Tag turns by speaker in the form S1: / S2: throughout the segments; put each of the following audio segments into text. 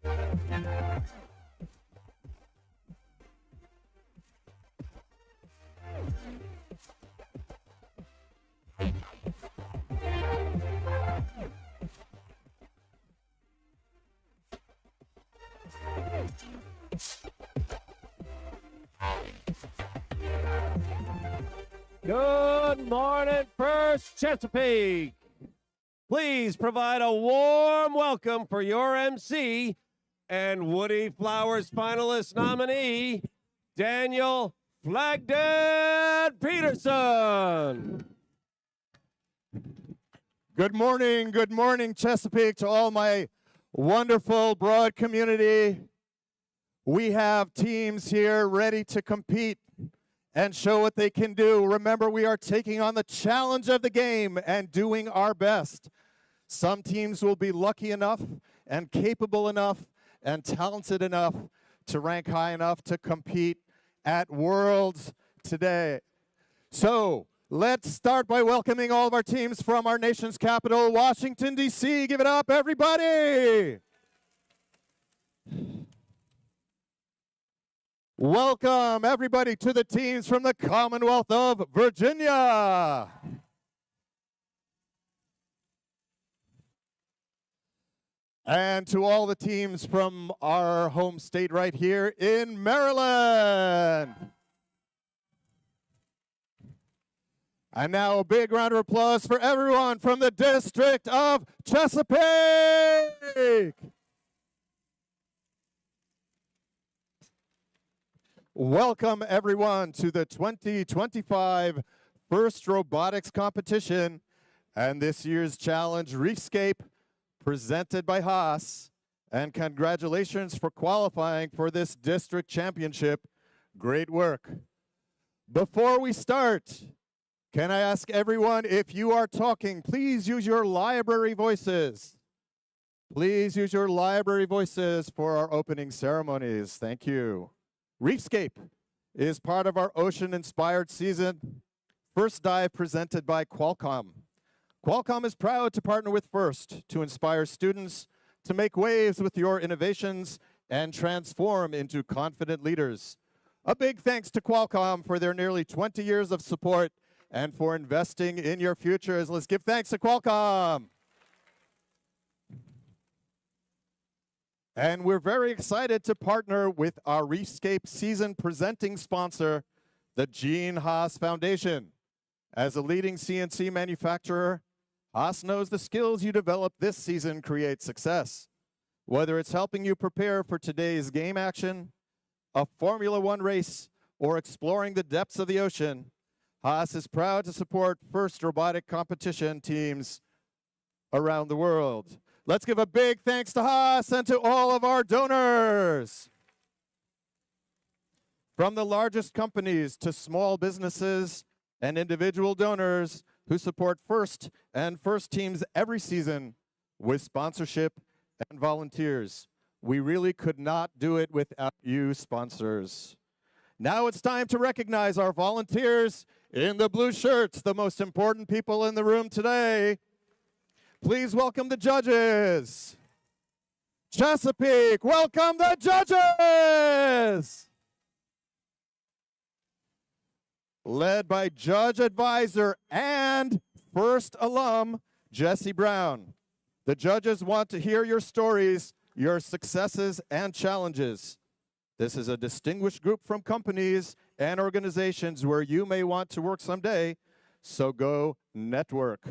S1: Good morning, First Chesapeake. Please provide a warm welcome for your MC and Woody Flowers finalist nominee, Daniel Flagdad Peterson.
S2: Good morning, Chesapeake, to all my wonderful broad community. We have teams here ready to compete and show what they can do. Remember, we are taking on the challenge of the game and doing our best. Some teams will be lucky enough and capable enough and talented enough to rank high enough to compete at Worlds today. So let's start by welcoming all of our teams from our nation's capital, Washington, D.C. Give it up, everybody. Welcome, everybody, to the teams from the Commonwealth of Virginia. And to all the teams from our home state right here in Maryland. And now a big round of applause for everyone from the District of Chesapeake. Welcome, everyone, to the 2025 First Robotics Competition and this year's challenge, Reefscape, presented by Haas. And congratulations for qualifying for this district championship. Great work. Before we start, can I ask everyone, if you are talking, please use your library voices. Please use your library voices for our opening ceremonies. Thank you. Reefscape is part of our ocean-inspired season. First Dive presented by Qualcomm. Qualcomm is proud to partner with First to inspire students to make waves with your innovations and transform into confident leaders. A big thanks to Qualcomm for their nearly 20 years of support and for investing in your futures. Let's give thanks to Qualcomm. And we're very excited to partner with our Reefscape season presenting sponsor, the Gene Haas Foundation. As a leading CNC manufacturer, Haas knows the skills you develop this season create success. Whether it's helping you prepare for today's game action, a Formula One race, or exploring the depths of the ocean, Haas is proud to support First robotic competition teams around the world. Let's give a big thanks to Haas and to all of our donors. From the largest companies to small businesses and individual donors who support First and First teams every season with sponsorship and volunteers. We really could not do it without you, sponsors. Now it's time to recognize our volunteers in the blue shirts, the most important people in the room today. Please welcome the judges. Chesapeake, welcome the judges. Led by Judge Advisor and First alum, Jesse Brown. The judges want to hear your stories, your successes and challenges. This is a distinguished group from companies and organizations where you may want to work someday, so go network.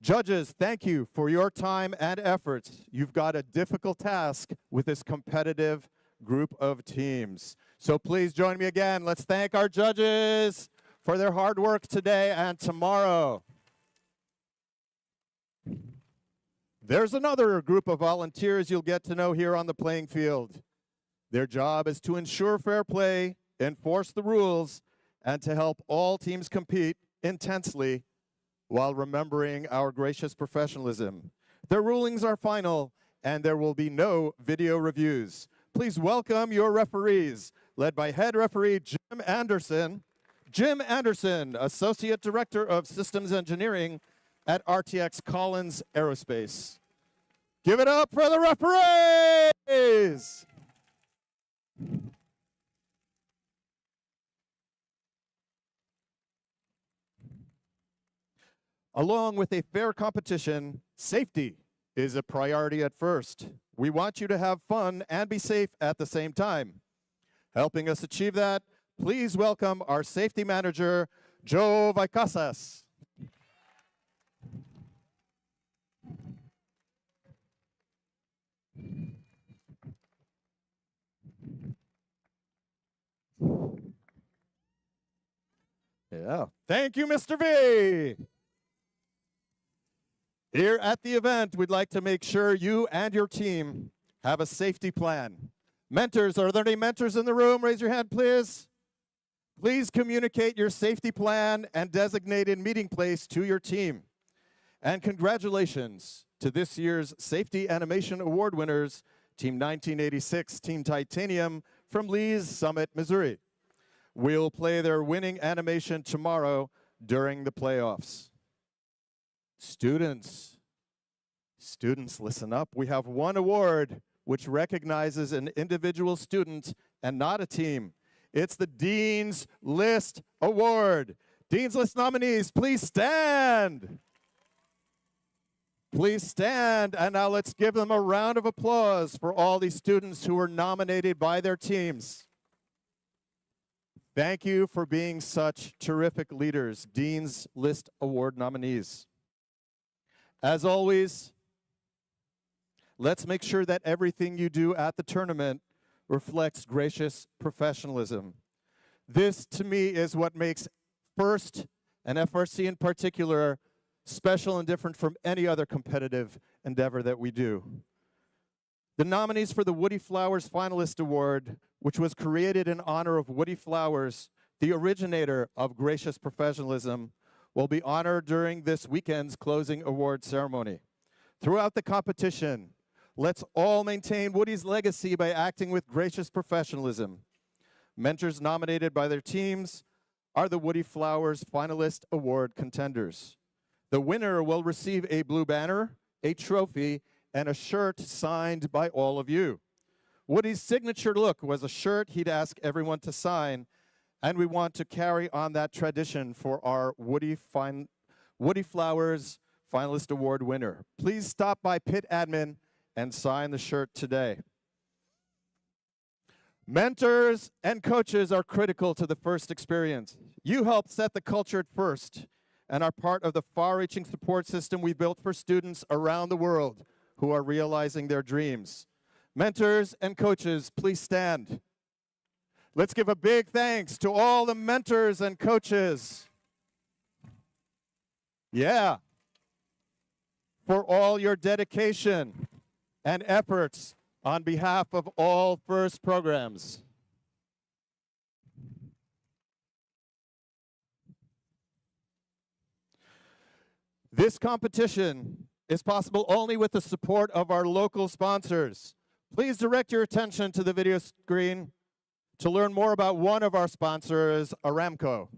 S2: Judges, thank you for your time and efforts. You've got a difficult task with this competitive group of teams. So please join me again. Let's thank our judges for their hard work today and tomorrow. There's another group of volunteers you'll get to know here on the playing field. Their job is to ensure fair play, enforce the rules, and to help all teams compete intensely while remembering our gracious professionalism. Their rulings are final, and there will be no video reviews. Please welcome your referees, led by head referee Jim Anderson. Jim Anderson, Associate Director of Systems Engineering at RTX Collins Aerospace. Give it up for the referees. Along with a fair competition, safety is a priority at first. We want you to have fun and be safe at the same time. Helping us achieve that, please welcome our safety manager, Joe Vicasas. Yeah, thank you, Mr. V. Here at the event, we'd like to make sure you and your team have a safety plan. Mentors, are there any mentors in the room? Raise your hand, please. Please communicate your safety plan and designated meeting place to your team. And congratulations to this year's Safety Animation Award winners, Team 1986, Team Titanium from Lee's Summit, Missouri. We'll play their winning animation tomorrow during the playoffs. Students, listen up. We have one award which recognizes an individual student and not a team. It's the Dean's List Award. Dean's List nominees, please stand. Please stand, and now let's give them a round of applause for all these students who were nominated by their teams. Thank you for being such terrific leaders, Dean's List Award nominees. As always, let's make sure that everything you do at the tournament reflects gracious professionalism. This, to me, is what makes FIRST and FRC in particular special and different from any other competitive endeavor that we do. The nominees for the Woody Flowers Finalist Award, which was created in honor of Woody Flowers, the originator of gracious professionalism, will be honored during this weekend's closing award ceremony. Throughout the competition, let's all maintain Woody's legacy by acting with gracious professionalism. Mentors nominated by their teams are the Woody Flowers Finalist Award contenders. The winner will receive a blue banner, a trophy, and a shirt signed by all of you. Woody's signature look was a shirt he'd ask everyone to sign, and we want to carry on that tradition for our Woody Flowers Finalist Award winner. Please stop by Pit Admin and sign the shirt today. Mentors and coaches are critical to the FIRST experience. You help set the culture at FIRST and are part of the far-reaching support system we built for students around the world who are realizing their dreams. Mentors and coaches, please stand. Let's give a big thanks to all the mentors and coaches. Yeah. For all your dedication and efforts on behalf of all FIRST programs. This competition is possible only with the support of our local sponsors. Please direct your attention to the video screen to learn more about one of our sponsors, Aramco.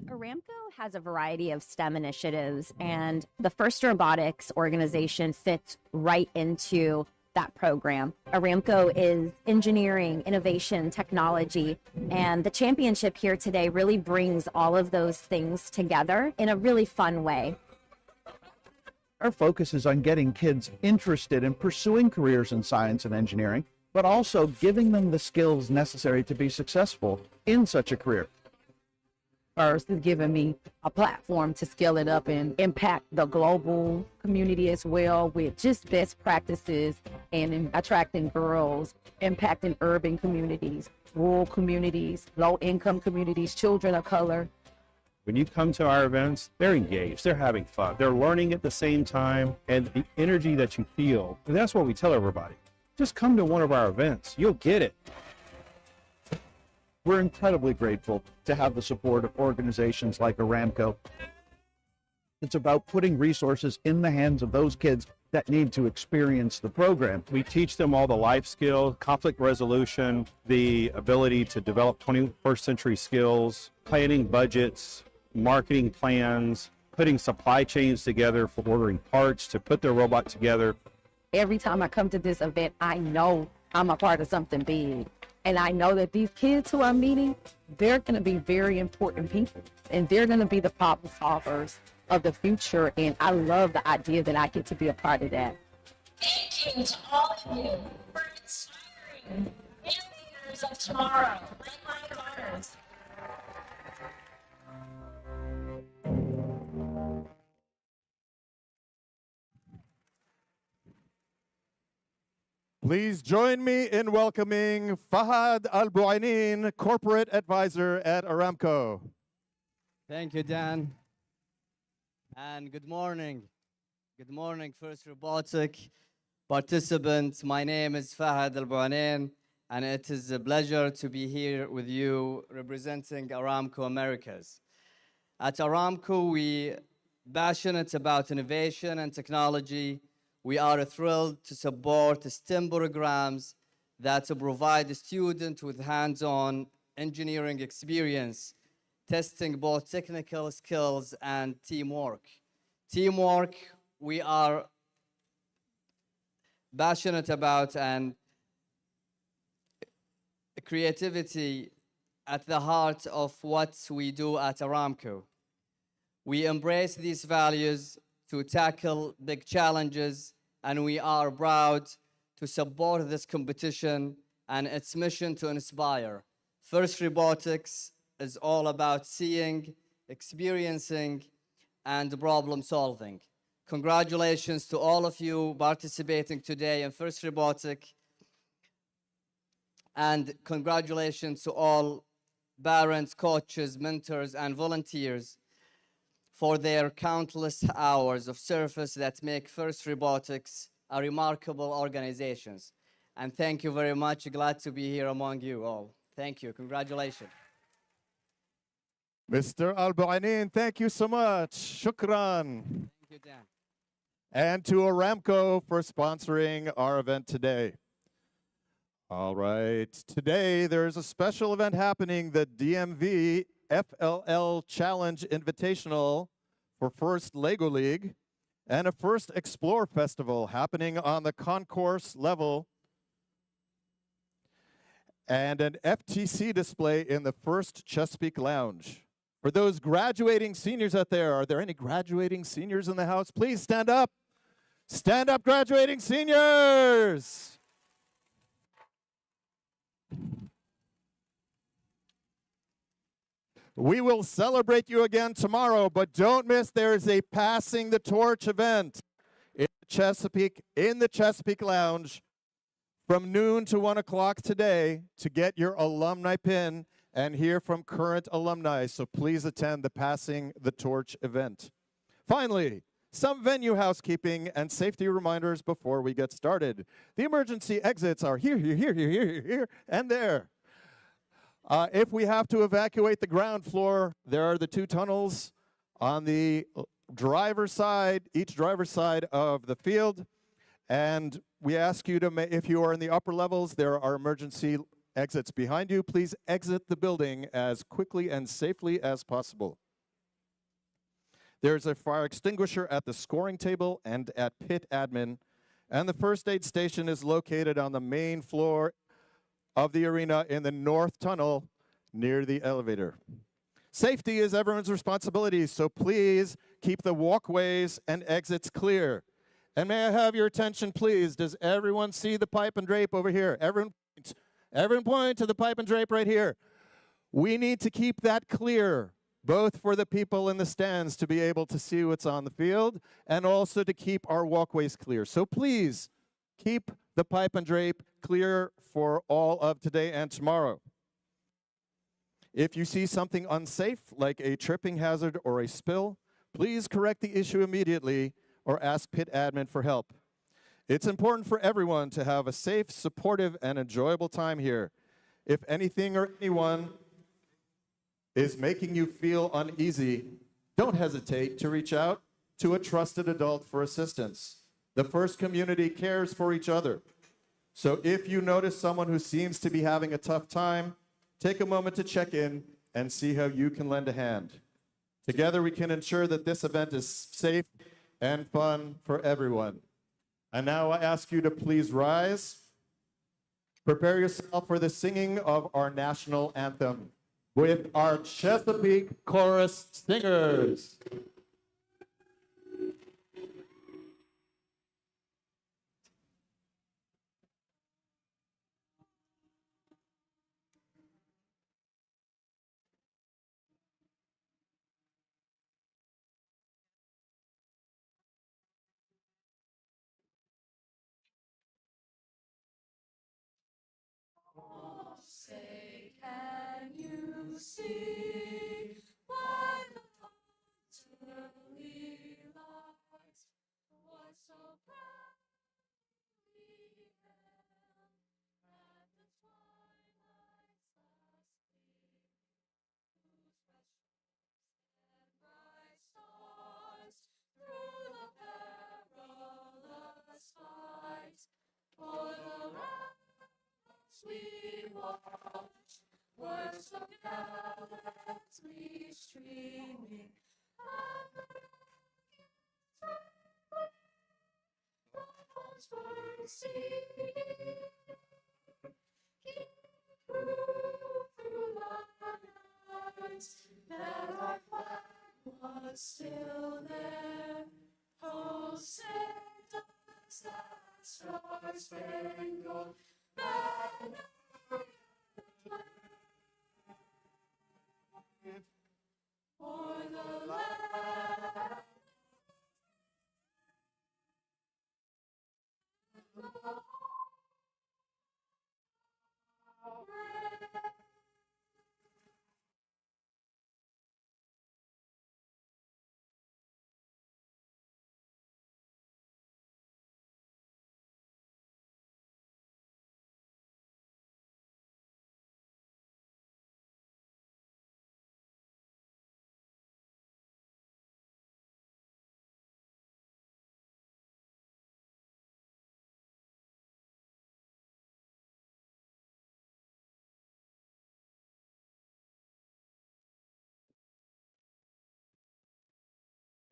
S3: Aramco has a variety of STEM initiatives, and the FIRST Robotics organization fits right into that program. Aramco is engineering, innovation, technology, and the championship here today really brings all of those things together in a really fun way.
S4: Our focus is on getting kids interested in pursuing careers in science and engineering, but also giving them the skills necessary to be successful in such a career.
S5: FIRST has given me a platform to scale it up and impact the global community as well with just best practices and in attracting girls, impacting urban communities, rural communities, low-income communities, children of color.
S6: When you come to our events, they're engaged, they're having fun, they're learning at the same time, and the energy that you feel, and that's what we tell everybody. Just come to one of our events, you'll get it.
S4: We're incredibly grateful to have the support of organizations like Aramco. It's about putting resources in the hands of those kids that need to experience the program.
S6: We teach them all the life skills, conflict resolution, the ability to develop 21st century skills, planning budgets, marketing plans, putting supply chains together for ordering parts to put their robot together.
S5: Every time I come to this event, I know I'm a part of something big. And I know that these kids who I'm meeting, they're going to be very important people. And they're going to be the problem solvers of the future. And I love the idea that I get to be a part of that.
S7: Thank you to all of you for inspiring new leaders of tomorrow, like ours.
S2: Please join me in welcoming Fahad Al-Buainin, Corporate Advisor at Aramco.
S8: Thank you, Dan. And good morning. Good morning, First Robotic participants. My name is Fahad Al-Buainin, and it is a pleasure to be here with you representing Aramco Americas. At Aramco, we passionate about innovation and technology. We are thrilled to support STEM programs that provide the student with hands-on engineering experience, testing both technical skills and teamwork. Teamwork, we are passionate about, and creativity at the heart of what we do at Aramco. We embrace these values to tackle big challenges, and we are proud to support this competition and its mission to inspire. First Robotics is all about seeing, experiencing, and problem solving. Congratulations to all of you participating today in First Robotic, and congratulations to all parents, coaches, mentors, and volunteers for their countless hours of service that make First Robotics a remarkable organization. And thank you very much. Glad to be here among you all. Thank you. Congratulations.
S2: Mr. Al-Buainin, thank you so much. Shukran.
S8: Thank you, Dan.
S2: And to Aramco for sponsoring our event today. All right, today there's a special event happening, the DMV FLL Challenge Invitational for First Lego League, and a First Explore Festival happening on the concourse level, and an FTC display in the First Chesapeake Lounge. For those graduating seniors out there, are there any graduating seniors in the house? Please stand up. Stand up, graduating seniors. We will celebrate you again tomorrow, but don't miss there's a Passing the Torch event in the Chesapeake Lounge from noon to 1 o'clock today to get your alumni pin and hear from current alumni. So please attend the Passing the Torch event. Finally, some venue housekeeping and safety reminders before we get started. The emergency exits are here, and there. If we have to evacuate the ground floor, there are the 2 tunnels on the driver's side, each driver's side of the field. And we ask you to, if you are in the upper levels, there are emergency exits behind you. Please exit the building as quickly and safely as possible. There's a fire extinguisher at the scoring table and at pit admin. And the first aid station is located on the main floor of the arena in the north tunnel near the elevator. Safety is everyone's responsibility, so please keep the walkways and exits clear. And may I have your attention, please? Does everyone see the pipe and drape over here? Everyone point to the pipe and drape right here. We need to keep that clear, both for the people in the stands to be able to see what's on the field and also to keep our walkways clear. So please keep the pipe and drape clear for all of today and tomorrow. If you see something unsafe, like a tripping hazard or a spill, please correct the issue immediately or ask pit admin for help. It's important for everyone to have a safe, supportive, and enjoyable time here. If anything or anyone is making you feel uneasy, don't hesitate to reach out to a trusted adult for assistance. The First community cares for each other. So if you notice someone who seems to be having a tough time, take a moment to check in and see how you can lend a hand. Together we can ensure that this event is safe and fun for everyone. And now I ask you to please rise. Prepare yourself for the singing of our national anthem with our Chesapeake Chorus Singers.
S7: Say, can you see why the utterly lights was so proudly held at the twilight's last gleam, whose bright stars through the perilous fight for the realms we watch were so gallantly streaming, and the rifles were singing. Keep through the night that our flag was still there. Oh, say does that star-spangled banner for the land of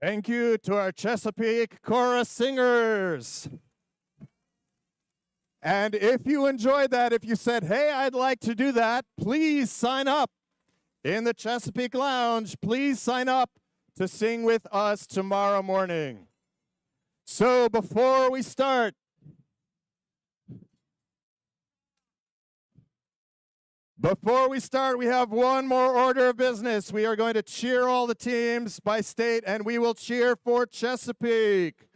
S2: Thank you to our Chesapeake Chorus Singers. And if you enjoyed that, if you said, hey, I'd like to do that, please sign up in the Chesapeake Lounge. Please sign up to sing with us tomorrow morning. So before we start, we have one more order of business. We are going to cheer all the teams by state, and we will cheer for Chesapeake.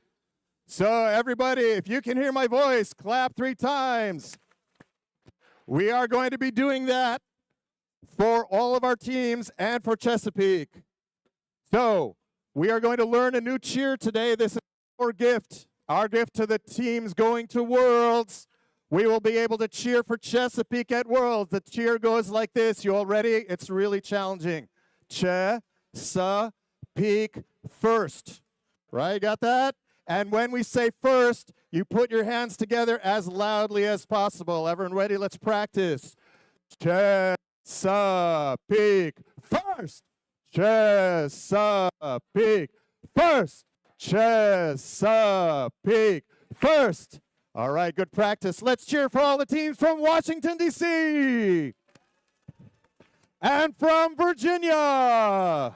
S2: So everybody, if you can hear my voice, clap 3 times. We are going to be doing that for all of our teams and for Chesapeake. So we are going to learn a new cheer today. This is our gift to the teams going to Worlds. We will be able to cheer for Chesapeake at Worlds. The cheer goes like this. You all ready? It's really challenging. Chesapeake first. Right? Got that? And when we say first, you put your hands together as loudly as possible. Everyone ready? Let's practice. Chesapeake first. Chesapeake first. Chesapeake first. All right, good practice. Let's cheer for all the teams from Washington, D.C. and from Virginia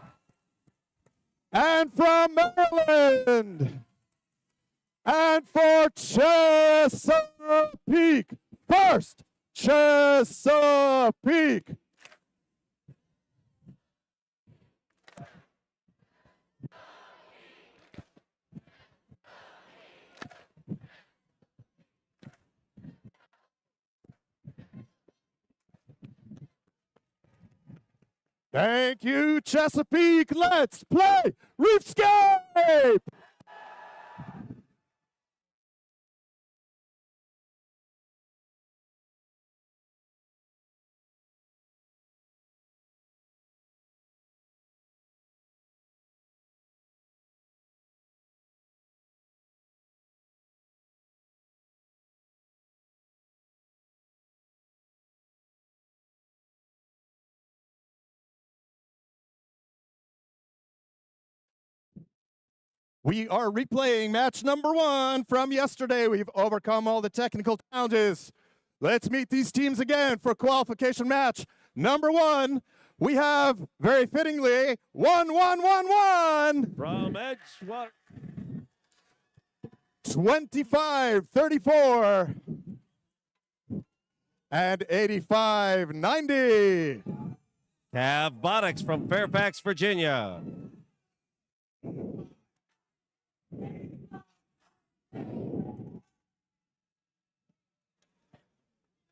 S2: and from Maryland and for Chesapeake first. Chesapeake. Thank you, Chesapeake. Let's play Reefscape. We are replaying match number 1 from yesterday. We've overcome all the technical challenges. Let's meet these teams again for qualification match number 1. We have, very fittingly, 1-1-1-1.
S1: From Edgewater.
S2: 25-34 and 85-90.
S1: Cav Botics from Fairfax, Virginia.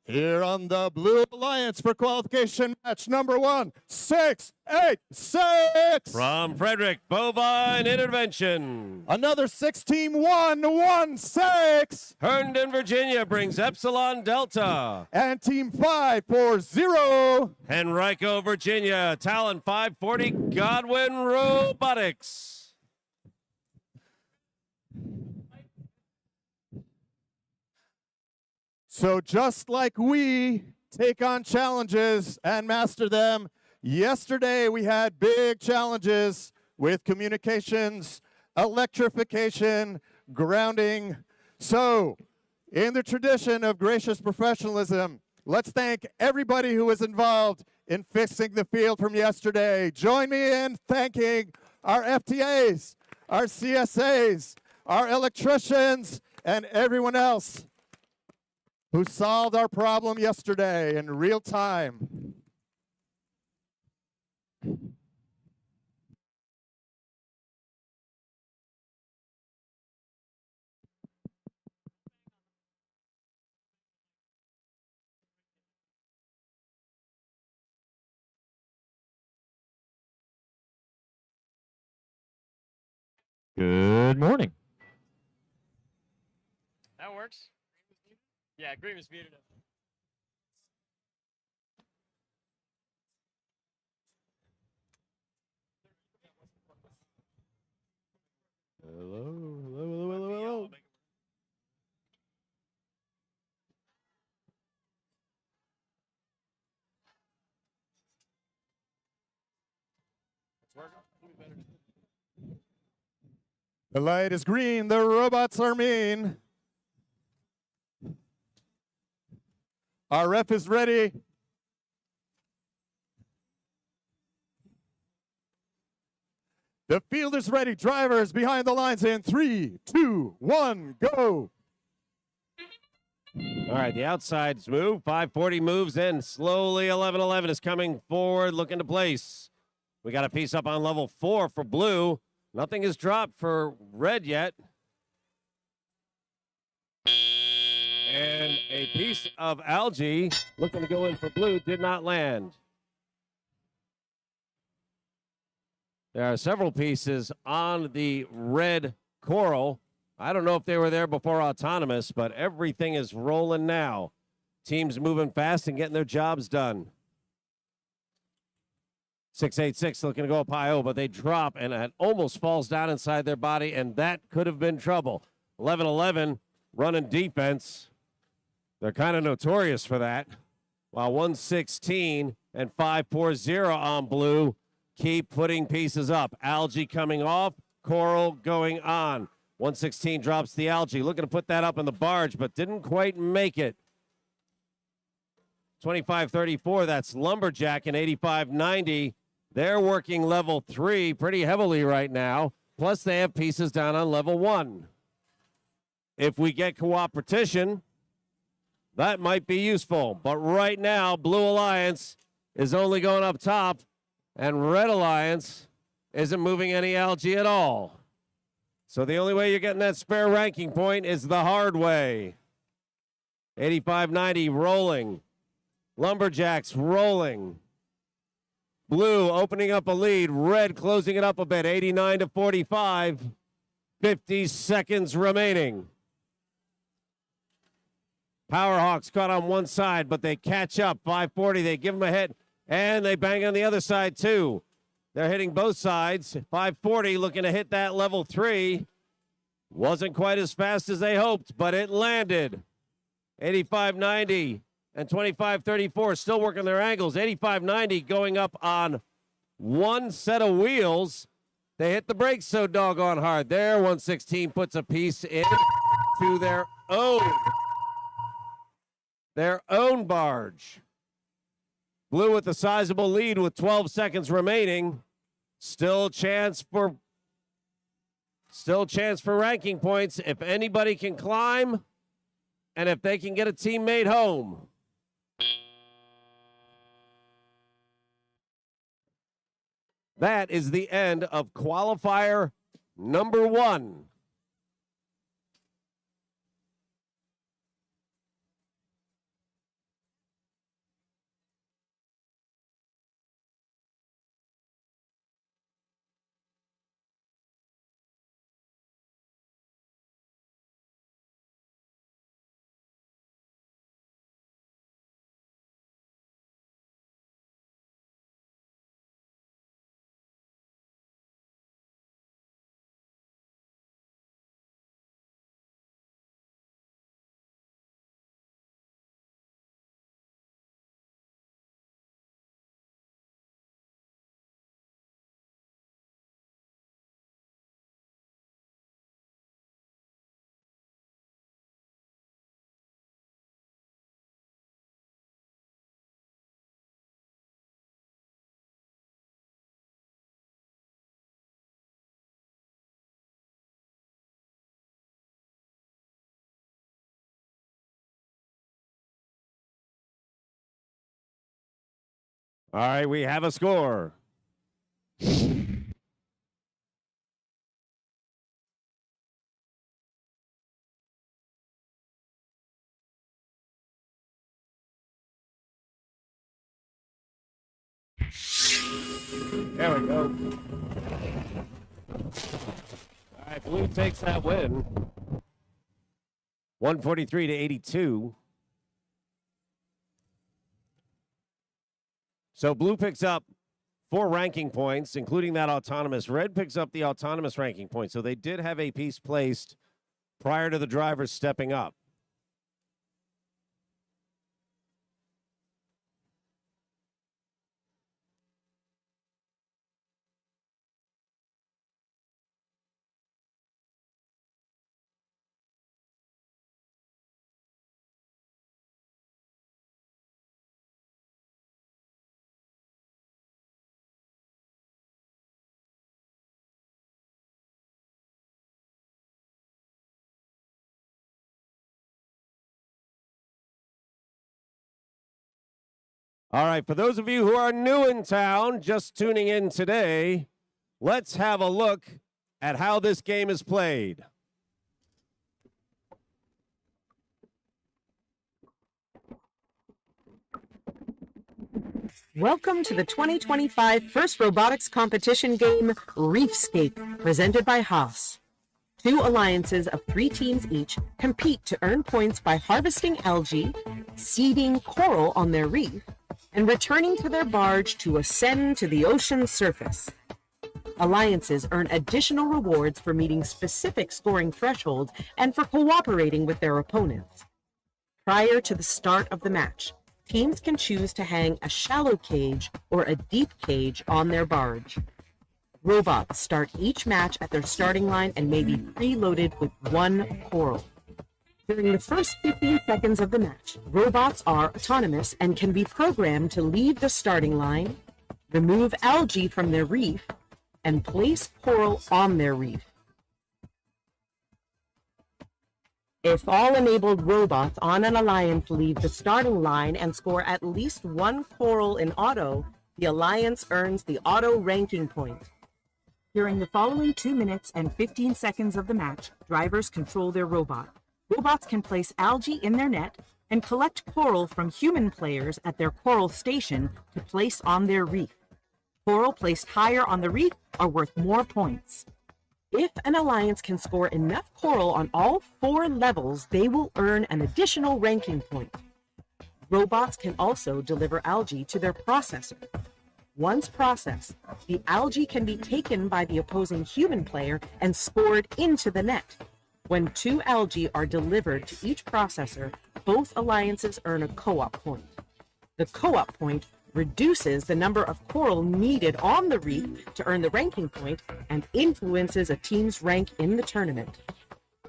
S2: Here on the Blue Alliance for qualification match number 1, 6-8-6.
S1: From Frederick, Bovine Intervention.
S2: Another 6-team 1-1-6.
S1: Herndon, Virginia brings Epsilon Delta.
S2: And team 5-4-0.
S1: Henrico, Virginia, Talon 540, Godwin Robotics.
S2: So just like we take on challenges and master them, yesterday we had big challenges with communications, electrification, grounding. So in the tradition of gracious professionalism, let's thank everybody who was involved in fixing the field from yesterday. Join me in thanking our FTAs, our CSAs, our electricians, and everyone else who solved our problem yesterday in real time.
S9: Good morning.
S10: That works. Yeah, green was muted.
S1: Hello.
S2: The light is green, the robots are mean. Our ref is ready. The field is ready. Drivers behind the lines in 3, 2, 1, go.
S1: All right, the outsides move. 540 moves in. Slowly, 1111 is coming forward, looking to place. We got a piece up on level 4 for blue. Nothing is dropped for red yet. And a piece of algae looking to go in for blue did not land. There are several pieces on the red coral. I don't know if they were there before autonomous, but everything is rolling now. Teams moving fast and getting their jobs done. 686 looking to go up high, but they drop, and it almost falls down inside their body, and that could have been trouble. 1111 running defense. They're kind of notorious for that. While 116 and 540 on blue keep putting pieces up. Algae coming off, coral going on. 116 drops the algae, looking to put that up in the barge, but didn't quite make it. 2534, that's Lumberjack, and 8590. They're working level 3 pretty heavily right now. Plus, they have pieces down on level 1. If we get cooperation, that might be useful. But right now, Blue Alliance is only going up top, and Red Alliance isn't moving any algae at all. So the only way you're getting that spare ranking point is the hard way. 8590 rolling. Lumberjacks rolling. Blue opening up a lead. Red closing it up a bit. 89-45. 50 seconds remaining. Powerhawks caught on one side, but they catch up. 540, they give them a hit, and they bang on the other side too. They're hitting both sides. 540 looking to hit that level 3. Wasn't quite as fast as they hoped, but it landed. 8590 and 2534 still working their angles. 8590 going up on one set of wheels. They hit the brakes so doggone hard. There, 116 puts a piece in to their own barge. Blue with a sizable lead with 12 seconds remaining. Still chance for ranking points if anybody can climb and if they can get a teammate home. That is the end of qualifier number 1. All right, we have a score. There we go. All right, Blue takes that win. 143 to 82. So Blue picks up 4 ranking points, including that autonomous. Red picks up the autonomous ranking point. So they did have a piece placed prior to the drivers stepping up. All right, for those of you who are new in town, just tuning in today, let's have a look at how this game is played.
S11: Welcome to the 2025 First Robotics Competition game, Reefscape, presented by Haas. 2 alliances of 3 teams each compete to earn points by harvesting algae, seeding coral on their reef, and returning to their barge to ascend to the ocean's surface. Alliances earn additional rewards for meeting specific scoring thresholds and for cooperating with their opponents. Prior to the start of the match, teams can choose to hang a shallow cage or a deep cage on their barge. Robots start each match at their starting line and may be preloaded with 1 coral. During the first 15 seconds of the match, robots are autonomous and can be programmed to leave the starting line, remove algae from their reef, and place coral on their reef. If all enabled robots on an alliance leave the starting line and score at least 1 coral in auto, the alliance earns the auto ranking point. During the following 2 minutes and 15 seconds of the match, drivers control their robot. Robots can place algae in their net and collect coral from human players at their coral station to place on their reef. Coral placed higher on the reef are worth more points. If an alliance can score enough coral on all 4 levels, they will earn an additional ranking point. Robots can also deliver algae to their processor. Once processed, the algae can be taken by the opposing human player and scored into the net. When 2 algae are delivered to each processor, both alliances earn a co-op point. The co-op point reduces the number of coral needed on the reef to earn the ranking point, and influences a team's rank in the tournament.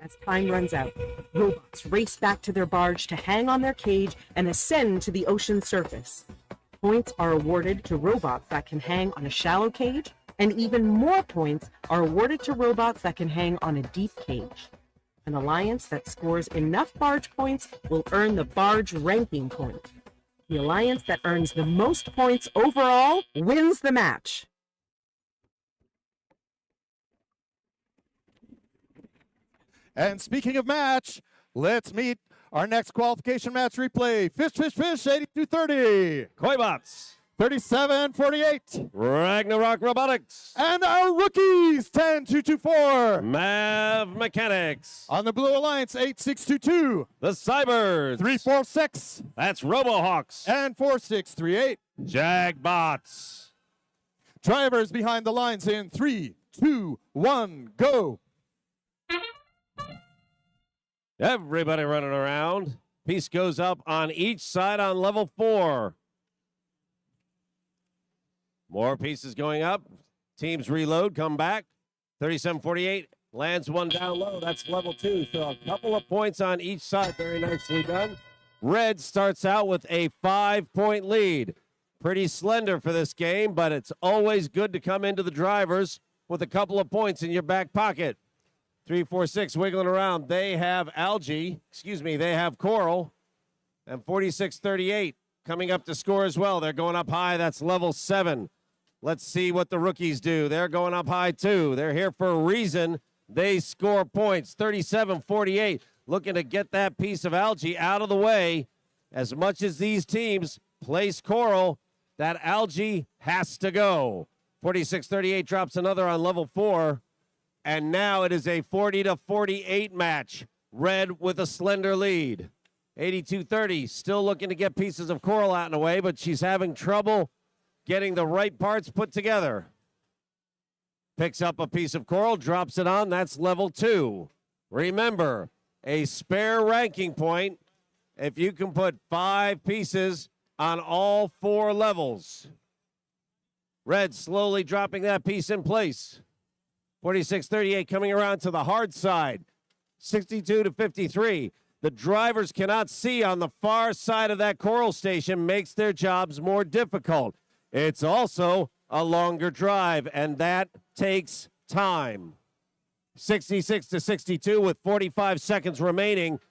S11: As time runs out, robots race back to their barge to hang on their cage and ascend to the ocean surface. Points are awarded to robots that can hang on a shallow cage, and even more points are awarded to robots that can hang on a deep cage. An alliance that scores enough barge points will earn the barge ranking point. The alliance that earns the most points overall wins the match.
S2: And speaking of match, let's meet our next qualification match replay. Fish, fish, fish, 82-30.
S1: Koibots.
S2: 37-48.
S1: Ragnarok Robotics.
S2: And our rookies, 10-2-2-4.
S1: Mav Mechanics.
S2: On the Blue Alliance, 8-6-2-2.
S1: The Cybirds.
S2: 3-4-6.
S1: That's Robohawks.
S2: And 4-6-3-8.
S1: Jagbots.
S2: Drivers behind the lines in 3, 2, 1, go.
S1: Everybody running around. Piece goes up on each side on level 4. More pieces going up. Teams reload, come back. 37-48, lands one down low. That's level 2. So a couple of points on each side. Very nicely done. Red starts out with a 5-point lead. Pretty slender for this game, but it's always good to come into the drivers with a couple of points in your back pocket. 3, 4, 6 wiggling around. They have they have coral. And 46-38 coming up to score as well. They're going up high. That's level 7. Let's see what the rookies do. They're going up high too. They're here for a reason. They score points. 37-48. Looking to get that piece of algae out of the way. As much as these teams place coral, that algae has to go. 46-38 drops another on level 4. And now it is a 40-48 match. Red with a slender lead. 82-30, still looking to get pieces of coral out and away, but she's having trouble getting the right parts put together. Picks up a piece of coral, drops it on. That's level 2. Remember, a spare ranking point if you can put 5 pieces on all 4 levels. Red slowly dropping that piece in place. 46-38 coming around to the hard side. 62-53. The drivers cannot see on the far side of that coral station, makes their jobs more difficult. It's also a longer drive, and that takes time. 66-62 with 45 seconds remaining.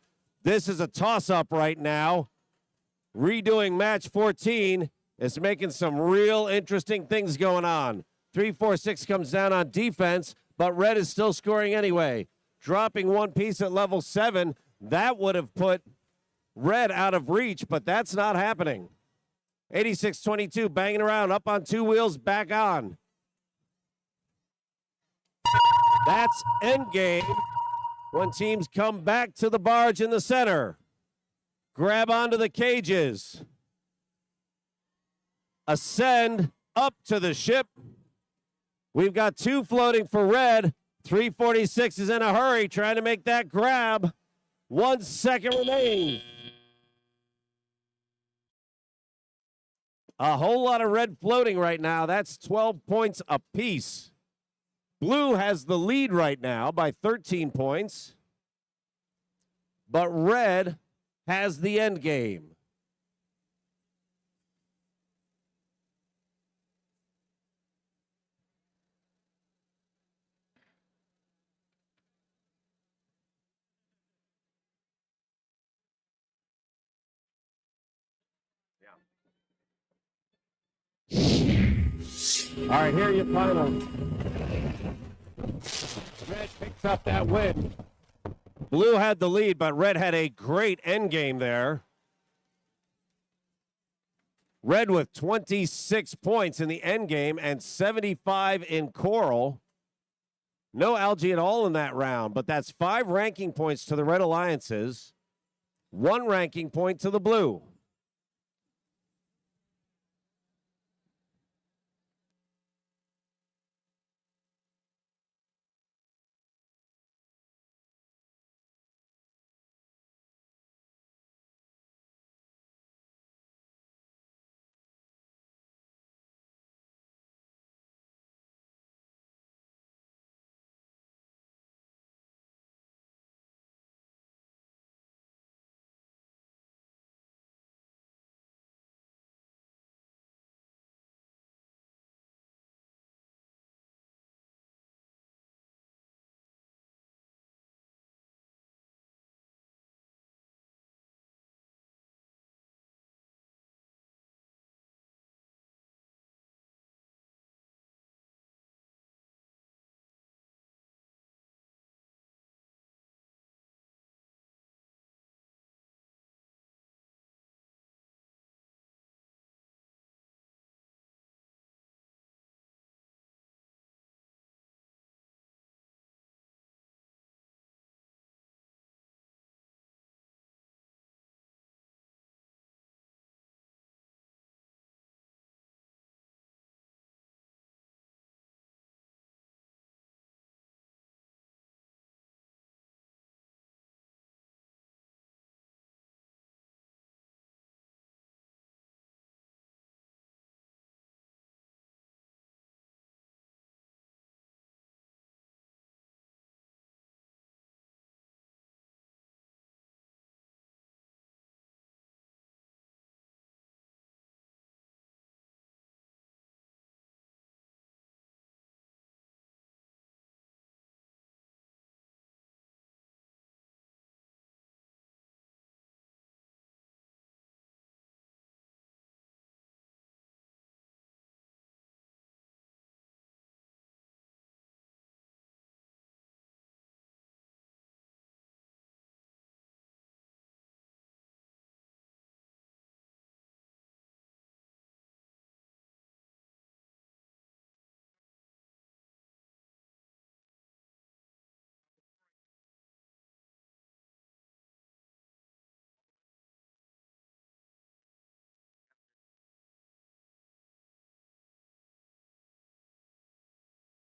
S1: This is a toss-up right now. Redoing match 14 is making some real interesting things going on. 3-4-6 comes down on defense, but Red is still scoring anyway. Dropping one piece at level 7, that would have put Red out of reach, but that's not happening. 86-22, banging around, up on 2 wheels, back on. That's endgame when teams come back to the barge in the center. Grab onto the cages. Ascend up to the ship. We've got 2 floating for Red. 346 is in a hurry, trying to make that grab. 1 second remains. A whole lot of Red floating right now. That's 12 points apiece. Blue has the lead right now by 13 points. But Red has the end game. All right, here are your finals. Red picks up that win. Blue had the lead, but Red had a great end game there. Red with 26 points in the end game and 75 in coral. No algae at all in that round, but that's 5 ranking points to the Red Alliances, 1 ranking point to the Blue.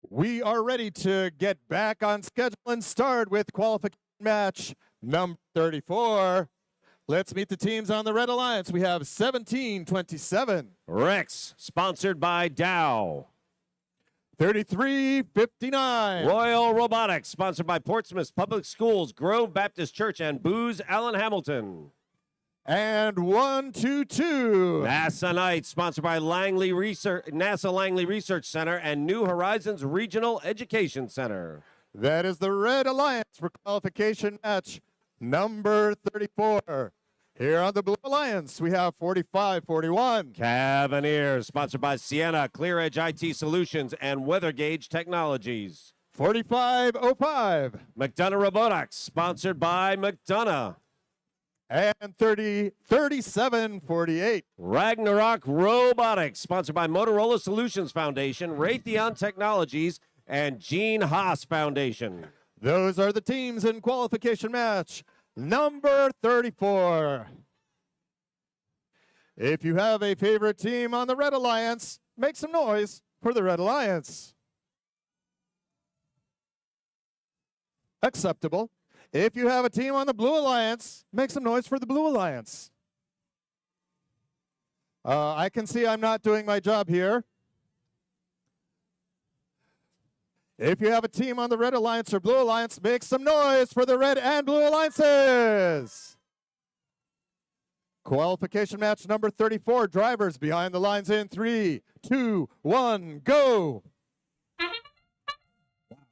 S2: We are ready to get back on schedule and start with qualification match number 34. Let's meet the teams on the Red Alliance. We have 1727.
S1: Rex, sponsored by Dow.
S2: 3359.
S1: Royal Robotics, sponsored by Portsmouth Public Schools, Grove Baptist Church, and Booz Allen Hamilton.
S2: And 122.
S1: NASA Night, sponsored by NASA Langley Research Center and New Horizons Regional Education Center.
S2: That is the Red Alliance for qualification match number 34. Here on the Blue Alliance, we have 4541.
S1: Cavaliers, sponsored by Sienna, Clear Edge IT Solutions, and Weather Gauge Technologies.
S2: 4505.
S1: McDonough Robotics, sponsored by McDonough.
S2: And 3748.
S1: Ragnarok Robotics, sponsored by Motorola Solutions Foundation, Raytheon Technologies, and Gene Haas Foundation.
S2: Those are the teams in qualification match number 34. If you have a favorite team on the Red Alliance, make some noise for the Red Alliance. Acceptable. If you have a team on the Blue Alliance, make some noise for the Blue Alliance. I can see I'm not doing my job here. If you have a team on the Red Alliance or Blue Alliance, make some noise for the Red and Blue Alliances. Qualification match number 34. Drivers behind the lines in 3, 2, 1, go.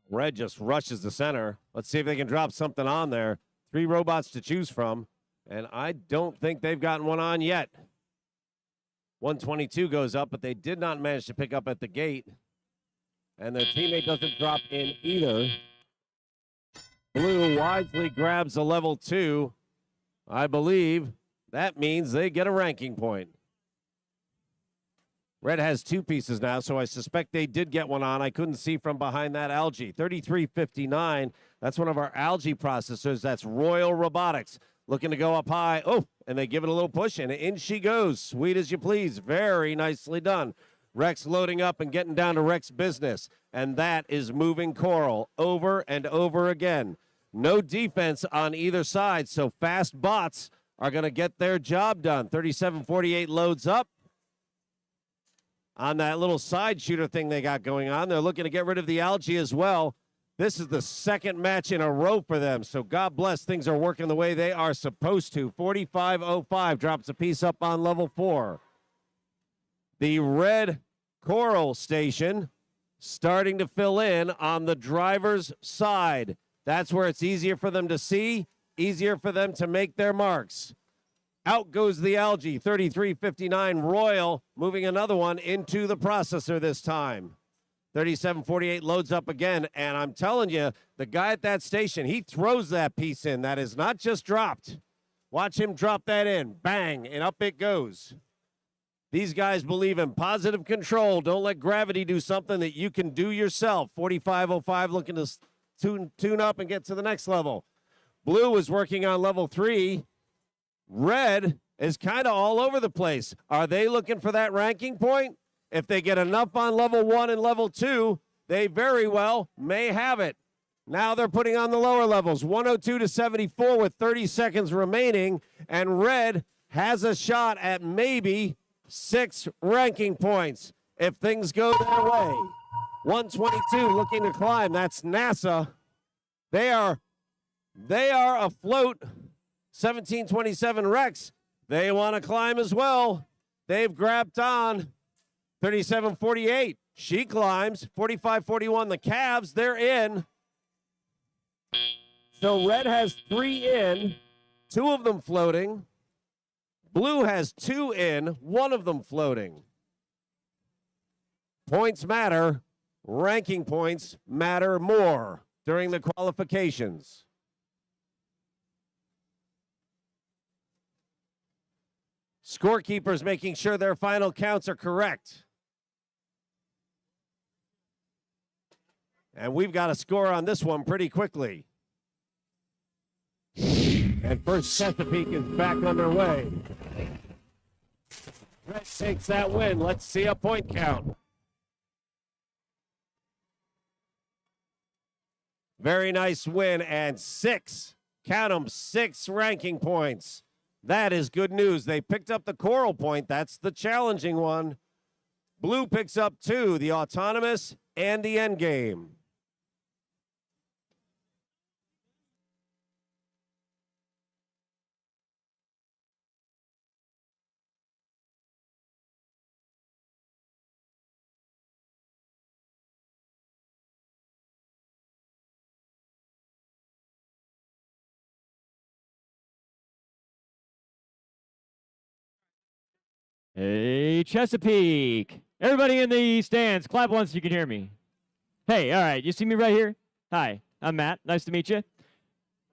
S1: Red just rushes the center. Let's see if they can drop something on there. 3 robots to choose from, and I don't think they've gotten one on yet. 122 goes up, but they did not manage to pick up at the gate. And their teammate doesn't drop in either. Blue wisely grabs a level 2. I believe that means they get a ranking point. Red has 2 pieces now, so I suspect they did get one on. I couldn't see from behind that algae. 3359, that's one of our algae processors. That's Royal Robotics. Looking to go up high. Oh, and they give it a little push, and in she goes. Sweet as you please. Very nicely done. Rex loading up and getting down to Rex business. And that is moving Coral over and over again. No defense on either side, so fast bots are going to get their job done. 3748 loads up. On that little side shooter thing they got going on, they're looking to get rid of the algae as well. This is the second match in a row for them, so God bless, things are working the way they are supposed to. 4505 drops a piece up on level 4. The Red Coral station starting to fill in on the driver's side. That's where it's easier for them to see, easier for them to make their marks. Out goes the algae. 3359 Royal moving another one into the processor this time. 3748 loads up again, and I'm telling you, the guy at that station, he throws that piece in. That is not just dropped. Watch him drop that in. Bang, and up it goes. These guys believe in positive control. Don't let gravity do something that you can do yourself. 4505 looking to tune up and get to the next level. Blue is working on level 3. Red is kind of all over the place. Are they looking for that ranking point? If they get enough on level 1 and level 2, they very well may have it. Now they're putting on the lower levels. 102 to 74 with 30 seconds remaining, and Red has a shot at maybe 6 ranking points if things go their way. 122 looking to climb. That's NASA. They are afloat. 1727 Rex. They want to climb as well. They've grabbed on. 3748. She climbs. 4541 the Cavs. They're in. So Red has 3 in, 2 of them floating. Blue has 2 in, 1 of them floating. Points matter. Ranking points matter more during the qualifications. Scorekeepers making sure their final counts are correct. And we've got a score on this one pretty quickly. And first Chesapeake is back underway. Red takes that win. Let's see a point count. Very nice win, and 6, count them, 6 ranking points. That is good news. They picked up the coral point. That's the challenging one. Blue picks up 2, the autonomous and the end game.
S9: Hey, Chesapeake. Everybody in the stands, clap once so you can hear me. Hey, all right, you see me right here? Hi, I'm Matt. Nice to meet you.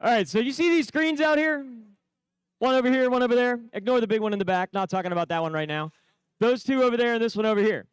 S9: All right, so you see these screens out here? One over here, one over there. Ignore the big one in the back. Not talking about that one right now. Those 2 over there and this one over here.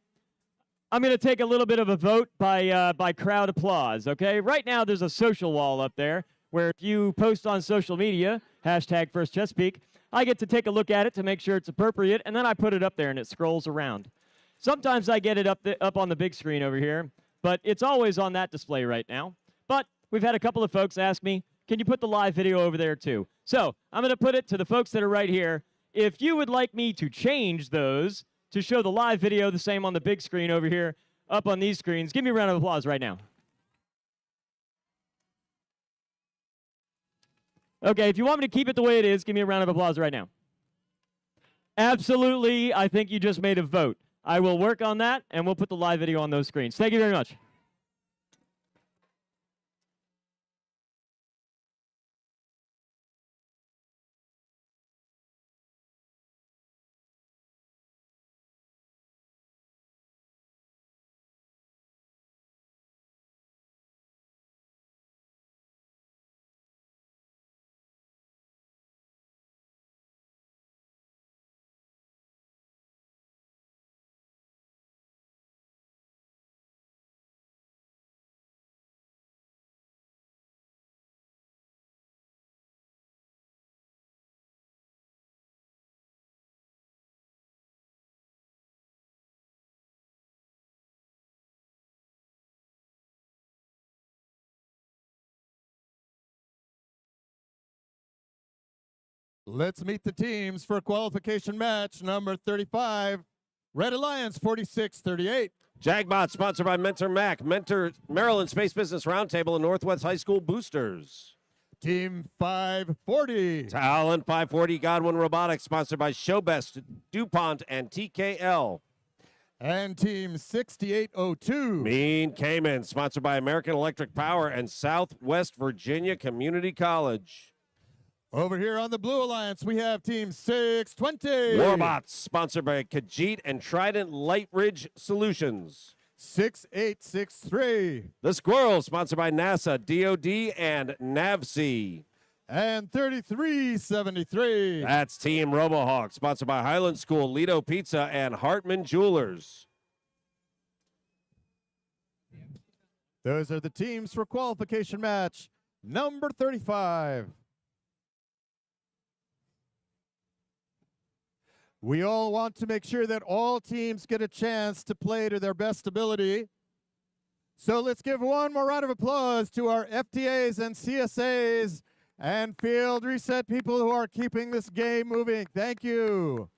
S9: I'm going to take a little bit of a vote by crowd applause, okay? Right now, there's a social wall up there where if you post on social media, hashtag First Chesapeake, I get to take a look at it to make sure it's appropriate, and then I put it up there and it scrolls around. Sometimes I get it up on the big screen over here, but it's always on that display right now. But we've had a couple of folks ask me, can you put the live video over there too? So I'm going to put it to the folks that are right here. If you would like me to change those to show the live video the same on the big screen over here, up on these screens, give me a round of applause right now. Okay, if you want me to keep it the way it is, give me a round of applause right now. Absolutely, I think you just made a vote. I will work on that, and we'll put the live video on those screens. Thank you very much.
S2: Let's meet the teams for qualification match number 35. Red Alliance 46-38.
S1: Jagbot, sponsored by Mentor Mac, Mentor Maryland Space Business Roundtable, and Northwest High School Boosters.
S2: Team 540.
S1: Talent 540, Godwin Robotics, sponsored by Showbest, DuPont, and TKL.
S2: And Team 6802.
S1: Mean Cayman, sponsored by American Electric Power and Southwest Virginia Community College.
S2: Over here on the Blue Alliance, we have Team 620.
S1: Warbots, sponsored by Khajiit and Trident Light Ridge Solutions.
S2: 6863.
S1: The Squirrels, sponsored by NASA, DOD, and NAVSEA.
S2: And 3373.
S1: That's Team RoboHawk, sponsored by Highland School, Lido Pizza, and Hartman Jewelers.
S2: Those are the teams for qualification match number 35. We all want to make sure that all teams get a chance to play to their best ability. So let's give one more round of applause to our FTAs and CSAs and field reset people who are keeping this game moving. Thank you.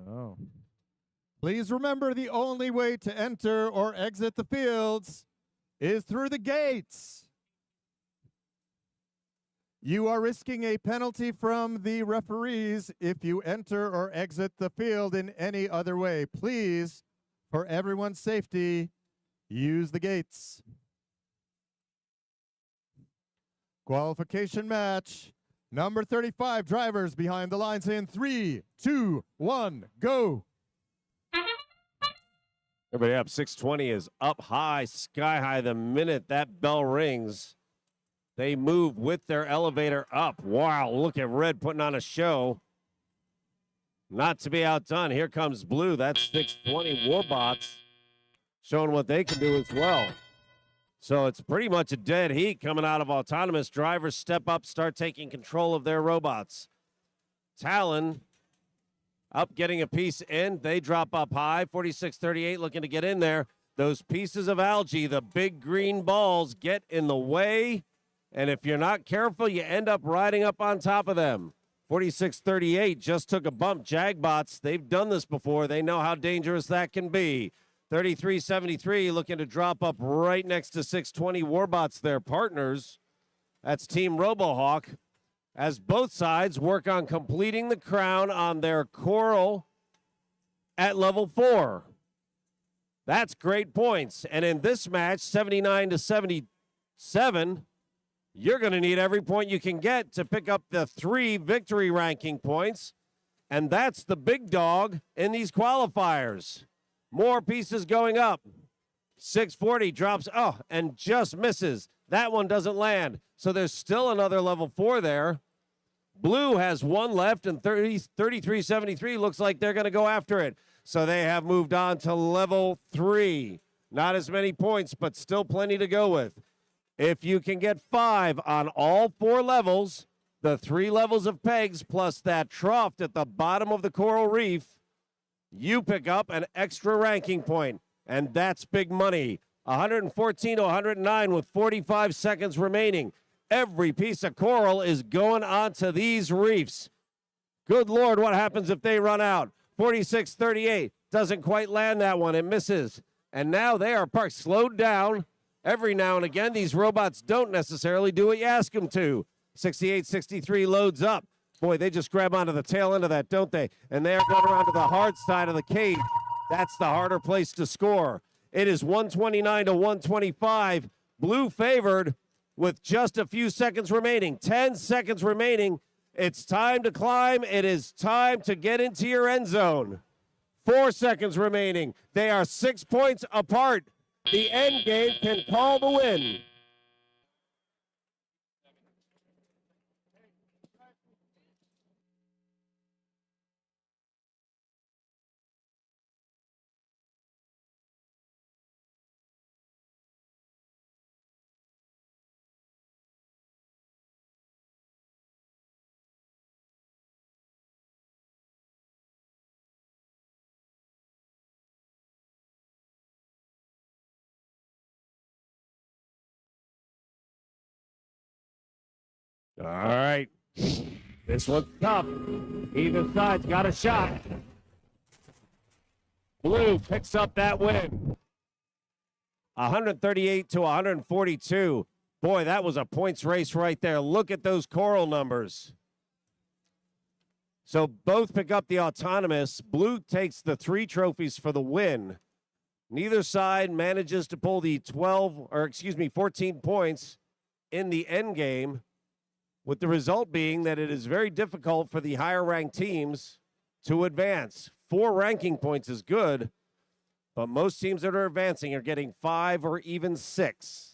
S2: Oh. Please remember, the only way to enter or exit the fields is through the gates. You are risking a penalty from the referees if you enter or exit the field in any other way. Please, for everyone's safety, use the gates. Qualification match Number 35, drivers behind the lines in 3, 2, 1, go.
S1: Everybody up. 620 is up high, sky high the minute that bell rings. They move with their elevator up. Wow, look at red putting on a show. Not to be outdone. Here comes blue. That's 620 Warbots showing what they can do as well. So it's pretty much a dead heat coming out of autonomous. Drivers step up, start taking control of their robots. Talon up, getting a piece in. They drop up high. 4638 looking to get in there. Those pieces of algae, the big green balls, get in the way. And if you're not careful, you end up riding up on top of them. 4638 just took a bump. Jagbots, they've done this before. They know how dangerous that can be. 3373 looking to drop up right next to 620 Warbots, their partners. That's Team Robohawk, as both sides work on completing the crown on their coral at level 4. That's great points. And in this match, 79 to 77, you're going to need every point you can get to pick up the 3 victory ranking points. And that's the big dog in these qualifiers. More pieces going up. 640 drops, and just misses. That one doesn't land. So there's still another level 4 there. Blue has one left, and 3373 looks like they're going to go after it. So they have moved on to level 3. Not as many points, but still plenty to go with. If you can get 5 on all 4 levels, the 3 levels of pegs plus that trough at the bottom of the coral reef, you pick up an extra ranking point, and that's big money. 114 to 109 with 45 seconds remaining. Every piece of coral is going onto these reefs. Good Lord, what happens if they run out? 4638 doesn't quite land that one. It misses. And now they are parked, slowed down. Every now and again, these robots don't necessarily do what you ask them to. 6863 loads up. Boy, they just grab onto the tail end of that, don't they? And they are going around to the hard side of the cage. That's the harder place to score. It is 129 to 125. Blue favored with just a few seconds remaining. 10 seconds remaining. It's time to climb. It is time to get into your end zone. 4 seconds remaining. They are 6 points apart. The end game can call the win. All right. This one's tough. Either side's got a shot. Blue picks up that win. 138 to 142. Boy, that was a points race right there. Look at those coral numbers. So both pick up the autonomous. Blue takes the 3 trophies for the win. Neither side manages to pull the 14 points in the end game, with the result being that it is very difficult for the higher ranked teams to advance. 4 ranking points is good, but most teams that are advancing are getting 5 or even 6.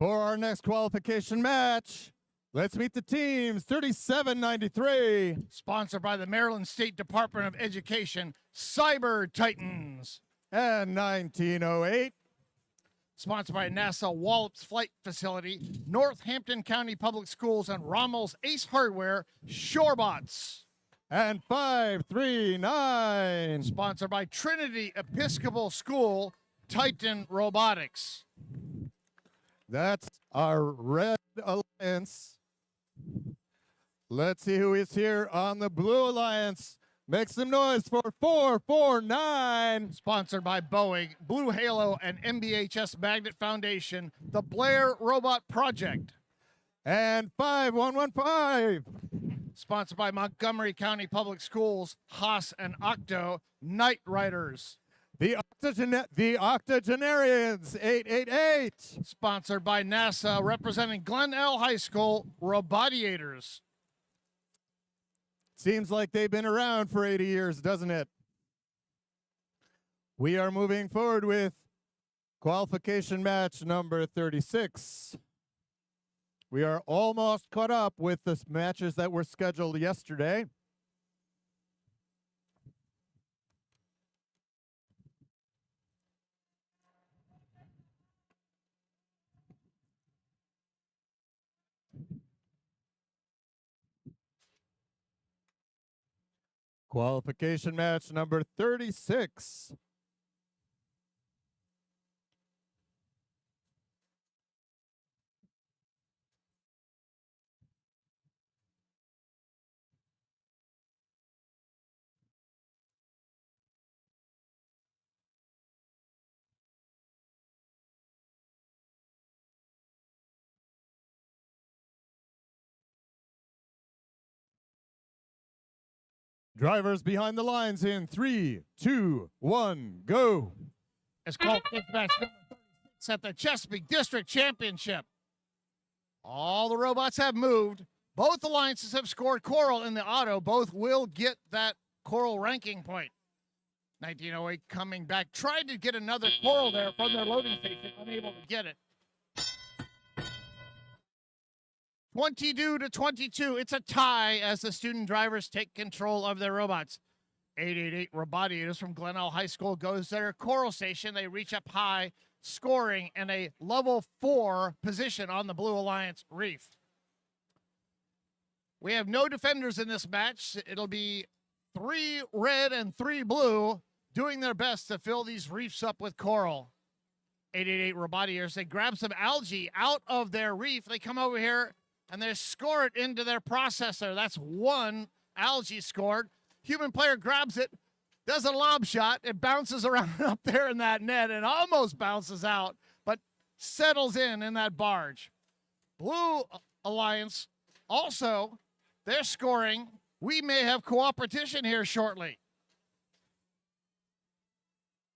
S2: For our next qualification match, let's meet the teams. 3793.
S12: Sponsored by the Maryland State Department of Education, Cyber Titans.
S2: And 1908.
S12: Sponsored by NASA Wallops Flight Facility, Northampton County Public Schools, and Rommel's Ace Hardware, Shorebots.
S2: And 539.
S12: Sponsored by Trinity Episcopal School, Titan Robotics.
S2: That's our Red Alliance. Let's see who is here on the Blue Alliance. Make some noise for 449.
S12: Sponsored by Boeing, Blue Halo, and MBHS Magnet Foundation, the Blair Robot Project.
S2: And 5115.
S12: Sponsored by Montgomery County Public Schools, Haas and Octo, Night Riders.
S2: The Octogenarians, 888.
S12: Sponsored by NASA, representing Glen L High School, Robotiators.
S2: Seems like they've been around for 80 years, doesn't it? We are moving forward with qualification match number 36. We are almost caught up with the matches that were scheduled yesterday. Qualification match number 36. Drivers behind the lines in 3, 2, 1, go.
S12: It's qualification match number 36 at the Chesapeake District Championship. All the robots have moved. Both alliances have scored coral in the auto. Both will get that coral ranking point. 1908 coming back, tried to get another coral there from their loading station, unable to get it. 22 to 22. It's a tie as the student drivers take control of their robots. 888 Robotiators from Glenelg High School goes to their coral station. They reach up high, scoring in a level 4 position on the Blue Alliance reef. We have no defenders in this match. It'll be 3 red and 3 blue doing their best to fill these reefs up with coral. 888 Robotiators, they grab some algae out of their reef. They come over here and they score it into their processor. That's 1 algae scored. Human player grabs it, does a lob shot. It bounces around up there in that net and almost bounces out, but settles in that barge. Blue Alliance also, they're scoring. We may have cooperation here shortly.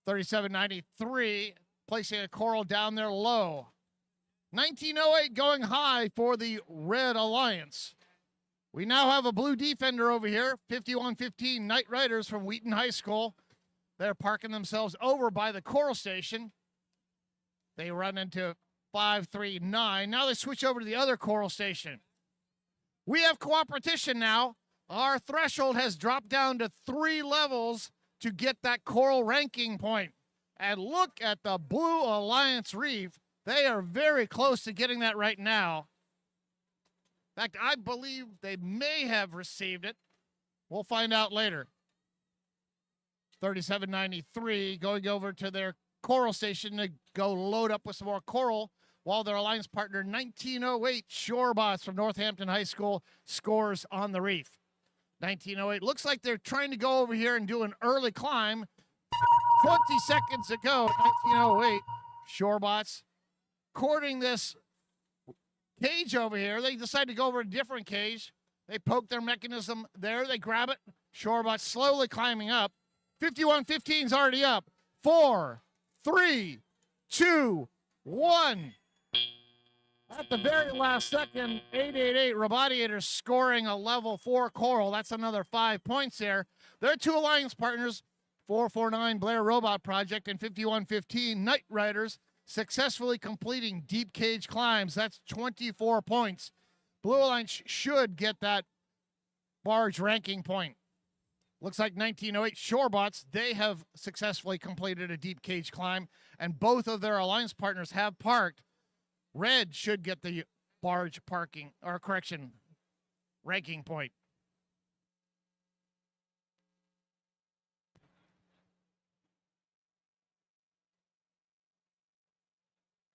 S12: 3793, placing a coral down there low. 1908 going high for the Red Alliance. We now have a blue defender over here, 5115 Night Riders from Wheaton High School. They're parking themselves over by the coral station. They run into 539. Now they switch over to the other coral station. We have cooperation now. Our threshold has dropped down to 3 levels to get that coral ranking point. And look at the Blue Alliance reef. They are very close to getting that right now. In fact, I believe they may have received it. We'll find out later. 3793 going over to their coral station to go load up with some more coral, while their alliance partner 1908 Shorebots from Northampton High School scores on the reef. 1908 looks like they're trying to go over here and do an early climb. 20 seconds ago, 1908 Shorebots courting this cage over here. They decide to go over a different cage. They poke their mechanism there. They grab it. Shorebots slowly climbing up. 5115's already up. 4, 3, 2, 1. At the very last second, 888 Robotiators scoring a level 4 coral. That's another 5 points there. Their 2 alliance partners, 449 Blair Robot Project and 5115 Night Riders, successfully completing deep cage climbs. That's 24 points. Blue Alliance should get that barge ranking point. Looks like 1908 Shorebots, they have successfully completed a deep cage climb, and both of their alliance partners have parked. Red should get the barge parking, or correction, ranking point.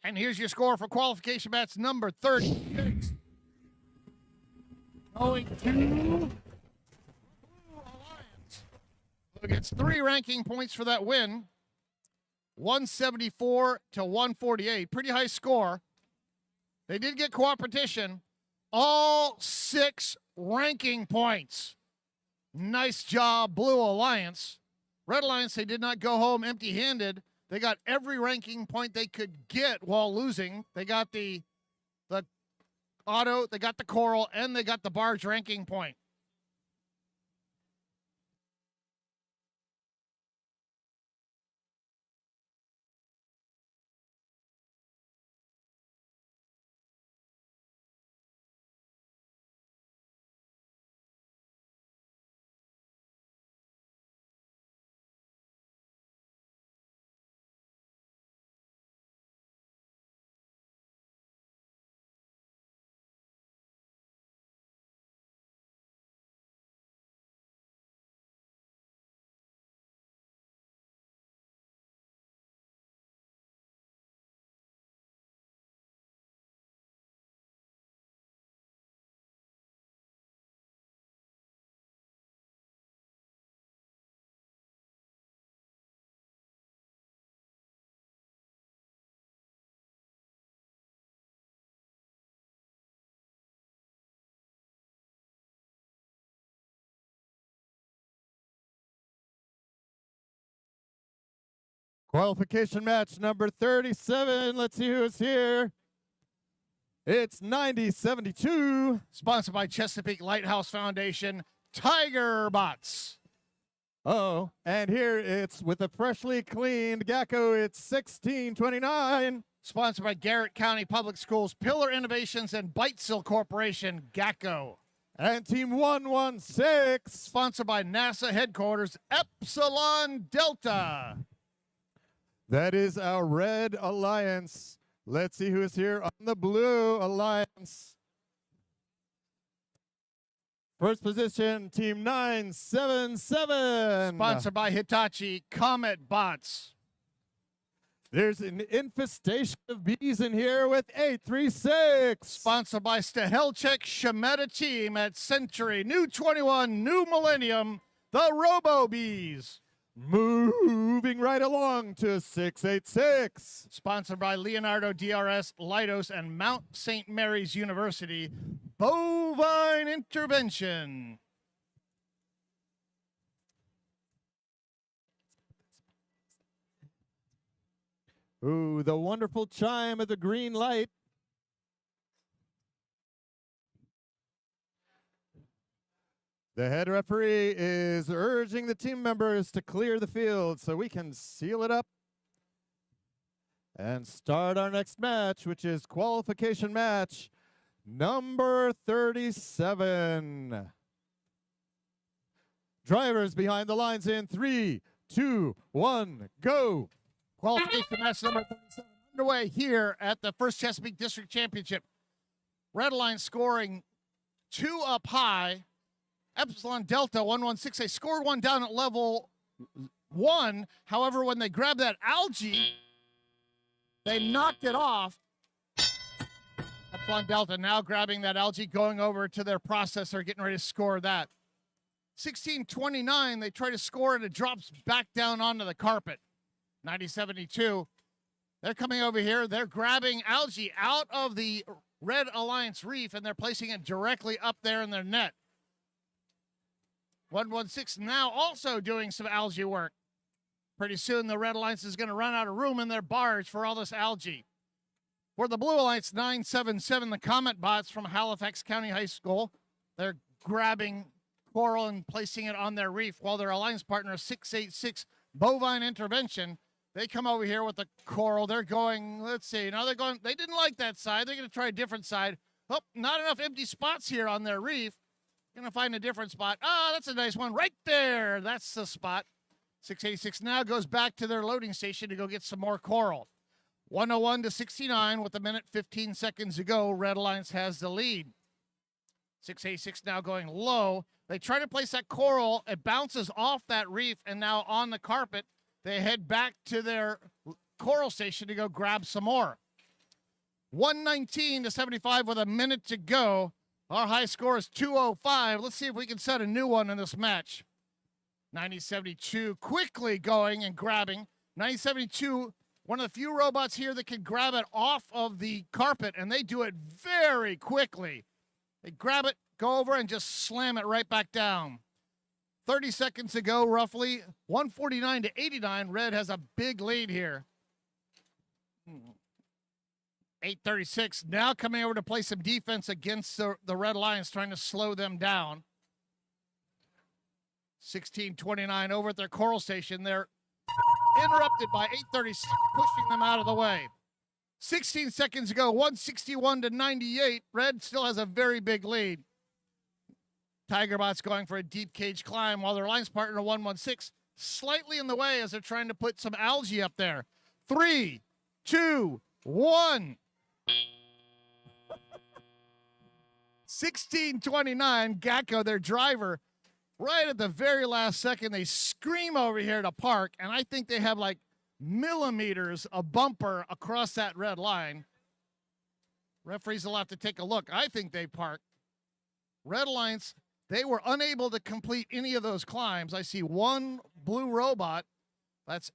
S12: And here's your score for qualification match number 36. Going to Blue Alliance, who gets 3 ranking points for that win. 174 to 148. Pretty high score. They did get cooperation. All 6 ranking points. Nice job, Blue Alliance. Red Alliance, they did not go home empty-handed. They got every ranking point they could get while losing. They got the auto, they got the coral, and they got the barge ranking point.
S2: Qualification match number 37. Let's see who's here. It's 9072.
S12: Sponsored by Chesapeake Lighthouse Foundation, Tiger Bots.
S2: Oh, and here it's with a freshly cleaned Gecko. It's 1629.
S12: Sponsored by Garrett County Public Schools, Pillar Innovations, and Bitesill Corporation, GACO.
S2: And Team 116.
S12: Sponsored by NASA Headquarters, Epsilon Delta.
S2: That is our Red Alliance. Let's see who's here on the Blue Alliance. First position, Team 977.
S12: Sponsored by Hitachi Comet Bots.
S2: There's an infestation of bees in here with 836.
S12: Sponsored by Stahelchek Shemeta Team at Century, New 21, New Millennium, the Robo Bees.
S2: Moving right along to 686.
S12: Sponsored by Leonardo DRS, Leidos, and Mount St. Mary's University, Bovine Intervention.
S2: Ooh, the wonderful chime of the green light. The head referee is urging the team members to clear the field so we can seal it up and start our next match, which is qualification match number 37. Drivers behind the lines in 3, 2, 1, go.
S12: Qualification match number 37 underway here at the First Chesapeake District Championship. Red Alliance scoring 2 up high. Epsilon Delta 116. They scored 1 down at level 1. However, when they grabbed that algae, they knocked it off. Epsilon Delta now grabbing that algae, going over to their processor, getting ready to score that. 1629, they try to score it. It drops back down onto the carpet. 9072. They're coming over here. They're grabbing algae out of the Red Alliance reef, and they're placing it directly up there in their net. 116 now also doing some algae work. Pretty soon the Red Alliance is going to run out of room in their barge for all this algae. For the Blue Alliance, 977, the Comet Bots from Halifax County High School. They're grabbing coral and placing it on their reef, while their alliance partner, 686 Bovine Intervention, They come over here with the coral. They're going, let's see. Now they're going, they didn't like that side. They're going to try a different side. Oh, not enough empty spots here on their reef. Going to find a different spot. Ah, that's a nice one right there. That's the spot. 686 now goes back to their loading station to go get some more coral. 101 to 69 with a minute 15 seconds to go. Red Alliance has the lead. 686 now going low. They try to place that coral. It bounces off that reef and now on the carpet. They head back to their coral station to go grab some more. 119 to 75 with a minute to go. Our high score is 205. Let's see if we can set a new one in this match. 9072 quickly going and grabbing. 9072, one of the few robots here that can grab it off of the carpet, and they do it very quickly. They grab it, go over, and just slam it right back down. 30 seconds to go, roughly. 149 to 89. Red has a big lead here. 836 now coming over to play some defense against the Red Lions, trying to slow them down. 1629 over at their coral station. They're interrupted by 836, pushing them out of the way. 16 seconds to go, 161 to 98. Red still has a very big lead. Tigerbot's going for a deep cage climb while their alliance partner 116 slightly in the way as they're trying to put some algae up there. 3, 2, 1. 1629, Gacko, their driver, right at the very last second, they scream over here to park, and I think they have like millimeters of bumper across that red line. Referees will have to take a look. I think they parked. Red Alliance, they were unable to complete any of those climbs. I see one blue robot. That's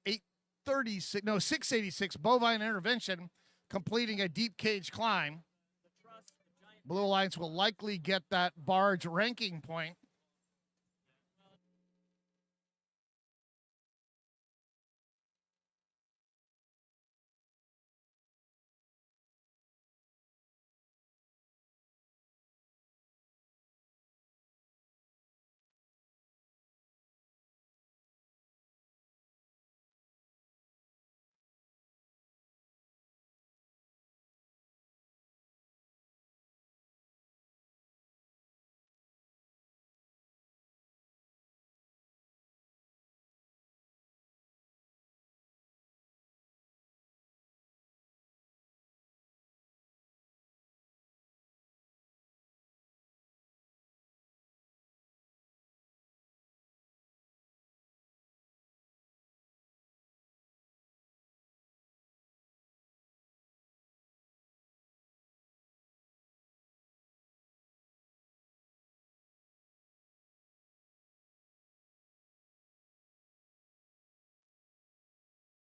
S12: 686 bovine intervention completing a deep cage climb. Blue Alliance will likely get that barge ranking point.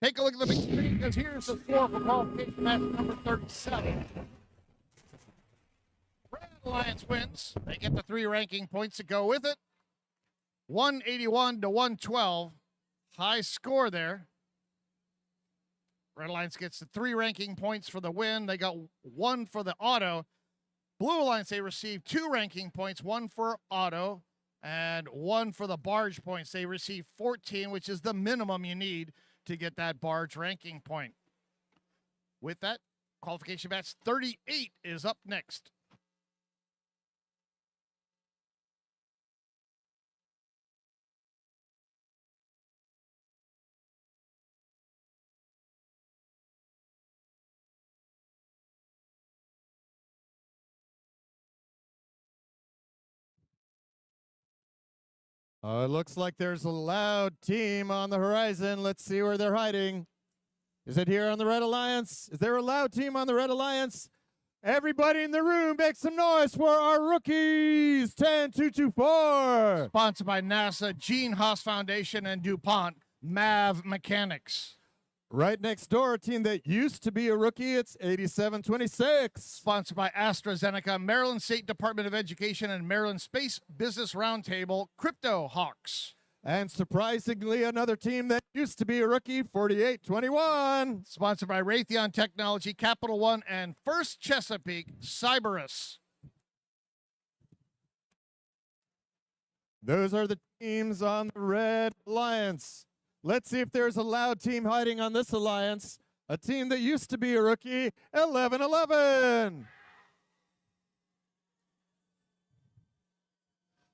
S12: Take a look at the big screen, because here's the score for qualification match number 37. Red Alliance wins. They get the 3 ranking points to go with it. 181 to 112. High score there. Red Alliance gets the 3 ranking points for the win. They got 1 for the auto. Blue Alliance, they received 2 ranking points, 1 for auto and 1 for the barge points. They received 14, which is the minimum you need to get that barge ranking point. With that, qualification match 38 is up next.
S2: It looks like there's a loud team on the horizon. Let's see where they're hiding. Is it here on the Red Alliance? Is there a loud team on the Red Alliance? Everybody in the room, make some noise for our rookies. 10224.
S12: Sponsored by NASA, Gene Haas Foundation, and DuPont, MAV Mechanics.
S2: Right next door, a team that used to be a rookie, it's 8726.
S12: Sponsored by AstraZeneca, Maryland State Department of Education, and Maryland Space Business Roundtable, Crypto Hawks.
S2: And surprisingly, another team that used to be a rookie, 4821.
S12: Sponsored by Raytheon Technology, Capital One, and First Chesapeake, Cyberus.
S2: Those are the teams on the Red Alliance. Let's see if there's a loud team hiding on this alliance. A team that used to be a rookie, 11-11.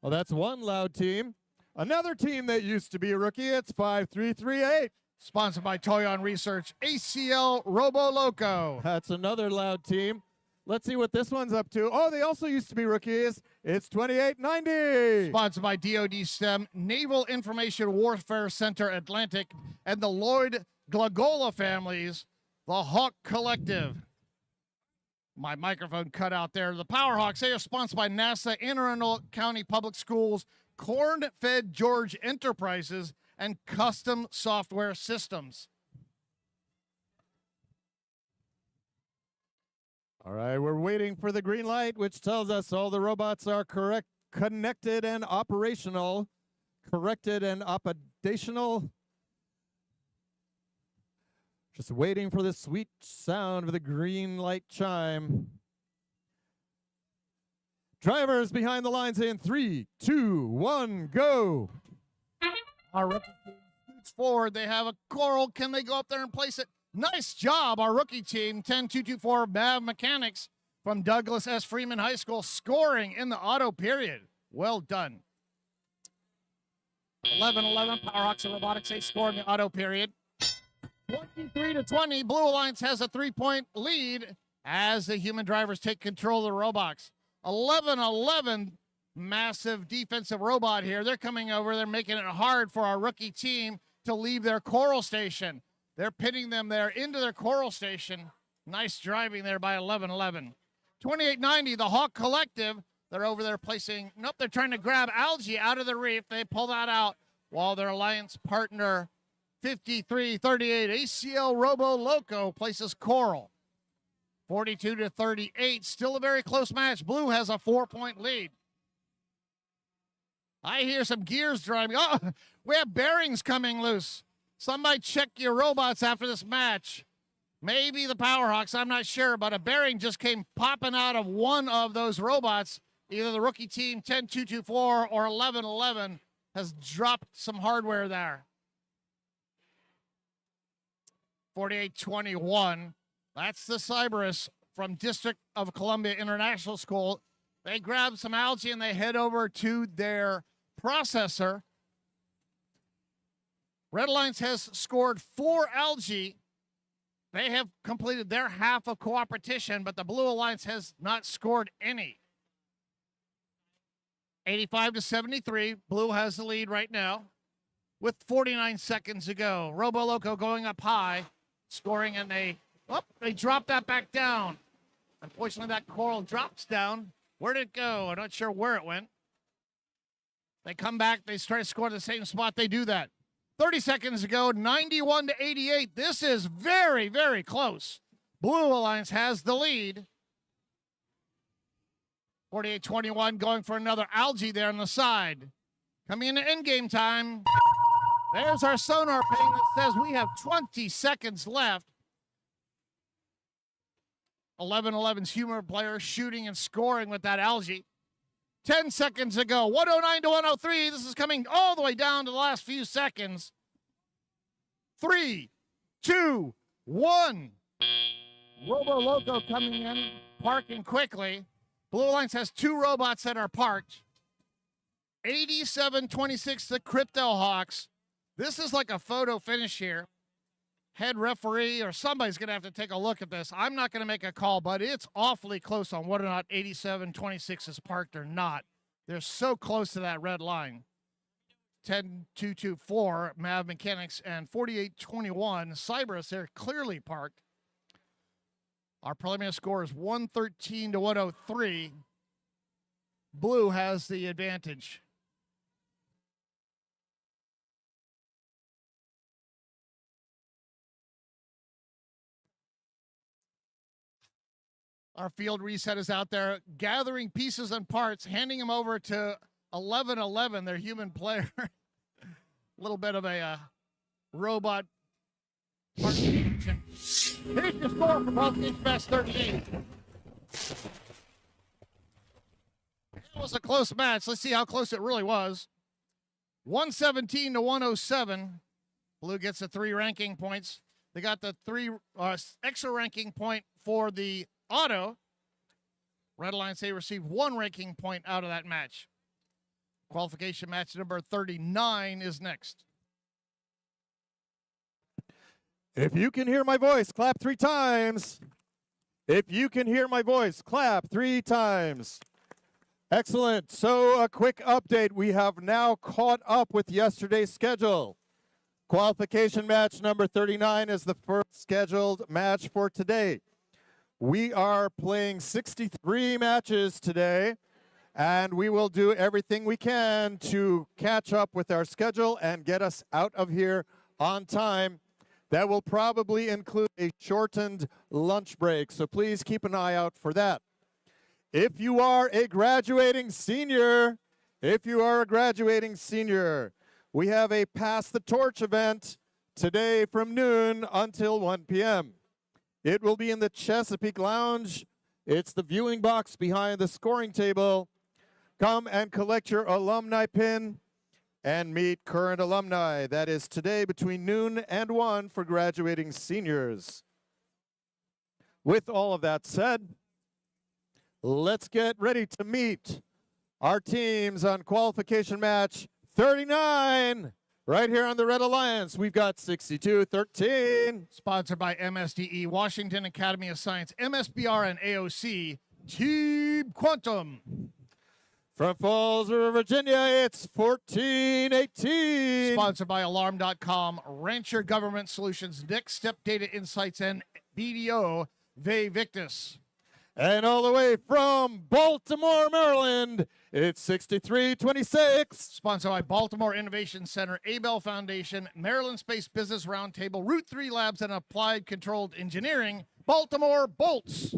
S2: Well, that's one loud team. Another team that used to be a rookie, it's 5338.
S12: Sponsored by Toyon Research, ACL Robo Loco.
S2: That's another loud team. Let's see what this one's up to. Oh, they also used to be rookies. It's 2890.
S12: Sponsored by DoD STEM, Naval Information Warfare Center Atlantic, and the Lloyd Glagola families, the Hawk Collective. My microphone cut out there. The Powerhawks, they are sponsored by NASA, Anne Arundel County Public Schools, Corn-Fed George Enterprises, and Custom Software Systems.
S2: All right, we're waiting for the green light, which tells us all the robots are correct, connected and operational. Corrected and operational. Just waiting for the sweet sound of the green light chime. Drivers behind the lines in 3, 2, 1, go.
S12: Our rookie team shoots forward. They have a coral. Can they go up there and place it? Nice job, our rookie team, 10224 MAV Mechanics from Douglas S. Freeman High School, scoring in the auto period. Well done. 11-11, Powerhawks and Robotics, they score in the auto period. 23-20, Blue Alliance has a 3-point lead as the human drivers take control of the robots. 11-11, massive defensive robot here. They're coming over. They're making it hard for our rookie team to leave their coral station. They're pitting them there into their coral station. Nice driving there by 11-11. 2890, the Hawk Collective. They're over there placing, nope, they're trying to grab algae out of the reef. They pull that out while their alliance partner 5338 ACL Robo Loco places coral. 42-38, still a very close match. Blue has a 4-point lead. I hear some gears driving. Oh, we have bearings coming loose. Somebody check your robots after this match. Maybe the Powerhawks, I'm not sure, but a bearing just came popping out of one of those robots. Either the rookie team 10224 or 11-11 has dropped some hardware there. 48-21. That's the Cyberus from District of Columbia International School. They grab some algae and they head over to their processor. Red Alliance has scored 4 algae. They have completed their half of cooperation, but the Blue Alliance has not scored any. 85-73. Blue has the lead right now with 49 seconds to go. Robo Loco going up high, scoring, and they drop that back down. Unfortunately, that coral drops down. Where did it go? I'm not sure where it went. They come back. They try to score the same spot. They do that. 30 seconds ago, 91-88. This is very, very close. Blue Alliance has the lead. 48-21, going for another algae there on the side. Coming into in-game time. There's our sonar ping that says we have 20 seconds left. 11-11's humor player shooting and scoring with that algae. 10 seconds ago, 109-103. This is coming all the way down to the last few seconds. 3, 2, 1. Robo Loco coming in, parking quickly. Blue Alliance has 2 robots that are parked. 87-26, the Crypto Hawks. This is like a photo finish here. Head referee or somebody's going to have to take a look at this. I'm not going to make a call, but it's awfully close on whether or not 87-26 is parked or not. They're so close to that red line. 10-2-2-4, MAV Mechanics, and 48-21, Cyberus, they're clearly parked. Our preliminary score is 113-103. Blue has the advantage. Our field reset is out there gathering pieces and parts, handing them over to 11-11, their human player. A little bit of a robot. Here's your score for both Inch Best 13. It was a close match. Let's see how close it really was. 117-107. Blue gets the 3 ranking points. They got the 3 extra ranking point for the auto. Red Alliance, they received 1 ranking point out of that match. Qualification match number 39 is next.
S2: If you can hear my voice, clap 3 times. If you can hear my voice, clap 3 times. Excellent. So a quick update. We have now caught up with yesterday's schedule. Qualification match number 39 is the first scheduled match for today. We are playing 63 matches today, and we will do everything we can to catch up with our schedule and get us out of here on time. That will probably include a shortened lunch break, so please keep an eye out for that. If you are a graduating senior, we have a Pass the Torch event today from noon until 1 p.m. It will be in the Chesapeake Lounge. It's the viewing box behind the scoring table. Come and collect your alumni pin and meet current alumni. That is today between noon and 1 for graduating seniors. With all of that said, let's get ready to meet our teams on qualification match 39. Right here on the Red Alliance, we've got 62-13.
S12: Sponsored by MSDE, Washington Academy of Science, MSBR, and AOC, Team Quantum.
S2: From Falls River, Virginia, it's 14-18.
S12: Sponsored by Alarm.com, Rancher Government Solutions, Next Step Data Insights, and BDO, Ve Victus.
S2: And all the way from Baltimore, Maryland, it's 63-26.
S12: Sponsored by Baltimore Innovation Center, Abel Foundation, Maryland Space Business Roundtable, Route 3 Labs, and Applied Controlled Engineering, Baltimore Bolts.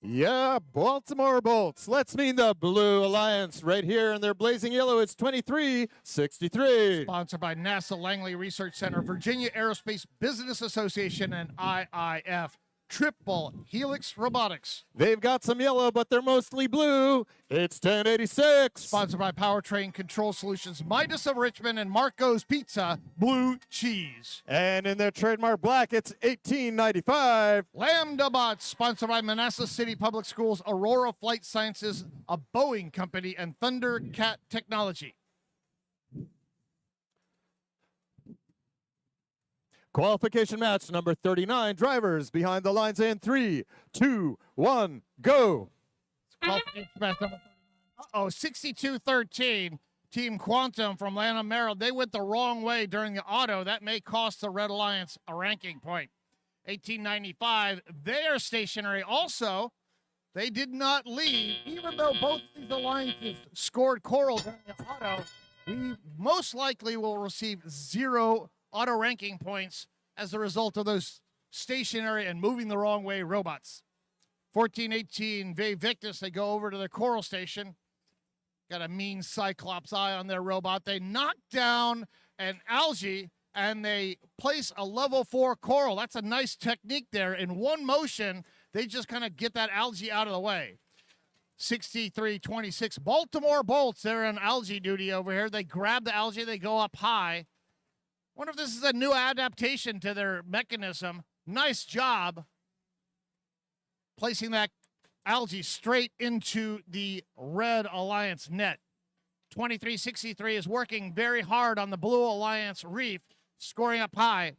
S2: Yeah, Baltimore Bolts. Let's meet the Blue Alliance right here in their blazing yellow. It's 23-63.
S12: Sponsored by NASA Langley Research Center, Virginia Aerospace Business Association, and IIF. Triple Helix Robotics.
S2: They've got some yellow, but they're mostly blue. It's 1086.
S12: Sponsored by Powertrain Control Solutions, Midas of Richmond, and Marco's Pizza, Blue Cheese.
S2: And in their trademark black, it's 1895.
S12: Lambda Bots, sponsored by Manassas City Public Schools, Aurora Flight Sciences, a Boeing company, and Thundercat Technology.
S2: Qualification match number 39. Drivers behind the lines in 3, 2, 1, go.
S12: Qualification match number 39. 62-13. Team Quantum from Atlanta, Maryland. They went the wrong way during the auto. That may cost the Red Alliance a ranking point. 1895. They are stationary. Also, they did not lead, even though both these alliances scored coral during the auto. We most likely will receive 0 auto ranking points as a result of those stationary and moving the wrong way robots. 14-18, Ve Victus, they go over to the coral station. Got a mean Cyclops eye on their robot. They knock down an algae and they place a level 4 coral. That's a nice technique there. In one motion, they just kind of get that algae out of the way. 63-26, Baltimore Bolts, they're on algae duty over here. They grab the algae, they go up high. Wonder if this is a new adaptation to their mechanism. Nice job placing that algae straight into the Red Alliance net. 23-63 is working very hard on the Blue Alliance reef, scoring up high.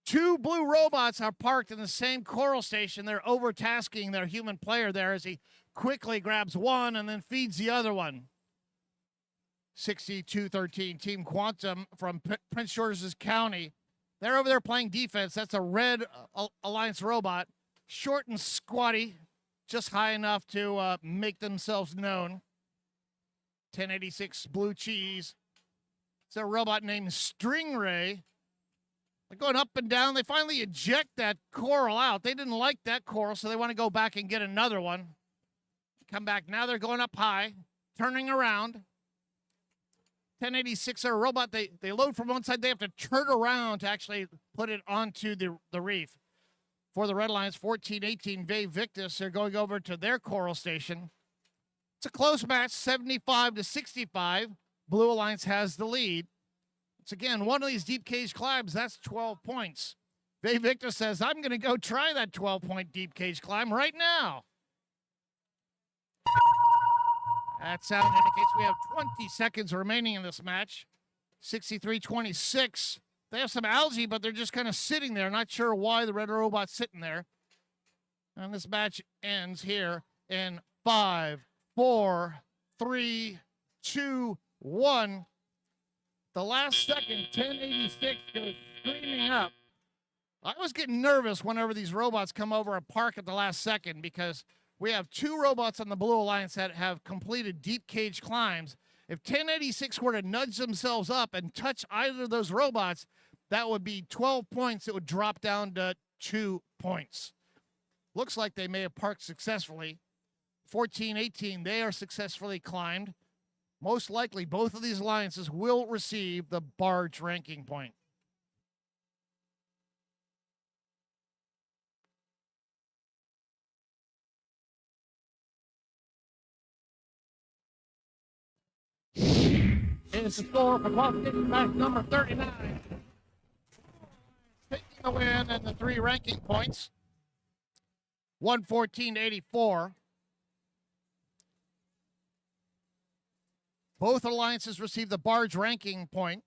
S12: 2 blue robots are parked in the same coral station. They're overtasking their human player there as he quickly grabs one and then feeds the other one. 62-13, Team Quantum from Prince George's County. They're over there playing defense. That's a Red Alliance robot. Short and squatty, just high enough to make themselves known. 1086 Blue Cheese. It's a robot named Stingray. They're going up and down. They finally eject that coral out. They didn't like that coral, so they want to go back and get another one. Come back. Now they're going up high, turning around. 1086 are a robot. They load from one side. They have to turn around to actually put it onto the reef. For the Red Alliance, 14-18, Ve Victus, they're going over to their coral station. It's a close match, 75-65. Blue Alliance has the lead. It's again one of these deep cage climbs. That's 12 points. Vay Victor says, I'm going to go try that 12-point deep cage climb right now. That sound indicates we have 20 seconds remaining in this match. 63-26. They have some algae, but they're just kind of sitting there. Not sure why the red robot's sitting there. And this match ends here in 5, 4, 3, 2, 1. The last second, 1086 goes screaming up. I was getting nervous whenever these robots come over and park at the last second because we have 2 robots on the Blue Alliance that have completed deep cage climbs. If 1086 were to nudge themselves up and touch either of those robots, that would be 12 points. It would drop down to 2 points. Looks like they may have parked successfully. 14-18, they are successfully climbed. Most likely, both of these alliances will receive the barge ranking point. It's the score for qualification match number 39. Taking the win and the 3 ranking points. 114-84. Both alliances received the barge ranking point.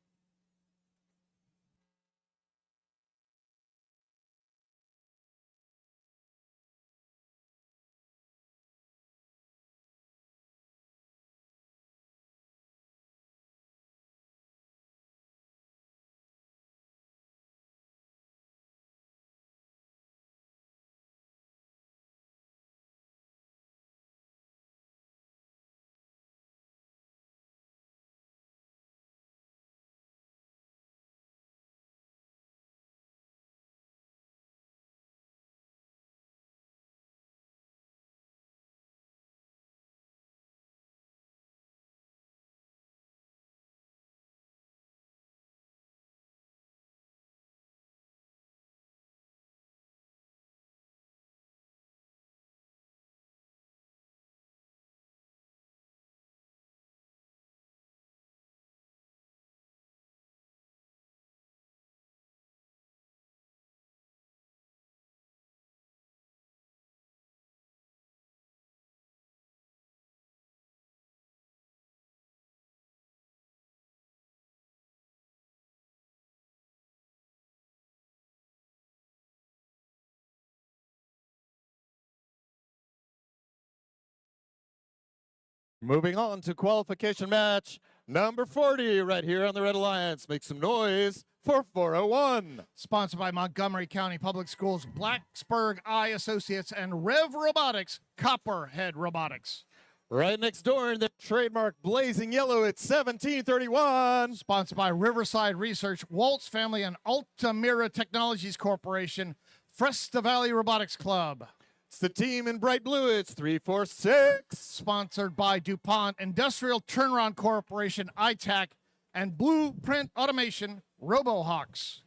S2: Moving on to qualification match number 40 right here on the Red Alliance. Make some noise for 401.
S12: Sponsored by Montgomery County Public Schools, Blacksburg Eye Associates, and Rev Robotics, Copperhead Robotics.
S2: Right next door in the trademark blazing yellow, it's 1731.
S12: Sponsored by Riverside Research, Waltz Family, and Altamira Technologies Corporation, Fresta Valley Robotics Club.
S2: It's the team in bright blue, it's 346.
S12: Sponsored by DuPont Industrial Turnaround Corporation, ITAC, and Blueprint Automation, RoboHawks.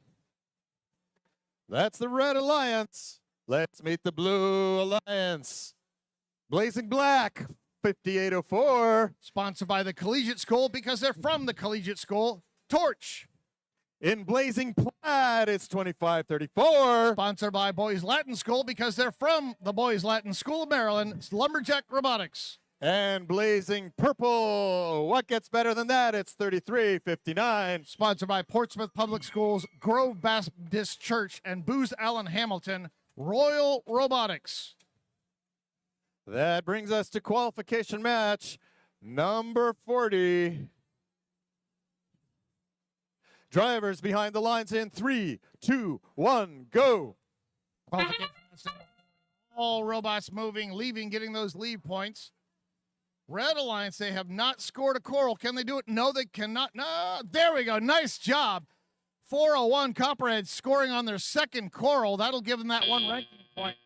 S2: That's the Red Alliance. Let's meet the Blue Alliance. Blazing black, 5804.
S12: Sponsored by the Collegiate School because they're from the Collegiate School, Torch.
S2: In blazing plaid, it's 2534.
S12: Sponsored by Boys Latin School because they're from the Boys Latin School of Maryland, it's Lumberjack Robotics.
S2: And blazing purple, what gets better than that? It's 3359.
S12: Sponsored by Portsmouth Public Schools, Grove Baptist Church, and Booz Allen Hamilton, Royal Robotics.
S2: That brings us to qualification match number 40. Drivers behind the lines in 3, 2, 1, go.
S12: All robots moving, leaving, getting those lead points. Red Alliance, they have not scored a coral. Can they do it? No, they cannot. No, there we go. Nice job. 401 Copperhead scoring on their second coral. That'll give them that 1 ranking point.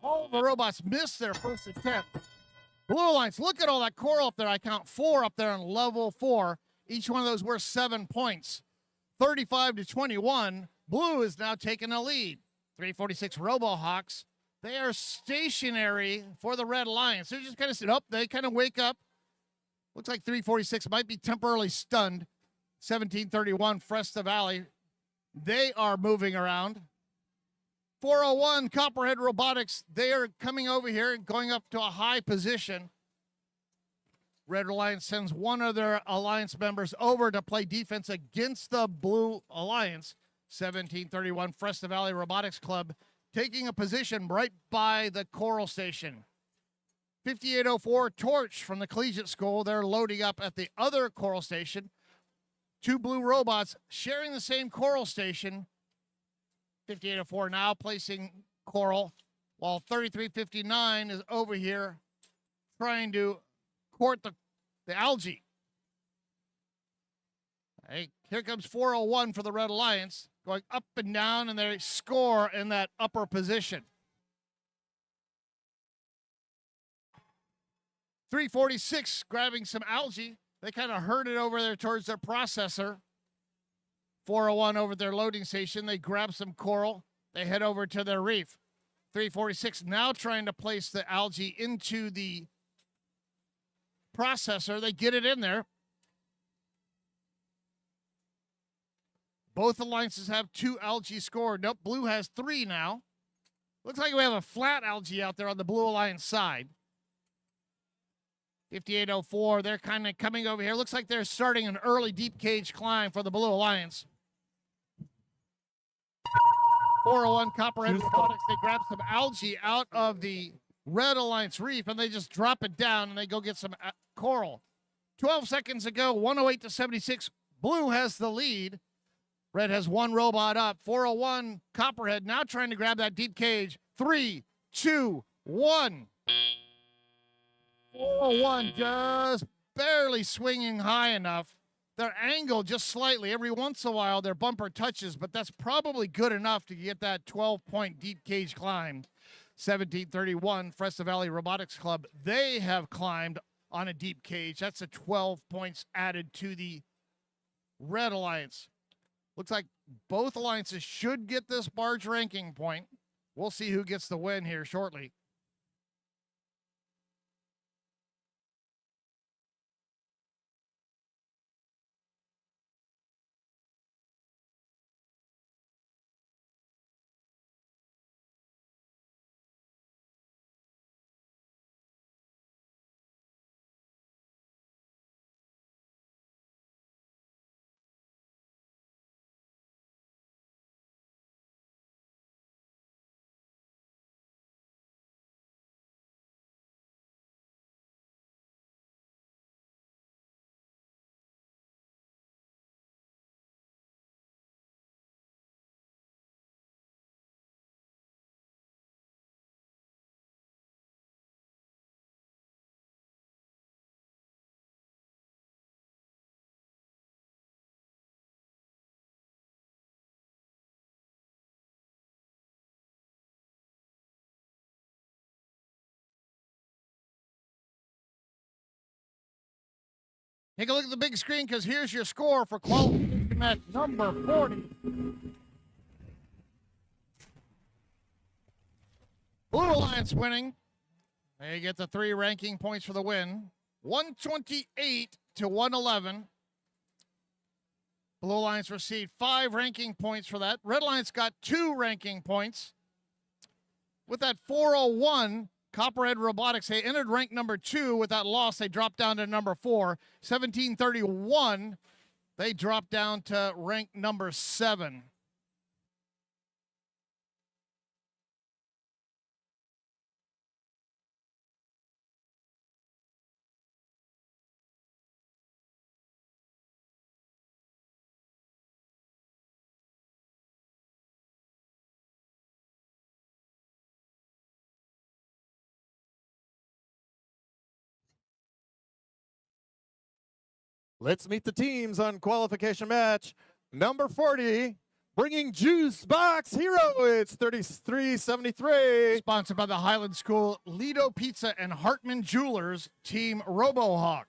S12: All the robots missed their first attempt. Blue Alliance, look at all that coral up there. I count 4 up there on level 4. Each one of those worth 7 points. 35-21. Blue is now taking a lead. 346 RoboHawks. They are stationary for the Red Alliance. They're just kind of sit up. They kind of wake up. Looks like 346 might be temporarily stunned. 1731 Fresta Valley. They are moving around. 401 Copperhead Robotics. They are coming over here and going up to a high position. Red Alliance sends one of their alliance members over to play defense against the Blue Alliance. 1731 Fresta Valley Robotics Club taking a position right by the Coral Station. 5804 Torch from the Collegiate School. They're loading up at the other Coral Station. Two blue robots sharing the same Coral Station. 5804 now placing Coral, while 3359 is over here trying to court the algae. Hey, here comes 401 for the Red Alliance, going up and down, and they score in that upper position. 346 grabbing some algae. They kind of herd it over there towards their processor. 401 over their loading station. They grab some coral. They head over to their reef. 346 now trying to place the algae into the processor. They get it in there. Both alliances have 2 algae scored. Nope, blue has 3 now. Looks like we have a flat algae out there on the Blue Alliance side. 5804, they're kind of coming over here. Looks like they're starting an early deep cage climb for the Blue Alliance. 401 Copperhead Robotics, they grab some algae out of the Red Alliance reef, and they just drop it down, and they go get some coral. 12 seconds ago, 108 to 76. Blue has the lead. Red has 1 robot up. 401 Copperhead now trying to grab that deep cage. 3, 2, 1. 401 just barely swinging high enough. Their angle just slightly. Every once in a while, their bumper touches, but that's probably good enough to get that 12-point deep cage climb. 1731 Fresta Valley Robotics Club. They have climbed on a deep cage. That's a 12 points added to the Red Alliance. Looks like both alliances should get this barge ranking point. We'll see who gets the win here shortly. Take a look at the big screen, because here's your score for qualification match number 40. Blue Alliance winning. They get the 3 ranking points for the win. 128 to 111. Blue Alliance received 5 ranking points for that. Red Alliance got 2 ranking points. With that 401, Copperhead Robotics, they entered rank number 2. With that loss, they dropped down to number 4. 1731, they dropped down to rank number 7.
S2: Let's meet the teams on qualification match number 40. Bringing Juice Box Hero, it's 3373.
S12: Sponsored by the Highland School, Lido Pizza, and Hartman Jewelers, Team RoboHawk.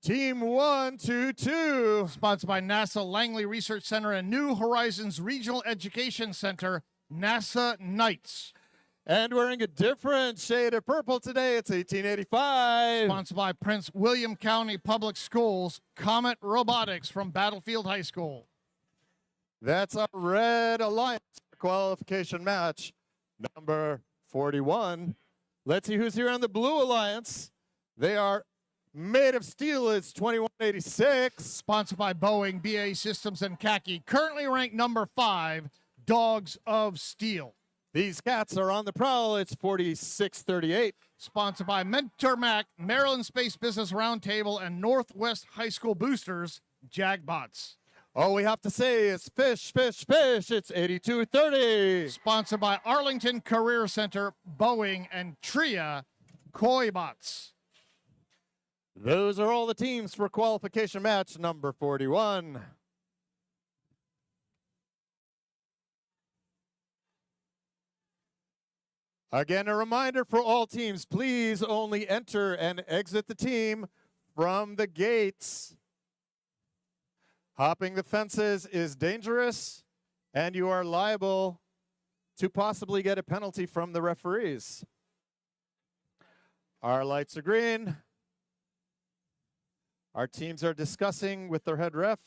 S2: Team 122.
S12: Sponsored by NASA Langley Research Center and New Horizons Regional Education Center, NASA Knights.
S2: And wearing a different shade of purple today, it's 1885.
S12: Sponsored by Prince William County Public Schools, Comet Robotics from Battlefield High School.
S2: That's our Red Alliance qualification match, number 41. Let's see who's here on the Blue Alliance. They are made of steel. It's 2186.
S12: Sponsored by Boeing, BAE Systems, and Khaki. Currently ranked number 5, Dogs of Steel.
S2: These cats are on the prowl. It's 4638.
S12: Sponsored by Mentor Mac, Maryland Space Business Roundtable, and Northwest High School Boosters, Jagbots.
S2: All we have to say is fish, fish, fish. It's 8230.
S12: Sponsored by Arlington Career Center, Boeing, and Tria, Koibots.
S2: Those are all the teams for qualification match number 41. Again, a reminder for all teams, please only enter and exit the team from the gates. Hopping the fences is dangerous, and you are liable to possibly get a penalty from the referees. Our lights are green. Our teams are discussing with their head ref.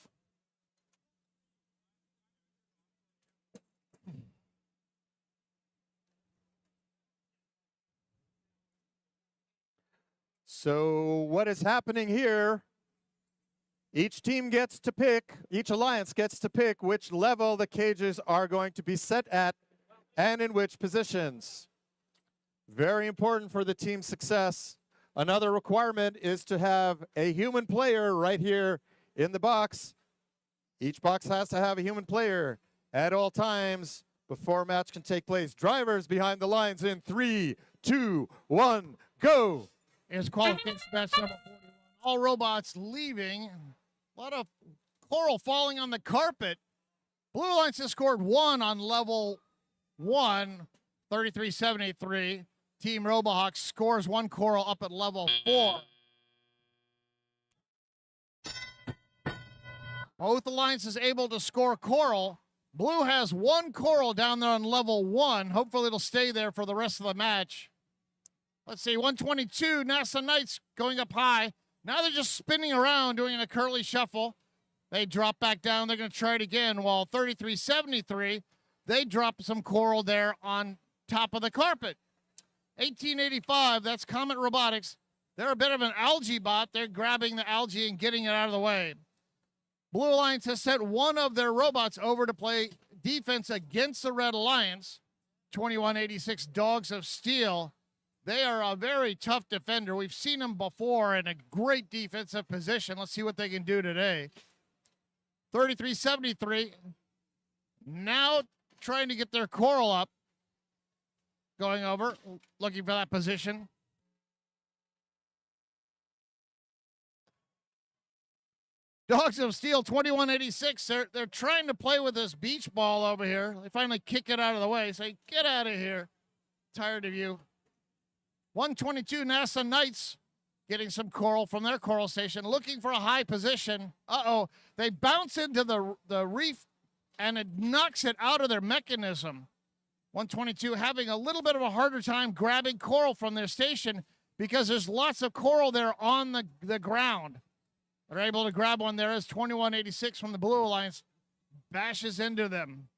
S2: So what is happening here? Each team gets to pick, each alliance gets to pick which level the cages are going to be set at and in which positions. Very important for the team's success. Another requirement is to have a human player right here in the box. Each box has to have a human player at all times before a match can take place. Drivers behind the lines in 3, 2, 1, go.
S12: Is qualification match number 41. All robots leaving. A lot of coral falling on the carpet. Blue Alliance has scored 1 on level 1, 33-73. Team Robohawks scores 1 coral up at level 4. Both alliances able to score coral. Blue has 1 coral down there on level 1. Hopefully it'll stay there for the rest of the match. Let's see, 122, NASA Knights going up high. Now they're just spinning around, doing a curly shuffle. They drop back down. They're going to try it again. While 33-73, they drop some coral there on top of the carpet. 1885, that's Comet Robotics. They're a bit of an algae bot. They're grabbing the algae and getting it out of the way. Blue Alliance has sent one of their robots over to play defense against the Red Alliance. 2186, Dogs of Steel. They are a very tough defender. We've seen them before in a great defensive position. Let's see what they can do today. 33-73. Now trying to get their coral up. Going over, looking for that position. Dogs of Steel, 2186. They're trying to play with this beach ball over here. They finally kick it out of the way. Say, get out of here. Tired of you. 122 NASA Knights getting some coral from their coral station, looking for a high position. Uh-oh. They bounce into the reef, and it knocks it out of their mechanism. 122 having a little bit of a harder time grabbing coral from their station because there's lots of coral there on the ground. They're able to grab one there as 2186 from the Blue Alliance bashes into them.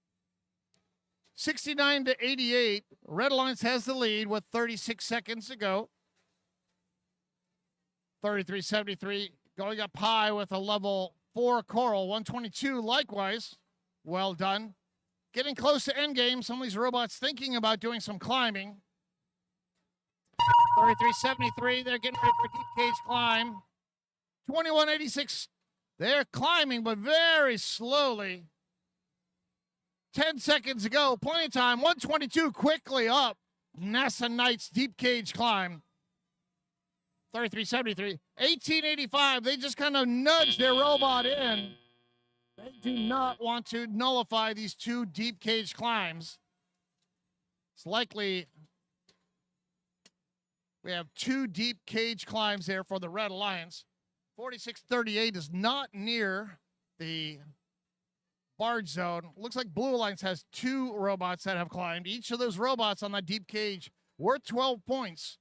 S12: 69-88, Red Alliance has the lead with 36 seconds to go. 33-73 going up high with a level 4 coral. 122 likewise. Well done. Getting close to endgame. Some of these robots thinking about doing some climbing. 33-73, they're getting ready for a deep cage climb. 21-86, they're climbing, but very slowly. 10 seconds to go, plenty of time. 122 quickly up. NASA Knights deep cage climb. 33-73. 1885, they just kind of nudge their robot in. They do not want to nullify these 2 deep cage climbs. It's likely we have 2 deep cage climbs there for the Red Alliance. 46-38 is not near the barge zone. Looks like Blue Alliance has 2 robots that have climbed. Each of those robots on that deep cage worth 12 points.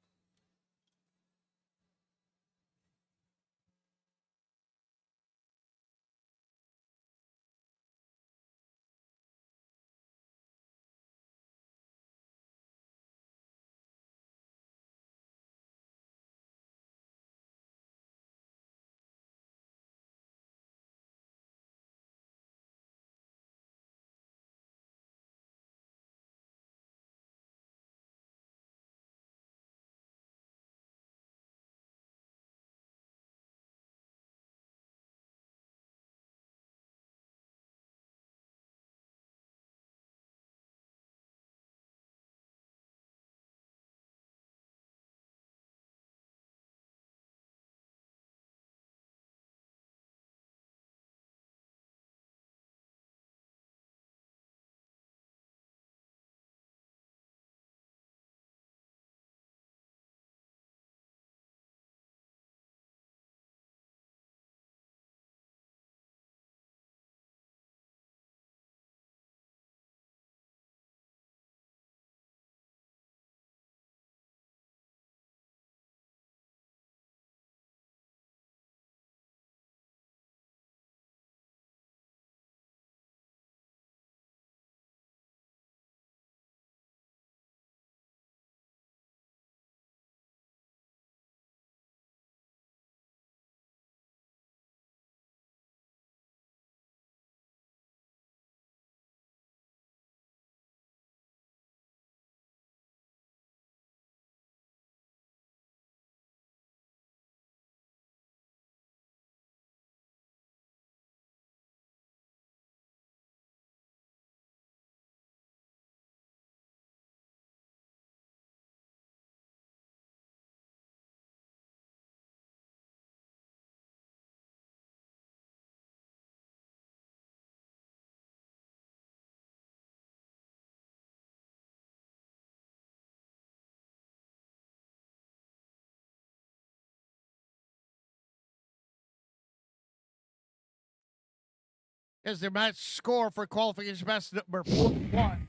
S12: Is their match score for qualification match number 1.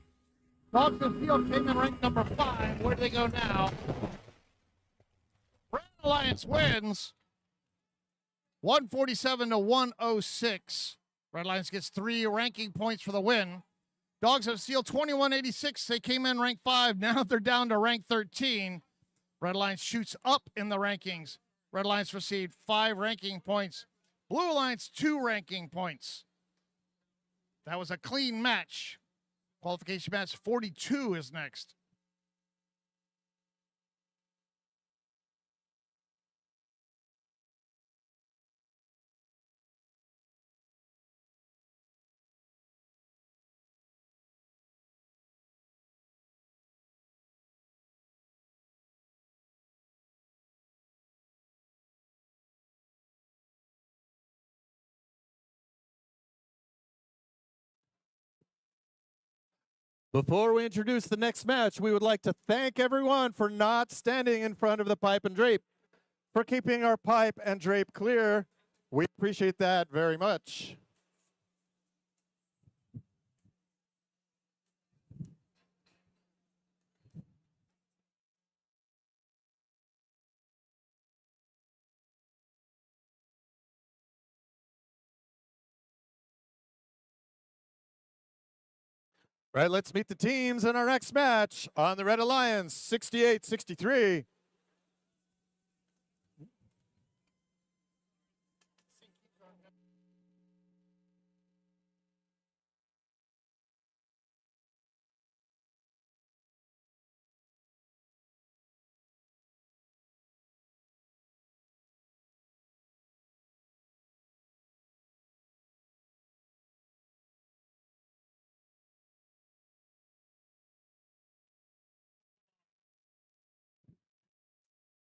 S12: Dogs of Field came in ranked number 5. Where do they go now? Red Alliance wins 147 to 106. Red Alliance gets 3 ranking points for the win. Dogs of Steel 2186. They came in ranked 5. Now they're down to rank 13. Red Alliance shoots up in the rankings. Red Alliance received 5 ranking points. Blue Alliance 2 ranking points. That was a clean match. Qualification match 42 is next.
S2: Before we introduce the next match, we would like to thank everyone for not standing in front of the pipe and drape, for keeping our pipe and drape clear. We appreciate that very much. Right, let's meet the teams in our next match on the Red Alliance, 68-63.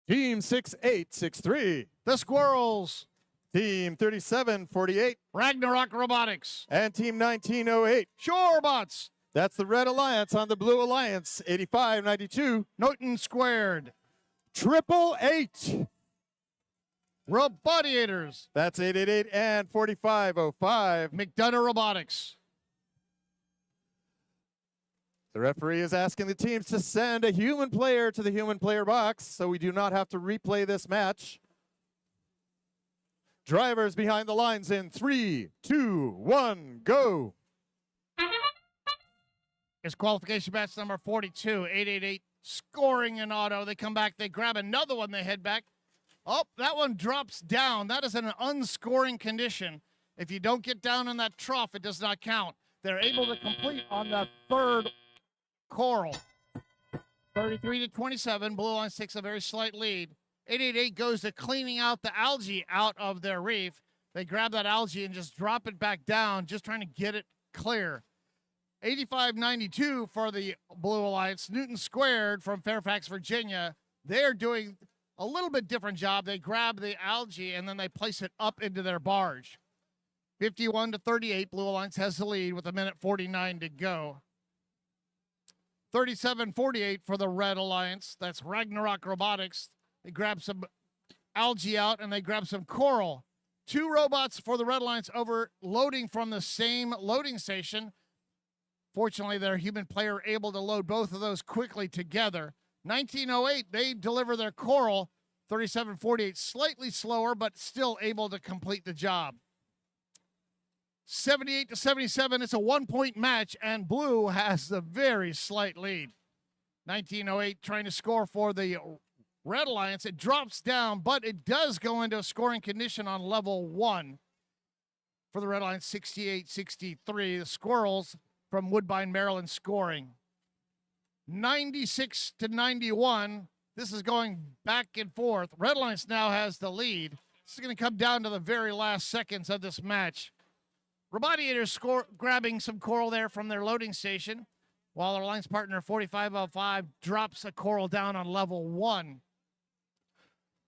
S2: Team 6863.
S12: The Squirrels.
S2: Team 3748.
S12: Ragnarok Robotics.
S2: And Team 1908.
S12: Shorebots.
S2: That's the Red Alliance on the Blue Alliance, 8592.
S12: Norton Squared.
S2: 888.
S12: Robodiators.
S2: That's 888 and 4505.
S12: McDonough Robotics.
S2: The referee is asking the teams to send a human player to the human player box so we do not have to replay this match. Drivers behind the lines in 3, 2, 1, go.
S12: It's qualification match number 42, 888 scoring an auto. They come back, they grab another one, they head back. Oh, that one drops down. That is an unscoring condition. If you don't get down in that trough, it does not count. They're able to complete on the third coral. 33-27, Blue Alliance takes a very slight lead. 888 goes to cleaning out the algae out of their reef. They grab that algae and just drop it back down, just trying to get it clear. 85-92 for the Blue Alliance. Newton Squared from Fairfax, Virginia. They're doing a little bit different job. They grab the algae and then they place it up into their barge. 51-38, Blue Alliance has the lead with 1:49 to go. 37-48 for the Red Alliance. That's Ragnarok Robotics. They grab some algae out and they grab some coral. 2 robots for the Red Alliance overloading from the same loading station. Fortunately, their human player able to load both of those quickly together. 1908, they deliver their coral. 37-48, slightly slower, but still able to complete the job. 78-77, it's a 1-point match, and Blue has the very slight lead. 1908 trying to score for the Red Alliance. It drops down, but it does go into a scoring condition on level 1. For the Red Alliance, 68-63. The Squirrels from Woodbine, Maryland scoring. 96-91. This is going back and forth. Red Alliance now has the lead. This is going to come down to the very last seconds of this match. Robottators grabbing some coral there from their loading station, while their alliance partner 4505 drops a coral down on level 1.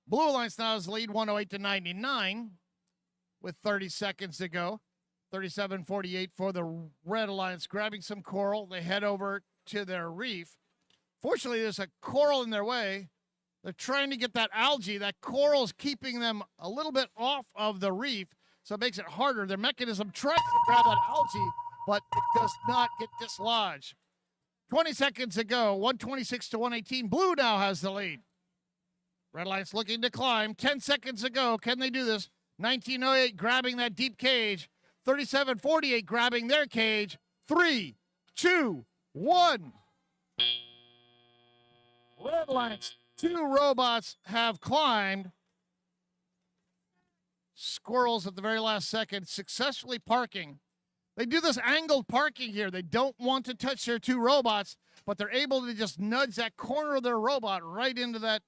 S12: Blue Alliance now has the lead 108-99 with 30 seconds to go. 37-48 for the Red Alliance grabbing some coral. They head over to their reef. Fortunately, there's a coral in their way. They're trying to get that algae. That coral is keeping them a little bit off of the reef, so it makes it harder. Their mechanism tries to grab that algae, but it does not get dislodged. 20 seconds to go, 126-118. Blue now has the lead. Red Alliance looking to climb. 10 seconds to go. Can they do this? 1908 grabbing that deep cage. 37-48 grabbing their cage. 3, 2, 1. Red Alliance, 2 robots have climbed. Squirrels at the very last second successfully parking. They do this angled parking here. They don't want to touch their 2 robots, but they're able to just nudge that corner of their robot right into that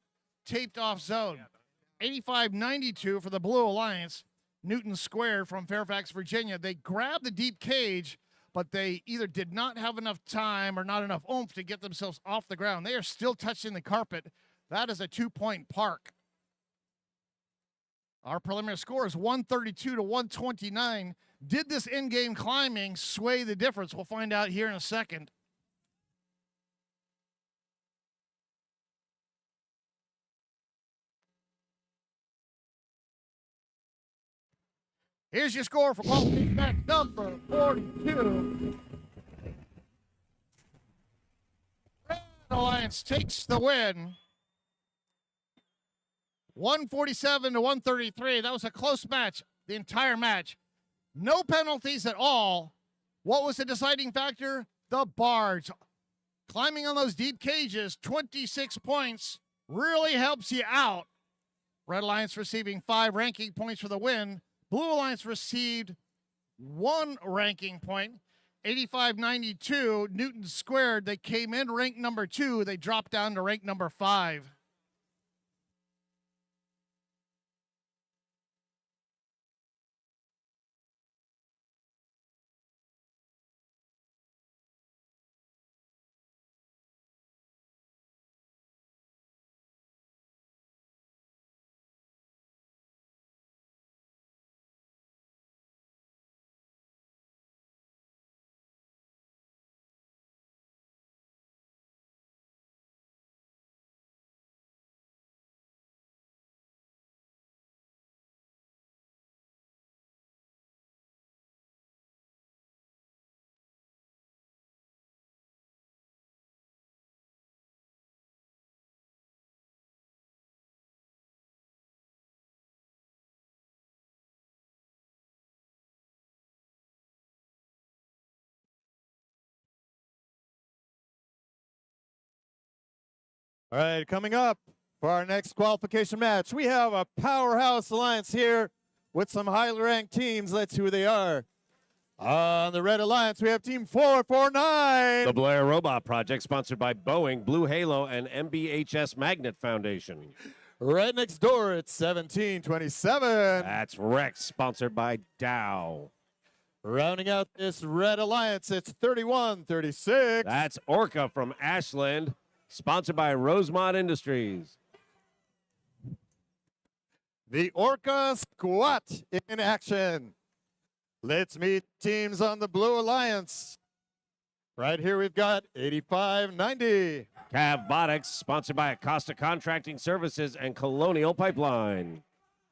S12: taped off zone. 85-92 for the Blue Alliance. Newton Squared from Fairfax, Virginia. They grabbed the deep cage, but they either did not have enough time or not enough oomph to get themselves off the ground. They are still touching the carpet. That is a 2-point park. Our preliminary score is 132-129. Did this in-game climbing sway the difference? We'll find out here in a second. Here's your score for qualification match number 42. Red Alliance takes the win. 147-133. That was a close match, the entire match. No penalties at all. What was the deciding factor? The barge. Climbing on those deep cages, 26 points, really helps you out. Red Alliance receiving 5 ranking points for the win. Blue Alliance received 1 ranking point. 85-92, Newton Squared. They came in ranked number 2. They dropped down to rank number 5.
S2: All right, coming up for our next qualification match, we have a powerhouse alliance here with some highly ranked teams. Let's see who they are. On the Red Alliance, we have Team 449.
S1: The Blair Robot Project, sponsored by Boeing, Blue Halo, and MBHS Magnet Foundation.
S2: Right next door, it's 1727.
S1: That's Rex, sponsored by Dow.
S2: Rounding out this Red Alliance, it's 3136.
S1: That's Orca from Ashland, sponsored by Rosemont Industries.
S2: The Orca Squat in action. Let's meet teams on the Blue Alliance. Right here we've got 8590.
S1: Cavbotics, sponsored by Acosta Contracting Services and Colonial Pipeline.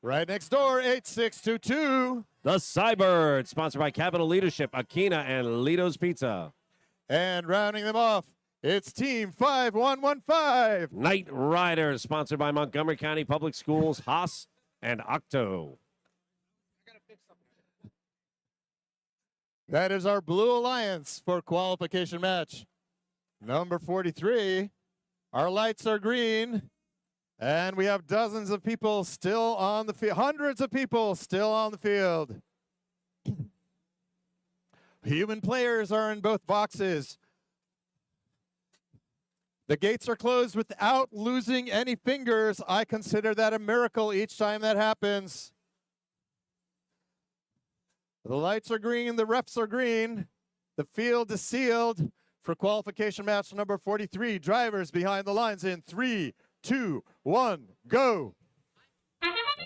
S2: Right next door, 8622.
S1: The Cybird, sponsored by Capital Leadership, Akina, and Lito's Pizza.
S2: And rounding them off, it's Team 5115.
S1: Night Riders, sponsored by Montgomery County Public Schools, Haas, and Octo.
S2: That is our Blue Alliance for qualification match. Number 43. Our lights are green. And we have dozens of people still on the field, hundreds of people still on the field. Human players are in both boxes. The gates are closed without losing any fingers. I consider that a miracle each time that happens. The lights are green, the refs are green. The field is sealed for qualification match number 43. Drivers behind the lines in 3, 2, 1, go.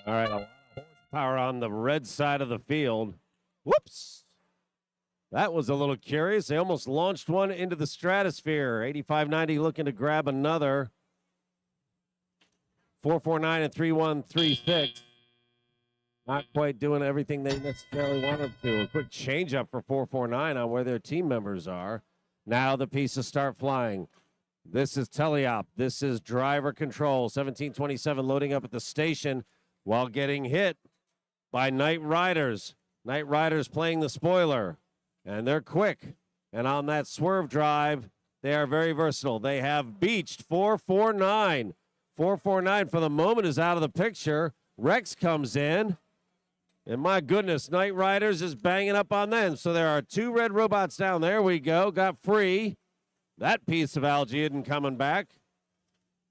S1: All right, a lot of horsepower on the red side of the field. Whoops. That was a little curious. They almost launched one into the stratosphere. 8590 looking to grab another. 449 and 3136. Not quite doing everything they necessarily wanted to. A quick change up for 449 on where their team members are. Now the pieces start flying. This is teleop. This is driver control. 1727 loading up at the station while getting hit by Night Riders. Night Riders playing the spoiler. And they're quick. And on that swerve drive, they are very versatile. They have beached 449. 449 for the moment is out of the picture. Rex comes in. And my goodness, Night Riders is banging up on them. So there are two red robots down. There we go. Got free. That piece of algae isn't coming back.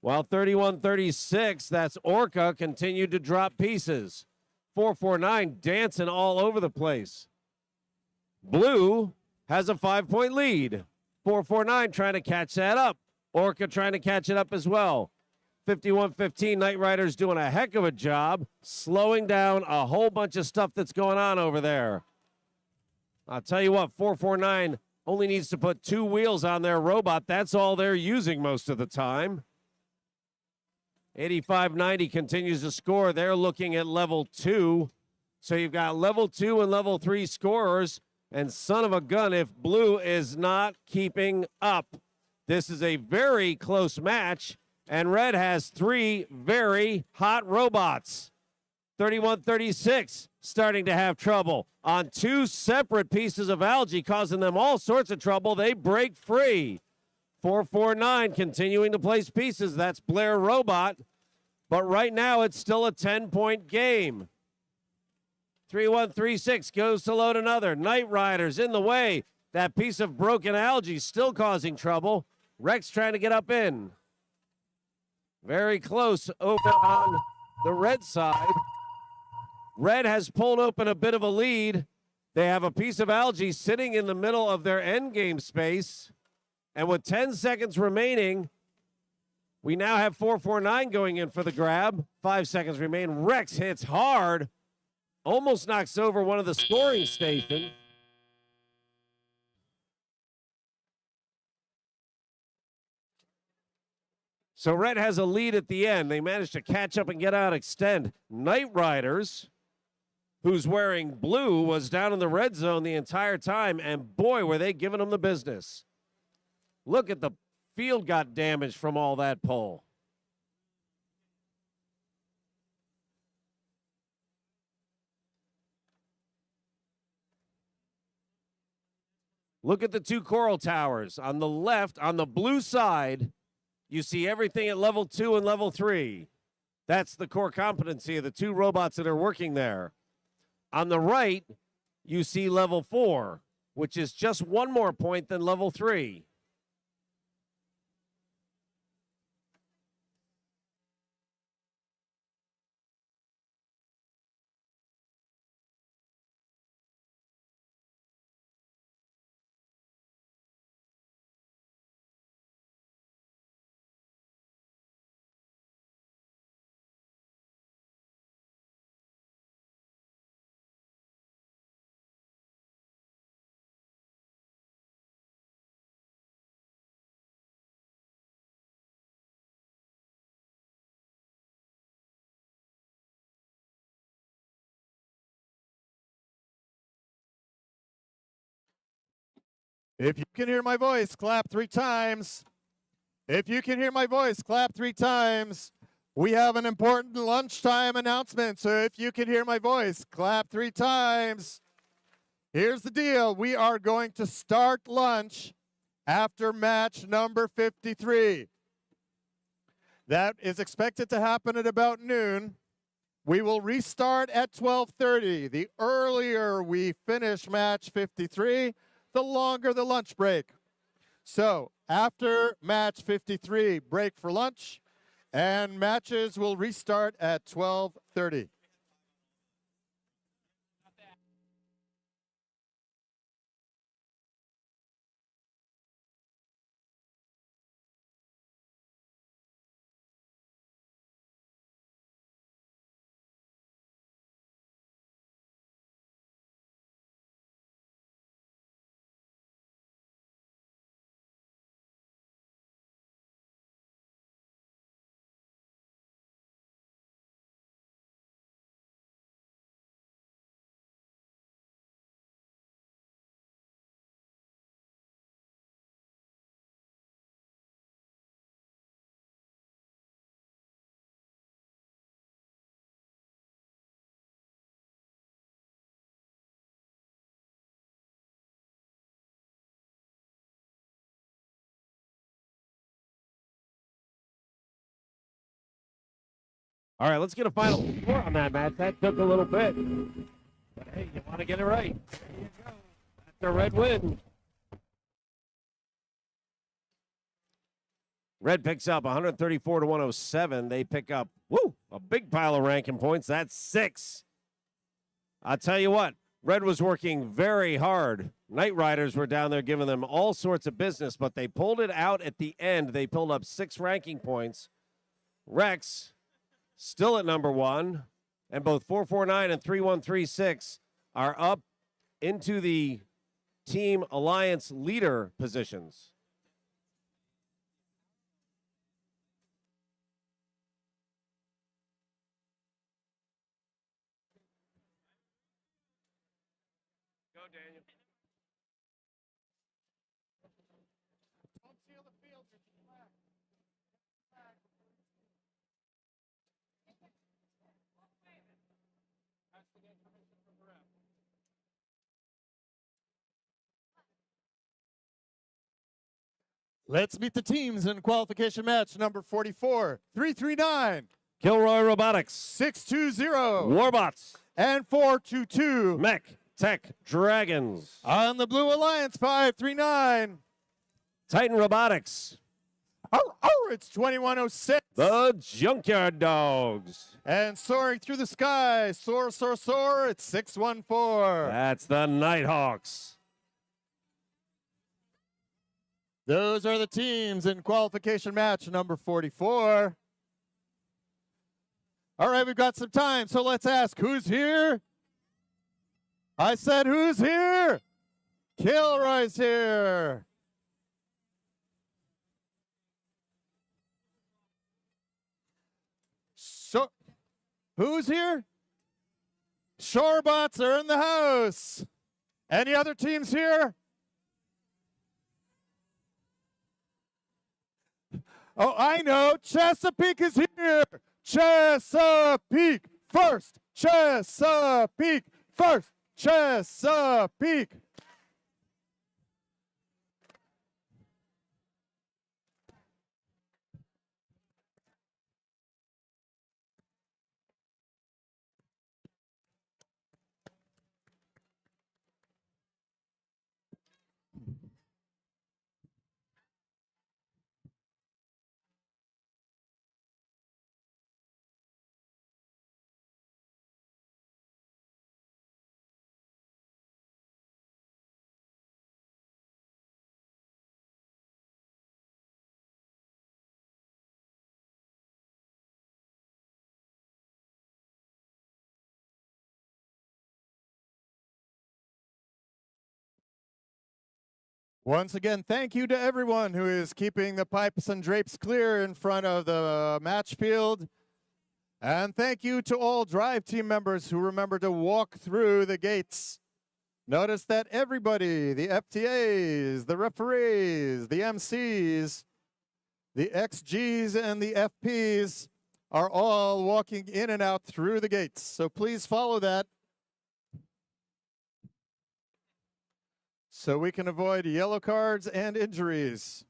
S1: While 3136, that's Orca, continued to drop pieces. 449 dancing all over the place. Blue has a 5-point lead. 449 trying to catch that up. Orca trying to catch it up as well. 51-15, Night Riders doing a heck of a job slowing down a whole bunch of stuff that's going on over there. I'll tell you what, 449 only needs to put 2 wheels on their robot. That's all they're using most of the time. 8590 continues to score. They're looking at level 2. So you've got level 2 and level 3 scorers. And son of a gun, if Blue is not keeping up, this is a very close match. And Red has 3 very hot robots. 3136 starting to have trouble on 2 separate pieces of algae, causing them all sorts of trouble. They break free. 449 continuing to place pieces. That's Blair Robot. But right now it's still a 10-point game. 3136 goes to load another. Night Riders in the way. That piece of broken algae still causing trouble. Rex trying to get up in. Very close over on the red side. Red has pulled open a bit of a lead. They have a piece of algae sitting in the middle of their end game space. And with 10 seconds remaining, we now have 449 going in for the grab. 5 seconds remain. Rex hits hard. Almost knocks over one of the scoring stations. So Red has a lead at the end. They managed to catch up and get out, extend. Night Riders, who's wearing blue, was down in the red zone the entire time, and boy, were they giving them the business. Look at the field got damaged from all that pull. Look at the 2 coral towers. On the left, on the blue side, you see everything at level 2 and level 3. That's the core competency of the 2 robots that are working there. On the right, you see level 4, which is just 1 more point than level 3.
S2: If you can hear my voice, clap 3 times. If you can hear my voice, clap 3 times. We have an important lunchtime announcement, so if you can hear my voice, clap 3 times. Here's the deal. We are going to start lunch after match number 53. That is expected to happen at about noon. We will restart at 12:30. The earlier we finish match 53, the longer the lunch break. So after match 53, break for lunch, and matches will restart at 12:30.
S1: All right, let's get a final score on that, Matt. That took a little bit. But hey, you want to get it right. There you go. That's a red win. Red picks up 134 to 107. They pick up, a big pile of ranking points. That's 6. I'll tell you what, Red was working very hard. Knight Riders were down there giving them all sorts of business, but they pulled it out at the end. They pulled up 6 ranking points. Rex still at number 1, and both 449 and 3136 are up into the Team Alliance leader positions. Go, Daniel.
S12: Don't seal the field.
S2: Let's meet the teams in qualification match number 44, 339,
S1: Kilroy Robotics,
S2: 620,
S1: Warbots,
S2: and 422.
S1: Mech Tech Dragons.
S2: On the Blue Alliance, 539.
S1: Titan Robotics.
S2: It's 2106.
S1: The Junkyard Dogs.
S2: And soaring through the sky, soar, soar, soar, it's 614.
S1: That's the Nighthawks.
S2: Those are the teams in qualification match number 44. All right, we've got some time, so let's ask, who's here? I said, who's here? Kilroy's here. So, who's here? Shorebots are in the house. Any other teams here? Oh, I know. Chesapeake is here. Chesapeake first. Chesapeake first. Chesapeake. Once again, thank you to everyone who is keeping the pipes and drapes clear in front of the match field. And thank you to all drive team members who remember to walk through the gates. Notice that everybody, the FTAs, the referees, the MCs, the XGs, and the FPs are all walking in and out through the gates. So please follow that so we can avoid yellow cards and injuries.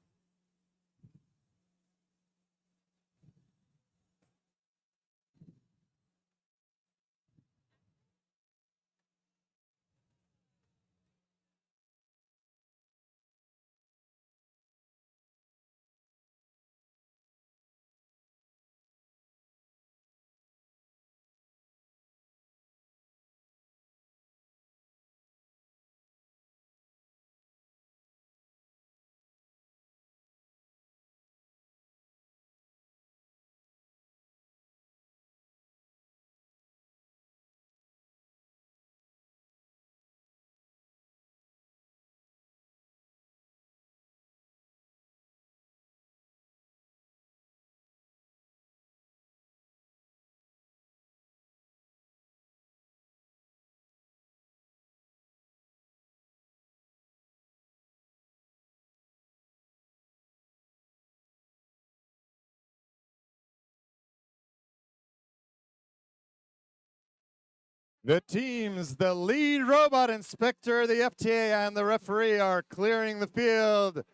S2: The teams, the lead robot inspector, the FTA, and the referee are clearing the field,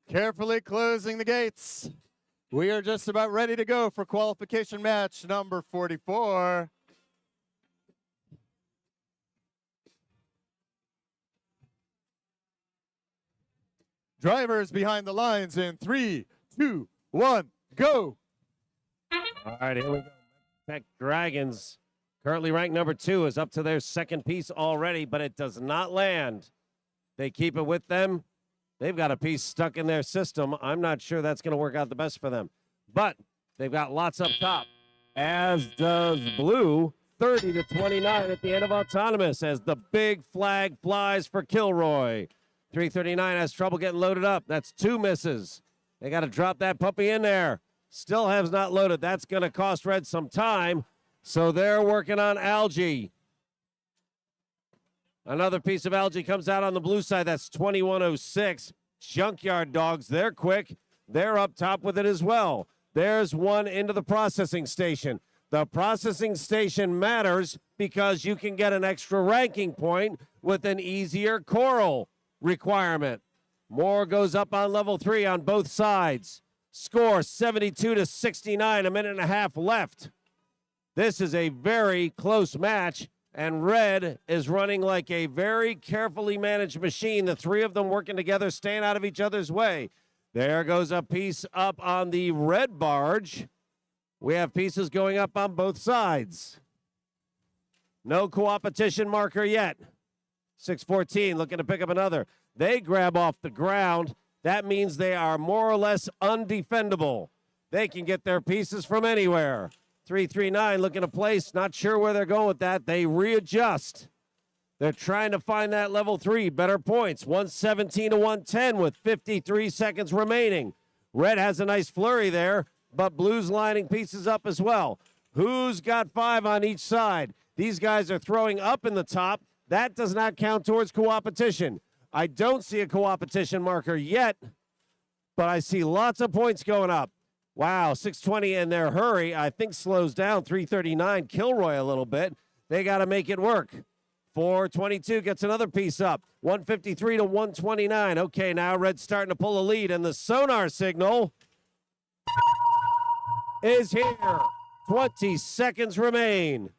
S2: carefully closing the gates. We are just about ready to go for qualification match number 44. Drivers behind the lines in 3, 2, 1, go.
S1: All right, here we go. Tech Dragons, currently ranked number 2, is up to their second piece already, but it does not land. They keep it with them. They've got a piece stuck in their system. I'm not sure that's going to work out the best for them. But they've got lots up top, as does Blue, 30 to 29 at the end of Autonomous, as the big flag flies for Kilroy. 339 has trouble getting loaded up. That's 2 misses. They got to drop that puppy in there. Still has not loaded. That's going to cost Red some time. So they're working on algae. Another piece of algae comes out on the blue side. That's 2106. Junkyard Dogs, they're quick. They're up top with it as well. There's one into the processing station. The processing station matters because you can get an extra ranking point with an easier coral requirement. More goes up on level 3 on both sides. Score 72 to 69, a minute and a half left. This is a very close match, and Red is running like a very carefully managed machine. The 3 of them working together, staying out of each other's way. There goes a piece up on the red barge. We have pieces going up on both sides. No co-opetition marker yet. 614 looking to pick up another. They grab off the ground. That means they are more or less undefendable. They can get their pieces from anywhere. 339 looking to place. Not sure where they're going with that. They readjust. They're trying to find that level 3. Better points. 117 to 110 with 53 seconds remaining. Red has a nice flurry there, but Blue's lining pieces up as well. Who's got 5 on each side? These guys are throwing up in the top. That does not count towards co-opetition. I don't see a co-opetition marker yet, but I see lots of points going up. Wow, 620 in their hurry, I think slows down 339 Kilroy a little bit. They got to make it work. 422 gets another piece up. 153 to 129. Okay, now Red's starting to pull a lead, and the sonar signal is here. 20 seconds remain.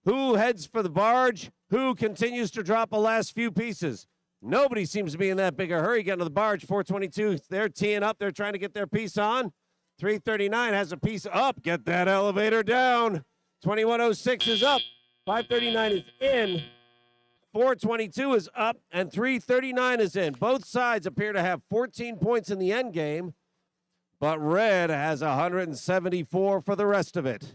S1: Who heads for the barge? Who continues to drop the last few pieces? Nobody seems to be in that big a hurry getting to the barge. 422, they're teeing up. They're trying to get their piece on. 339 has a piece up. Get that elevator down. 2106 is up. 539 is in. 422 is up, and 339 is in. Both sides appear to have 14 points in the end game, but Red has 174 for the rest of it.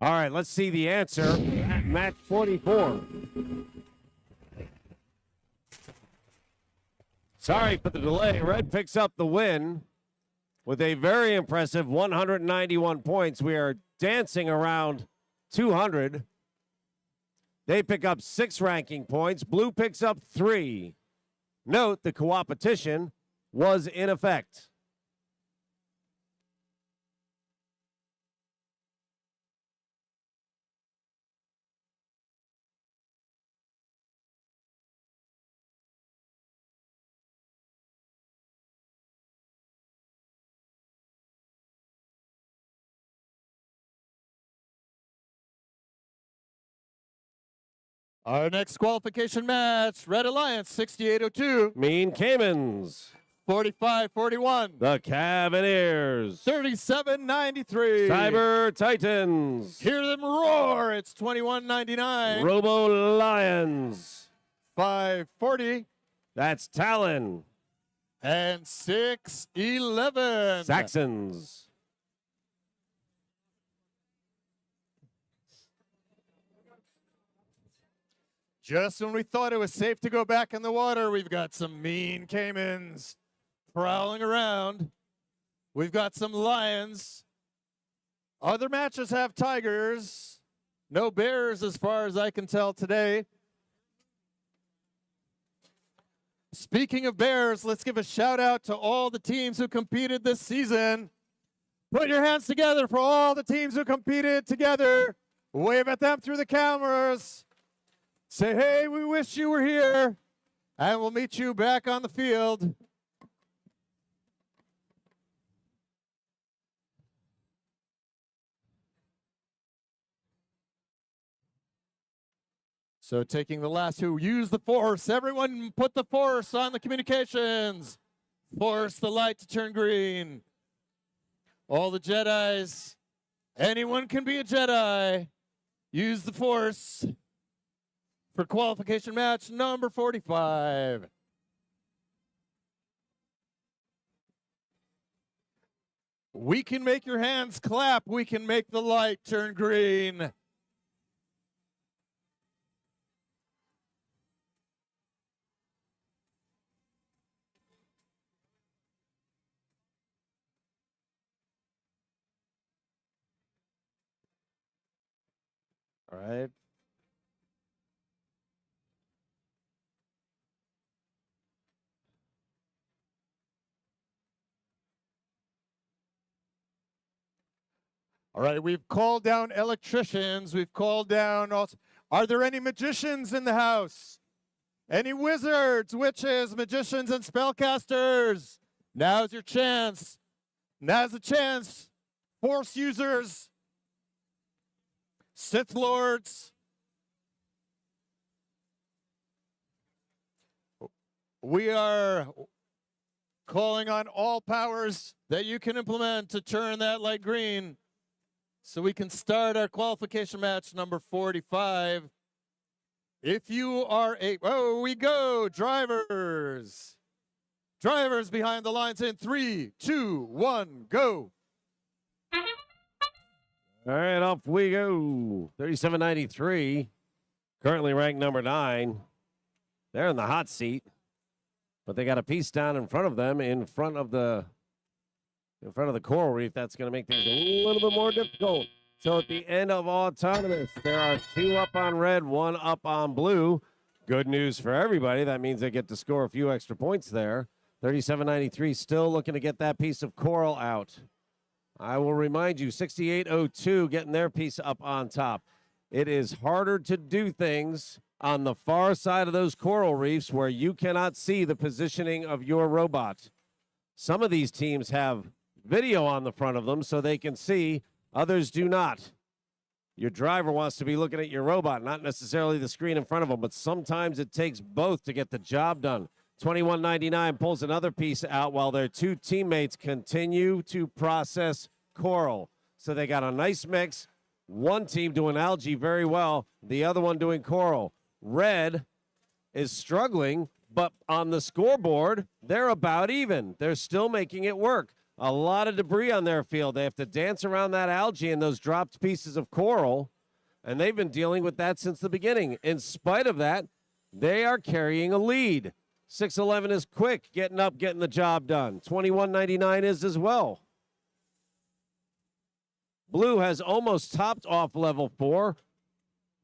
S1: All right, let's see the answer at match 44. Sorry for the delay. Red picks up the win with a very impressive 191 points. We are dancing around 200. They pick up 6 ranking points. Blue picks up 3. Note the Qualification was in effect.
S2: Our next qualification match, Red Alliance 6802.
S1: Mean Caymans.
S2: 45-41.
S1: The Cavaliers.
S2: 37-93.
S1: Cyber Titans.
S2: Hear them roar. It's 21-99.
S1: Robo Lions.
S2: 540.
S1: That's Talon.
S2: And 6-11.
S1: Saxons.
S2: Just when we thought it was safe to go back in the water, we've got some mean caimans prowling around. We've got some lions. Other matches have tigers. No bears as far as I can tell today. Speaking of bears, let's give a shout out to all the teams who competed this season. Put your hands together for all the teams who competed together. Wave at them through the cameras. Say, hey, we wish you were here, and we'll meet you back on the field. So taking the last who use the force. Everyone put the force on the communications. Force the light to turn green. All the Jedis. Anyone can be a Jedi. Use the force for qualification match number 45. We can make your hands clap. We can make the light turn green.
S1: All right.
S2: All right, we've called down electricians. We've called down also. Are there any magicians in the house? Any wizards, witches, magicians, and spellcasters? Now's your chance. Now's the chance. Force users, Sith Lords. We are calling on all powers that you can implement to turn that light green so we can start our qualification match number 45. If you are oh, we go, drivers. Drivers behind the lines in 3, 2, 1, go.
S1: All right, off we go. 37.93, currently ranked number 9. They're in the hot seat, but they got a piece down in front of them, in front of the coral reef. That's going to make things a little bit more difficult. So at the end of autonomous, there are 2 up on red, 1 up on blue. Good news for everybody. That means they get to score a few extra points there. 37.93, still looking to get that piece of coral out. I will remind you, 68.02 getting their piece up on top. It is harder to do things on the far side of those coral reefs where you cannot see the positioning of your robot. Some of these teams have video on the front of them so they can see. Others do not. Your driver wants to be looking at your robot, not necessarily the screen in front of them, but sometimes it takes both to get the job done. 21.99 pulls another piece out while their 2 teammates continue to process coral. So they got a nice mix. One team doing algae very well, the other one doing coral. Red is struggling, but on the scoreboard, they're about even. They're still making it work. A lot of debris on their field. They have to dance around that algae and those dropped pieces of coral, and they've been dealing with that since the beginning. In spite of that, they are carrying a lead. 6'11" is quick, getting up, getting the job done. 21.99 is as well. Blue has almost topped off level 4.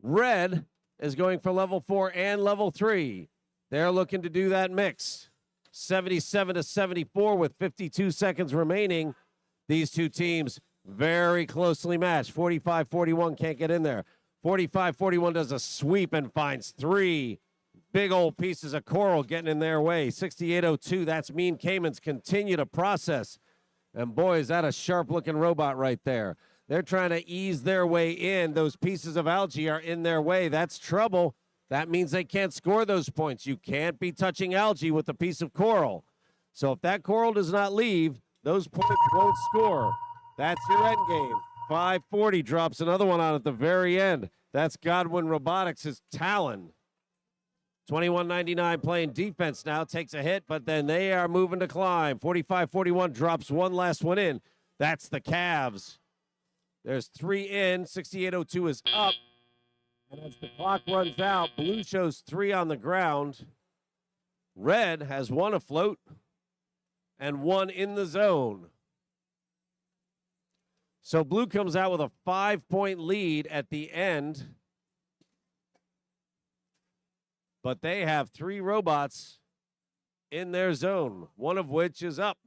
S1: Red is going for level 4 and level 3. They're looking to do that mix. 77-74 with 52 seconds remaining. These two teams very closely matched. 45-41 can't get in there. 45-41 does a sweep and finds 3 big old pieces of coral getting in their way. 68-02, that's Mean Caymans continue to process. And boy, is that a sharp-looking robot right there. They're trying to ease their way in. Those pieces of algae are in their way. That's trouble. That means they can't score those points. You can't be touching algae with a piece of coral. So if that coral does not leave, those points won't score. That's your end game. 540 drops another one on at the very end. That's Godwin Robotics' Talon. 21.99 playing defense now, takes a hit, but then they are moving to climb. 45-41 drops one last one in. That's the Cavs. There's 3 in. 68-02 is up. And as the clock runs out, blue shows 3 on the ground. Red has 1 afloat and 1 in the zone. So blue comes out with a 5-point lead at the end. But they have 3 robots in their zone, one of which is up.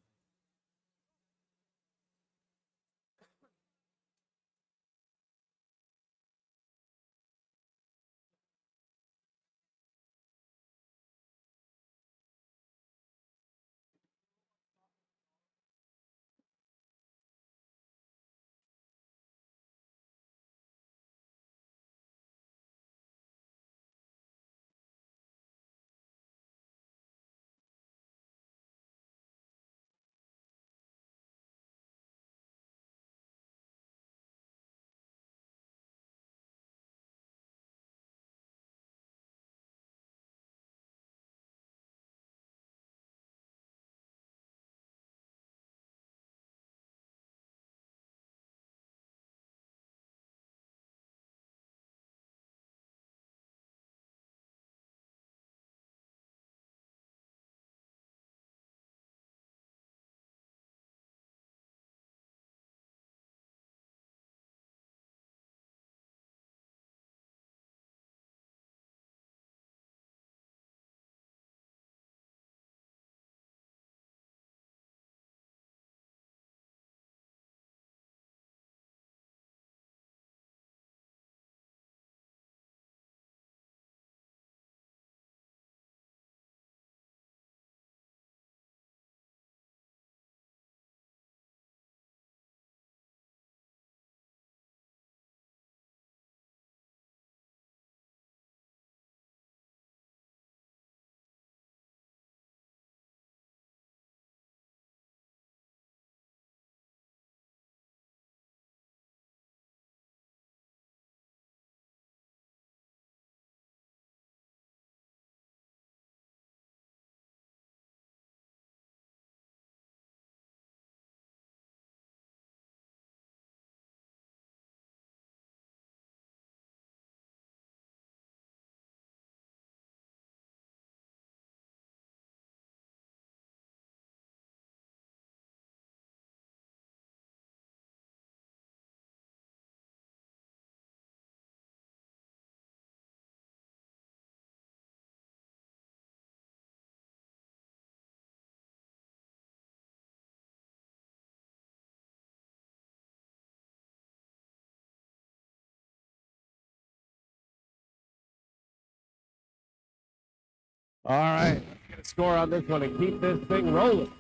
S1: All right, let's get a score on this one and keep this thing rolling.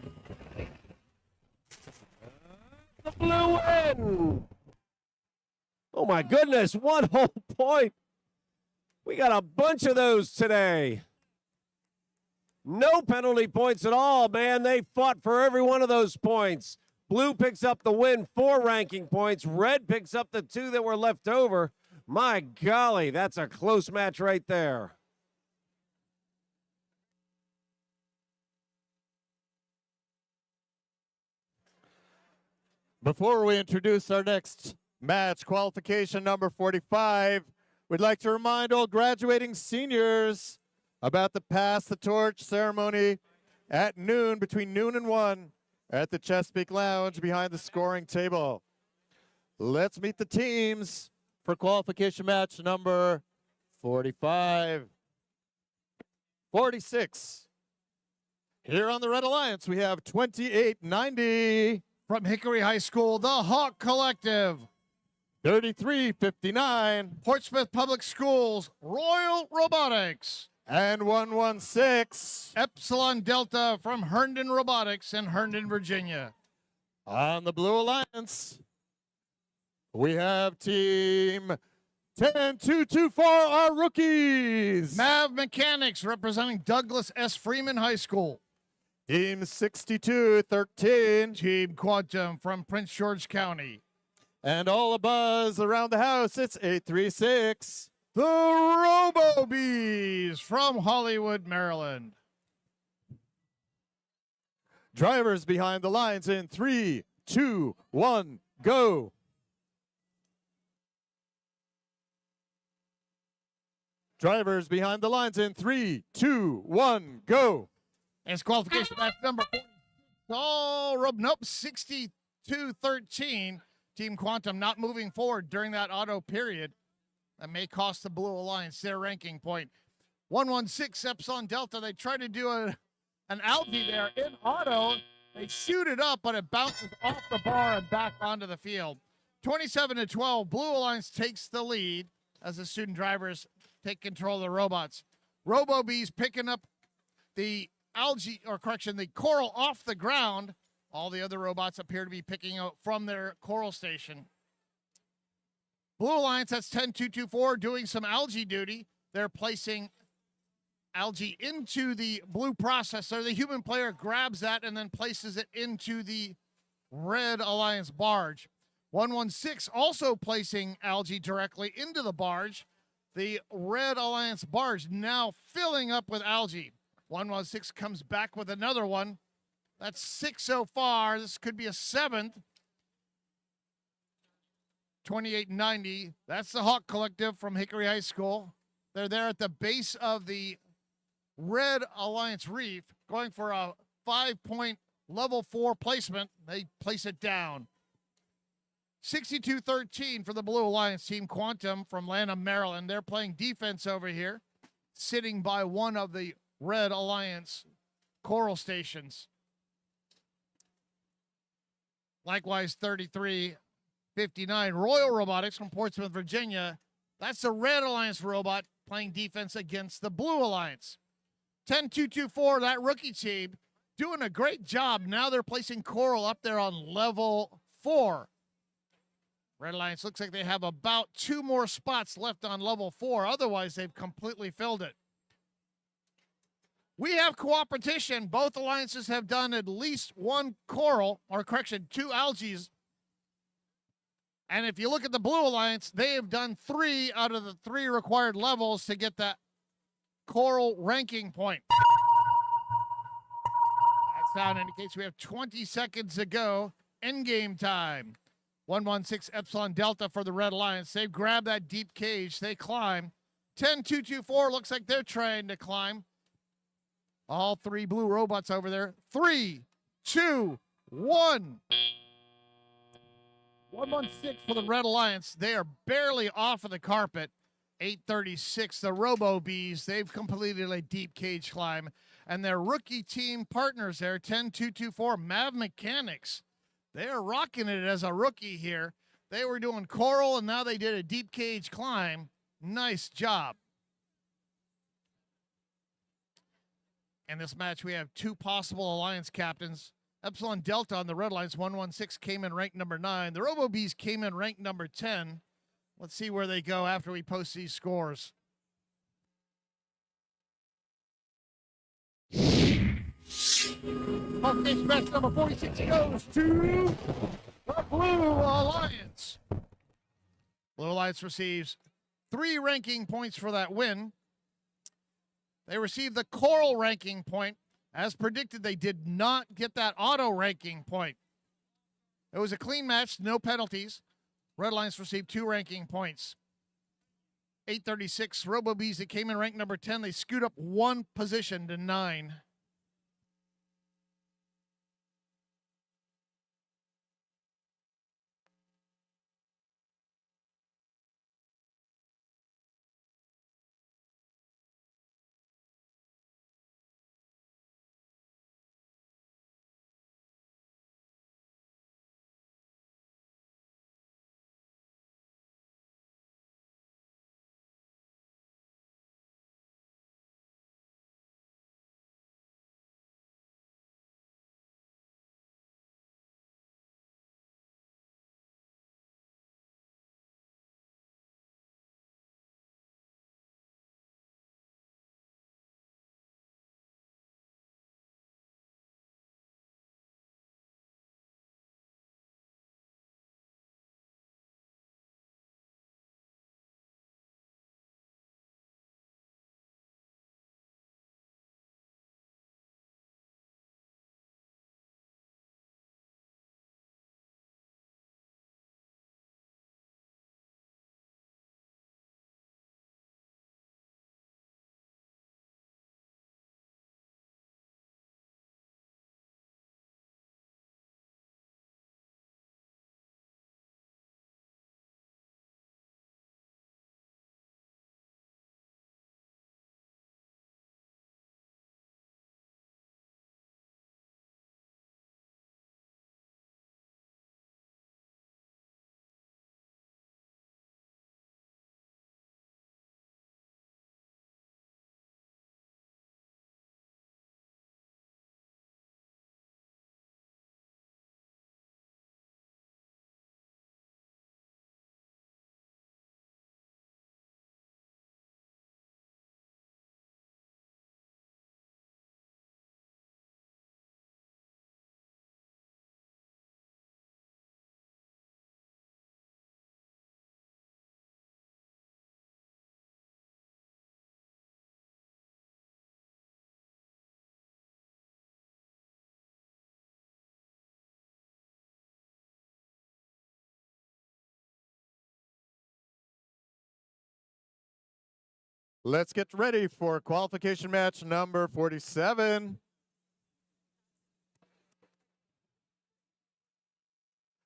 S1: The blue win! Oh my goodness, 1 whole point. We got a bunch of those today. No penalty points at all, man. They fought for every one of those points. Blue picks up the win, 4 ranking points. Red picks up the 2 that were left over. My golly, that's a close match right there.
S2: Before we introduce our next match, qualification number 45, we'd like to remind all graduating seniors about the Pass the Torch ceremony at noon, between noon and 1, at the Chesapeake Lounge behind the scoring table. Let's meet the teams for qualification match number 45. 46. Here on the Red Alliance, we have 2890.
S12: From Hickory High School, the Hawk Collective.
S2: 3359.
S12: Portsmouth Public Schools, Royal Robotics.
S2: And 116.
S12: Epsilon Delta from Herndon Robotics in Herndon, Virginia.
S2: On the Blue Alliance, we have team 10224, our rookies.
S12: Mav Mechanics representing Douglas S. Freeman High School.
S2: Team 6213.
S12: Team Quantum from Prince George County.
S2: And all abuzz around the house, it's 836.
S12: The Robo Bees from Hollywood, Maryland.
S2: Drivers behind the lines in 3, 2, 1, go. Drivers behind the lines in 3, 2, 1, go.
S12: And it's qualification match number 46. Oh, nope, 62-13. Team Quantum not moving forward during that auto period. That may cost the Blue Alliance their ranking point. 116 Epsilon Delta. They try to do an algae there in auto. They shoot it up, but it bounces off the bar and back onto the field. 27-12. Blue Alliance takes the lead as the student drivers take control of the robots. Robo Bees picking up the the coral off the ground. All the other robots appear to be picking up from their coral station. Blue Alliance, that's 10224, doing some algae duty. They're placing algae into the blue processor. The human player grabs that and then places it into the Red Alliance barge. 116 also placing algae directly into the barge. The Red Alliance barge now filling up with algae. 116 comes back with another one. That's 6 so far. This could be a 7th. 2890. That's the Hawk Collective from Hickory High School. They're there at the base of the Red Alliance Reef, going for a 5-point level 4 placement. They place it down. 62-13 for the Blue Alliance. Team Quantum from Lanham, Maryland. They're playing defense over here, sitting by one of the Red Alliance coral stations. Likewise, 33-59. Royal Robotics from Portsmouth, Virginia. That's the Red Alliance robot playing defense against the Blue Alliance. 10224, that rookie team, doing a great job. Now they're placing coral up there on level 4. Red Alliance looks like they have about 2 more spots left on level 4. Otherwise, they've completely filled it. We have cooperation. Both alliances have done at least 1 coral, or correction, 2 algae. And if you look at the Blue Alliance, they have done 3 out of the 3 required levels to get that coral ranking point. That sound indicates we have 20 seconds to go. Endgame time. 116 Epsilon Delta for the Red Alliance. They've grabbed that deep cage. They climb. 10224 looks like they're trying to climb. All 3 blue robots over there. 3, 2, 1. 116 for the Red Alliance. They are barely off of the carpet. 836, the Robo Bees. They've completed a deep cage climb. And their rookie team partners there, 10224, Mav Mechanics. They are rocking it as a rookie here. They were doing coral, and now they did a deep cage climb. Nice job. In this match, we have 2 possible alliance captains. Epsilon Delta on the Red Alliance, 116 came in ranked number 9. The Robo Bees came in ranked number 10. Let's see where they go after we post these scores. Qualification match number 46 goes to the Blue Alliance. Blue Alliance receives 3 ranking points for that win. They received the coral ranking point. As predicted, they did not get that auto ranking point. It was a clean match, no penalties. Red Lions received 2 ranking points. 836 Robo Bees that came in ranked number 10. They scoot up 1 position to 9.
S2: Let's get ready for qualification match number 47.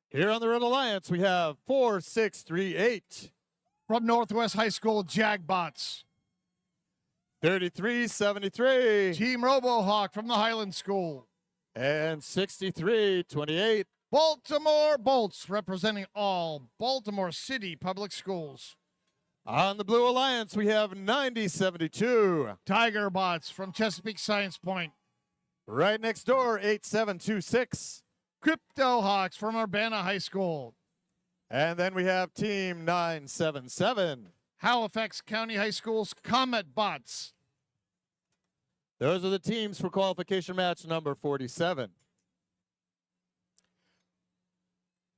S2: Here on the Red Alliance, we have 4638.
S12: From Northwest High School, Jagbots.
S2: 3373.
S12: Team RoboHawk from the Highland School.
S2: And 6328.
S12: Baltimore Bolts, representing all Baltimore City Public Schools.
S2: On the Blue Alliance, we have 9072.
S12: Tiger Bots from Chesapeake Science Point.
S2: Right next door, 8726.
S12: Crypto Hawks from Urbana High School.
S2: And then we have Team 977.
S12: Halifax County High School's Comet Bots.
S2: Those are the teams for qualification match number 47.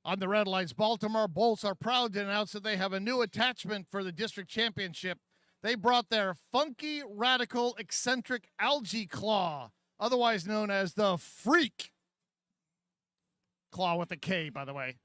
S12: On the Red Lights, Baltimore Bolts are proud to announce that they have a new attachment for the district championship. They brought their funky, radical, eccentric algae claw, otherwise known as the Freak Claw with a K, by the way.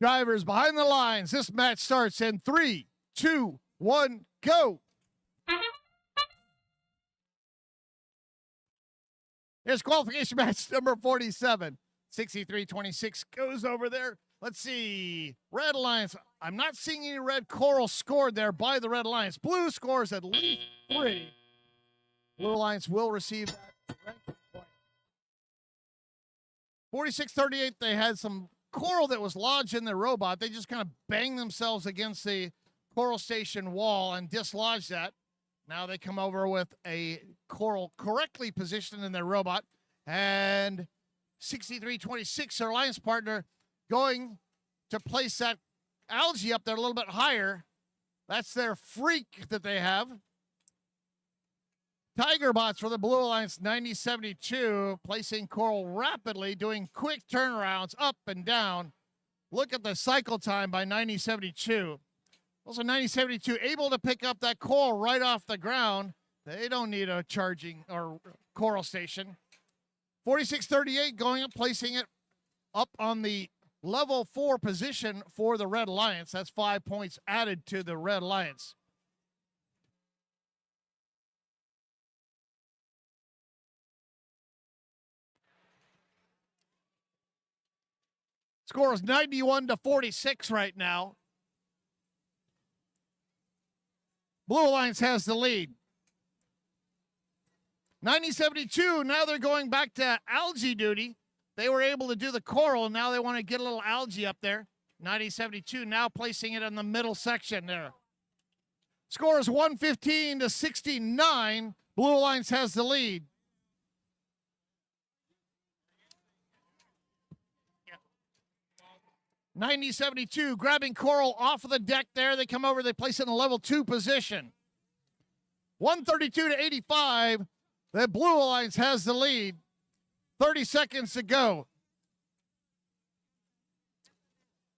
S12: Drivers behind the lines. This match starts in 3, 2, 1, go. Here's qualification match number 47. 63-26 goes over there. Let's see. Red Alliance. I'm not seeing any red coral scored there by the Red Alliance. Blue scores at least 3. Blue Alliance will receive that ranking point. 46-38, they had some coral that was lodged in their robot. They just kind of banged themselves against the coral station wall and dislodged that. Now they come over with a coral correctly positioned in their robot. And 63-26, their alliance partner, going to place that algae up there a little bit higher. That's their freak that they have. Tiger bots for the Blue Alliance, 90-72, placing coral rapidly, doing quick turnarounds up and down. Look at the cycle time by 90-72. Also 90-72, able to pick up that coral right off the ground. They don't need a charging or coral station. 46-38 going up, placing it up on the level 4 position for the Red Alliance. That's 5 points added to the Red Alliance. Score is 91-46 right now. Blue Alliance has the lead. 90-72, now they're going back to algae duty. They were able to do the coral, and now they want to get a little algae up there. 90-72, now placing it in the middle section there. Score is 115-69. Blue Alliance has the lead. Yeah. 90-72, grabbing coral off of the deck there. They come over, they place it in a level 2 position. 132-85. The Blue Alliance has the lead. 30 seconds to go.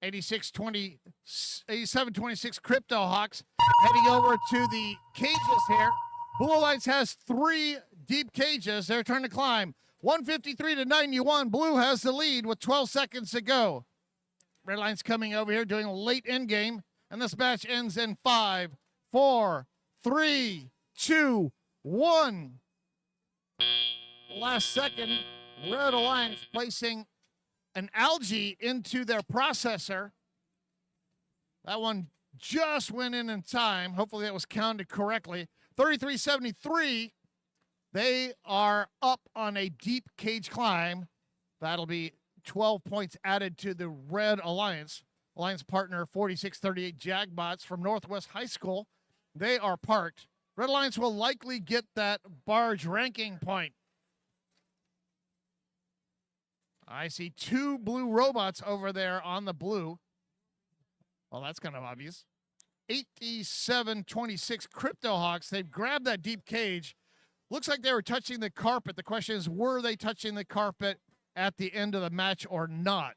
S12: 87-26 Crypto Hawks heading over to the cages here. Blue Alliance has 3 deep cages. Their turn to climb. 153-91. Blue has the lead with 12 seconds to go. Red Alliance coming over here doing a late end game. And this match ends in 5, 4, 3, 2, 1. Last second, Red Alliance placing an algae into their processor. That one just went in time. Hopefully that was counted correctly. 33-73, they are up on a deep cage climb. That'll be 12 points added to the Red Alliance. Alliance partner 46-38 Jagbots from Northwest High School. They are parked. Red Alliance will likely get that barge ranking point. I see 2 blue robots over there on the blue. Well, that's kind of obvious. 87-26 Crypto Hawks. They've grabbed that deep cage. Looks like they were touching the carpet. The question is, were they touching the carpet at the end of the match or not?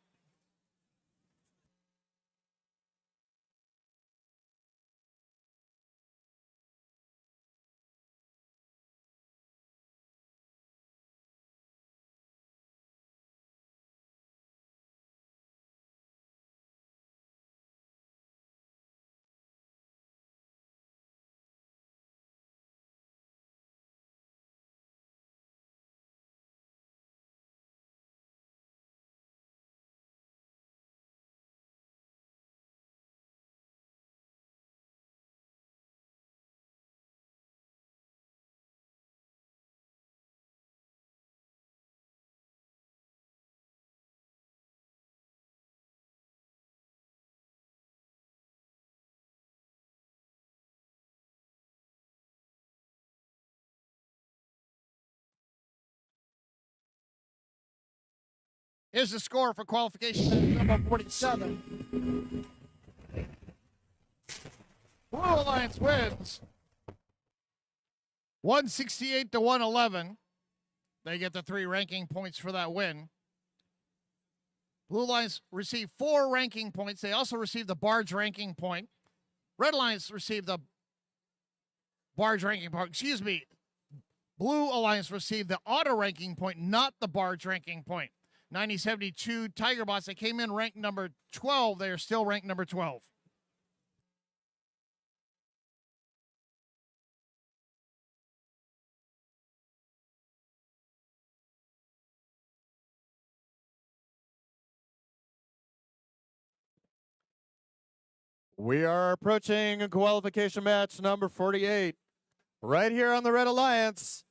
S12: Here's the score for qualification number 47. Blue Alliance wins 168-111. They get the 3 ranking points for that win. Blue Alliance received 4 ranking points. They also received the barge ranking point. Red Alliance received the barge ranking point. Excuse me. Blue Alliance received the auto ranking point, not the barge ranking point. 90-72 Tiger Bots. They came in ranked number 12. They are still ranked number 12.
S2: We are approaching qualification match number 48. Right here on the Red Alliance.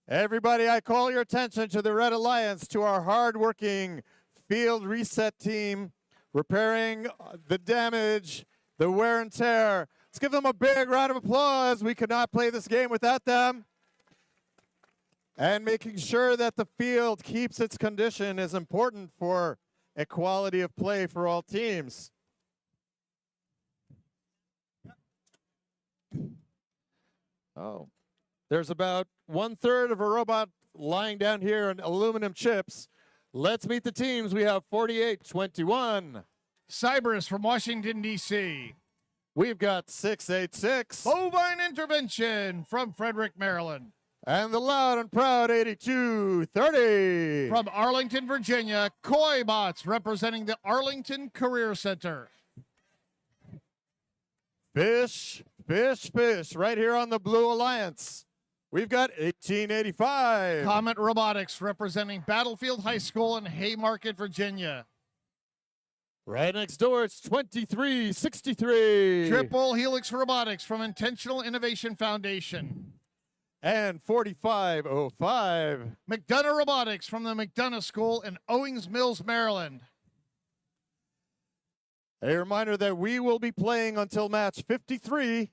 S2: Everybody, I call your attention to the Red Alliance, to our hardworking field reset team, repairing the damage, the wear and tear. Let's give them a big round of applause. We could not play this game without them. And making sure that the field keeps its condition is important for equality of play for all teams. Oh, there's about 1/3 of a robot lying down here in aluminum chips. Let's meet the teams. We have 4821.
S12: Cyberus from Washington, D.C.
S2: We've got 686.
S12: Bovine Intervention from Frederick, Maryland.
S2: And the loud and proud 8230.
S12: From Arlington, Virginia, Koi Bots representing the Arlington Career Center.
S2: Fish, fish, fish, right here on the Blue Alliance. We've got 1885.
S12: Comet Robotics representing Battlefield High School in Haymarket, Virginia.
S2: Right next door, it's 2363.
S12: Triple Helix Robotics from Intentional Innovation Foundation.
S2: And 4505.
S12: McDonough Robotics from the McDonough School in Owings Mills, Maryland.
S2: A reminder that we will be playing until match 53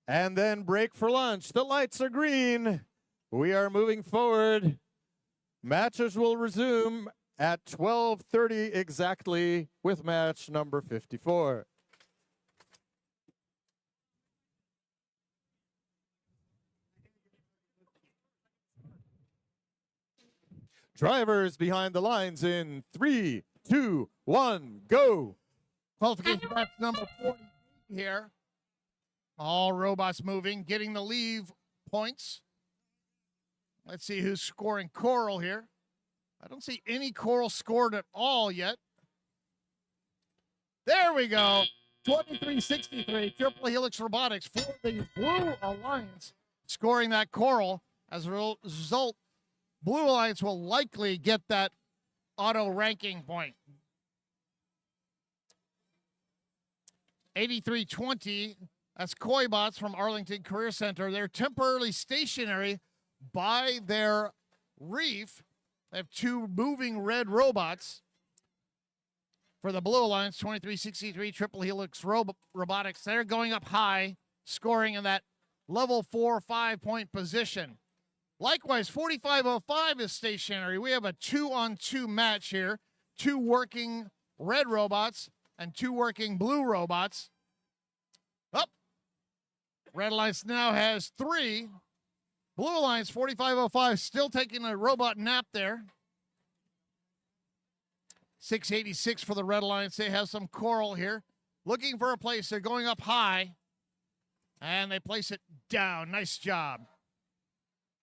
S2: and then break for lunch. The lights are green. We are moving forward. Matches will resume at 12:30 exactly with match number 54. Drivers behind the lines in 3, 2, 1, go.
S12: Qualification match number 40 here. All robots moving, getting the leave points. Let's see who's scoring coral here. I don't see any coral scored at all yet. There we go. 2363, Triple Helix Robotics for the Blue Alliance scoring that coral. As a result, Blue Alliance will likely get that auto ranking point. 8320, that's Koi Bots from Arlington Career Center. They're temporarily stationary by their reef. They have two moving red robots. For the Blue Alliance, 2363 Triple Helix Robotics. They're going up high, scoring in that level 4 5-point position. Likewise, 4505 is stationary. We have a 2-on-2 match here. 2 working red robots and 2 working blue robots. Up. Red Alliance now has 3. Blue Alliance 4505 still taking a robot nap there. 686 for the Red Alliance. They have some coral here. Looking for a place. They're going up high. And they place it down. Nice job.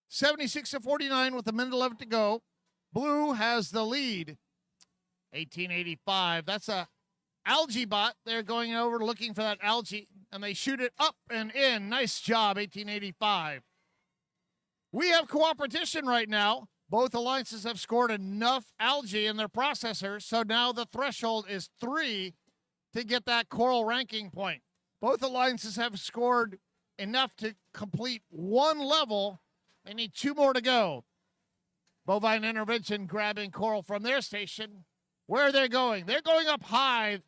S12: 76-49 with a minute 11 to go. Blue has the lead. 1885. That's a algae bot. They're going over looking for that algae. And they shoot it up and in. Nice job, 1885. We have cooperation right now. Both alliances have scored enough algae in their processors, so now the threshold is 3 to get that coral ranking point. Both alliances have scored enough to complete 1 level. They need 2 more to go. Bovine Intervention grabbing coral from their station. Where are they going? They're going up high.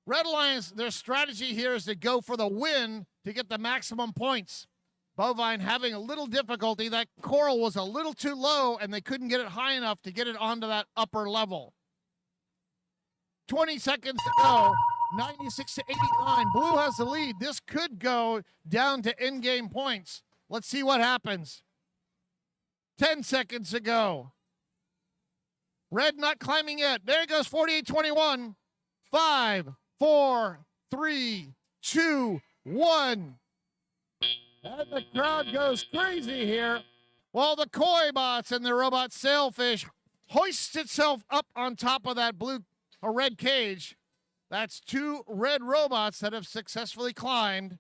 S12: Red Alliance, their strategy here is to go for the win to get the maximum points. Bovine having a little difficulty. That coral was a little too low, and they couldn't get it high enough to get it onto that upper level. 20 seconds to go. 96-89. Blue has the lead. This could go down to in-game points. Let's see what happens. 10 seconds to go. Red not climbing yet. There goes 48-21. 5, 4, 3, 2, 1. And the crowd goes crazy here while the Koi Bots and the robot sailfish hoists itself up on top of that blue or red cage. That's 2 red robots that have successfully climbed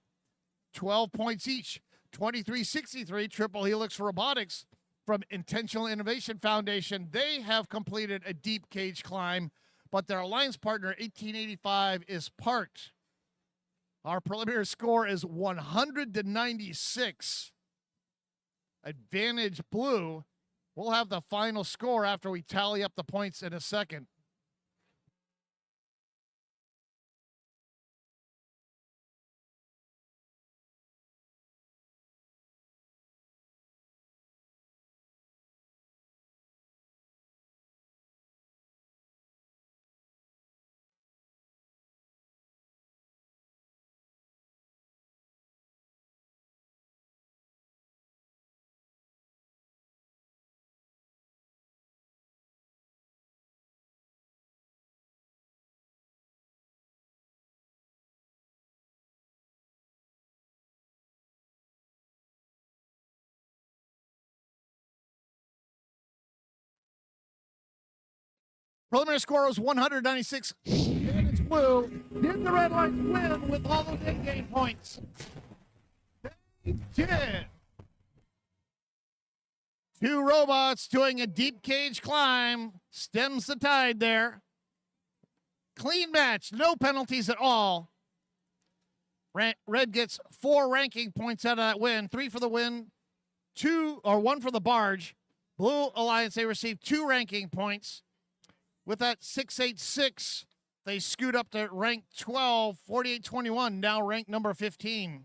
S12: 12 points each. 2363 Triple Helix Robotics from Intentional Innovation Foundation. They have completed a deep cage climb but their alliance partner 1885 is parked. Our preliminary score is 100-96. Advantage blue. We'll have the final score after we tally up the points in a second. Preliminary score was 196. And it's blue. Did the Red Lights win with all those in-game points? They did. Two robots doing a deep cage climb stems the tide there. Clean match, no penalties at all. Red gets 4 ranking points out of that win. 3 for the win, 1 for the barge. Blue Alliance, they received 2 ranking points. With that 686, they scoot up to rank 12, 48-21, now ranked number 15.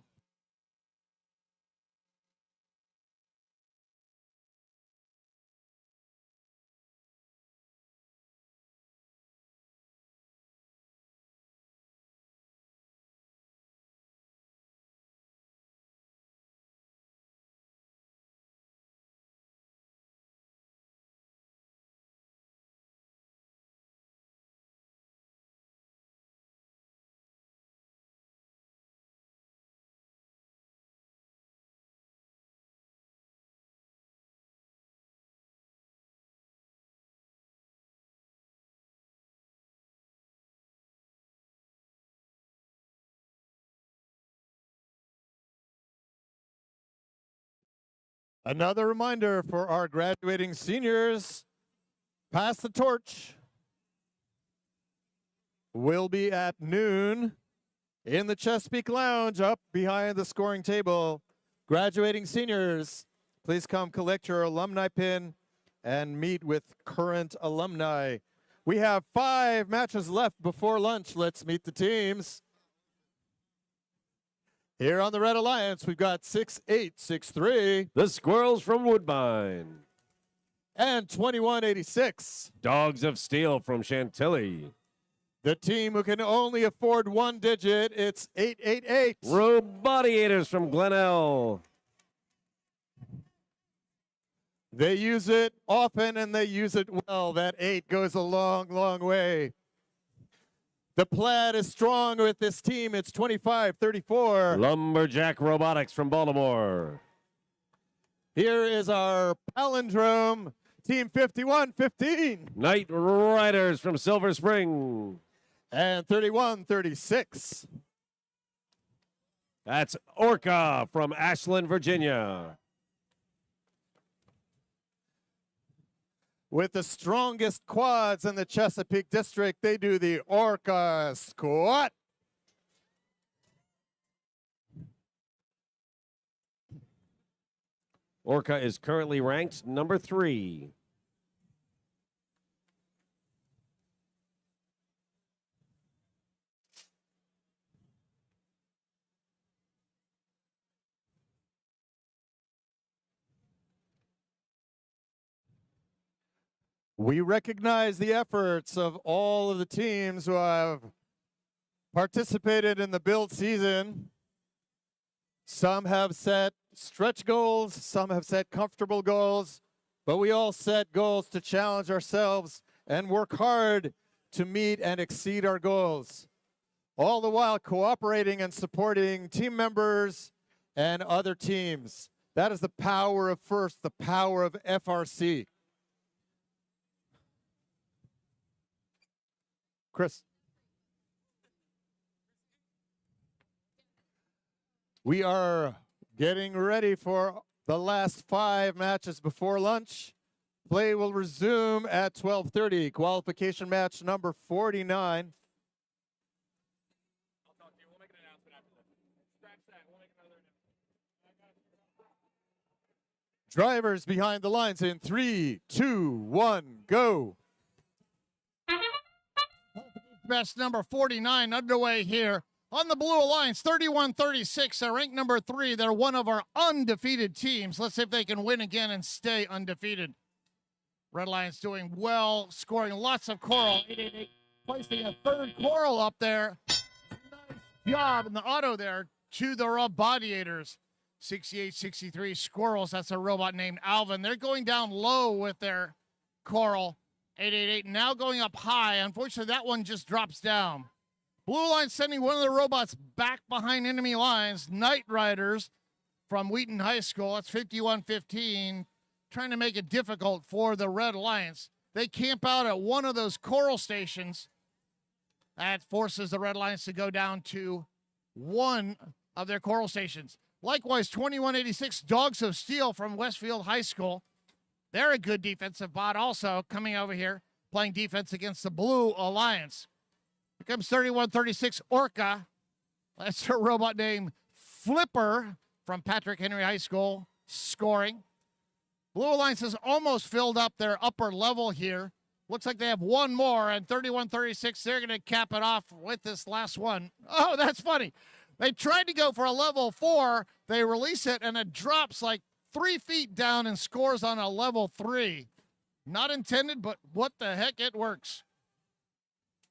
S2: Another reminder for our graduating seniors, pass the torch. Will be at noon in the Chesapeake Lounge up behind the scoring table. Graduating seniors, please come collect your alumni pin and meet with current alumni. We have 5 matches left before lunch. Let's meet the teams. Here on the Red Alliance, we've got 6'8", 6'3".
S1: The Squirrels from Woodbine.
S2: And 2186.
S1: Dogs of Steel from Chantilly.
S2: The team who can only afford 1 digit, it's 888.
S1: Robodiators from Glenelg.
S2: They use it often and they use it well. That 8 goes a long, long way. The plaid is strong with this team. It's 2534.
S1: Lumberjack Robotics from Baltimore.
S2: Here is our palindrome, Team 5115.
S1: Night Riders from Silver Spring.
S2: And 3136.
S1: That's Orca from Ashland, Virginia.
S2: With the strongest quads in the Chesapeake District, they do the Orca squat.
S1: Orca is currently ranked number 3.
S2: We recognize the efforts of all of the teams who have participated in the build season. Some have set stretch goals, some have set comfortable goals, but we all set goals to challenge ourselves and work hard to meet and exceed our goals, all the while cooperating and supporting team members and other teams. That is the power of FIRST, the power of FRC. Chris. We are getting ready for the last 5 matches before lunch. Play will resume at 12:30. Qualification match number 49. Drivers behind the lines in 3, 2, 1, go.
S12: Best number 49 underway here on the Blue Alliance, 31-36. They're ranked number 3. They're one of our undefeated teams. Let's see if they can win again and stay undefeated. Red Lions doing well, scoring lots of coral. 888 placing a third coral up there. Nice job in the auto there to the Robadiators. 68-63 Squirrels. That's a robot named Alvin. They're going down low with their coral. 888 now going up high. Unfortunately, that one just drops down. Blue Line sending one of the robots back behind enemy lines. Night Riders from Wheaton High School. That's 51-15. Trying to make it difficult for the Red Alliance. They camp out at one of those coral stations. That forces the Red Lions to go down to one of their coral stations. Likewise, 2186 Dogs of Steel from Westfield High School. They're a good defensive bot also coming over here, playing defense against the Blue Alliance. Here comes 3136 Orca. That's her robot named Flipper from Patrick Henry High School, scoring. Blue Alliance has almost filled up their upper level here. Looks like they have one more, and 3136, they're going to cap it off with this last one. Oh, that's funny. They tried to go for a level 4. They release it, and it drops like 3 feet down and scores on a level 3. Not intended, but what the heck, it works.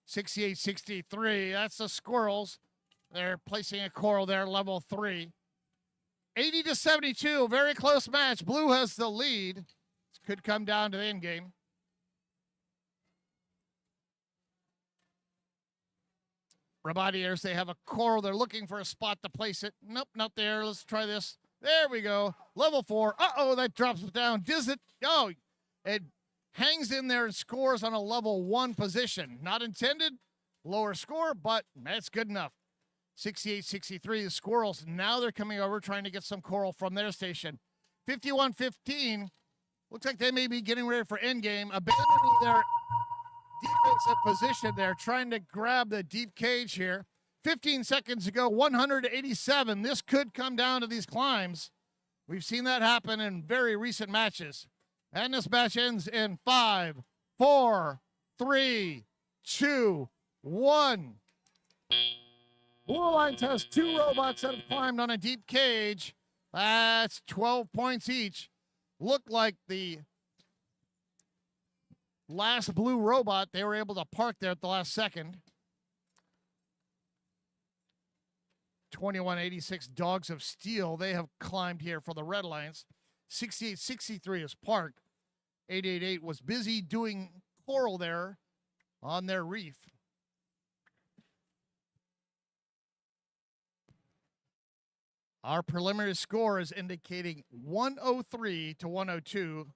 S12: 68-63, that's the Squirrels. They're placing a coral there, level 3. 80-72, very close match. Blue has the lead. This could come down to the end game. Robadiers, they have a coral. They're looking for a spot to place it. Nope, not there. Let's try this. There we go. Level 4. Uh-oh, that drops it down. Does it? Oh, it hangs in there and scores on a level 1 position. Not intended. Lower score, but that's good enough. 68-63, the Squirrels. Now they're coming over trying to get some coral from their station. 51-15. Looks like they may be getting ready for endgame. Abandoning their defensive position there, trying to grab the deep cage here. 15 seconds ago, 187. This could come down to these climbs. We've seen that happen in very recent matches. And this match ends in 5, 4, 3, 2, 1. Blue Alliance has 2 robots that have climbed on a deep cage. That's 12 points each. Look like the last blue robot, they were able to park there at the last second. 2186 Dogs of Steel, they have climbed here for the Red Lions. 68-63 is parked. 888 was busy doing coral there on their reef. Our preliminary score is indicating 103 to 102.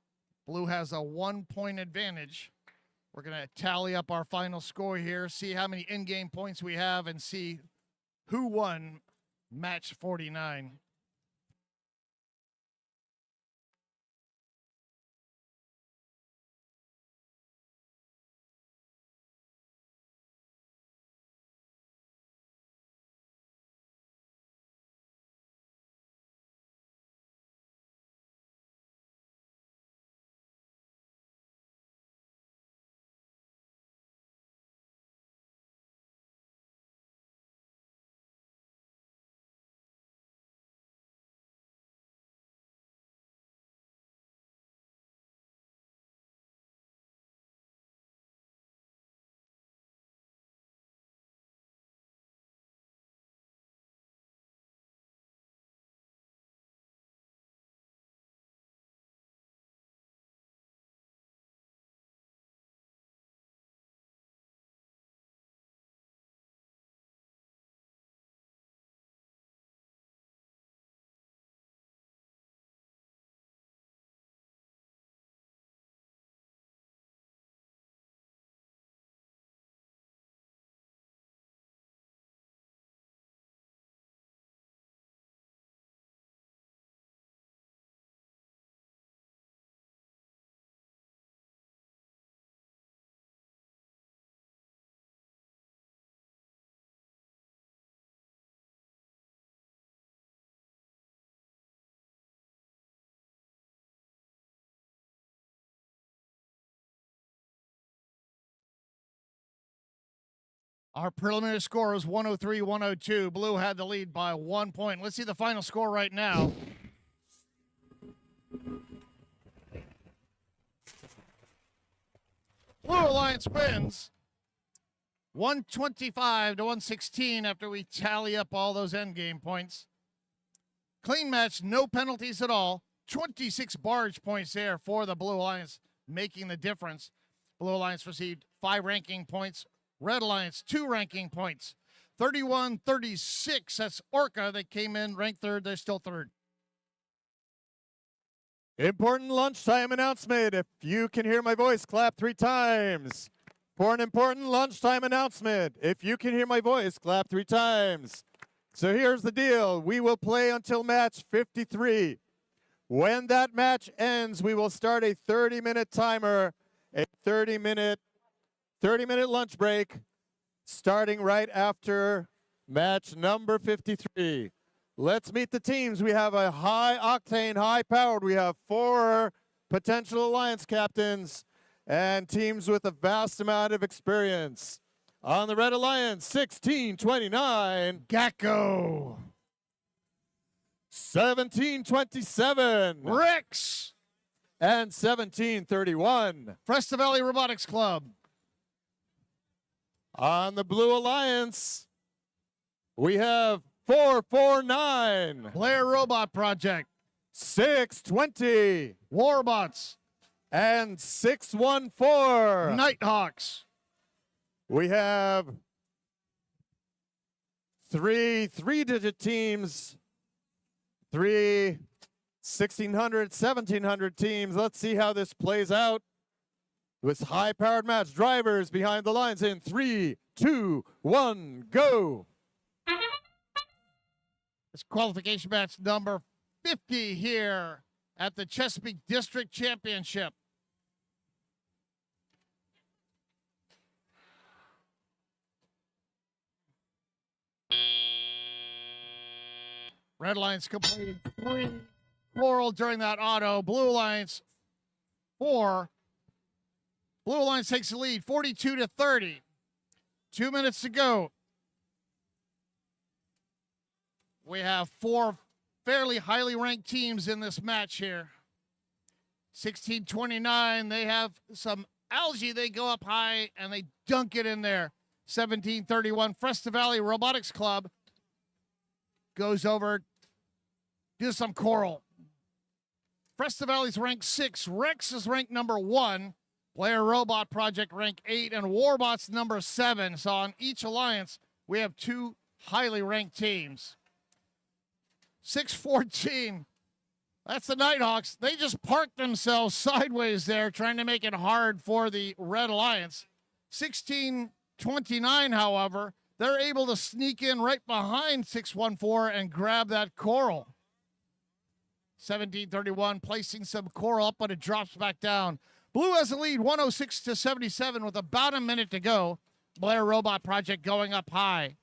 S12: Blue has a 1-point advantage. We're going to tally up our final score here, see how many in-game points we have, and see who won match 49. Our preliminary score is 103-102. Blue had the lead by 1 point. Let's see the final score right now. Blue Alliance wins 125 to 116 after we tally up all those endgame points. Clean match, no penalties at all. 26 barge points there for the Blue Alliance, making the difference. Blue Alliance received 5 ranking points. Red Alliance, 2 ranking points. 31-36, that's Orca that came in ranked third. They're still third.
S2: Important lunchtime announcement. If you can hear my voice, clap 3 times. For an important lunchtime announcement. If you can hear my voice, clap 3 times. So here's the deal. We will play until match 53. When that match ends, we will start a 30-minute timer, a 30-minute lunch break, starting right after match number 53. Let's meet the teams. We have a high-octane, high-powered. We have 4 potential alliance captains and teams with a vast amount of experience. On the Red Alliance, 1629.
S12: Gacko.
S2: 1727.
S12: Rex.
S2: And 1731.
S12: Fresta Valley Robotics Club.
S2: On the Blue Alliance, we have 449.
S12: Blair Robot Project.
S2: 620.
S12: Warbots.
S2: And 614.
S12: Nighthawks.
S2: We have 3 three-digit teams, 3 1600, 1700 teams. Let's see how this plays out. With high-powered match, drivers behind the lines in 3, 2, 1, go.
S12: This qualification match number 50 here at the Chesapeake District Championship. Red Alliance completed 3 Coral during that auto. Blue Alliance 4. Blue Alliance takes the lead 42-30. 2 minutes to go. We have 4 fairly highly ranked teams in this match here. 1629, they have some algae. They go up high and they dunk it in there. 1731, Fresta Valley Robotics Club goes over, do some coral. Fresta Valley's ranked 6. Rex is ranked number 1. Blair Robot Project ranked 8. And Warbot's number 7. So on each alliance, we have 2 highly ranked teams. 614. That's the Nighthawks. They just parked themselves sideways there, trying to make it hard for the Red Alliance. 1629, however, they're able to sneak in right behind 614 and grab that coral. 1731, placing some coral up, but it drops back down. Blue has the lead, 106-77, with about a minute to go. Blair Robot Project going up high.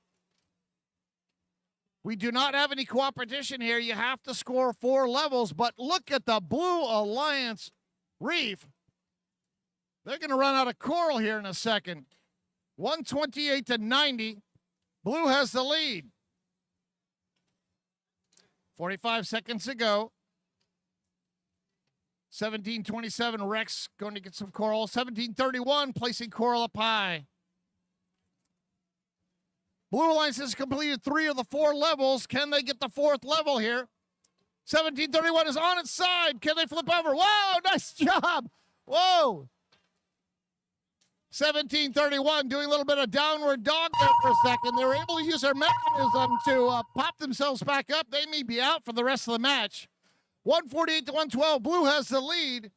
S12: We do not have any cooperation here. You have to score 4 levels, but look at the Blue Alliance Reef. They're going to run out of coral here in a second. 128-90. Blue has the lead. 45 seconds to go. 1727, Rex going to get some coral. 1731, placing coral up high. Blue Alliance has completed 3 of the 4 levels. Can they get the 4th level here? 1731 is on its side. Can they flip over? Wow, nice job. Whoa. 1731 doing a little bit of downward dog there for a second. They were able to use their mechanism to pop themselves back up. They may be out for the rest of the match. 148-112. Blue has the lead.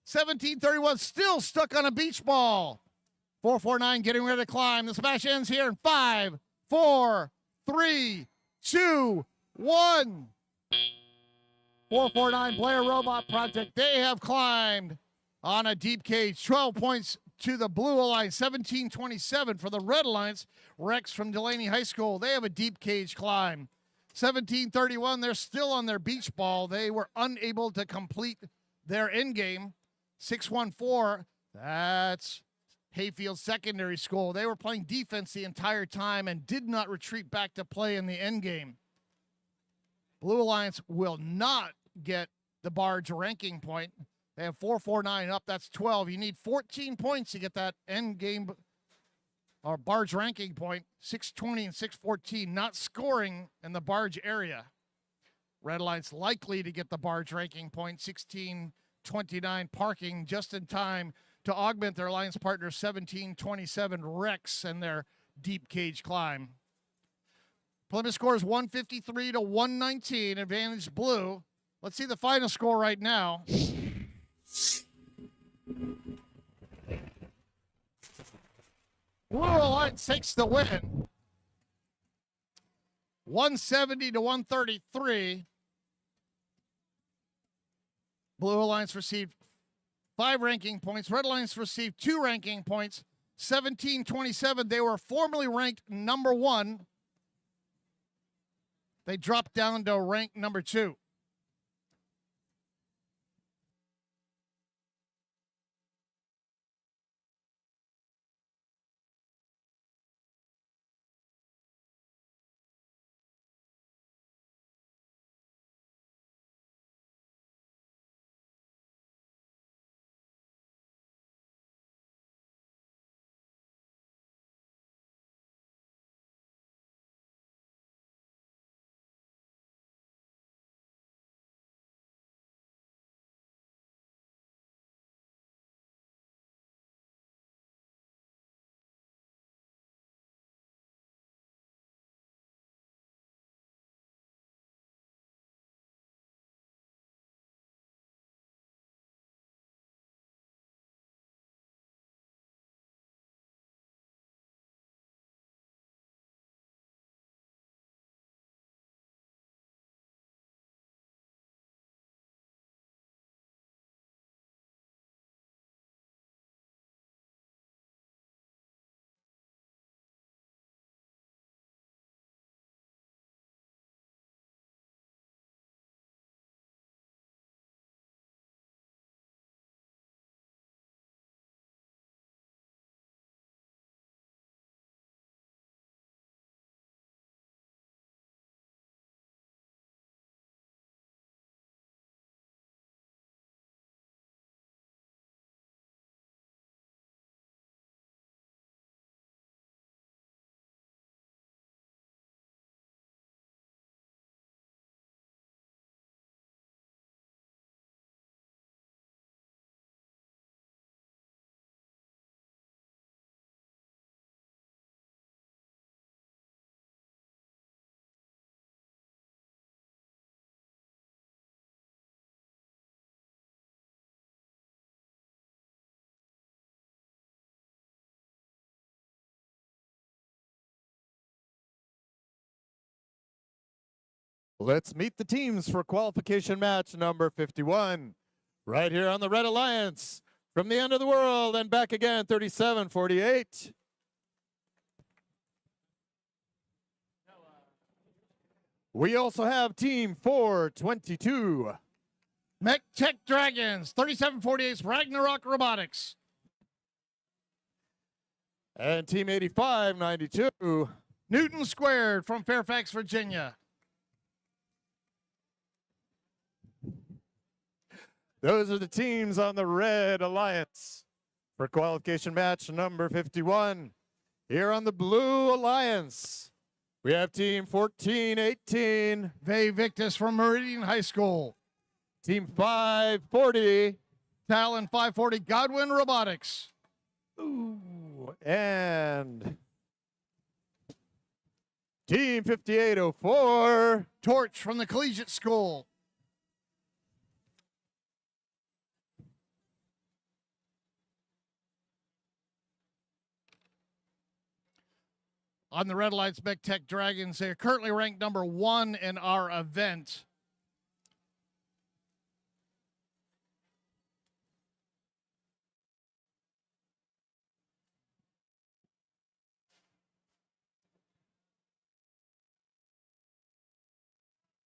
S12: 1731 still stuck on a beach ball. 449 getting ready to climb. This match ends here in 5, 4, 3, 2, 1. 449 Blair Robot Project. They have climbed on a deep cage. 12 points to the Blue Alliance. 1727 for the Red Alliance. Rex from Delaney High School. They have a deep cage climb. 1731, they're still on their beach ball. They were unable to complete their end game. 614, that's Hayfield Secondary School. They were playing defense the entire time and did not retreat back to play in the end game. Blue Alliance will not get the Barge ranking point. They have 449 up. That's 12. You need 14 points to get that end game or Barge ranking point. 620 and 614. Not scoring in the Barge area. Red Alliance likely to get the Barge ranking point. 1629 parking just in time to augment their alliance partner 1727 Rex and their deep cage climb. Plymouth score is 153 to 119. Advantage Blue. Let's see the final score right now. Blue Alliance takes the win. 170 to 133. Blue Alliance received 5 ranking points. Red Alliance received 2 ranking points. 1727. They were formerly ranked number 1. They dropped down to rank number 2.
S2: Let's meet the teams for qualification match number 51. Right here on the Red Alliance. From the end of the world and back again, 37-48. We also have team 422.
S12: Mech Tech Dragons, 3748 Ragnarok Robotics.
S2: And team 8592.
S12: Newton Squared from Fairfax, Virginia.
S2: Those are the teams on the Red Alliance for qualification match number 51. Here on the Blue Alliance, we have team 1418.
S12: Ve Victus from Meridian High School.
S2: Team 540.
S12: Talon 540 Godwin Robotics.
S2: Ooh, and team 5804.
S12: Torch from the Collegiate School. On the Red Alliance Mech Tech Dragons, they are currently ranked number 1 in our event.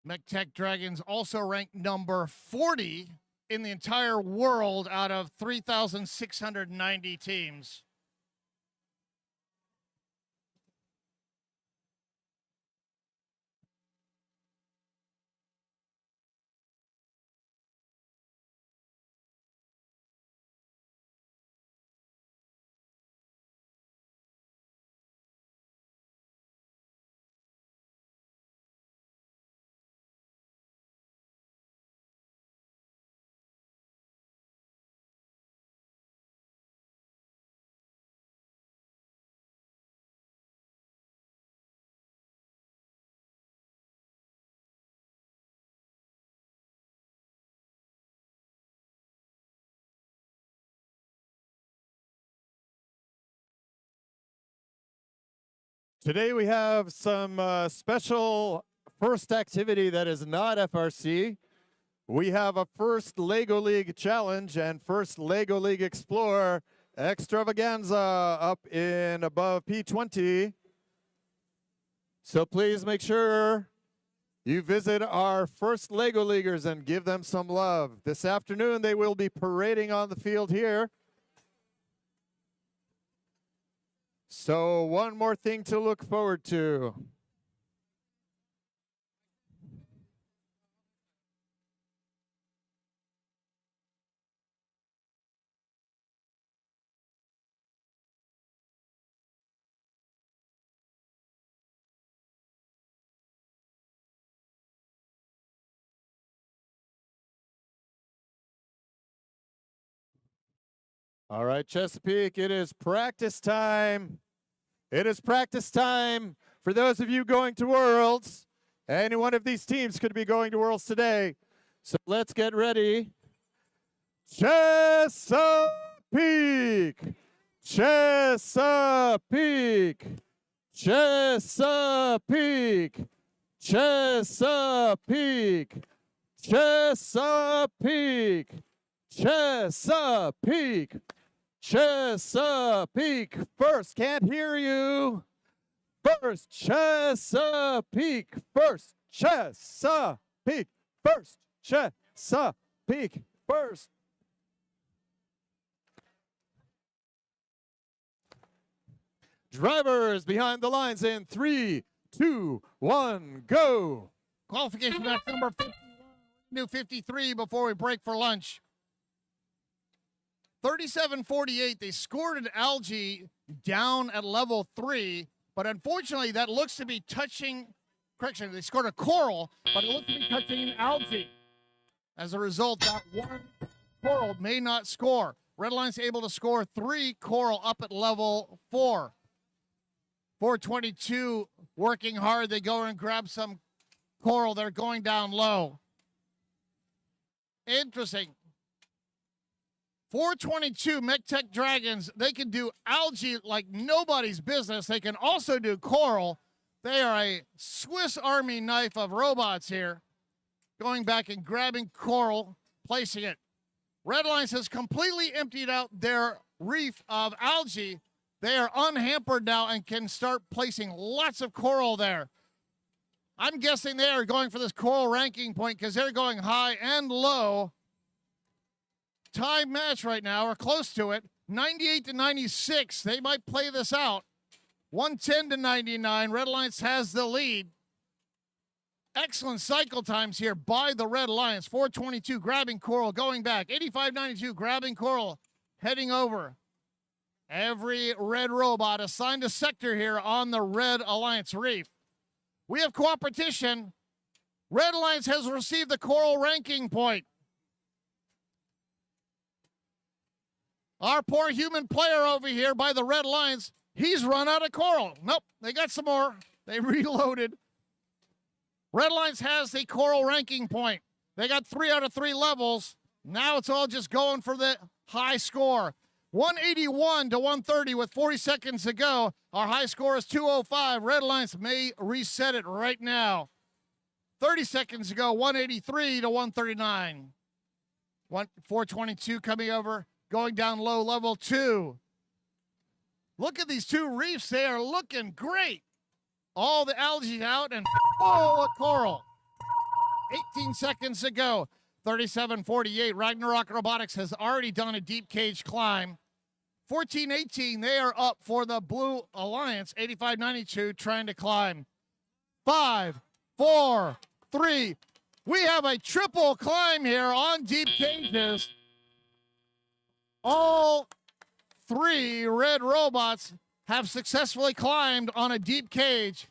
S12: Mech Tech Dragons also ranked number 40 in the entire world out of 3,690 teams.
S2: Today we have some special first activity that is not FRC. We have a first LEGO League Challenge and first LEGO League Explore Extravaganza up in above P20. So please make sure you visit our first LEGO Leaguers and give them some love. This afternoon they will be parading on the field here. So one more thing to look forward to. All right, Chesapeake, it is practice time. It is practice time for those of you going to Worlds. Any one of these teams could be going to Worlds today. So let's get ready. Chesapeake! Chesapeake! Chesapeake! Chesapeake! Chesapeake! Chesapeake! Chesapeake! First, can't hear you. First, Chesapeake! First, Chesapeake! First, Chesapeake! First. Drivers behind the lines in 3, 2, 1, go.
S12: Qualification match number 51, new 53 before we break for lunch. 37-48, they scored an algae down at level 3, but unfortunately that looks to be touching, correction, they scored a coral, but it looks to be touching an algae. As a result, that one coral may not score. Red Line's able to score 3 coral up at level 4. 422 working hard. They go and grab some coral. They're going down low. Interesting. 422 MechTech Dragons, they can do algae like nobody's business. They can also do coral. They are a Swiss Army knife of robots here. Going back and grabbing coral, placing it. Red Lines has completely emptied out their reef of algae. They are unhampered now and can start placing lots of coral there. I'm guessing they are going for this coral ranking point because they're going high and low. Tie match right now, or close to it. 98-96. They might play this out. 110-99. Red Alliance has the lead. Excellent cycle times here by the Red Alliance. 422 grabbing coral, going back. 85-92 grabbing coral, heading over. Every red robot assigned a sector here on the Red Alliance reef. We have cooperation. Red Alliance has received the coral ranking point. Our poor human player over here by the Red Lions, he's run out of coral. Nope, they got some more. They reloaded. Red Lions has the coral ranking point. They got 3 out of 3 levels. Now it's all just going for the high score. 181-130 with 40 seconds to go. Our high score is 205. Red Lions may reset it right now. 30 seconds to go, 183-139. 422 coming over. Going down low, level 2. Look at these 2 reefs. They are looking great. All the algae out and full of coral. 18 seconds to go. 37-48. Ragnarok Robotics has already done a deep cage climb. 14-18. They are up for the Blue Alliance. 85-92 trying to climb. 5, 4, 3. We have a triple climb here on deep cages. All 3 red robots have successfully climbed on a deep cage.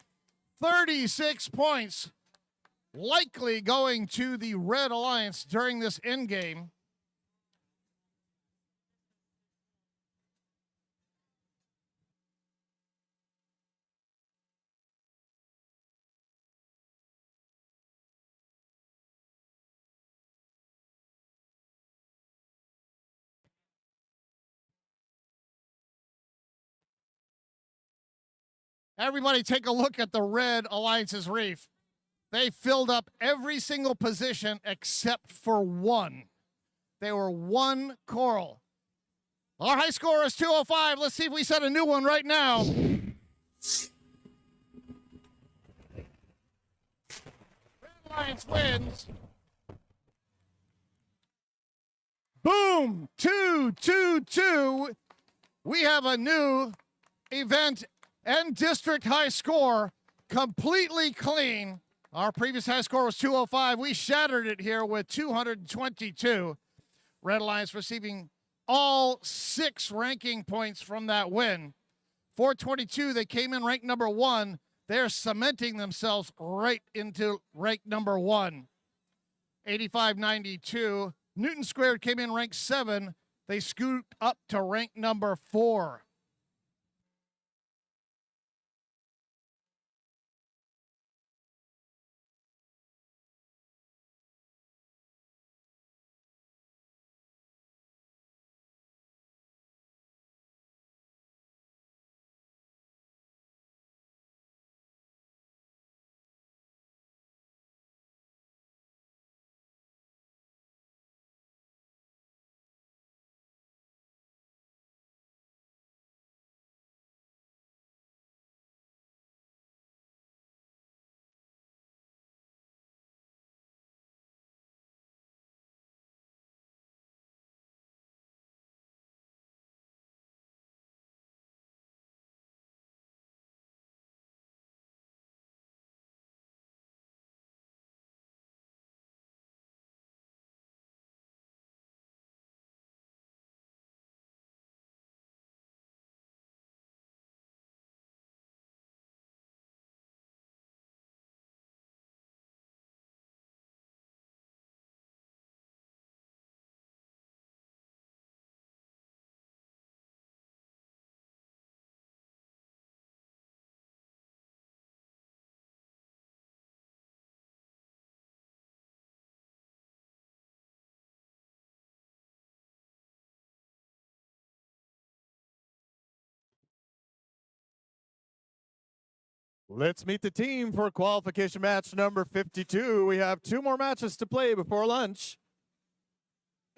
S12: 36 points likely going to the Red Alliance during this end game. Everybody take a look at the Red Alliance's reef. They filled up every single position except for one. They were one coral. Our high score is 205. Let's see if we set a new one right now. Red Alliance wins. Boom! 2-2-2. We have a new event and district high score, completely clean. Our previous high score was 205. We shattered it here with 222. Red Alliance receiving all 6 ranking points from that win. 422, they came in ranked number 1. They're cementing themselves right into rank number 1. 8592. Newton Squared came in ranked 7. They scoot up to rank number 4.
S2: Let's meet the team for qualification match number 52. We have 2 more matches to play before lunch.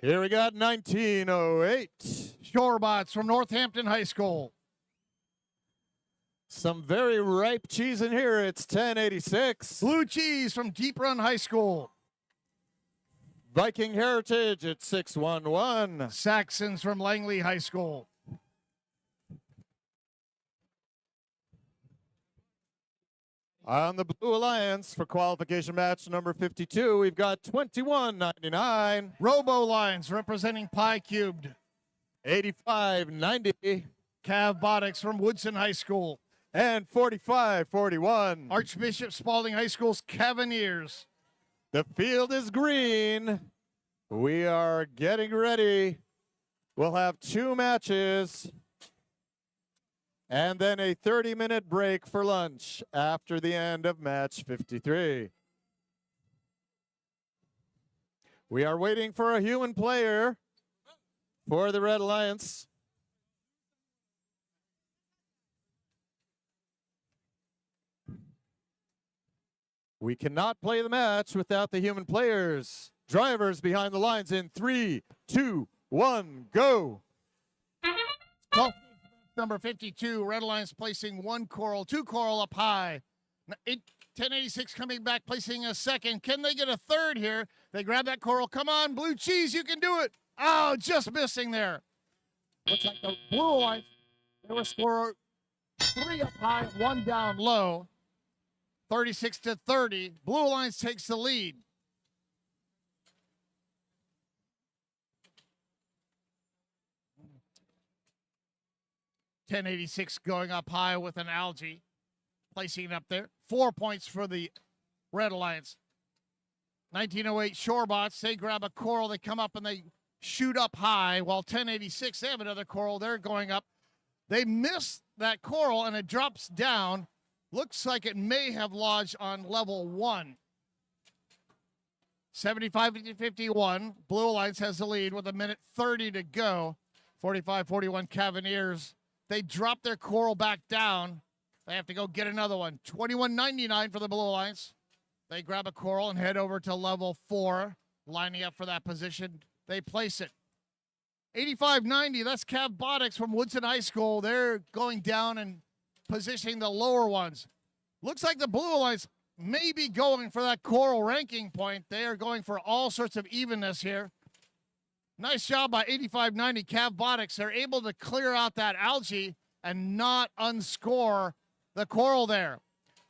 S2: Here we got 1908.
S12: Shorebots from Northampton High School.
S2: Some very ripe cheese in here. It's 1086.
S12: Blue Cheese from Deep Run High School.
S2: Viking Heritage at 611.
S12: Saxons from Langley High School.
S2: On the Blue Alliance for qualification match number 52, we've got 2199.
S12: Robo Lines representing Pi Cubed.
S2: 8590.
S12: Cavbotics from Woodson High School.
S2: And 4541.
S12: Archbishop Spalding High School's Cavaliers.
S2: The field is green. We are getting ready. We'll have 2 matches. And then a 30-minute break for lunch after the end of match 53. We are waiting for a human player for the Red Alliance. We cannot play the match without the human players. Drivers behind the lines in 3, 2, 1, go.
S12: Number 52, Red Alliance placing 1 coral, 2 coral up high. 1086 coming back, placing a second. Can they get a third here? They grab that coral. Come on, Blue Cheese, you can do it. Oh, just missing there. Looks like the Blue Alliance, they were scored 3 up high, 1 down low. 36-30. Blue Alliance takes the lead. .1086 going up high with an algae, placing it up there. 4 points for the Red Alliance. 1908 Shorebots, they grab a coral, they come up and they shoot up high, while 1086, they have another coral, they're going up. They miss that coral and it drops down. Looks like it may have lodged on level 1. 75-51, Blue Alliance has the lead with 1:30 to go. 45-41 Cavaliers. They drop their coral back down. They have to go get another one. 21.99 for the Blue Alliance. They grab a coral and head over to level 4, lining up for that position. They place it. 85.90, that's Cavbotics from Woodson High School. They're going down and positioning the lower ones. Looks like the Blue Alliance may be going for that coral ranking point. They are going for all sorts of evenness here. Nice job by 85.90 Cavbotics. They're able to clear out that algae and not unscore the coral there.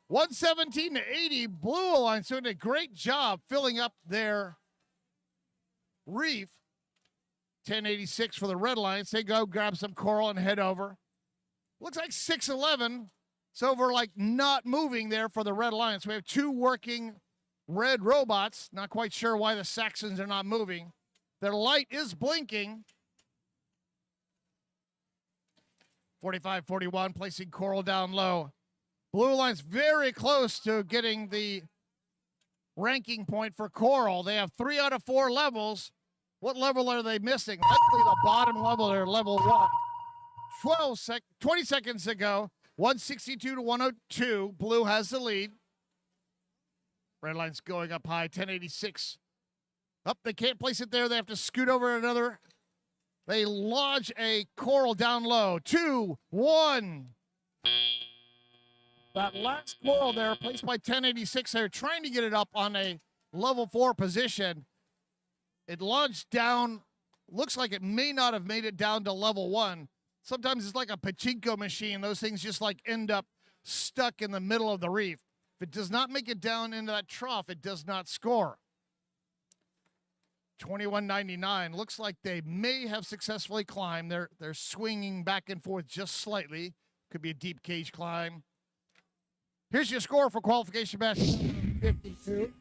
S12: 117 to 80, Blue Alliance doing a great job filling up their reef. 1086 for the Red Alliance. They go grab some coral and head over. Looks like 611. It's over like not moving there for the Red Alliance. We have 2 working red robots. Not quite sure why the Saxons are not moving. Their light is blinking. 45-41, placing coral down low. Blue Alliance very close to getting the ranking point for coral. They have 3 out of 4 levels. What level are they missing? Likely the bottom level, they're level 1. 20 seconds ago, 162 to 102. Blue has the lead. Red Line's going up high, 1086. Up, they can't place it there. They have to scoot over another. They lodge a coral down low. 2, 1. That last coral there, placed by 1086. They're trying to get it up on a level 4 position. It lodged down. Looks like it may not have made it down to level 1. Sometimes it's like a pachinko machine. Those things just like end up stuck in the middle of the reef. If it does not make it down into that trough, it does not score. 21.99. Looks like they may have successfully climbed. They're swinging back and forth just slightly. Could be a deep cage climb. Here's your score for qualification match 52.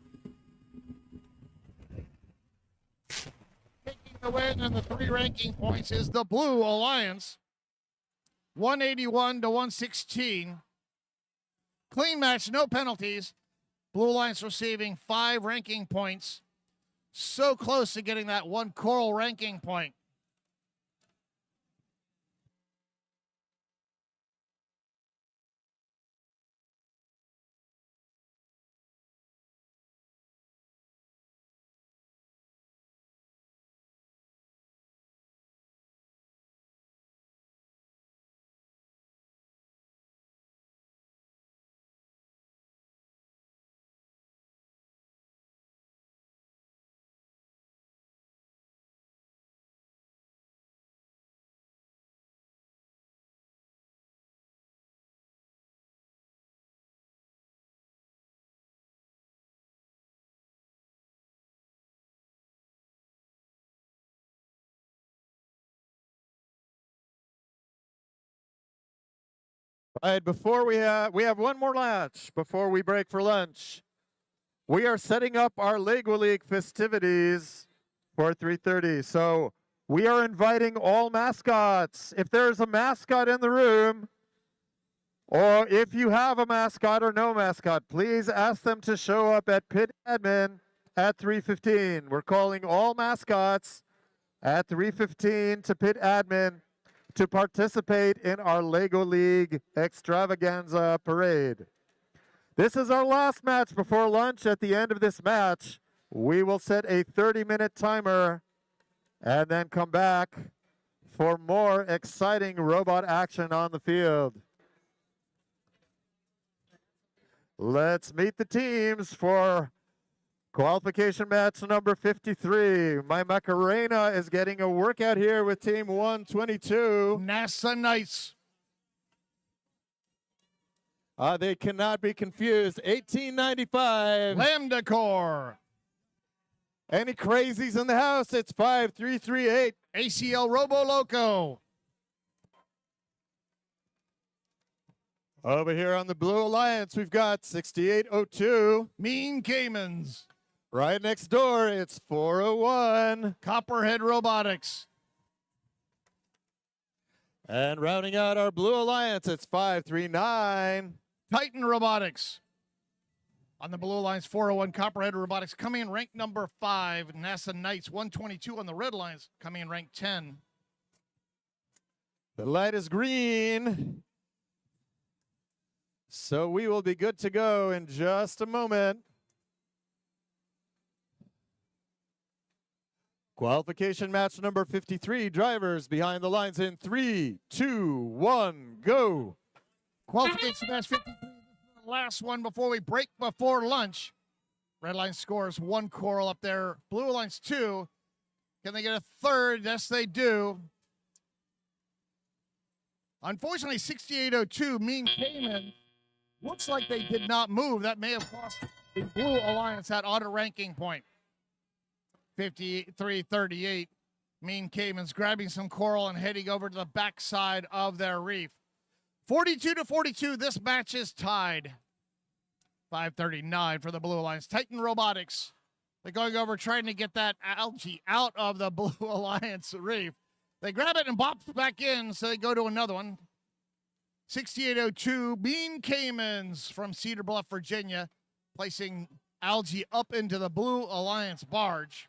S12: Taking the win and the 3 ranking points is the Blue Alliance. 181 to 116. Clean match, no penalties. Blue Alliance receiving 5 ranking points. So close to getting that 1 coral ranking point.
S2: All right, before we have one more match before we break for lunch. We are setting up our Lego League festivities for 3:30. So we are inviting all mascots. If there's a mascot in the room, or if you have a mascot or no mascot, please ask them to show up at Pit Admin at 3:15. We're calling all mascots at 3:15 to Pit Admin to participate in our Lego League Extravaganza Parade. This is our last match before lunch. At the end of this match, we will set a 30-minute timer and then come back for more exciting robot action on the field. Let's meet the teams for qualification match number 53. My Macarena is getting a workout here with team 122.
S12: NASA Knights.
S2: They cannot be confused. 1895.
S12: Lambda Core.
S2: Any crazies in the house? It's 5338.
S12: ACL Robo Loco.
S2: Over here on the Blue Alliance, we've got 6802.
S12: Mean Caymans.
S2: Right next door, it's 401.
S12: Copperhead Robotics.
S2: And rounding out our Blue Alliance, it's 539.
S12: Titan Robotics. On the Blue Alliance, 401 Copperhead Robotics coming in ranked number 5. NASA Knights, 122 on the Red Alliance, coming in ranked 10.
S2: The light is green. So we will be good to go in just a moment. Qualification match number 53, drivers behind the lines in 3, 2, 1, go.
S12: Qualification match 53. This is the last one before we break before lunch. Red line scores 1 coral up there. Blue line's 2. Can they get a third? Yes, they do. Unfortunately, 6802 Mean Cayman looks like they did not move. That may have cost the Blue Alliance that auto ranking point. 53-38. Mean Cayman's grabbing some coral and heading over to the backside of their reef. 42-42, this match is tied. 5:39 for the Blue Alliance. Titan Robotics, they're going over trying to get that algae out of the Blue Alliance reef. They grab it and bop back in, so they go to another one. 6802 Mean Caymans from Cedar Bluff, Virginia, placing algae up into the Blue Alliance barge.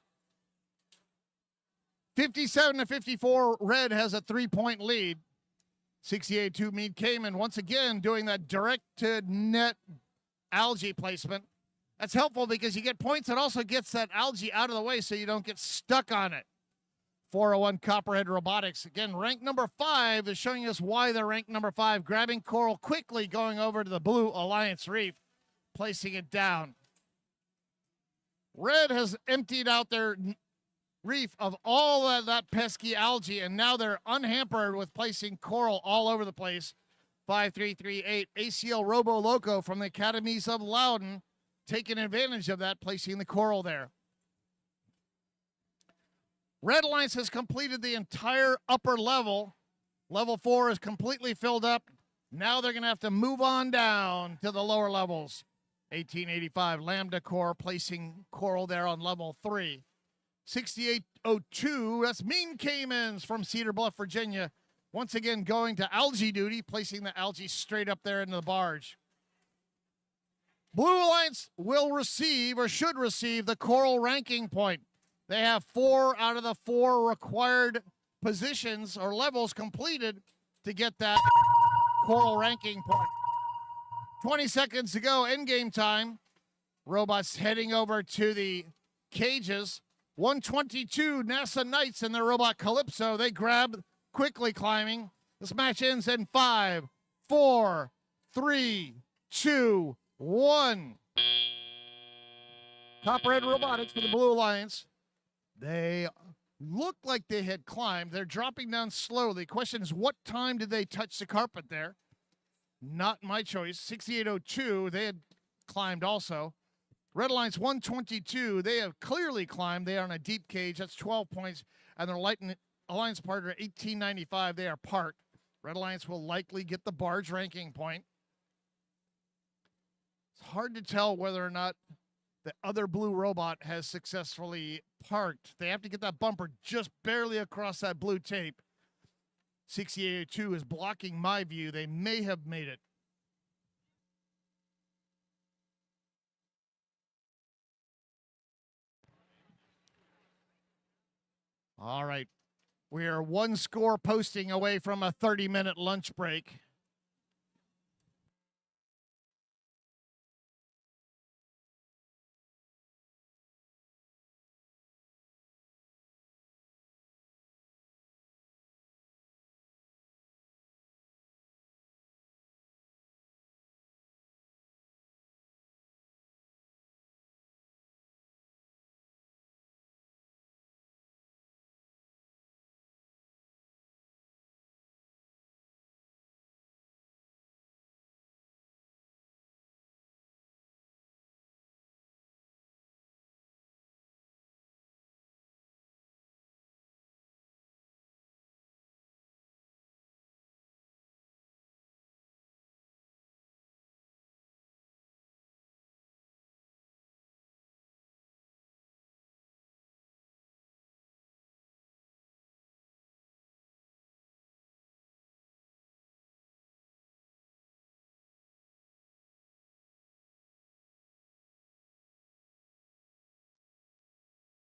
S12: 57-54, Red has a 3-point lead. 68-2 Mean Cayman once again doing that direct-to-net algae placement. That's helpful because you get points. It also gets that algae out of the way so you don't get stuck on it. 401 Copperhead Robotics, again, ranked number 5, is showing us why they're ranked number 5. Grabbing coral quickly, going over to the Blue Alliance reef, placing it down. Red has emptied out their reef of all of that pesky algae, and now they're unhampered with placing coral all over the place. 5338 ACL Robo Loco from the Academies of Loudon, taking advantage of that, placing the coral there. Red Alliance has completed the entire upper level. Level 4 is completely filled up. Now they're going to have to move on down to the lower levels. 1885 Lambda Core placing coral there on level 3. 6802, that's Mean Caymans from Cedar Bluff, Virginia. Once again going to algae duty, placing the algae straight up there into the barge. Blue Alliance will receive, or should receive, the coral ranking point. They have 4 out of the 4 required positions or levels completed to get that coral ranking point. 20 seconds to go, endgame time. Robots heading over to the cages. 122 NASA Knights and their robot Calypso. They grab, quickly climbing. This match ends in 5, 4, 3, 2, 1. Copperhead Robotics for the Blue Alliance. They look like they had climbed. They're dropping down slowly. Question is, what time did they touch the carpet there? Not my choice. 6802, they had climbed also. Red Alliance 122, they have clearly climbed. They are in a deep cage. That's 12 points. And their Light Alliance partner 1895, they are parked. Red Alliance will likely get the barge ranking point. It's hard to tell whether or not the other blue robot has successfully parked. They have to get that bumper just barely across that blue tape. 6882 is blocking my view. They may have made it. All right. We are 1 score posting away from a 30-minute lunch break.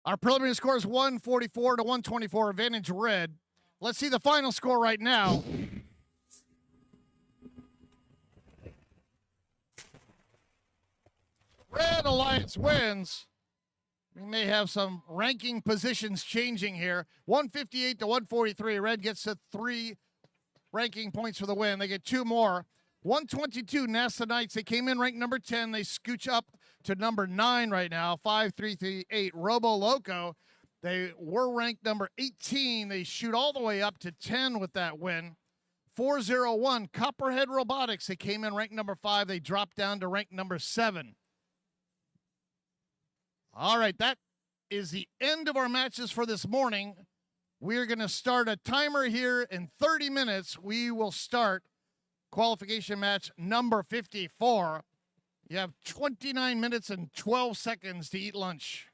S12: Our preliminary score is 144 to 124, advantage Red. Let's see the final score right now. Red Alliance wins. We may have some ranking positions changing here. 158 to 143. Red gets the 3 ranking points for the win. They get 2 more. 122 NASA Knights. They came in ranked number 10. They scooch up to number 9 right now. 5338 Robo Loco. They were ranked number 18. They shoot all the way up to 10 with that win. 401 Copperhead Robotics. They came in ranked number 5. They dropped down to rank number 7. All right, that is the end of our matches for this morning. We're going to start a timer here in 30 minutes. We will start qualification match number 54. You have 29 minutes and 12 seconds to eat lunch.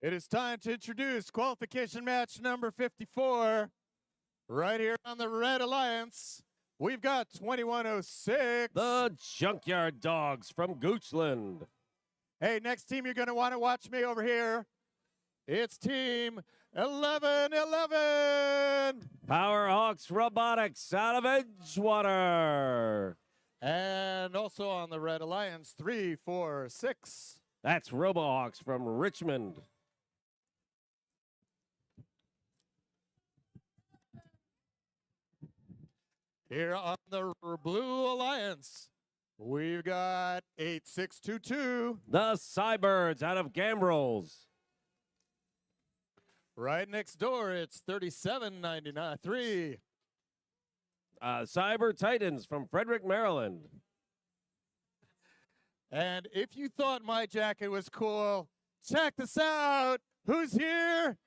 S2: It is time to introduce qualification match number 54. Right here on the Red Alliance, we've got 2106.
S1: The Junkyard Dogs from Goochland.
S2: Hey, next team you're going to want to watch me over here. It's team 1111.
S1: Powerhawks Robotics out of Edgewater.
S2: And also on the Red Alliance, 346.
S1: That's Robohawks from Richmond.
S2: Here on the Blue Alliance, we've got 8622.
S1: The Cybirds out of Gambrels.
S2: Right next door, it's 3799.
S1: Cyber Titans from Frederick, Maryland.
S2: And if you thought my jacket was cool, check this out. Who's here?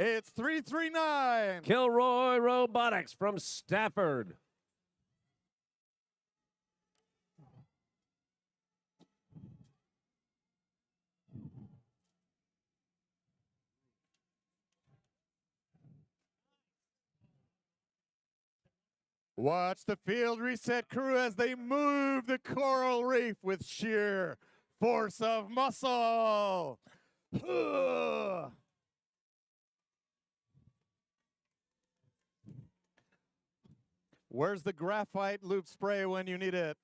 S2: It's 339.
S1: Kilroy Robotics from Stafford.
S2: Watch the field reset crew as they move the coral reef with sheer force of muscle. Where's the graphite loop spray when you need it?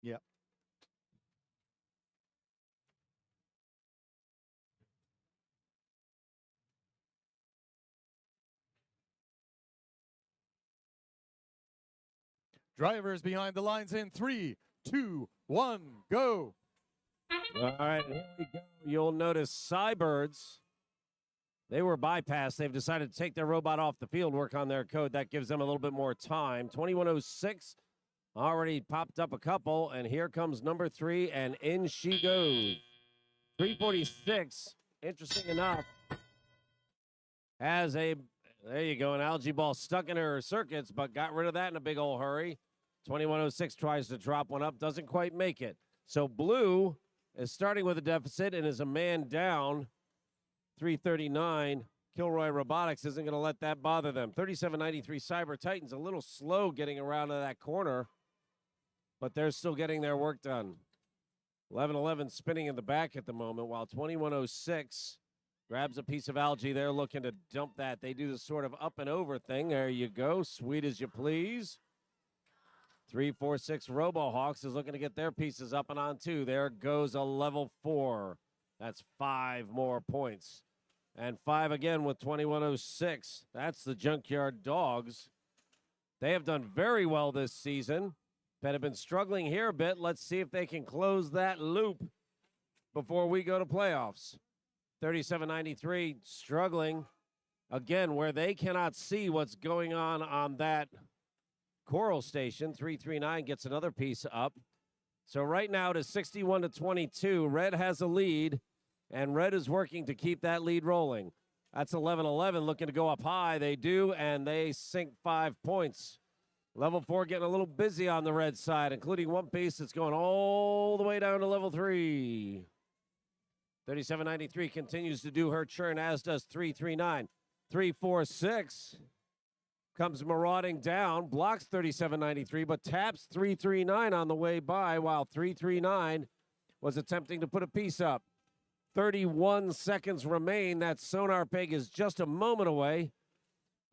S2: Yep. Drivers behind the lines in 3, 2, 1, go.
S1: All right, here we go. You'll notice Cybirds. They were bypassed. They've decided to take their robot off the field, work on their code. That gives them a little bit more time. 2106 already popped up a couple, and here comes number 3, and in she goes. 346, interesting enough, has a, there you go, an algae ball stuck in her circuits, but got rid of that in a big old hurry. 2106 tries to drop one up, doesn't quite make it. So blue is starting with a deficit and is a man down. 339. Kilroy Robotics isn't going to let that bother them. 3793 Cyber Titans a little slow getting around to that corner, but they're still getting their work done. 1111 spinning in the back at the moment, while 2106 grabs a piece of algae. They're looking to dump that. They do the sort of up and over thing. There you go. Sweet as you please. 346 RoboHawks is looking to get their pieces up and on too. There goes a level 4. That's 5 more points. And 5 again with 2106. That's the Junkyard Dogs. They have done very well this season, but have been struggling here a bit. Let's see if they can close that loop before we go to playoffs. 3793 struggling again where they cannot see what's going on that Coral Station. 339 gets another piece up. So right now it is 61-22. Red has a lead, and Red is working to keep that lead rolling. That's 1111 looking to go up high. They do, and they sink 5 points. Level 4 getting a little busy on the Red side, including one piece that's going all the way down to level 3. 3793 continues to do her churn, as does 339. 346 comes marauding down, blocks 3793, but taps 339 on the way by, while 339 was attempting to put a piece up. 31 seconds remain. That sonar peg is just a moment away.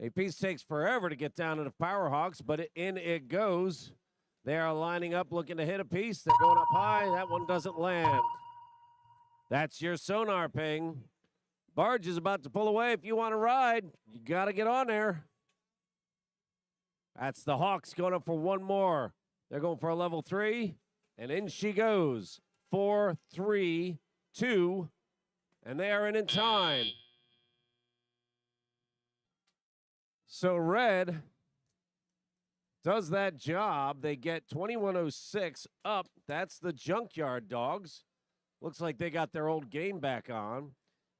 S1: A piece takes forever to get down to the Powerhawks, but in it goes. They are lining up, looking to hit a piece. They're going up high. That one doesn't land. That's your sonar ping. Barge is about to pull away. If you want to ride, you got to get on there. That's the Hawks going up for one more. They're going for a level 3, and in she goes. 4, 3, 2, and they are in time. So Red does that job. They get 2106 up. That's the Junkyard Dogs. Looks like they got their old game back on.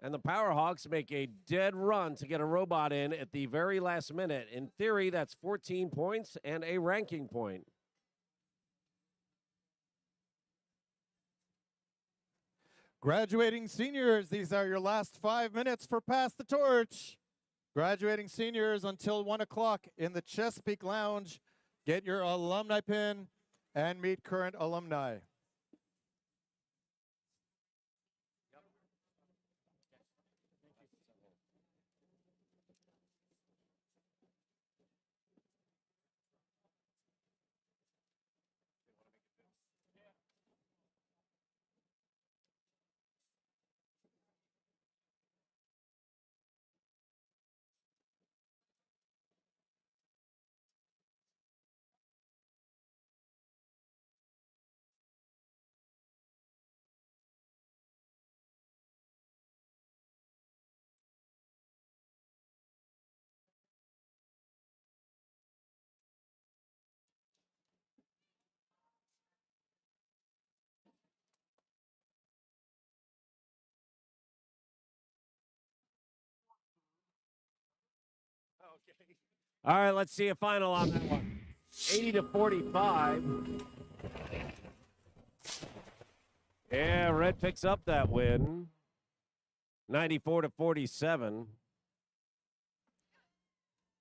S1: And the Powerhawks make a dead run to get a robot in at the very last minute. In theory, that's 14 points and a ranking point.
S2: Graduating seniors, these are your last 5 minutes for Pass the Torch. Graduating seniors until 1 o'clock in the Chesapeake Lounge. Get your alumni pin and meet current alumni.
S1: All right, let's see a final on that one. 80-45. Yeah, Red picks up that win. 94-47.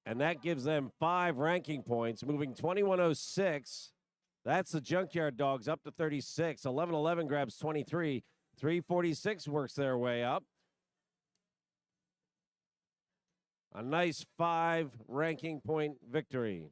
S1: And that gives them 5 ranking points, moving 2106. That's the Junkyard Dogs up to 36. 1111 grabs 23. 346 works their way up. A nice 5 ranking point victory.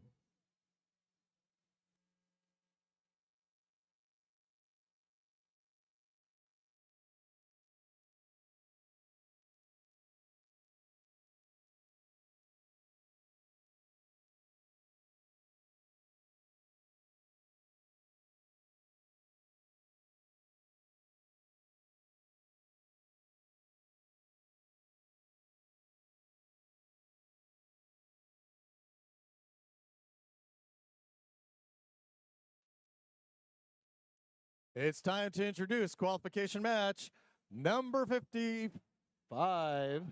S2: It's time to introduce qualification match number 55.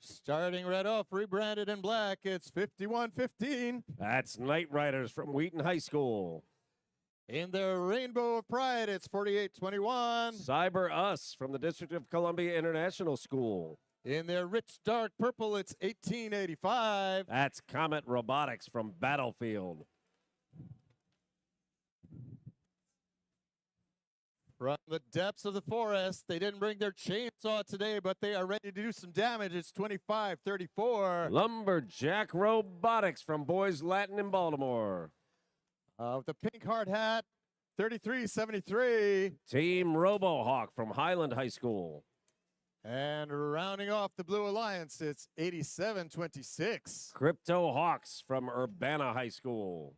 S2: Starting right off, rebranded in black, it's 5115.
S1: That's Knight Riders from Wheaton High School.
S2: In their Rainbow of Pride, it's 4821.
S1: Cyber Us from the District of Columbia International School.
S2: In their rich dark purple, it's 1885.
S1: That's Comet Robotics from Battlefield.
S2: From the depths of the forest, they didn't bring their chainsaw today, but they are ready to do some damage. It's 2534.
S1: Lumberjack Robotics from Boys Latin in Baltimore.
S2: With the pink hard hat, 3373.
S1: Team RoboHawk from Highland High School.
S2: And rounding off the Blue Alliance, it's 8726.
S1: Crypto Hawks from Urbana High School.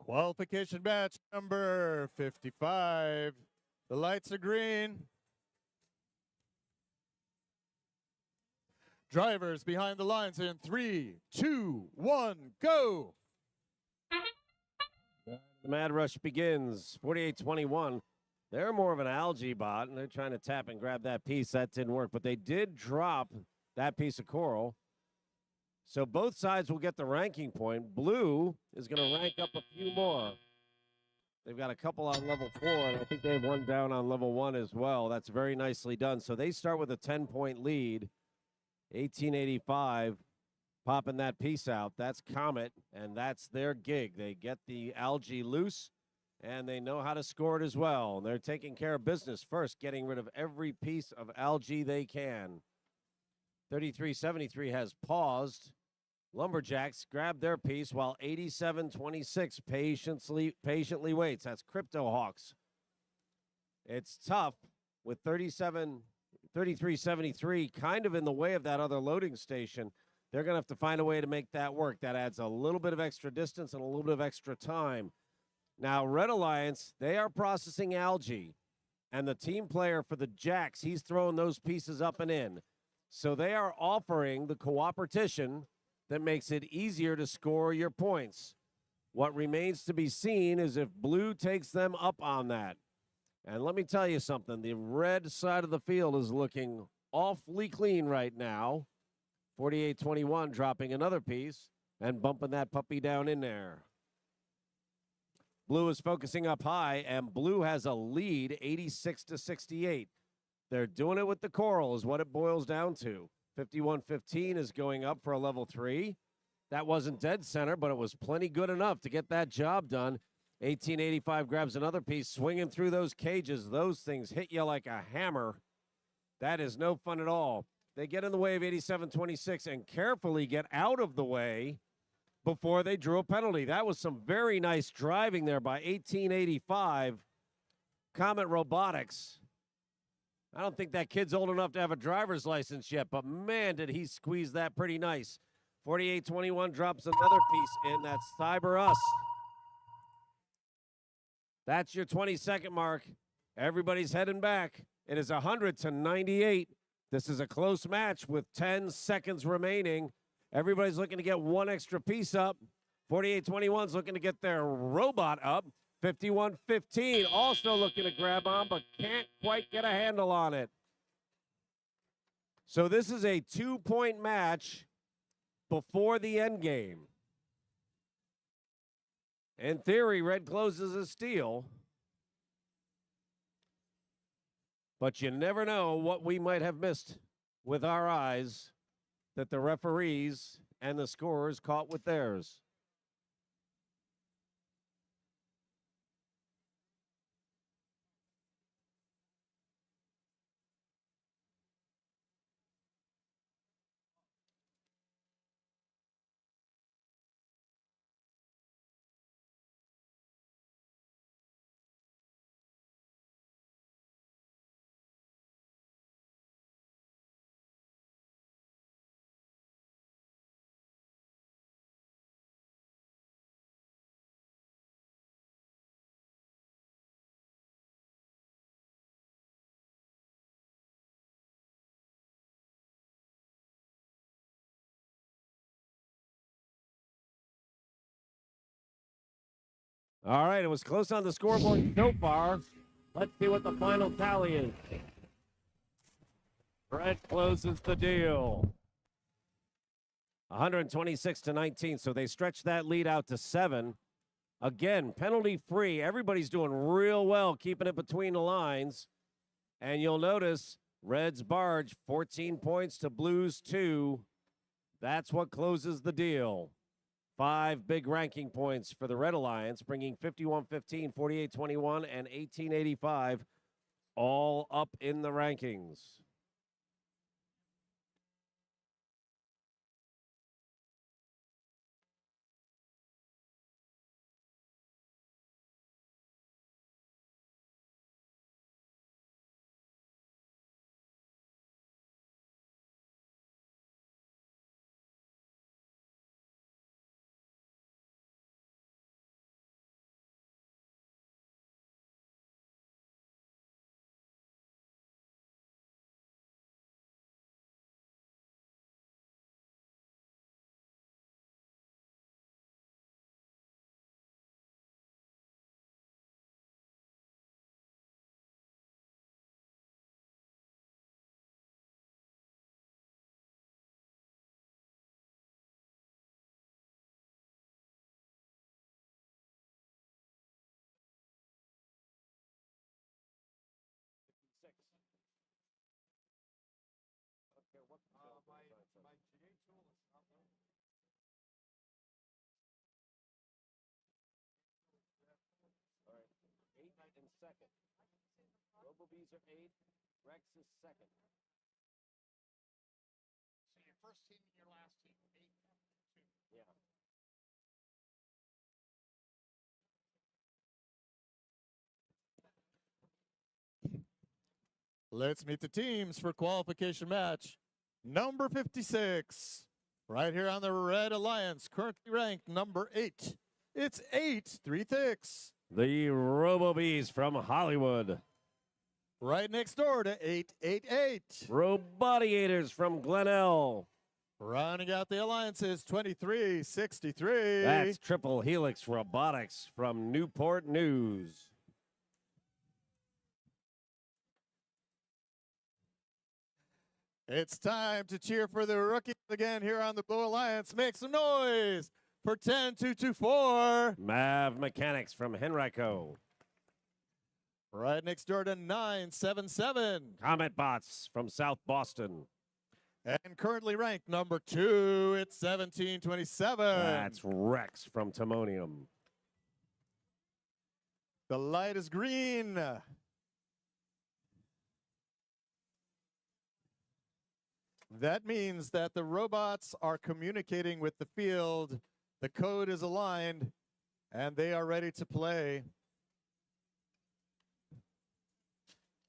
S2: Qualification match number 55. The lights are green. Drivers behind the lines in 3, 2, 1, go.
S1: The Mad Rush begins. 48-21. They're more of an algae bot, and they're trying to tap and grab that piece. That didn't work, but they did drop that piece of coral. So both sides will get the ranking point. Blue is going to rank up a few more. They've got a couple on level 4, and I think they have one down on level 1 as well. That's very nicely done. So they start with a 10-point lead. 1885, popping that piece out. That's Comet, and that's their gig. They get the algae loose, and they know how to score it as well. And they're taking care of business first, getting rid of every piece of algae they can. 3373 has paused. Lumberjacks grab their piece while 8726 patiently waits. That's Crypto Hawks. It's tough with 3373 kind of in the way of that other loading station. They're going to have to find a way to make that work. That adds a little bit of extra distance and a little bit of extra time. Now, Red Alliance, they are processing algae. And the team player for the Jacks, he's throwing those pieces up and in. So they are offering the cooperation that makes it easier to score your points. What remains to be seen is if Blue takes them up on that. And let me tell you something, the red side of the field is looking awfully clean right now. 48-21 dropping another piece and bumping that puppy down in there. Blue is focusing up high, and Blue has a lead 86-68. They're doing it with the coral is what it boils down to. 51-15 is going up for a level 3. That wasn't dead center, but it was plenty good enough to get that job done. 1885 grabs another piece, swinging through those cages. Those things hit you like a hammer. That is no fun at all. They get in the way of 87-26 and carefully get out of the way before they drew a penalty. That was some very nice driving there by 1885. Comet Robotics. I don't think that kid's old enough to have a driver's license yet, but man, did he squeeze that pretty nice. 48-21 drops another piece in. That's Cyber Us. That's your 20-second mark. Everybody's heading back. It is 100-98. This is a close match with 10 seconds remaining. Everybody's looking to get one extra piece up. 48-21's looking to get their robot up. 51-15 also looking to grab on, but can't quite get a handle on it. So this is a 2-point match before the end game. In theory, red closes a steal. But you never know what we might have missed with our eyes that the referees and the scorers caught with theirs. All right, it was close on the scoreboard so far. Let's see what the final tally is. Red closes the deal. 126-19, so they stretched that lead out to 7. Again, penalty free. Everybody's doing real well keeping it between the lines. And you'll notice Reds barge 14 points to Blues 2. That's what closes the deal. 5 big ranking points for the Red Alliance, bringing 51-15, 48-21, and 18-85 all up in the rankings. Second. Robo-Bees are 8. Rex is second.
S12: So your first team and your last team, 8-2.
S1: Yeah.
S2: Let's meet the teams for qualification match. Number 56, right here on the Red Alliance, currently ranked number 8. It's 8-3-6.
S1: The Robo-Bees from Hollywood.
S2: Right next door to 888.
S1: Robodiators from Glenelg.
S2: Rounding out the alliances, 2363.
S1: That's Triple Helix Robotics from Newport News.
S2: It's time to cheer for the rookies again here on the Blue Alliance. Make some noise for 10224.
S1: Mav Mechanics from Henrico.
S2: Right next door to 977.
S1: Comet Bots from South Boston.
S2: And currently ranked number 2, it's 1727.
S1: That's Rex from Timonium.
S2: The light is green. That means that the robots are communicating with the field. The code is aligned, and they are ready to play.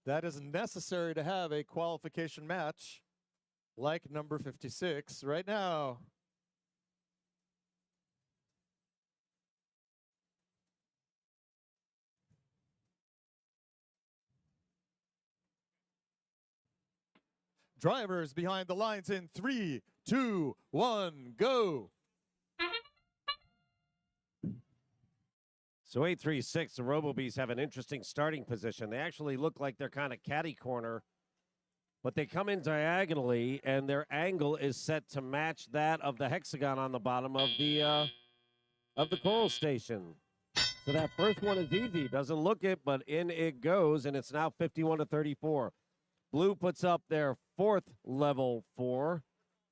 S2: That is necessary to have a qualification match like number 56 right now. Drivers behind the lines in 3, 2, 1, go.
S1: So 836, the Robo-Bees have an interesting starting position. They actually look like they're kind of catty corner, but they come in diagonally, and their angle is set to match that of the hexagon on the bottom of the coral station. So that first one is easy. Doesn't look it, but in it goes, and it's now 51-34. Blue puts up their fourth level 4.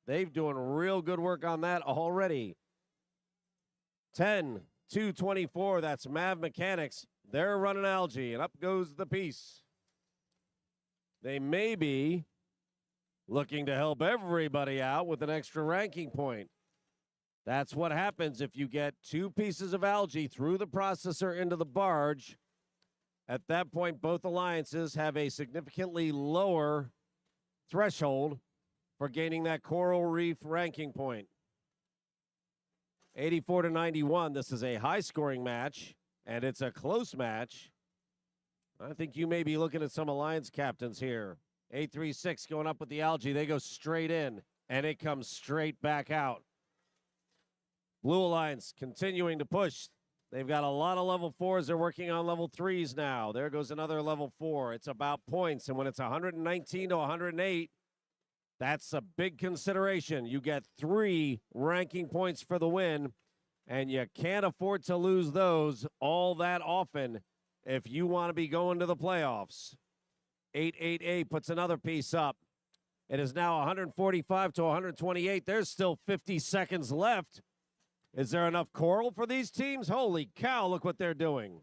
S1: They've doing real good work on that already. 10-24. That's Mav Mechanics. They're running algae, and up goes the piece. They may be looking to help everybody out with an extra ranking point. That's what happens if you get 2 pieces of algae through the processor into the barge. At that point, both alliances have a significantly lower threshold for gaining that coral reef ranking point. 84-91. This is a high-scoring match, and it's a close match. I think you may be looking at some alliance captains here. 836 going up with the algae. They go straight in, and it comes straight back out. Blue Alliance continuing to push. They've got a lot of level 4s. They're working on level 3s now. There goes another level 4. It's about points, and when it's 119 to 108, that's a big consideration. You get 3 ranking points for the win, and you can't afford to lose those all that often if you want to be going to the playoffs. 888 puts another piece up. It is now 145 to 128. There's still 50 seconds left. Is there enough coral for these teams? Holy cow, look what they're doing.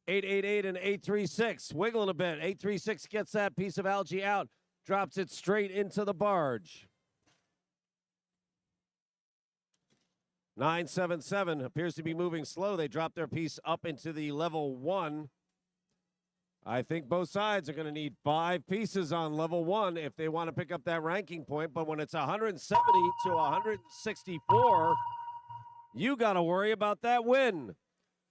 S1: 888 and 836, wiggling a bit. 836 gets that piece of algae out, drops it straight into the barge. 977 appears to be moving slow. They drop their piece up into the level 1. I think both sides are going to need 5 pieces on level 1 if they want to pick up that ranking point. But when it's 170 to 164, you got to worry about that win.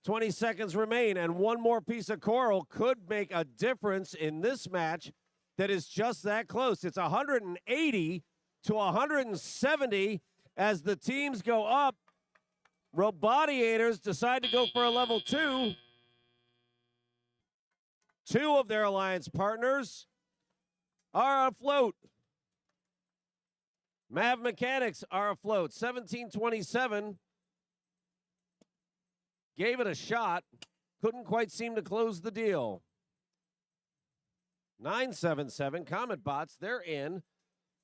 S1: 20 seconds remain, and one more piece of coral could make a difference in this match that is just that close. It's 180 to 170 as the teams go up. Robodiators decide to go for a level 2. 2 of their alliance partners are afloat. Mav Mechanics are afloat. 1727 gave it a shot. Couldn't quite seem to close the deal. 977 Comet Bots, they're in.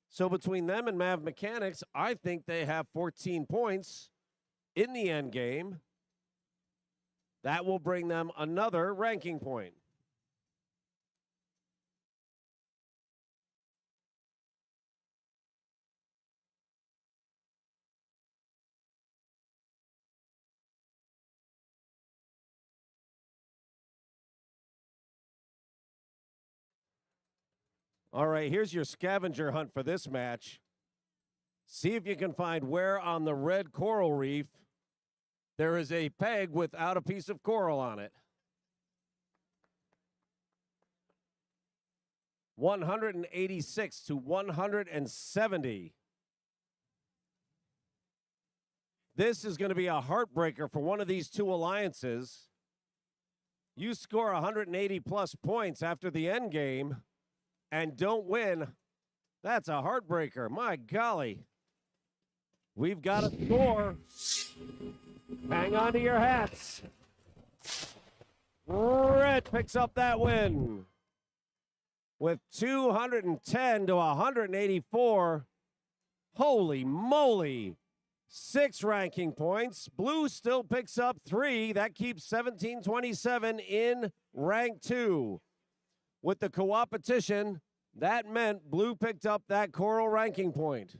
S1: So between them and Mav Mechanics, I think they have 14 points in the end game. That will bring them another ranking point. All right, here's your scavenger hunt for this match. See if you can find where on the red coral reef there is a peg without a piece of coral on it. 186 to 170. This is going to be a heartbreaker for one of these 2 alliances. You score 180 plus points after the end game and don't win. That's a heartbreaker. My golly. We've got a score. Hang on to your hats. Red picks up that win with 210 to 184. Holy moly. 6 ranking points. Blue still picks up 3. That keeps 1727 in rank 2. With the co-opetition, that meant Blue picked up that coral ranking point.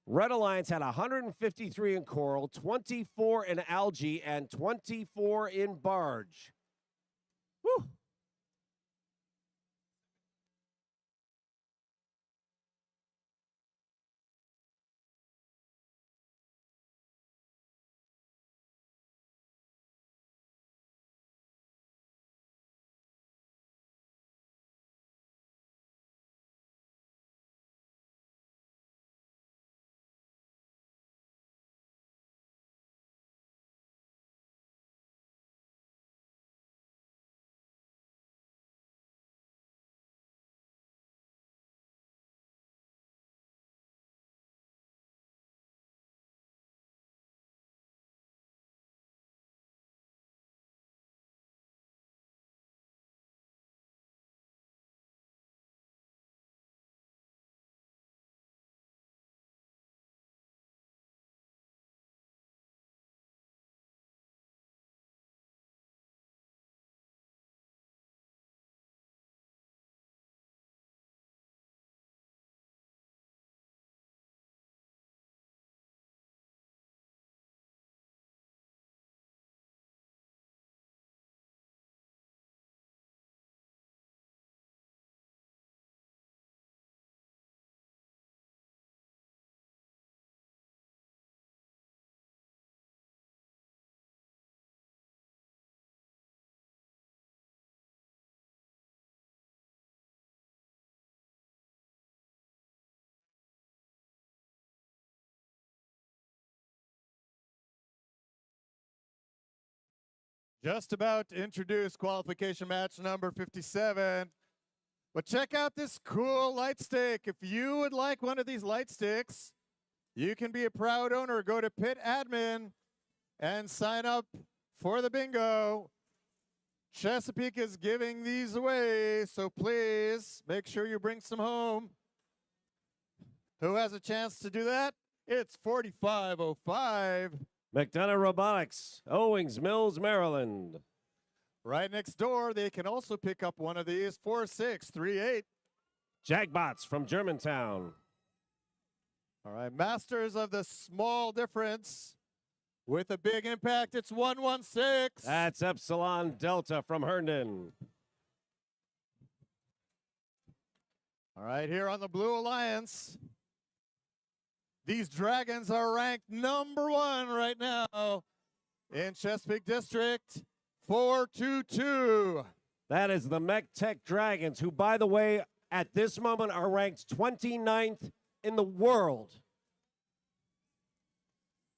S1: Red Alliance had 153 in coral, 24 in algae, and 24 in barge. Whew.
S2: Just about to introduce qualification match number 57. But check out this cool light stick. If you would like one of these light sticks, you can be a proud owner. Go to Pit Admin and sign up for the bingo. Chesapeake is giving these away, so please make sure you bring some home. Who has a chance to do that? It's 4505.
S1: McDonough Robotics, Owings Mills, Maryland.
S2: Right next door, they can also pick up one of these, 4638.
S1: Jackbots from Germantown.
S2: All right, masters of the small difference with a big impact, it's 116.
S1: That's Epsilon Delta from Herndon.
S2: All right, here on the Blue Alliance, these Dragons are ranked #1 right now in Chesapeake District, 422.
S1: That is the Mech Tech Dragons, who, by the way, at this moment are ranked 29th in the world.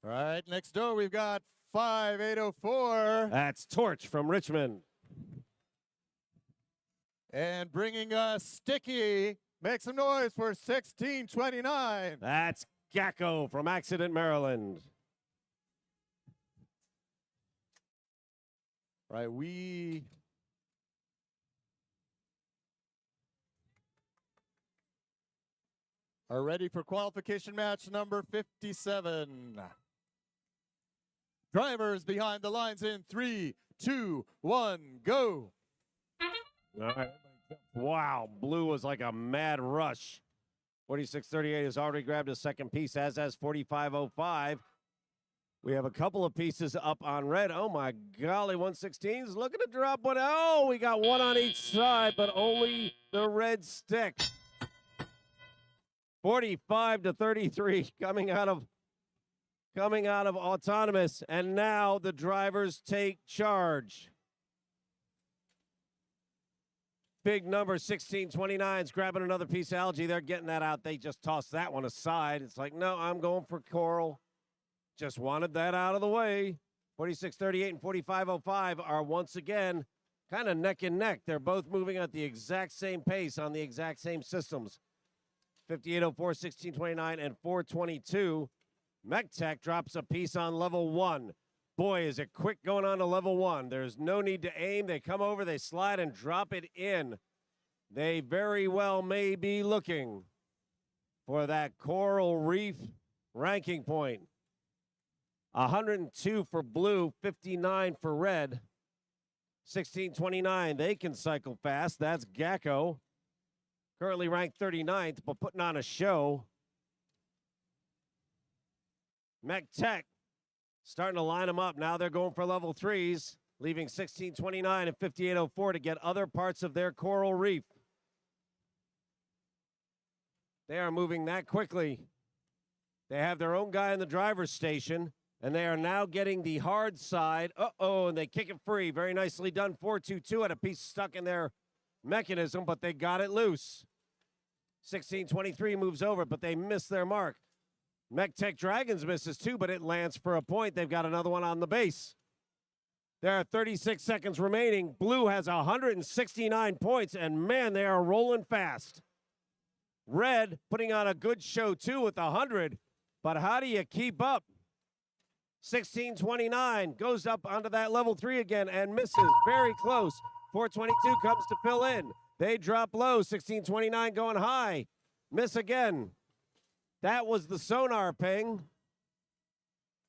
S2: All right, next door we've got 5804.
S1: That's Torch from Richmond.
S2: And bringing us Sticky, make some noise for 1629.
S1: That's Gacko from Accident, Maryland.
S2: All right, we are ready for qualification match number 57. Drivers behind the lines in 3, 2, 1, go.
S1: All right. Wow, Blue was like a mad rush. 4638 has already grabbed a second piece, as has 4505. We have a couple of pieces up on red. Oh my golly, 116 is looking to drop one. Oh, we got one on each side, but only the red stick. 45-33 coming out of autonomous, and now the drivers take charge. Big number 1629 is grabbing another piece of algae. They're getting that out. They just tossed that one aside. It's like, no, I'm going for coral. Just wanted that out of the way. 4638 and 4505 are once again kind of neck and neck. They're both moving at the exact same pace on the exact same systems. 5804, 1629, and 422. MechTech drops a piece on level 1. Boy, is it quick going on to level 1. There's no need to aim. They come over, they slide, and drop it in. They very well may be looking for that coral reef ranking point. 102 for blue, 59 for red. 1629, they can cycle fast. That's Gacko. Currently ranked 39th, but putting on a show. MechTech starting to line them up. Now they're going for level 3s, leaving 1629 and 5804 to get other parts of their coral reef. They are moving that quickly. They have their own guy in the driver's station, and they are now getting the hard side. Uh-oh, and they kick it free. Very nicely done. 422 had a piece stuck in their mechanism, but they got it loose. 1623 moves over, but they miss their mark. MechTech Dragons misses too, but it lands for a point. They've got another one on the base. There are 36 seconds remaining. Blue has 169 points, and man, they are rolling fast. Red putting on a good show too with 100, but how do you keep up? 1629 goes up onto that level 3 again and misses. Very close. 422 comes to fill in. They drop low. 1629 going high. Miss again. That was the sonar ping.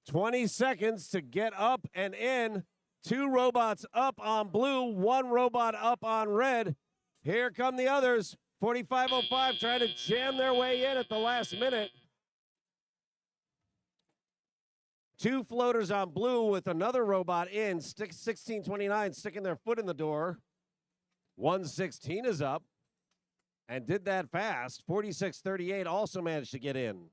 S1: 20 seconds to get up and in. 2 robots up on blue, 1 robot up on red. Here come the others. 4505 trying to jam their way in at the last minute. 2 floaters on blue with another robot in. 1629 sticking their foot in the door. 116 is up and did that fast. 4638 also managed to get in.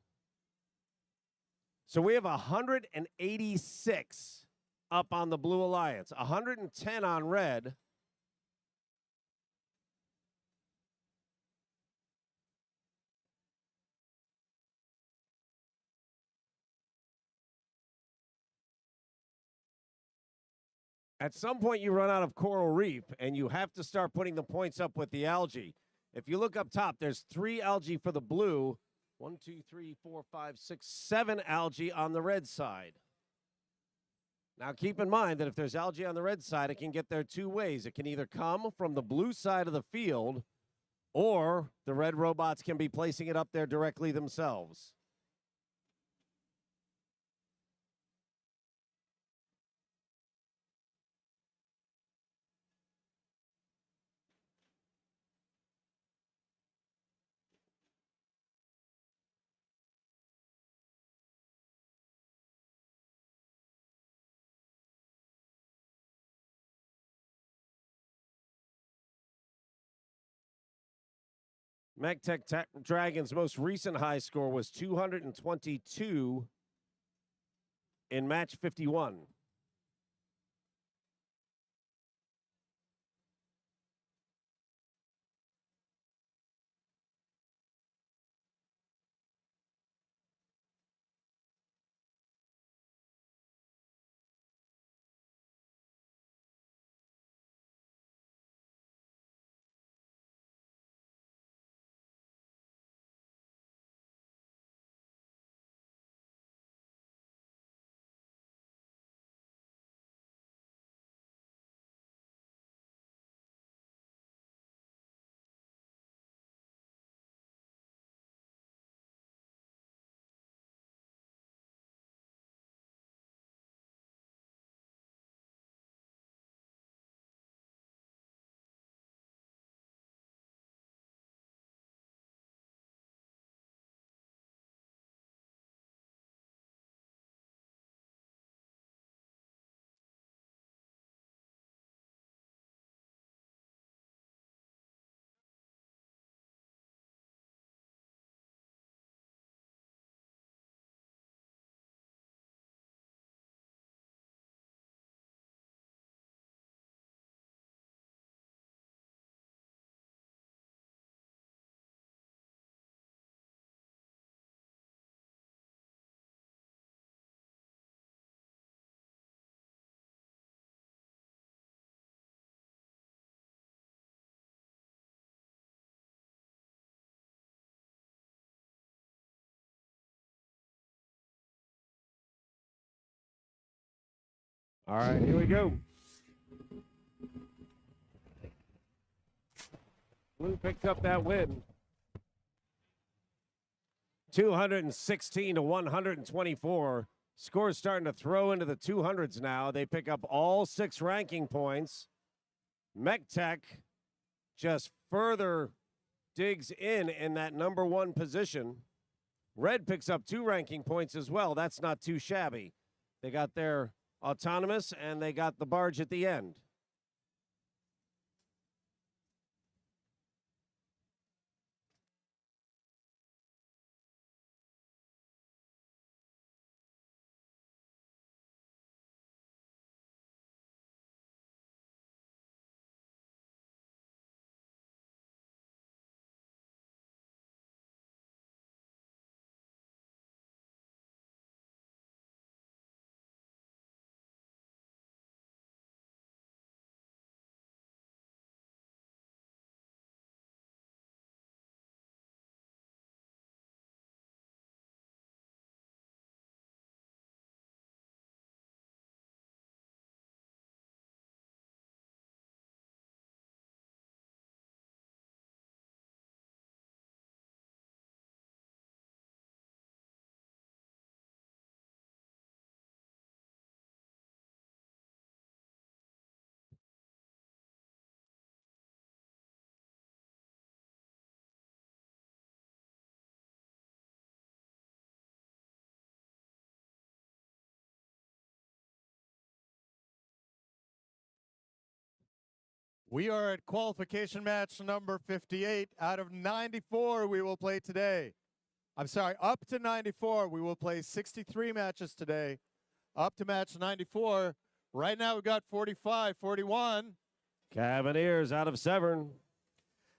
S1: So we have 186 up on the Blue Alliance, 110 on red. At some point, you run out of coral reef, and you have to start putting the points up with the algae. If you look up top, there's 3 algae for the blue. 1, 2, 3, 4, 5, 6, 7 algae on the red side. Now, keep in mind that if there's algae on the red side, it can get there 2 ways. It can either come from the blue side of the field, or the red robots can be placing it up there directly themselves. MechTech Dragon's most recent high score was 222 in match 51. All right, here we go. Blue picks up that win. 216 to 124. Scores starting to throw into the 200s now. They pick up all 6 ranking points. MechTech just further digs in that number 1 position. Red picks up 2 ranking points as well. That's not too shabby. They got their autonomous, and they got the barge at the end.
S2: We are at qualification match number 58. Out of 94 we will play today. I'm sorry, up to 94. We will play 63 matches today. Up to match 94. Right now we've got 45, 41.
S1: Cavaliers out of Severn.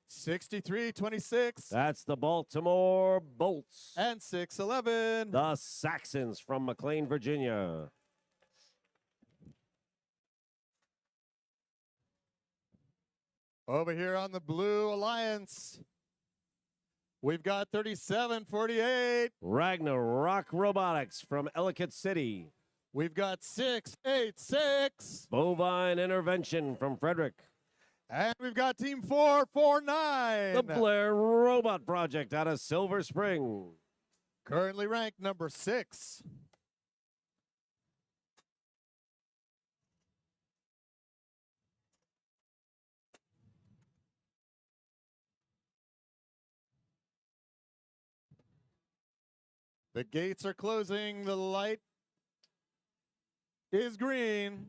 S2: 63-26.
S1: That's the Baltimore Bolts.
S2: And 6-11.
S1: The Saxons from McLean, Virginia.
S2: Over here on the Blue Alliance, we've got 3748.
S1: Ragnarok Robotics from Ellicott City.
S2: We've got 686.
S1: Bovine Intervention from Frederick.
S2: And we've got Team 449.
S1: The Blair Robot Project out of Silver Spring.
S2: Currently ranked number 6. The gates are closing. The light is green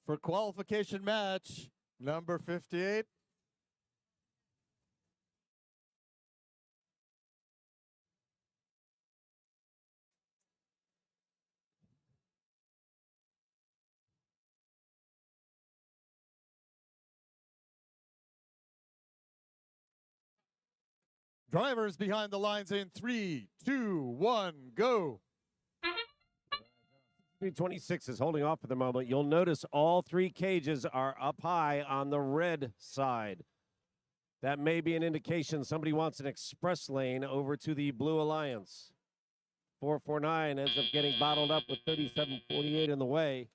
S2: for qualification match number 58. Drivers behind the lines in 3, 2, 1, go.
S1: 326 is holding off for the moment. You'll notice all 3 cages are up high on the red side. That may be an indication somebody wants an express lane over to the Blue Alliance. 449 ends up getting bottled up with 3748 in the way.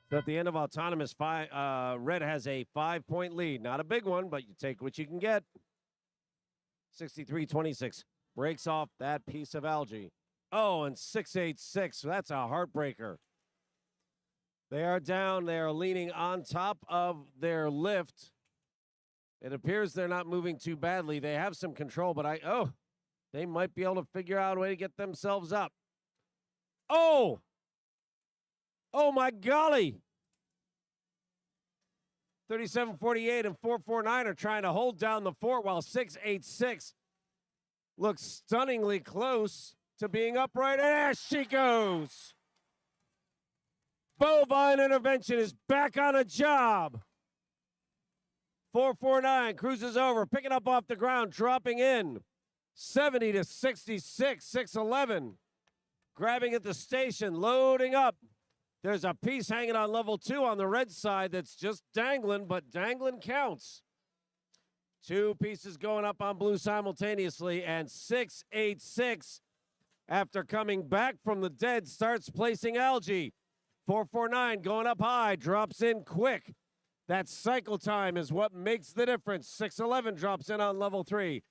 S1: So at the end of autonomous, red has a 5-point lead. Not a big one, but you take what you can get. 63-26 breaks off that piece of algae. Oh, and 686, that's a heartbreaker. They are down. They are leaning on top of their lift. It appears they're not moving too badly. They have some control, but they might be able to figure out a way to get themselves up. Oh my golly. 3748 and 449 are trying to hold down the fort while 686 looks stunningly close to being upright. And there she goes. Bovine Intervention is back on a job. 449 cruises over, picking up off the ground, dropping in. 70-66, 611. Grabbing at the station, loading up. There's a piece hanging on level 2 on the red side that's just dangling, but dangling counts. 2 pieces going up on blue simultaneously, and 686, after coming back from the dead, starts placing algae. 449 going up high, drops in quick. That cycle time is what makes the difference. 611 drops in on level 3.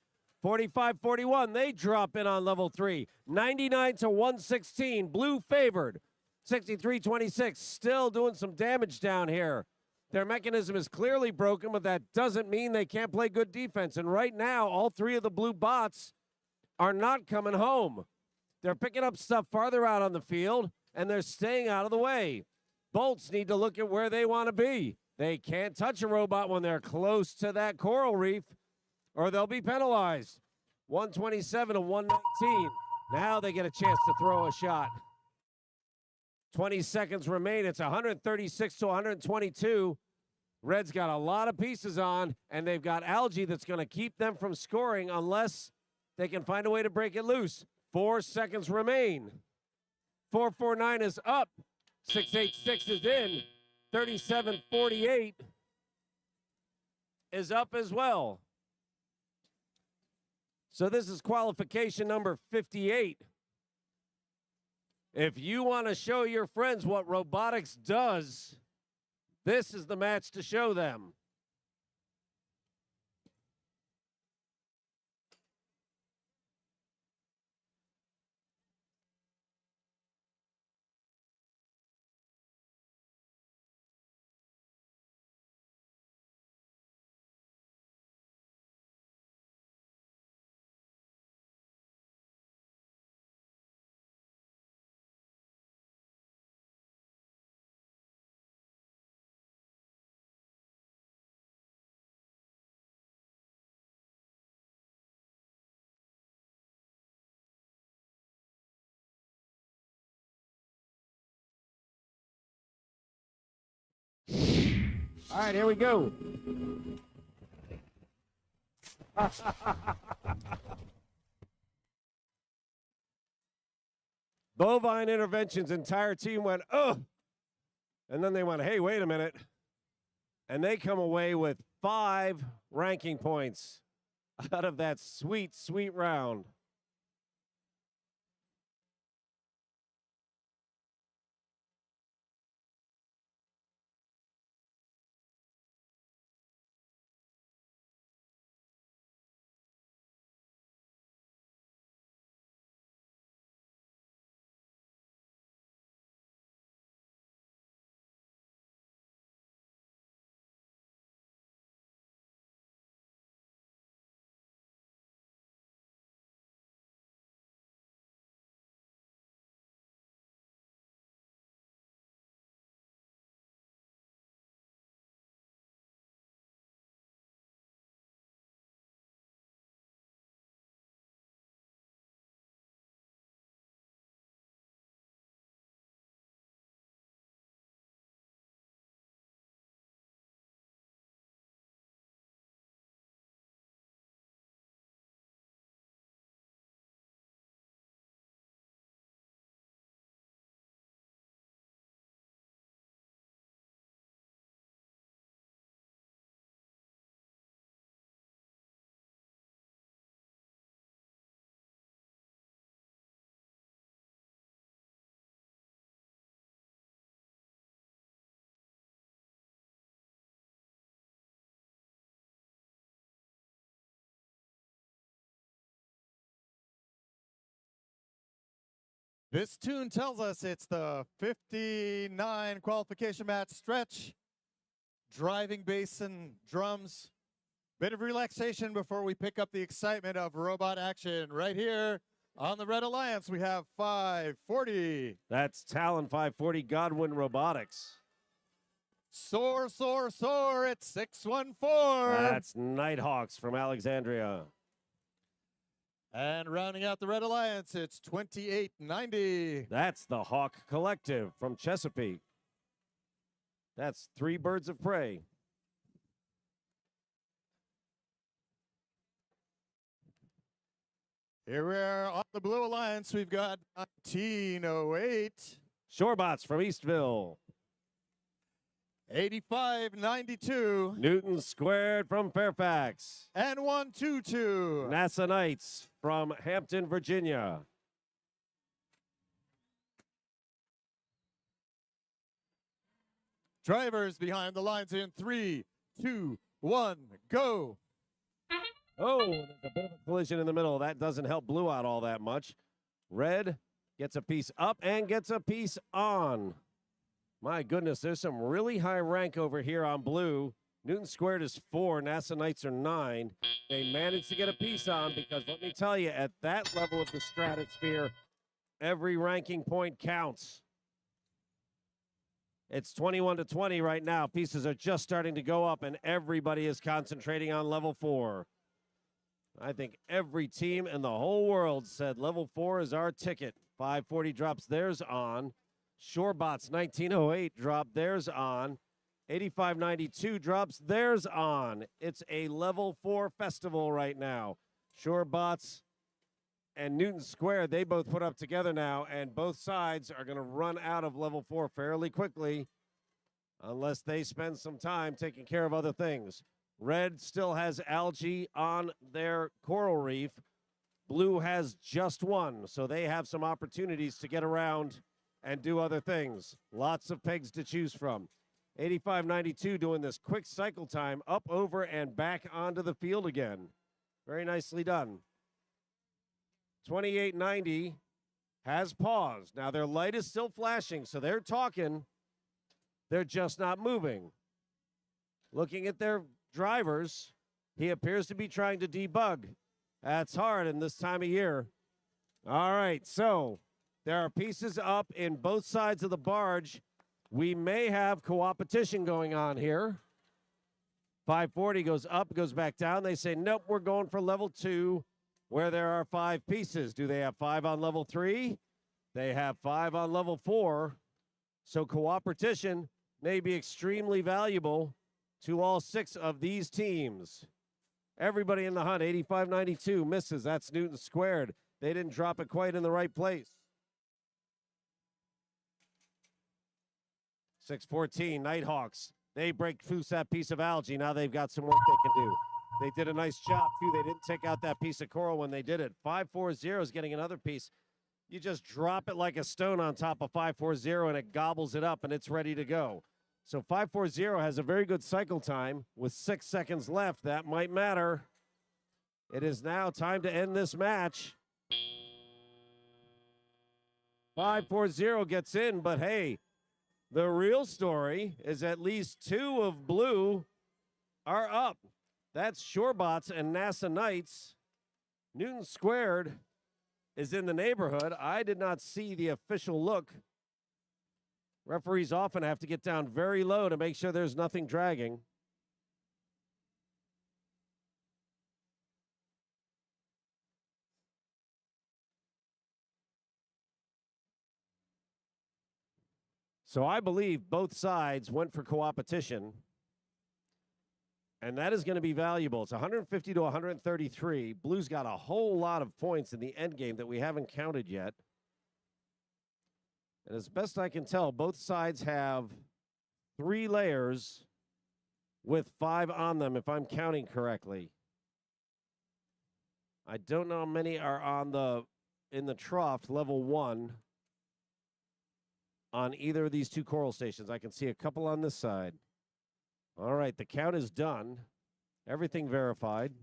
S1: 45-41, they drop in on level 3. 99-116, blue favored. 63-26, still doing some damage down here. Their mechanism is clearly broken, but that doesn't mean they can't play good defense. And right now, all 3 of the blue bots are not coming home. They're picking up stuff farther out on the field, and they're staying out of the way. Bolts need to look at where they want to be. They can't touch a robot when they're close to that coral reef, or they'll be penalized. 127-119. Now they get a chance to throw a shot. 20 seconds remain. It's 136-122. Red's got a lot of pieces on, and they've got algae that's going to keep them from scoring unless they can find a way to break it loose. 4 seconds remain. 449 is up. 686 is in. 3748 is up as well. So this is qualification number 58. If you want to show your friends what robotics does, this is the match to show them. All right, here we go. Bovine Intervention's entire team went, oh. And then they went, hey, wait a minute. And they come away with 5 ranking points out of that sweet, sweet round.
S2: This tune tells us it's the 59 qualification match stretch. Driving bass and drums. Bit of relaxation before we pick up the excitement of robot action. Right here on the Red Alliance, we have 540.
S1: That's Talon 540 Godwin Robotics.
S2: Soar, soar, soar at 614.
S1: That's Nighthawks from Alexandria.
S2: And rounding out the Red Alliance, it's 2890.
S1: That's the Hawk Collective from Chesapeake. That's 3 Birds of Prey.
S2: Here we are on the Blue Alliance. We've got 1908.
S1: Shorebots from Eastville.
S2: 8592.
S1: Newton Squared from Fairfax.
S2: And 122.
S1: NASA Knights from Hampton, Virginia.
S2: Drivers behind the lines in 3, 2, 1, go.
S1: Oh, there's a bit of a collision in the middle. That doesn't help Blue out all that much. Red gets a piece up and gets a piece on. My goodness, there's some really high rank over here on Blue. Newton Squared is 4, NASA Knights are 9. They managed to get a piece on because let me tell you, at that level of the stratosphere, every ranking point counts. It's 21-20 right now. Pieces are just starting to go up and everybody is concentrating on level 4. I think every team in the whole world said level 4 is our ticket. 540 drops theirs on. Shorebots 1908 drop theirs on. 8592 drops theirs on. It's a level 4 festival right now. Shorebots and Newton Square, they both put up together now, and both sides are going to run out of level 4 fairly quickly unless they spend some time taking care of other things. Red still has algae on their coral reef. Blue has just 1, so they have some opportunities to get around and do other things. Lots of pegs to choose from. 8592 doing this quick cycle time up, over, and back onto the field again. Very nicely done. 2890 has paused. Now their light is still flashing, so they're talking. They're just not moving. Looking at their drivers, he appears to be trying to debug. That's hard in this time of year. All right, so there are pieces up in both sides of the barge. We may have co-opetition going on here. 540 goes up, goes back down. They say, nope, we're going for level 2, where there are 5 pieces. Do they have 5 on level 3? They have 5 on level 4. So co-opetition may be extremely valuable to all 6 of these teams. Everybody in the hunt, 8592 misses. That's Newton Squared. They didn't drop it quite in the right place. 6:14, Nighthawks. They break loose that piece of algae. Now they've got some work they can do. They did a nice job, too. They didn't take out that piece of coral when they did it. 540 is getting another piece. You just drop it like a stone on top of 540, and it gobbles it up, and it's ready to go. So 540 has a very good cycle time. With 6 seconds left, that might matter. It is now time to end this match. 540 gets in, but hey, the real story is at least 2 of blue are up. That's Shorebots and NASA Knights. Newton Squared is in the neighborhood. I did not see the official look. Referees often have to get down very low to make sure there's nothing dragging. So I believe both sides went for co-opetition, and that is going to be valuable. It's 150 to 133. Blue's got a whole lot of points in the end game that we haven't counted yet. And as best I can tell, both sides have 3 layers with 5 on them, if I'm counting correctly. I don't know how many are on in the trough, level 1. On either of these 2 coral stations. I can see a couple on this side. All right, the count is done. Everything verified.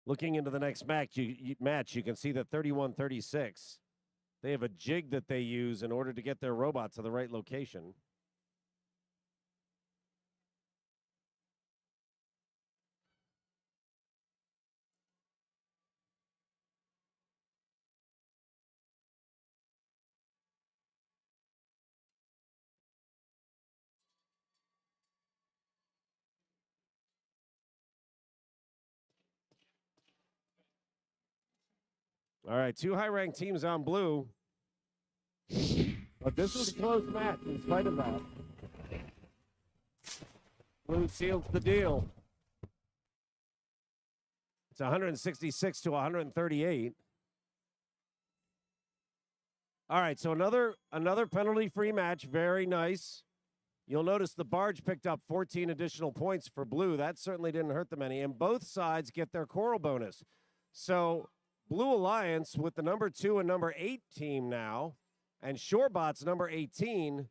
S1: Looking into the next match, you can see that 31-36. They have a jig that they use in order to get their robot to the right location. All right, 2 high-ranked teams on blue. But this was a close match in spite of that. Blue seals the deal. It's 166 to 138. All right, so another penalty-free match. Very nice. You'll notice the barge picked up 14 additional points for blue. That certainly didn't hurt them any. And both sides get their coral bonus. So Blue Alliance with the number 2 and number 8 team now, and Shorebots number 18,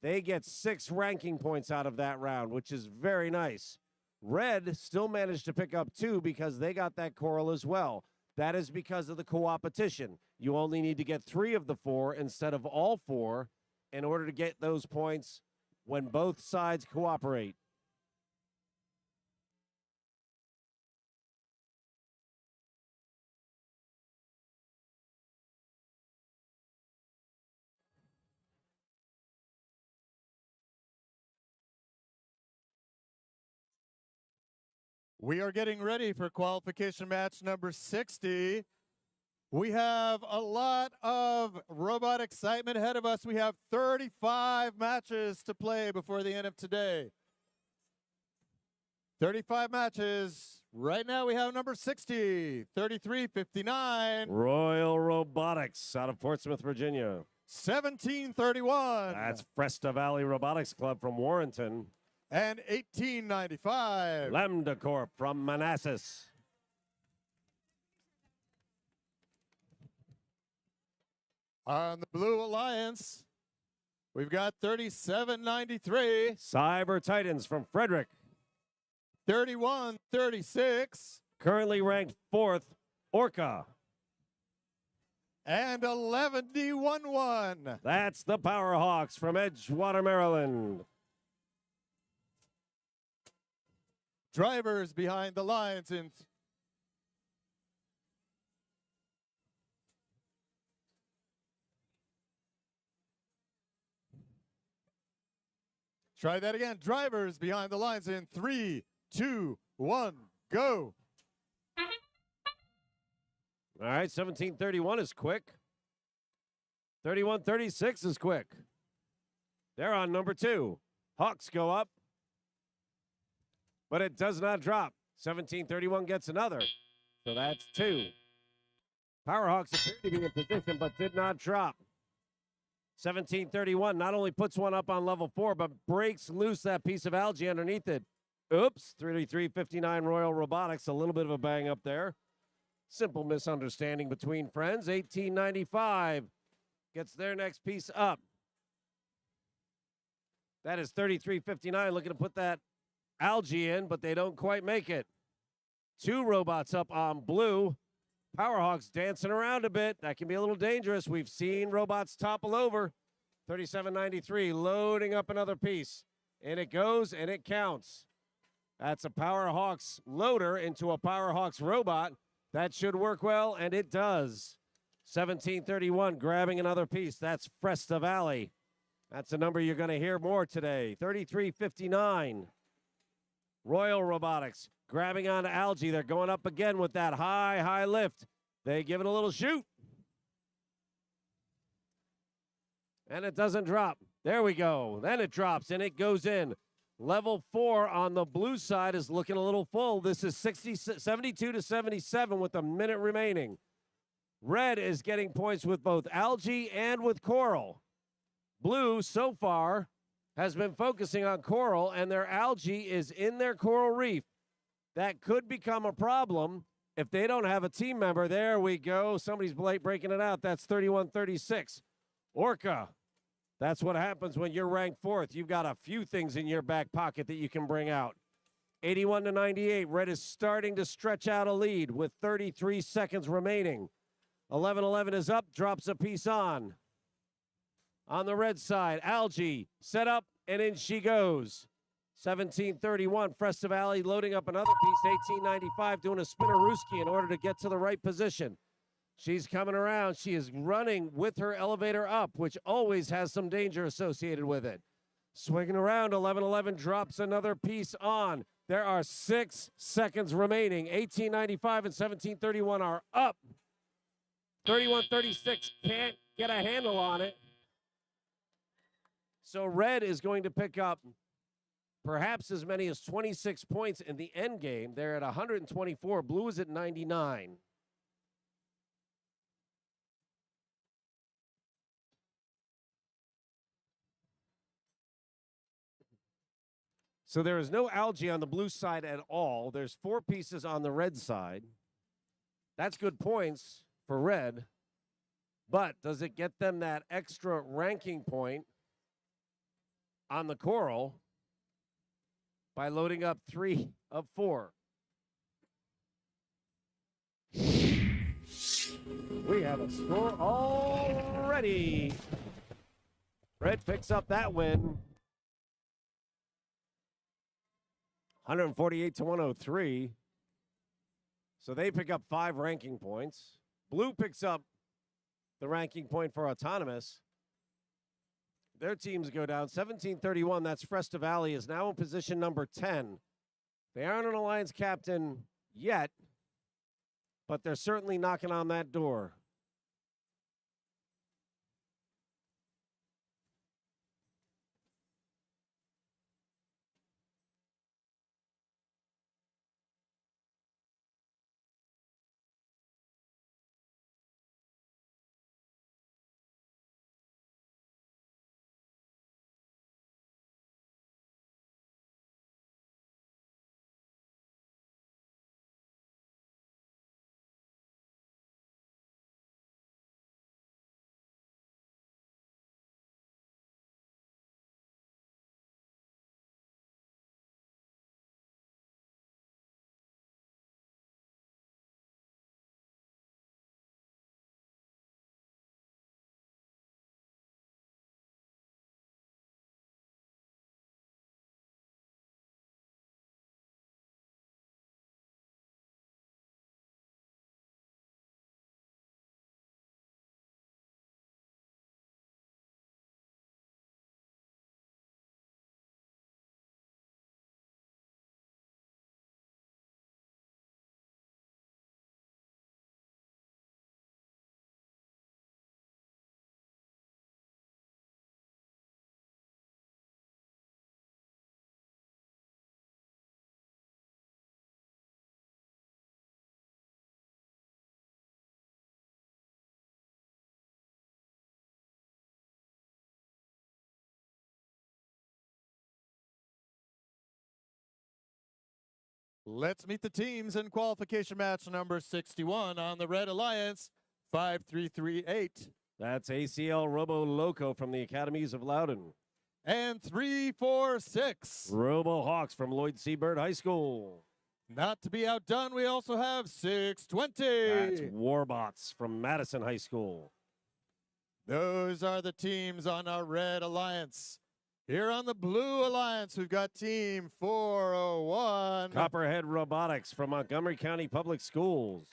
S1: they get 6 ranking points out of that round, which is very nice. Red still managed to pick up 2 because they got that coral as well. That is because of the co-opetition. You only need to get 3 of the 4 instead of all 4 in order to get those points when both sides cooperate.
S2: We are getting ready for qualification match number 60. We have a lot of robot excitement ahead of us. We have 35 matches to play before the end of today. 35 matches. Right now we have number 60, 3359.
S1: Royal Robotics out of Portsmouth, Virginia.
S2: 1731.
S1: That's Fresta Valley Robotics Club from Warrenton.
S2: And 1895.
S1: Lambda Corp from Manassas.
S2: On the Blue Alliance, we've got 3793.
S1: Cyber Titans from Frederick.
S2: 3136.
S1: Currently ranked 4th, Orca.
S2: And 11D11.
S1: That's the Powerhawks from Edgewater, Maryland.
S2: Drivers behind the lines in Try that again. Drivers behind the lines in 3, 2, 1, go.
S1: All right, 1731 is quick. 3136 is quick. They're on number 2. Hawks go up, but it does not drop. 1731 gets another, so that's 2. Powerhawks appear to be in position, but did not drop. 1731 not only puts one up on level 4, but breaks loose that piece of algae underneath it. Oops, 3359 Royal Robotics, a little bit of a bang up there. Simple misunderstanding between friends. 1895 gets their next piece up. That is 3359 looking to put that algae in, but they don't quite make it. 2 robots up on blue. Powerhawks dancing around a bit. That can be a little dangerous. We've seen robots topple over. 3793 loading up another piece. And it goes and it counts. That's a Powerhawks loader into a Powerhawks robot. That should work well, and it does. 1731 grabbing another piece. That's Fresta Valley. That's a number you're going to hear more today. 3359. Royal Robotics grabbing on algae. They're going up again with that high lift. They give it a little shoot. And it doesn't drop. There we go. Then it drops and it goes in. Level 4 on the blue side is looking a little full. This is 72 to 77 with a minute remaining. Red is getting points with both algae and with coral. Blue, so far, has been focusing on coral, and their algae is in their coral reef. That could become a problem if they don't have a team member. There we go. Somebody's breaking it out. That's 3136. Orca. That's what happens when you're ranked 4th. You've got a few things in your back pocket that you can bring out. 81 to 98. Red is starting to stretch out a lead with 33 seconds remaining. 1111 is up, drops a piece on. On the red side, algae set up, and in she goes. 1731, Fresta Valley loading up another piece. 1895 doing a spinnerooski in order to get to the right position. She's coming around. She is running with her elevator up, which always has some danger associated with it. Swinging around, 1111 drops another piece on. There are 6 seconds remaining. 1895 and 1731 are up. 3136 can't get a handle on it. So red is going to pick up perhaps as many as 26 points in the end game. They're at 124. Blue is at 99. So there is no algae on the blue side at all. There's 4 pieces on the red side. That's good points for red. But does it get them that extra ranking point on the coral by loading up 3 of 4? We have a score already. Red picks up that win. 148 to 103. So they pick up 5 ranking points. Blue picks up the ranking point for autonomous. Their teams go down 1731. That's Fresta Valley is now in position number 10. They aren't an alliance captain yet, but they're certainly knocking on that door.
S2: Let's meet the teams in qualification match number 61 on the Red Alliance, 5338.
S1: That's ACL Robo Loco from the Academies of Loudon.
S2: And 346.
S1: Robo Hawks from Lloyd Seabird High School.
S2: Not to be outdone, we also have 620.
S1: That's Warbots from Madison High School.
S2: Those are the teams on our Red Alliance. Here on the Blue Alliance, we've got Team 401.
S1: Copperhead Robotics from Montgomery County Public Schools.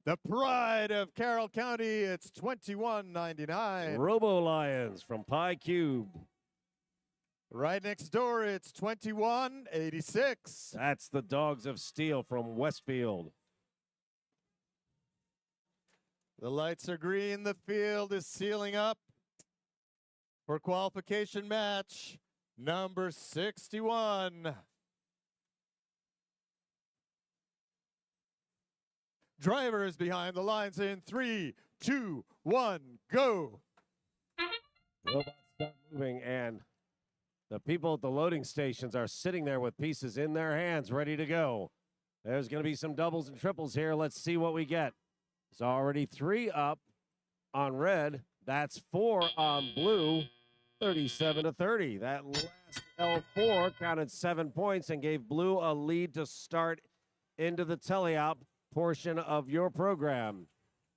S2: The pride of Carroll County, it's 2199.
S1: Robo Lions from Pi Cube.
S2: Right next door, it's 2186.
S1: That's the Dogs of Steel from Westfield.
S2: The lights are green, the field is sealing up for qualification match number 61. Drivers behind the lines in 3, 2, 1, go.
S1: Robots start moving, and the people at the loading stations are sitting there with pieces in their hands ready to go. There's going to be some doubles and triples here. Let's see what we get. There's already 3 up on red. That's 4 on blue. 37-30. That last L4 counted 7 points and gave blue a lead to start into the teleop portion of your program.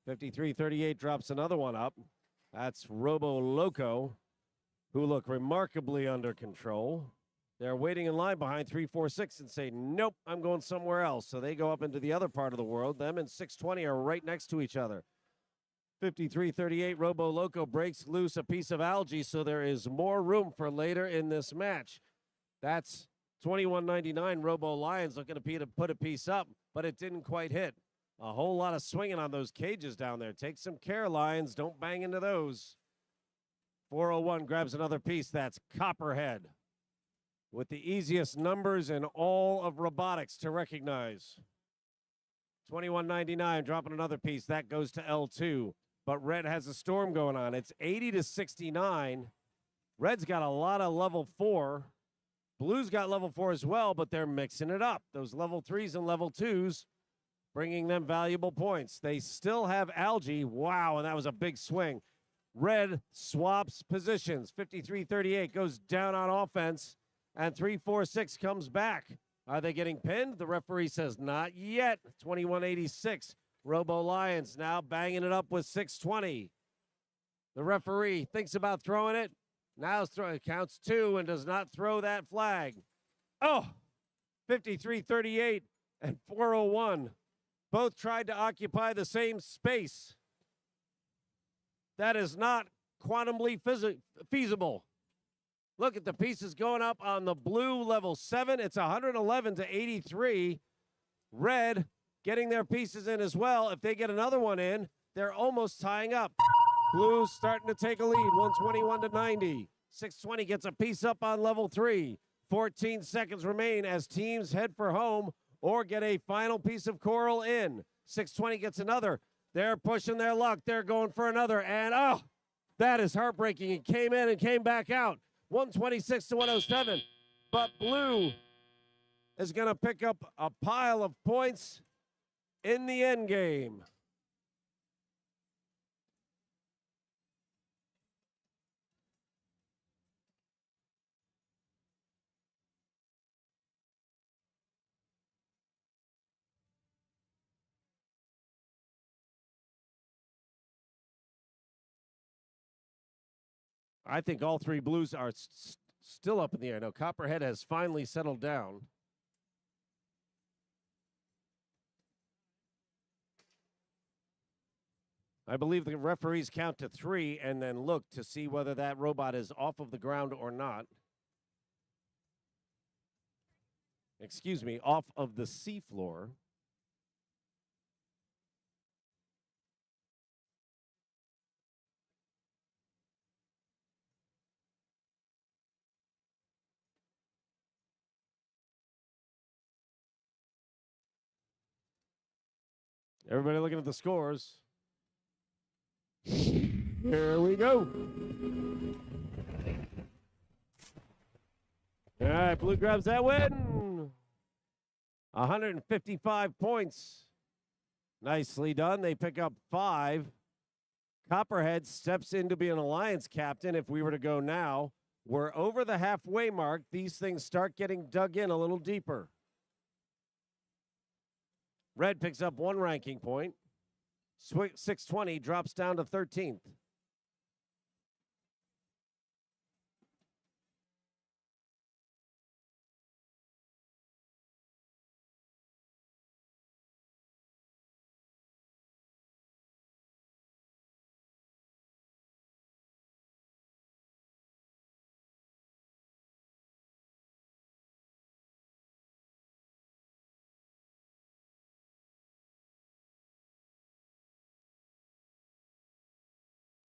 S1: 53-38 drops another one up. That's Robo Loco, who look remarkably under control. They're waiting in line behind 346 and say, nope, I'm going somewhere else. So they go up into the other part of the world. Them and 620 are right next to each other. 53-38, Robo Loco breaks loose a piece of algae, so there is more room for later in this match. That's 21.99, Robo Lions looking to put a piece up, but it didn't quite hit. A whole lot of swinging on those cages down there. Take some care, Lions. Don't bang into those. 401 grabs another piece. That's Copperhead, with the easiest numbers in all of robotics to recognize. 21.99, dropping another piece. That goes to L2. But red has a storm going on. It's 80-69. Red's got a lot of level 4. Blue's got level 4 as well, but they're mixing it up. Those level 3s and level 2s, bringing them valuable points. They still have algae. Wow, and that was a big swing. Red swaps positions. 53-38 goes down on offense, and 346 comes back. Are they getting pinned? The referee says not yet. 21-86. Robo Lions now banging it up with 620. The referee thinks about throwing it. Now counts 2 and does not throw that flag. Oh, 53-38 and 401. Both tried to occupy the same space. That is not quantumly feasible. Look at the pieces going up on the blue level 7. It's 111-83. Red getting their pieces in as well. If they get another one in, they're almost tying up. Blue's starting to take a lead, 121-90. 620 gets a piece up on level 3. 14 seconds remain as teams head for home or get a final piece of coral in. 620 gets another. They're pushing their luck. They're going for another. And, oh, that is heartbreaking. It came in and came back out. 126-107. But blue is going to pick up a pile of points in the end game. I think all 3 blues are still up in the air. Now, Copperhead has finally settled down. I believe the referees count to 3 and then look to see whether that robot is off of the ground or not. Excuse me, off of the seafloor. Everybody looking at the scores. Here we go. All right, blue grabs that win. 155 points. Nicely done. They pick up 5. Copperhead steps in to be an alliance captain. If we were to go now, we're over the halfway mark. These things start getting dug in a little deeper. Red picks up 1 ranking point. 620 drops down to 13th.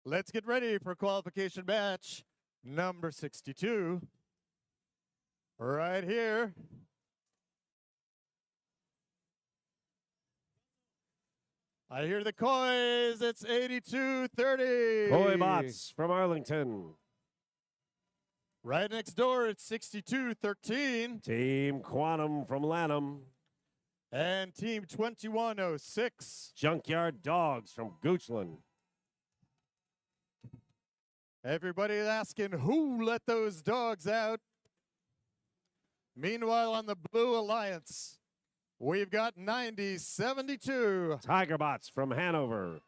S2: Let's get ready for qualification match number 62. Right here. I hear the coys. It's 82-30.
S1: Koi Bots from Arlington.
S2: Right next door, it's 62-13.
S1: Team Quantum from Lanham.
S2: And Team 2106.
S1: Junkyard Dogs from Goochland.
S2: Everybody's asking who let those dogs out. Meanwhile, on the Blue Alliance, we've got 90-72.
S1: Tiger Bots from Hanover.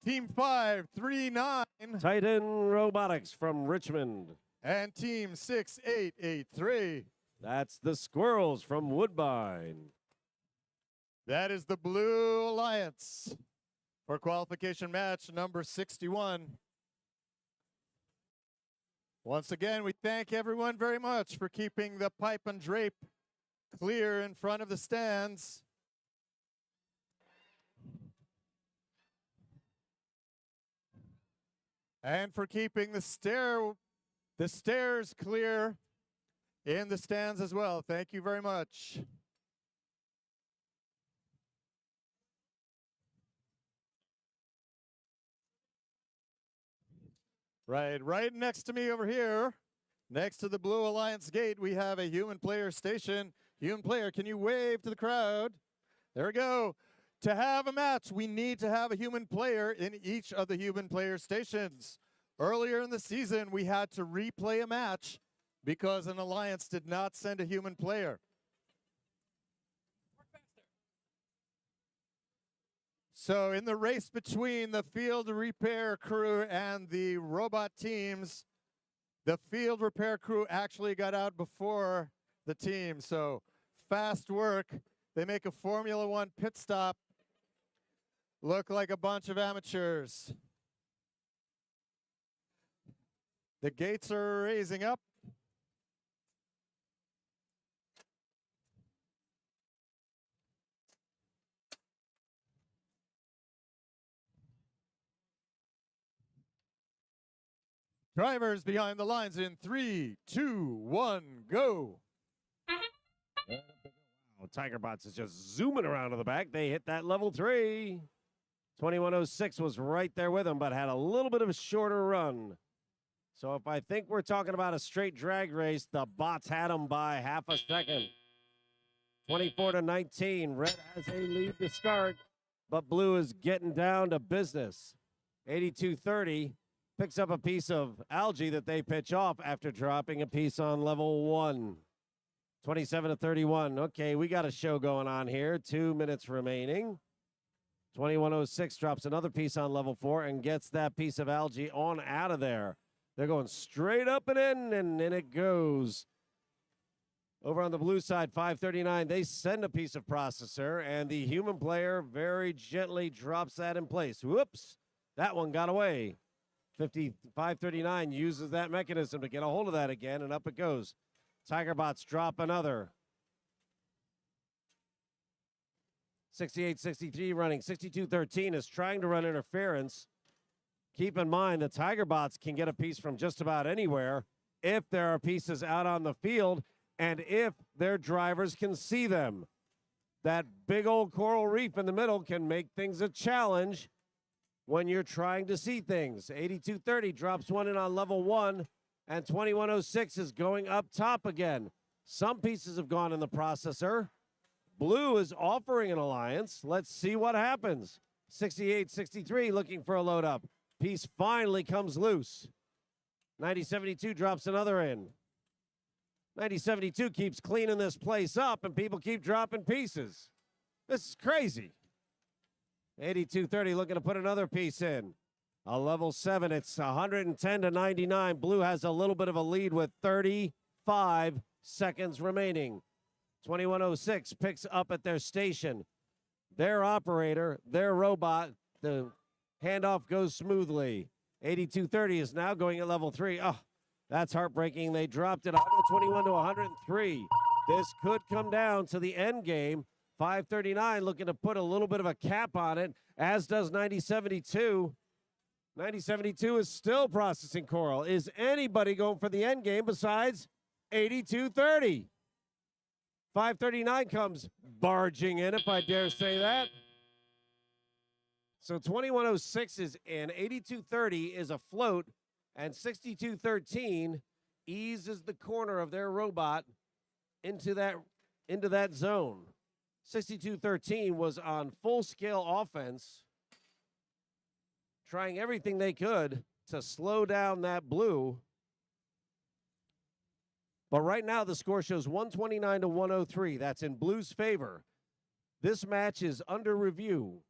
S2: Team 539.
S1: Titan Robotics from Richmond.
S2: And Team 6883.
S1: That's the Squirrels from Woodbine.
S2: That is the Blue Alliance for qualification match number 61. Once again, we thank everyone very much for keeping the pipe and drape clear in front of the stands. And for keeping the stairs clear in the stands as well. Thank you very much. Right next to me over here, next to the Blue Alliance gate, we have a human player station. Human player, can you wave to the crowd? There we go. To have a match, we need to have a human player in each of the human player stations. Earlier in the season, we had to replay a match because an alliance did not send a human player. So in the race between the field repair crew and the robot teams, the field repair crew actually got out before the team. So fast work. They make a Formula One pit stop. Look like a bunch of amateurs. The gates are raising up. Drivers behind the lines in 3, 2, 1, go.
S1: Tiger Bots is just zooming around to the back. They hit that level 3. 2106 was right there with them, but had a little bit of a shorter run. So if I think we're talking about a straight drag race, the Bots had them by half a second. 24-19. Red has a lead to start, but Blue is getting down to business. 82-30. Picks up a piece of algae that they pitch off after dropping a piece on level 1. 27-31. Okay, we got a show going on here. 2 minutes remaining. 2106 drops another piece on level 4 and gets that piece of algae on out of there. They're going straight up and in it goes. Over on the blue side, 539, they send a piece of processor, and the human player very gently drops that in place. Whoops, that one got away. 539 uses that mechanism to get a hold of that again, and up it goes. Tiger Bots drop another. 68-63 running. 62-13 is trying to run interference. Keep in mind the Tiger Bots can get a piece from just about anywhere if there are pieces out on the field and if their drivers can see them. That big old coral reef in the middle can make things a challenge when you're trying to see things. 82-30 drops one in on level 1, and 2106 is going up top again. Some pieces have gone in the processor. Blue is offering an alliance. Let's see what happens. 68-63 looking for a load up. Piece finally comes loose. 90-72 drops another in. 90-72 keeps cleaning this place up, and people keep dropping pieces. This is crazy. 82-30 looking to put another piece in. A level 7, it's 110-99. Blue has a little bit of a lead with 35 seconds remaining. 2106 picks up at their station. Their operator, their robot, the handoff goes smoothly. 8230 is now going at level 3. Oh, that's heartbreaking. They dropped it 121 to 103. This could come down to the end game. 539 looking to put a little bit of a cap on it, as does 9072. 9072 is still processing coral. Is anybody going for the end game besides 8230? 539 comes barging in, if I dare say that. So 2106 is in, 8230 is afloat, and 6213 eases the corner of their robot into that zone. 6213 was on full-scale offense, trying everything they could to slow down that blue. But right now, the score shows 129 to 103. That's in Blue's favor. This match is under review.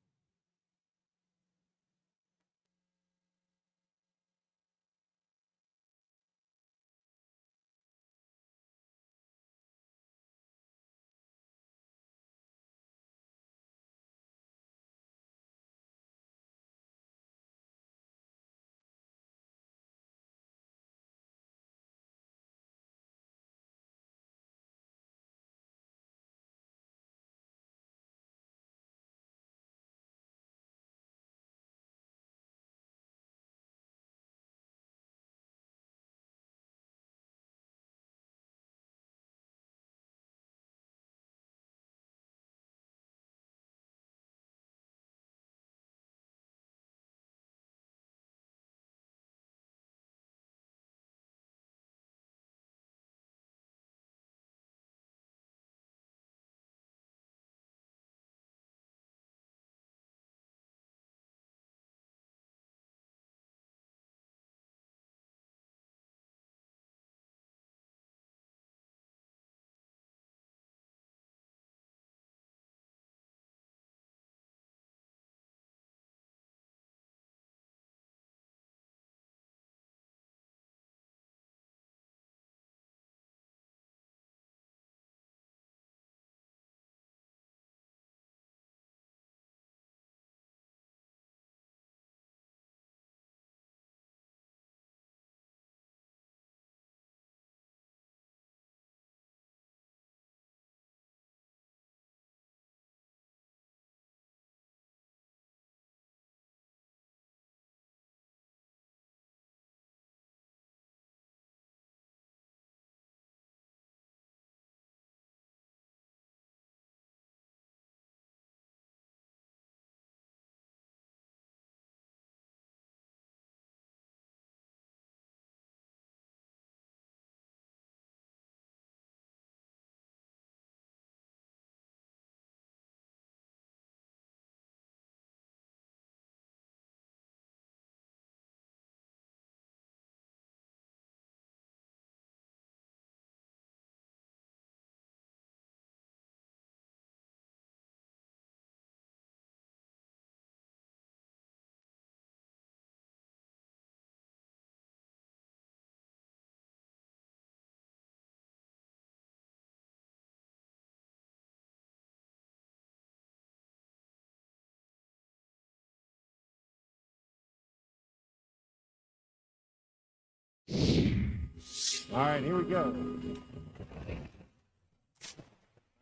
S1: All right, here we go. All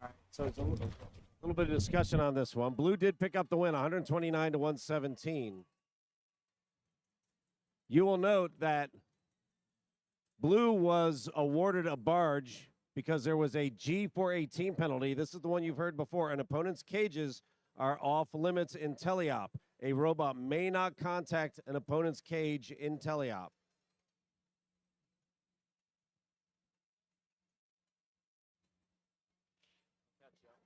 S1: right, so it's a little bit of discussion on this one. Blue did pick up the win, 129 to 117. You will note that Blue was awarded a barge because there was a G418 penalty. This is the one you've heard before. An opponent's cages are off limits in teleop. A robot may not contact an opponent's cage in teleop.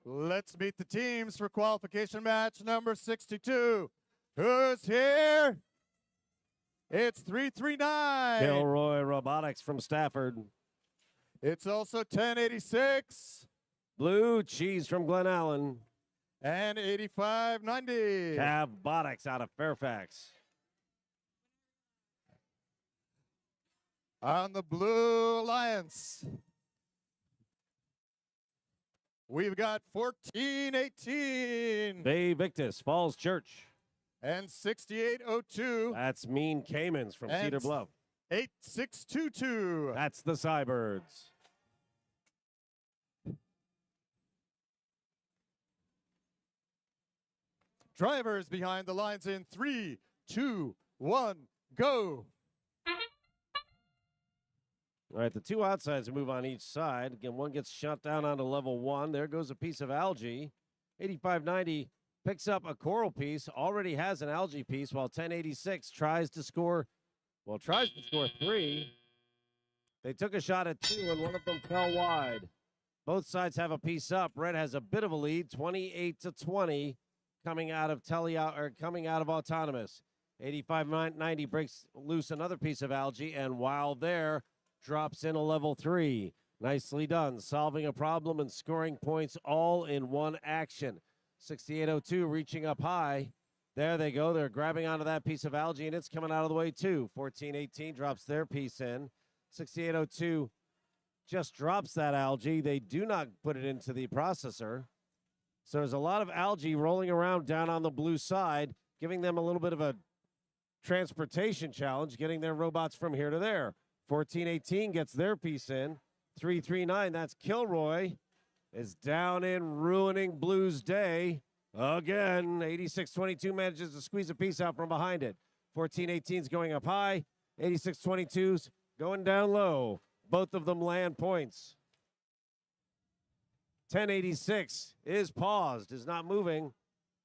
S2: Let's meet the teams for qualification match number 62. Who's here? It's 339.
S1: Kilroy Robotics from Stafford.
S2: It's also 1086.
S1: Blue Cheese from Glen Allen.
S2: And 8590.
S1: Cavbotics out of Fairfax.
S2: On the Blue Alliance, we've got 1418.
S1: Bay Victus, Falls Church.
S2: And 6802.
S1: That's Mean Caymans from
S2: And
S1: Cedar Bluff.
S2: 8622.
S1: That's the Cybirds.
S2: Drivers behind the lines in 3, 2, 1, go.
S1: All right, the two outsides move on each side. Again, one gets shot down onto level 1. There goes a piece of algae. 8590 picks up a coral piece, already has an algae piece, while 1086 tries to score 3. They took a shot at 2, and one of them fell wide. Both sides have a piece up. Red has a bit of a lead, 28-20, coming out of autonomous. 8590 breaks loose another piece of algae, and while there, drops in a level 3. Nicely done, solving a problem and scoring points all in one action. 6802 reaching up high. There they go. They're grabbing onto that piece of algae, and it's coming out of the way, too. 1418 drops their piece in. 6802 just drops that algae. They do not put it into the processor. So there's a lot of algae rolling around down on the blue side, giving them a little bit of a transportation challenge, getting their robots from here to there. 1418 gets their piece in. 339, that's Kilroy, is down in ruining Blue's day. Again, 8622 manages to squeeze a piece out from behind it. 1418's going up high. 8622's going down low. Both of them land points. 1086 is paused, is not moving,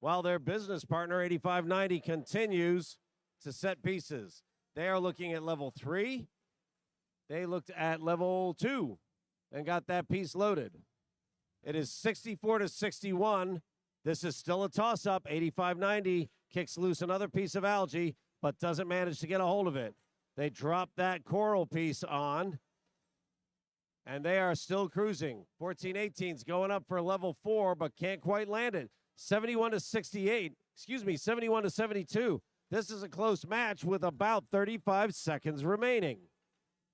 S1: while their business partner, 8590, continues to set pieces. They are looking at level 3. They looked at level 2 and got that piece loaded. It is 64-61. This is still a toss-up. 8590 kicks loose another piece of algae, but doesn't manage to get a hold of it. They drop that coral piece on, and they are still cruising. 1418's going up for level 4, but can't quite land it. 71-72. This is a close match with about 35 seconds remaining.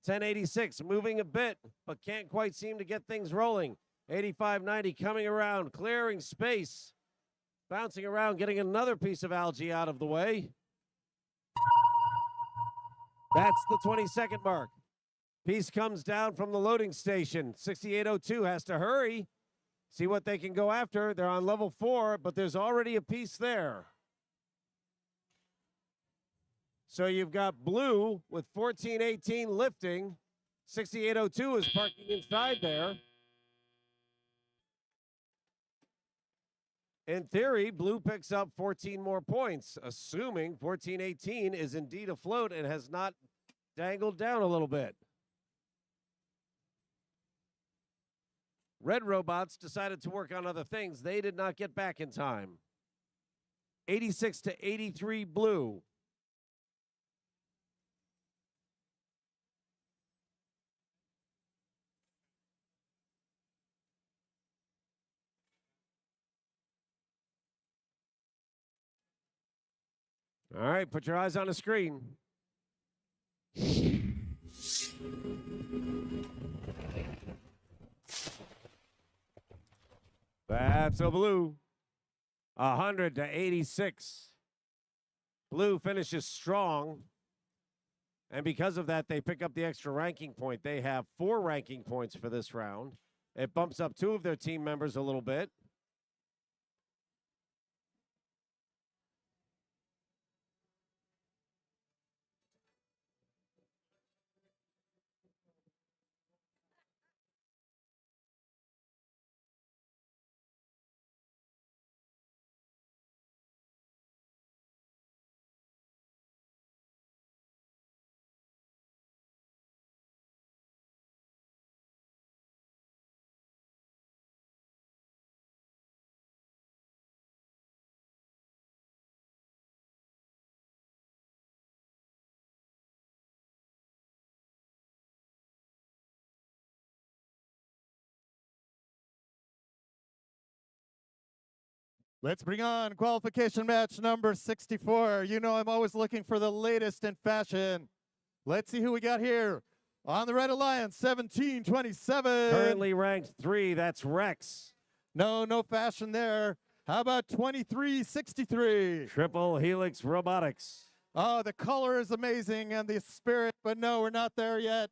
S1: 1086 moving a bit, but can't quite seem to get things rolling. 8590 coming around, clearing space, bouncing around, getting another piece of algae out of the way. That's the 20-second mark. Piece comes down from the loading station. 6802 has to hurry, see what they can go after. They're on level 4, but there's already a piece there. So you've got Blue with 1418 lifting. 6802 is parking inside there. In theory, Blue picks up 14 more points, assuming 1418 is indeed afloat and has not dangled down a little bit. Red robots decided to work on other things. They did not get back in time. 86-83 Blue. All right, put your eyes on the screen. That's a Blue. 100-86. Blue finishes strong. And because of that, they pick up the extra ranking point. They have 4 ranking points for this round. It bumps up 2 of their team members a little bit.
S2: Let's bring on qualification match number 64. You know I'm always looking for the latest in fashion. Let's see who we got here. On the Red Alliance, 1727.
S1: Currently ranked 3, that's Rex.
S2: No fashion there. How about 2363?
S1: Triple Helix Robotics.
S2: Oh, the color is amazing and the spirit, but no, we're not there yet.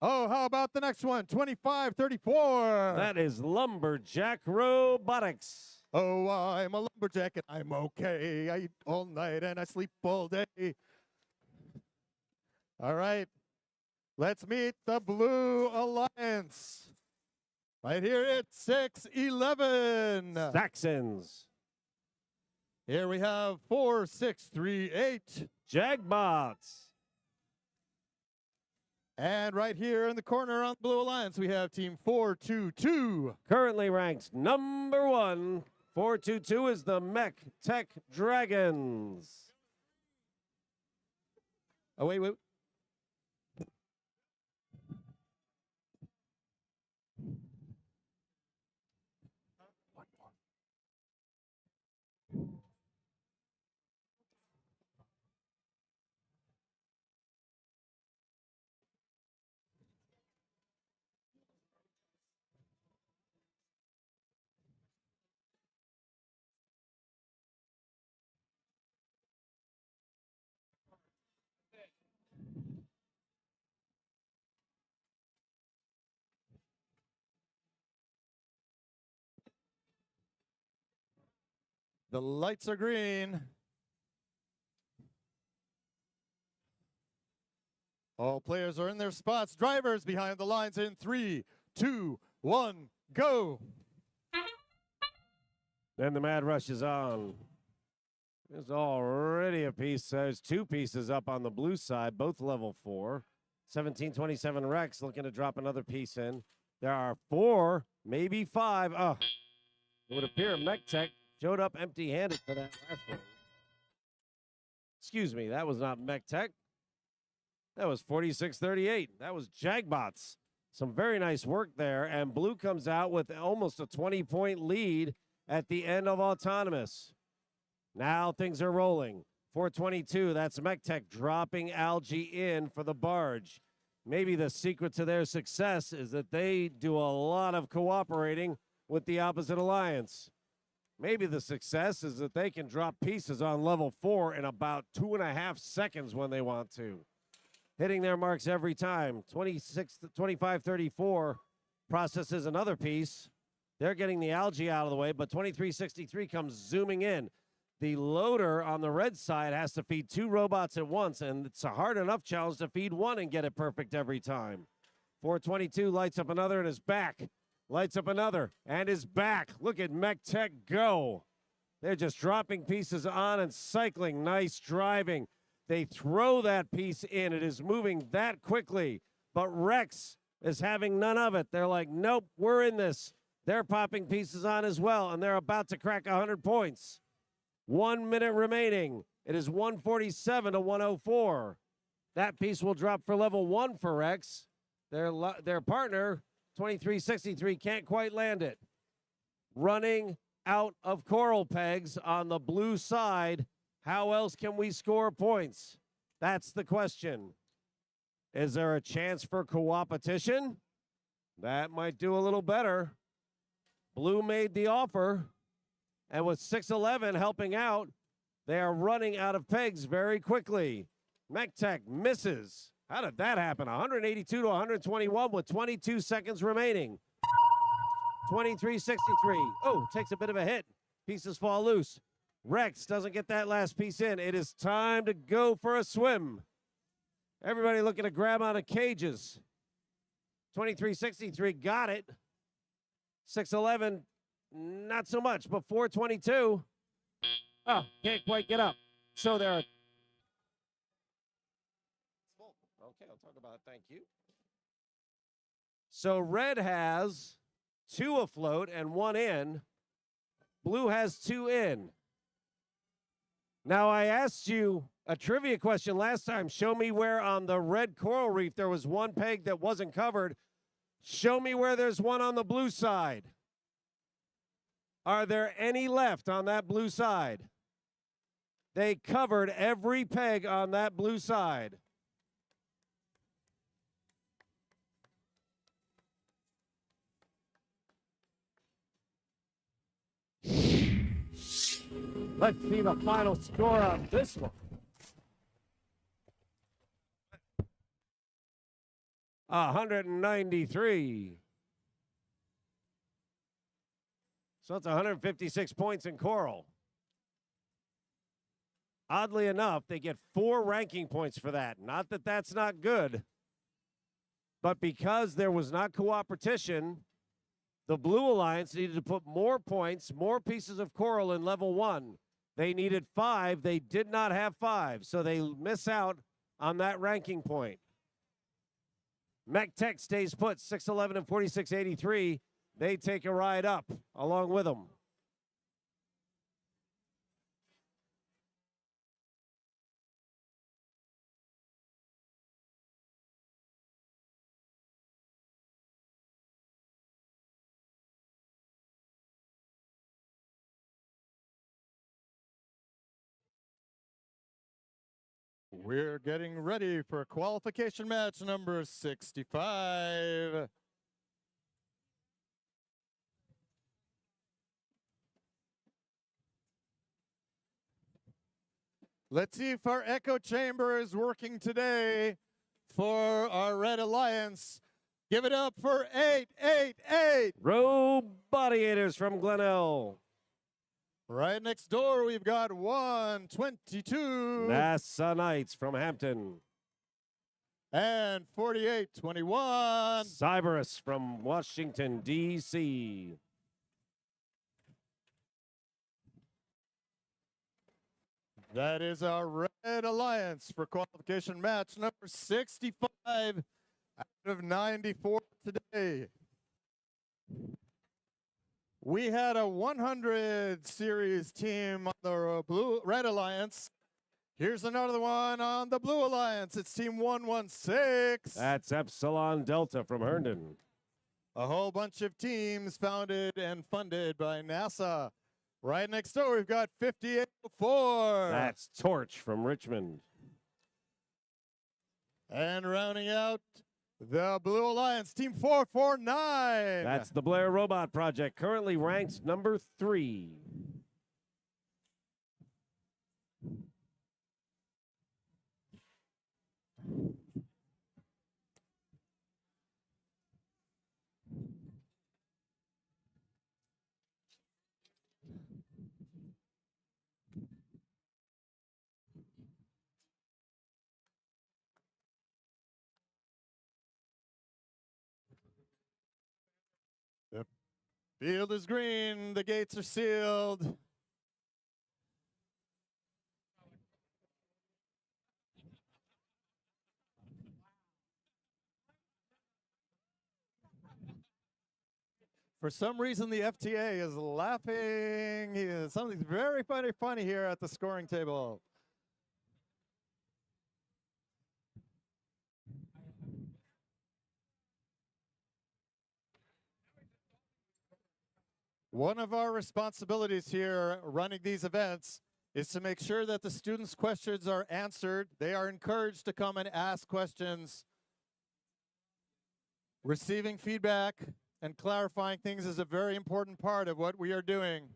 S2: Oh, how about the next one? 2534.
S1: That is Lumberjack Robotics.
S2: Oh, I'm a lumberjack and I'm okay. I eat all night and I sleep all day. All right. Let's meet the Blue Alliance. Right here at 611.
S1: Saxons.
S2: Here we have 4638.
S1: Jagbots.
S2: And right here in the corner on the Blue Alliance, we have Team 422.
S1: Currently ranked number 1. 422 is the Mech Tech Dragons.
S2: Oh, wait. The lights are green. All players are in their spots. Drivers behind the lines in 3, 2, 1, go.
S1: Then the Mad Rush is on. There's already a piece. There's 2 pieces up on the blue side, both level 4. 1727 Rex looking to drop another piece in. There are 4, maybe 5. Oh, it would appear Mech Tech showed up empty-handed for that last one. Excuse me, that was not Mech Tech. That was 4638. That was Jagbots. Some very nice work there, and Blue comes out with almost a 20-point lead at the end of Autonomous. Now things are rolling. 422, that's Mech Tech dropping Algae in for the barge. Maybe the secret to their success is that they do a lot of cooperating with the opposite alliance. Maybe the success is that they can drop pieces on level 4 in about 2.5 seconds when they want to. Hitting their marks every time. 2534 processes another piece. They're getting the algae out of the way, but 2363 comes zooming in. The loader on the red side has to feed 2 robots at once, and it's a hard enough challenge to feed 1 and get it perfect every time. 422 lights up another and is back. Lights up another and is back. Look at Mech Tech go. They're just dropping pieces on and cycling. Nice driving. They throw that piece in. It is moving that quickly. But Rex is having none of it. They're like, nope, we're in this. They're popping pieces on as well, and they're about to crack 100 points. 1 minute remaining. It is 147 to 104. That piece will drop for level 1 for Rex. Their partner, 2363, can't quite land it. Running out of coral pegs on the blue side. How else can we score points? That's the question. Is there a chance for co-opetition? That might do a little better. Blue made the offer, and with 611 helping out, they are running out of pegs very quickly. Mech Tech misses. How did that happen? 182 to 121 with 22 seconds remaining. 2363. Oh, takes a bit of a hit. Pieces fall loose. Rex doesn't get that last piece in. It is time to go for a swim. Everybody looking to grab onto cages. 2363 got it. 611, not so much, but 422. Oh, can't quite get up. So there are. Okay, I'll talk about it. Thank you. So red has 2 afloat and 1 in. Blue has 2 in. Now, I asked you a trivia question last time. Show me where on the red coral reef there was 1 peg that wasn't covered. Show me where there's 1 on the blue side. Are there any left on that blue side? They covered every peg on that blue side. Let's see the final score on this one. 193. So it's 156 points in Coral. Oddly enough, they get 4 ranking points for that. Not that that's not good, but because there was not cooperation, the Blue Alliance needed to put more points, more pieces of coral in level 1. They needed 5. They did not have 5, so they miss out on that ranking point. MechTech stays put, 611 and 4683. They take a ride up along with them.
S2: We're getting ready for qualification match number 65. Let's see if our echo chamber is working today for our Red Alliance. Give it up for 888.
S1: Robodiators from Glenelg.
S2: Right next door, we've got 122.
S1: NASA Knights from Hampton.
S2: And 4821.
S1: Cyberus from Washington, D.C.
S2: That is our Red Alliance for qualification match number 65 out of 94 today. We had a 100 series team on the Red Alliance. Here's another one on the Blue Alliance. It's team 116.
S1: That's Epsilon Delta from Herndon.
S2: A whole bunch of teams founded and funded by NASA. Right next door, we've got 5804.
S1: That's Torch from Richmond.
S2: And rounding out the Blue Alliance, team 449.
S1: That's the Blair Robot Project, currently ranked number 3.
S2: The field is green. The gates are sealed. For some reason, the FTA is laughing. Something's very funny here at the scoring table. One of our responsibilities here running these events is to make sure that the students' questions are answered. They are encouraged to come and ask questions. Receiving feedback and clarifying things is a very important part of what we are doing.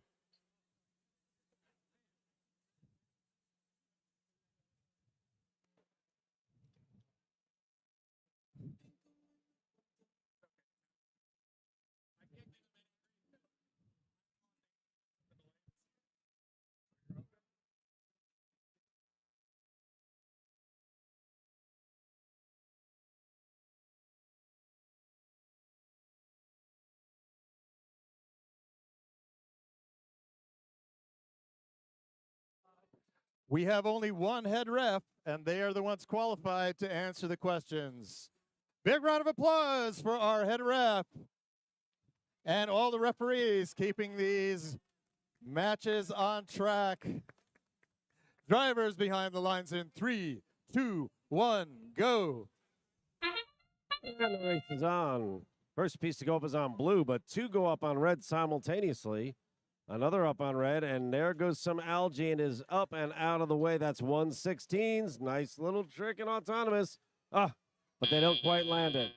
S2: We have only one head ref, and they are the ones qualified to answer the questions. Big round of applause for our head ref and all the referees keeping these matches on track. Drivers behind the lines in 3, 2, 1, go.
S1: And the race is on. First piece to go up is on blue, but 2 go up on red simultaneously. Another up on red, and there goes some algae and is up and out of the way. That's 116s. Nice little trick in autonomous. But they don't quite land it.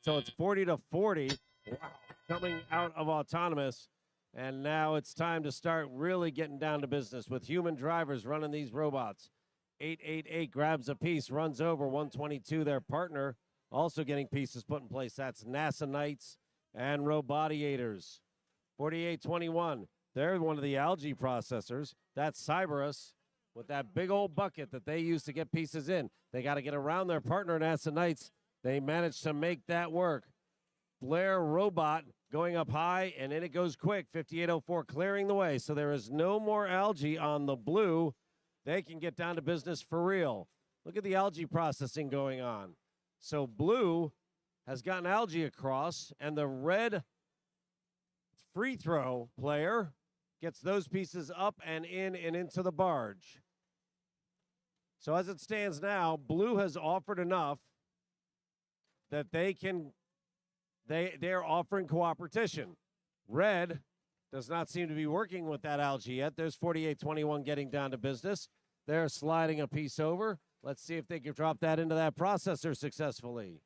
S1: So it's 40 to 40. Wow. Coming out of autonomous. And now it's time to start really getting down to business with human drivers running these robots. 888 grabs a piece, runs over 122, their partner, also getting pieces put in place. That's NASA Knights and Robodiators. 4821, they're one of the algae processors. That's Cyberus with that big old bucket that they use to get pieces in. They got to get around their partner, NASA Knights. They managed to make that work. Blair Robot going up high, and in it goes quick. 5804 clearing the way. So there is no more algae on the blue. They can get down to business for real. Look at the algae processing going on. So blue has gotten algae across, and the red free throw player gets those pieces up and in and into the barge. So as it stands now, blue has offered enough that they're offering cooperation. Red does not seem to be working with that algae yet. There's 4821 getting down to business. They're sliding a piece over. Let's see if they can drop that into that processor successfully.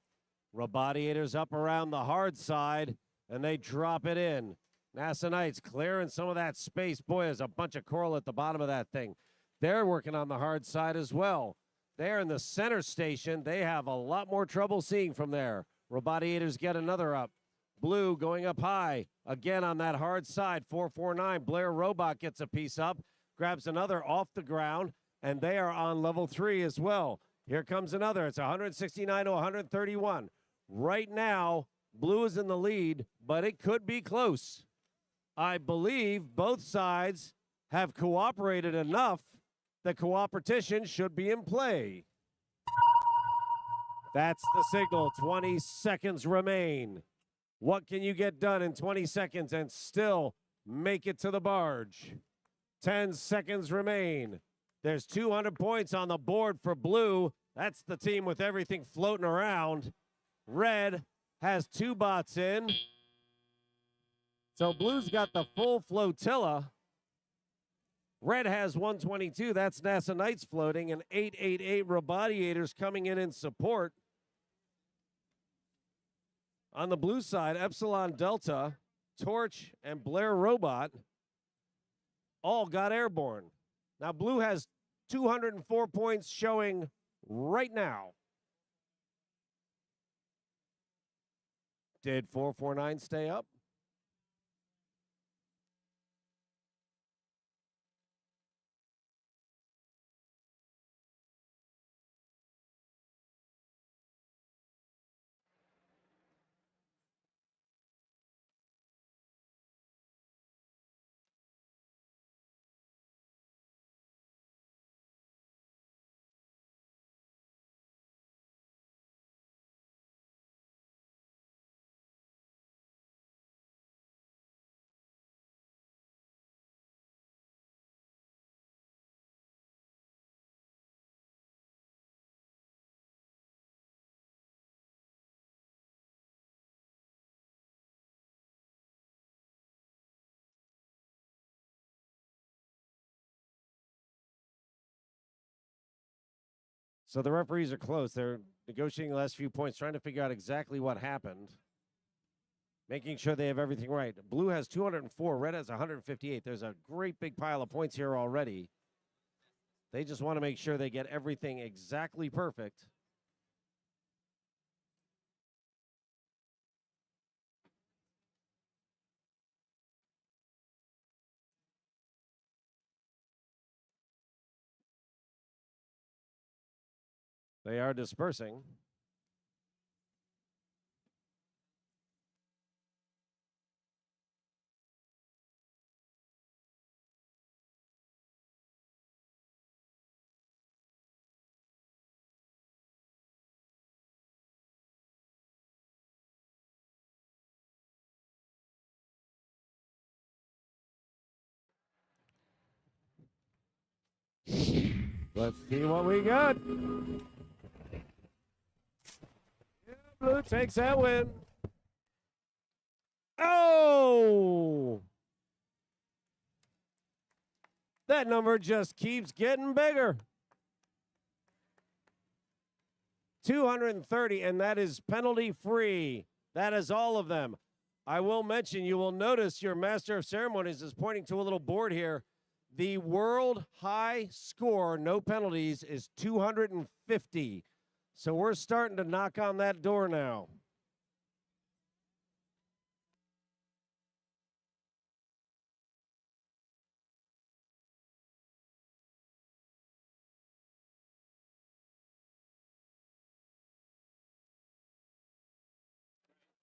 S1: Robodiators up around the hard side, and they drop it in. NASA Knights clearing some of that space. Boy, there's a bunch of coral at the bottom of that thing. They're working on the hard side as well. They're in the center station. They have a lot more trouble seeing from there. Robodiators get another up. Blue going up high. Again on that hard side, 449. Blair Robot gets a piece up, grabs another off the ground, and they are on level 3 as well. Here comes another. It's 169 to 131. Right now, blue is in the lead, but it could be close. I believe both sides have cooperated enough that cooperation should be in play. That's the signal. 20 seconds remain. What can you get done in 20 seconds and still make it to the barge? 10 seconds remain. There's 200 points on the board for blue. That's the team with everything floating around. Red has 2 bots in. So blue's got the full flotilla. Red has 122. That's NASA Knights floating, and 888 Robodiators coming in support. On the blue side, Epsilon Delta, Torch, and Blair Robot all got airborne. Now, blue has 204 points showing right now. Did 449 stay up? So the referees are close. They're negotiating the last few points, trying to figure out exactly what happened, making sure they have everything right. Blue has 204, red has 158. There's a great big pile of points here already. They just want to make sure they get everything exactly perfect. They are dispersing. Let's see what we got. Blue takes that win. Oh! That number just keeps getting bigger. 230, and that is penalty free. That is all of them. I will mention, you will notice your Master of Ceremonies is pointing to a little board here. The world high score, no penalties, is 250. So we're starting to knock on that door now.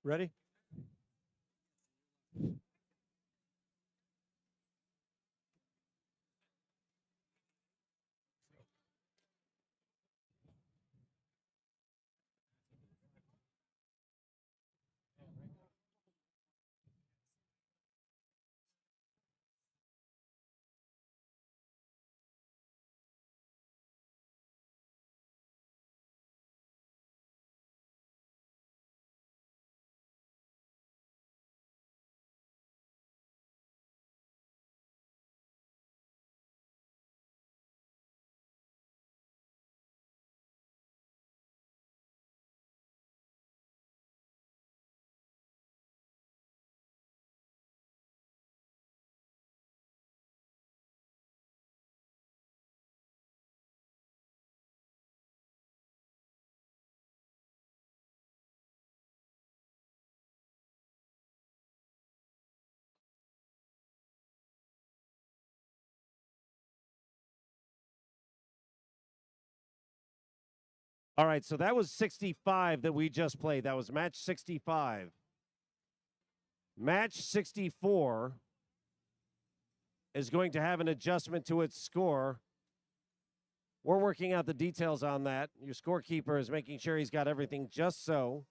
S1: Ready? All right, so that was 65 that we just played. That was match 65. Match 64 is going to have an adjustment to its score. We're working out the details on that. Your scorekeeper is making sure he's got everything just so.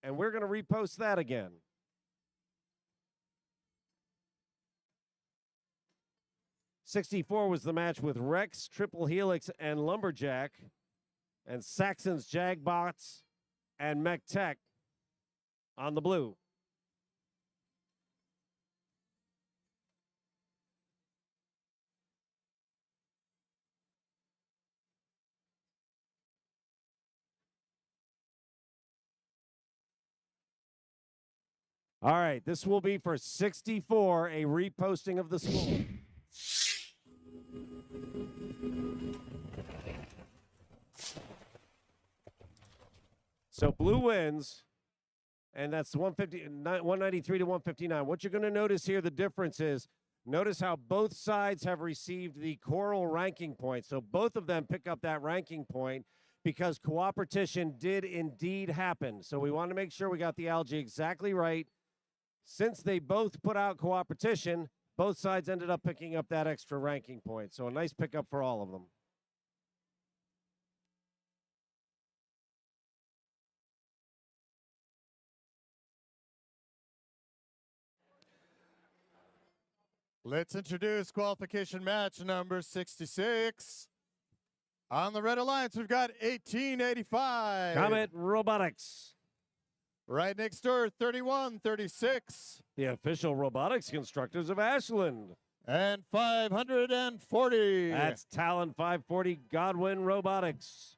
S1: And we're going to repost that again. '64 was the match with Rex, Triple Helix, and Lumberjack, and Saxon's Jagbots and Mech Tech on the blue. All right, this will be for 64, a reposting of the score. So blue wins, and that's 193 to 159. What you're going to notice here, the difference is, notice how both sides have received the choral ranking point. So both of them pick up that ranking point because cooperation did indeed happen. So we want to make sure we got the algae exactly right. Since they both put out cooperation, both sides ended up picking up that extra ranking point. So a nice pickup for all of them.
S2: Let's introduce qualification match number 66. On the Red Alliance, we've got 1885.
S1: Comet Robotics.
S2: Right next door, 3136.
S1: The official robotics constructors of Ashland.
S2: And 540.
S1: That's Talon 540 Godwin Robotics.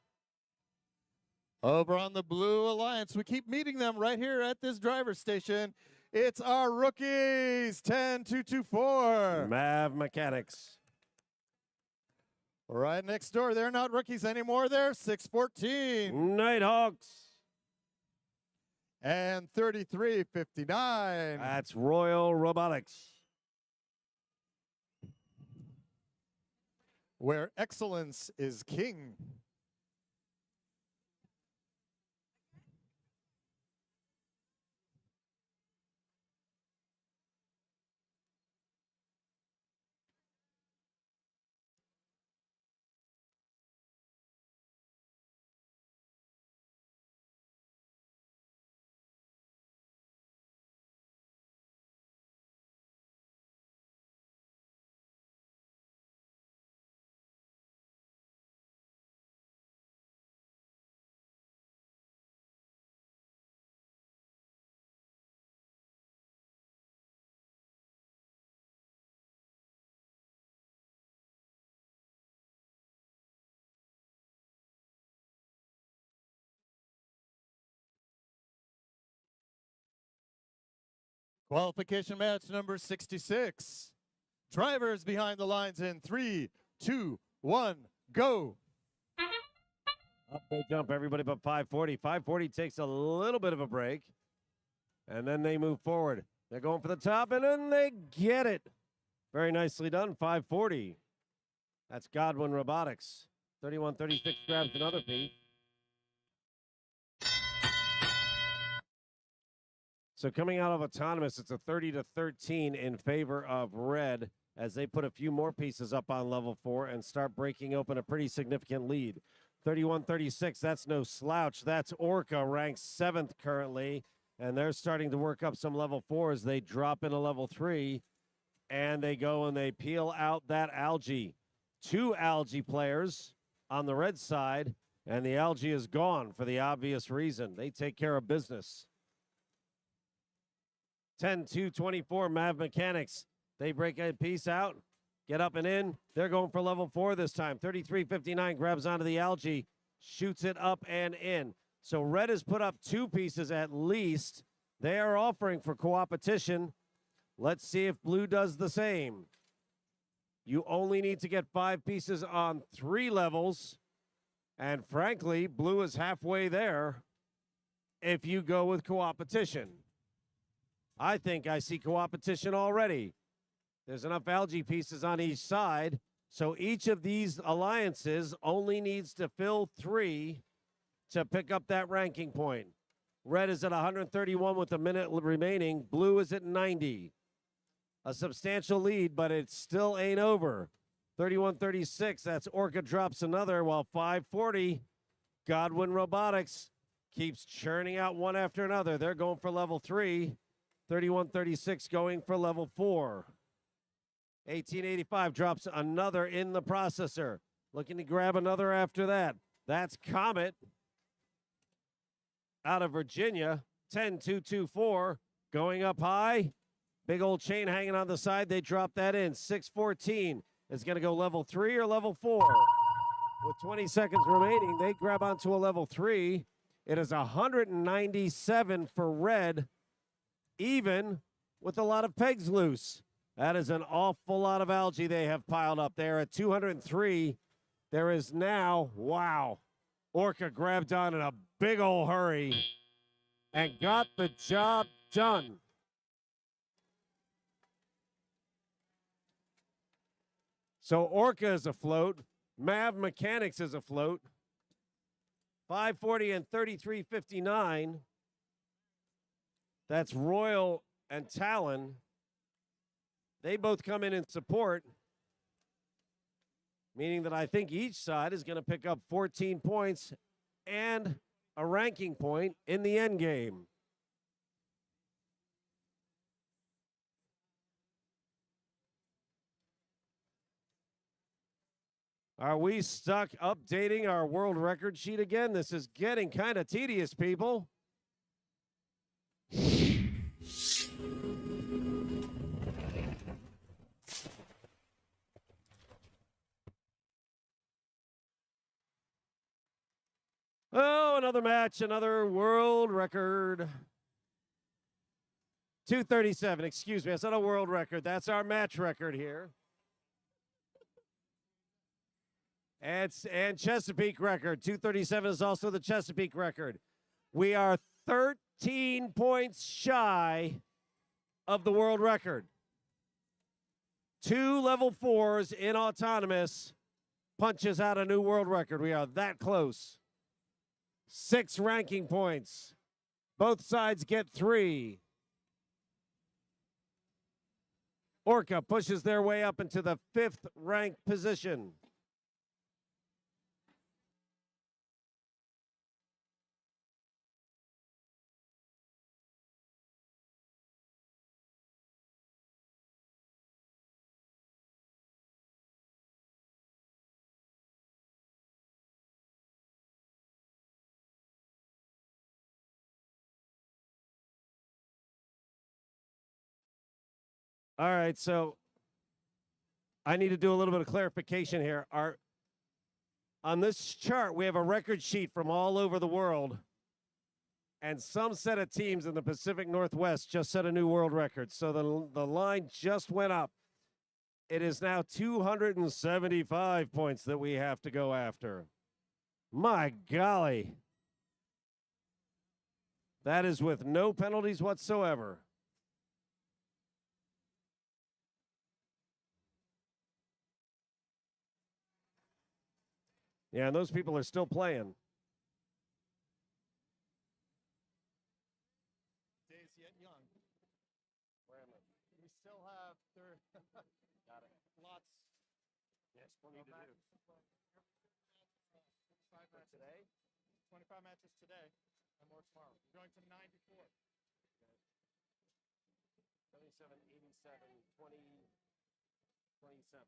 S2: Over on the Blue Alliance, we keep meeting them right here at this driver station. It's our rookies, 10224.
S1: Mav Mechanics.
S2: Right next door, they're not rookies anymore. They're 614.
S1: Nighthawks.
S2: And 3359.
S1: That's Royal Robotics.
S2: Where excellence is king. Qualification match number 66. Drivers behind the lines in 3, 2, 1, go.
S1: Up they jump, everybody but 540. 540 takes a little bit of a break, and then they move forward. They're going for the top, and then they get it. Very nicely done, 540. That's Godwin Robotics. 3136 grabs another piece. So coming out of autonomous, it's a 30-13 in favor of red as they put a few more pieces up on level 4 and start breaking open a pretty significant lead. 31-36, that's no slouch. That's Orca, ranked 7th currently, and they're starting to work up some level 4s. They drop into level 3, and they go and they peel out that algae. 2 algae players on the red side, and the algae is gone for the obvious reason. They take care of business. 10-2-24, Mav Mechanics. They break a piece out, get up and in. They're going for level 4 this time. 33-59 grabs onto the algae, shoots it up and in. So red has put up 2 pieces at least. They are offering for co-opetition. Let's see if blue does the same. You only need to get 5 pieces on 3 levels. And frankly, blue is halfway there if you go with co-opetition. I think I see co-opetition already. There's enough algae pieces on each side, so each of these alliances only needs to fill 3 to pick up that ranking point. Red is at 131 with a minute remaining. Blue is at 90. A substantial lead, but it still ain't over. 31-36, that's Orca drops another, while 540, Godwin Robotics keeps churning out one after another. They're going for level 3. 31-36 going for level 4. 1885 drops another in the processor. Looking to grab another after that. That's Comet out of Virginia. 10-2-2-4 going up high. Big old chain hanging on the side. They drop that in. 614 is going to go level 3 or level 4. With 20 seconds remaining, they grab onto a level 3. It is 197 for red, even with a lot of pegs loose. That is an awful lot of algae they have piled up there. At 203, there is now, wow, Orca grabbed on in a big old hurry and got the job done. So Orca is afloat. Mav Mechanics is afloat. 540 and 3359. That's Royal and Talon. They both come in support, meaning that I think each side is going to pick up 14 points and a ranking point in the end game. Are we stuck updating our world record sheet again? This is getting kind of tedious, people. Oh, another match, another world record. 237, excuse me, that's not a world record. That's our match record here. And Chesapeake record. 237 is also the Chesapeake record. We are 13 points shy of the world record. 2 level 4s in autonomous punches out a new world record. We are that close. 6 ranking points. Both sides get 3. Orca pushes their way up into the 5th ranked position. All right, so I need to do a little bit of clarification here. On this chart, we have a record sheet from all over the world, And some set of teams in the Pacific Northwest just set a new world record. So the line just went up. It is now 275 points that we have to go after. My golly. That is with no penalties whatsoever. Yeah, and those people are still playing.
S12: Days yet young. We still have got it. Lots.
S1: Yes, plenty to do.
S12: 25 matches today. 25 matches today, and more tomorrow. We're going to 94.
S1: 77, 87, 20, 27.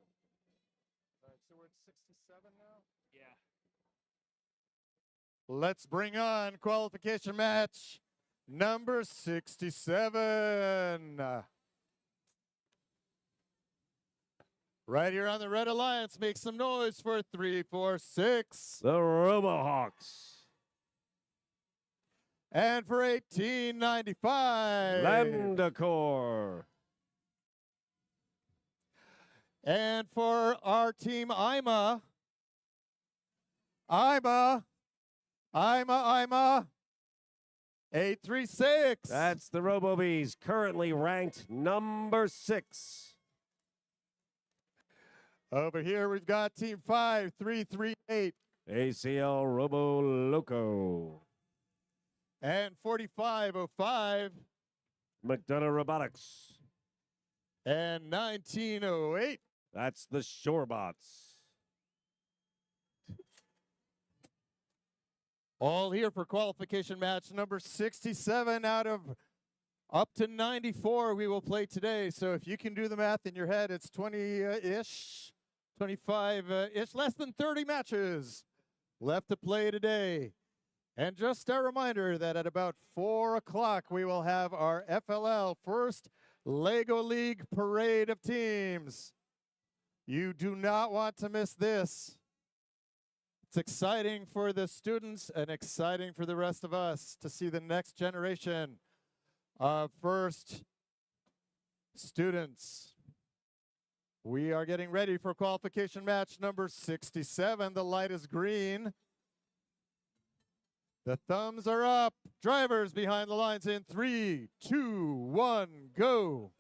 S12: All right, so we're at 67 now.
S10: Yeah.
S2: Let's bring on qualification match number 67. Right here on the Red Alliance, make some noise for 346.
S1: The RoboHawks.
S2: And for 1895.
S1: Lamdacor.
S2: And for our team, IMA. 836.
S1: That's the RoboBees, currently ranked number 6.
S2: Over here, we've got team 5338.
S1: ACL Robo Loco.
S2: And 4505.
S1: McDonough Robotics.
S2: And 1908.
S1: That's the Shorebots.
S2: All here for qualification match number 67 out of up to 94 we will play today. So if you can do the math in your head, it's 20-ish, 25-ish, less than 30 matches left to play today. And just a reminder that at about 4 o'clock, we will have our FLL First Lego League Parade of Teams. You do not want to miss this. It's exciting for the students and exciting for the rest of us to see the next generation of first students. We are getting ready for qualification match number 67. The light is green. The thumbs are up. Drivers behind the lines in 3, 2, 1, go.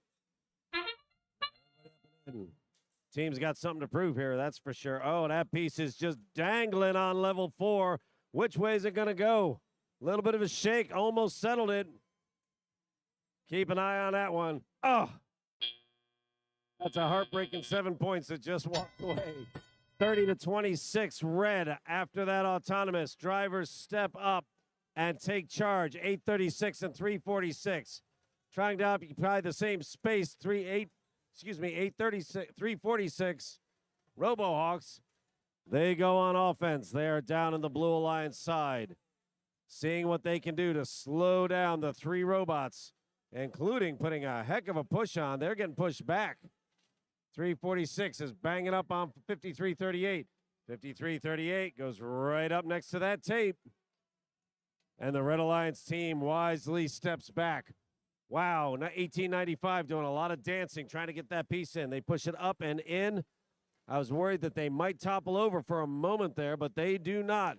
S1: Team's got something to prove here, that's for sure. Oh, that piece is just dangling on level 4. Which way is it going to go? A little bit of a shake, almost settled it. Keep an eye on that one. Oh, that's a heartbreaking 7 points that just walked away. 30-26 red after that autonomous. Drivers step up and take charge. 836 and 346. Trying to occupy the same space. 836, 346. RoboHawks, they go on offense. They are down in the Blue Alliance side. Seeing what they can do to slow down the 3 robots, including putting a heck of a push on. They're getting pushed back. 346 is banging up on 5338. 5338 goes right up next to that tape. And the Red Alliance team wisely steps back. Wow, 1895 doing a lot of dancing, trying to get that piece in. They push it up and in. I was worried that they might topple over for a moment there, but they do not.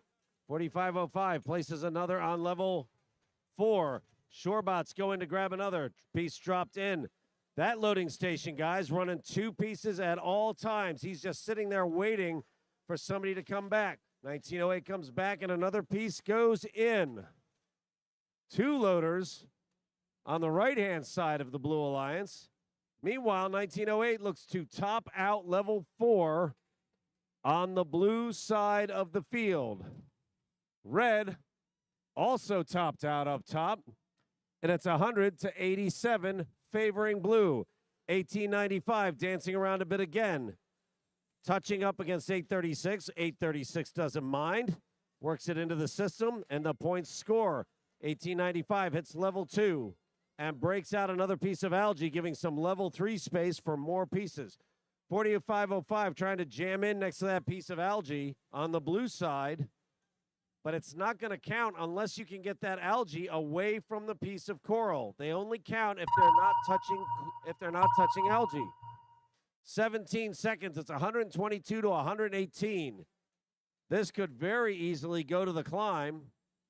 S1: 4505 places another on level 4. Shorebots go in to grab another. Piece dropped in. That loading station, guys, running 2 pieces at all times. He's just sitting there waiting for somebody to come back. 1908 comes back, and another piece goes in. 2 loaders on the right-hand side of the Blue Alliance. Meanwhile, 1908 looks to top out level 4 on the blue side of the field. Red also topped out up top, and it's 100-87 favoring blue. 1895 dancing around a bit again. Touching up against 836. 836 doesn't mind. Works it into the system, and the points score. 1895 hits level 2 and breaks out another piece of algae, giving some level 3 space for more pieces. 4505 trying to jam in next to that piece of algae on the blue side. but it's not going to count unless you can get that algae away from the piece of coral. They only count if they're not touching algae. 17 seconds. It's 122 to 118. This could very easily go to the climb.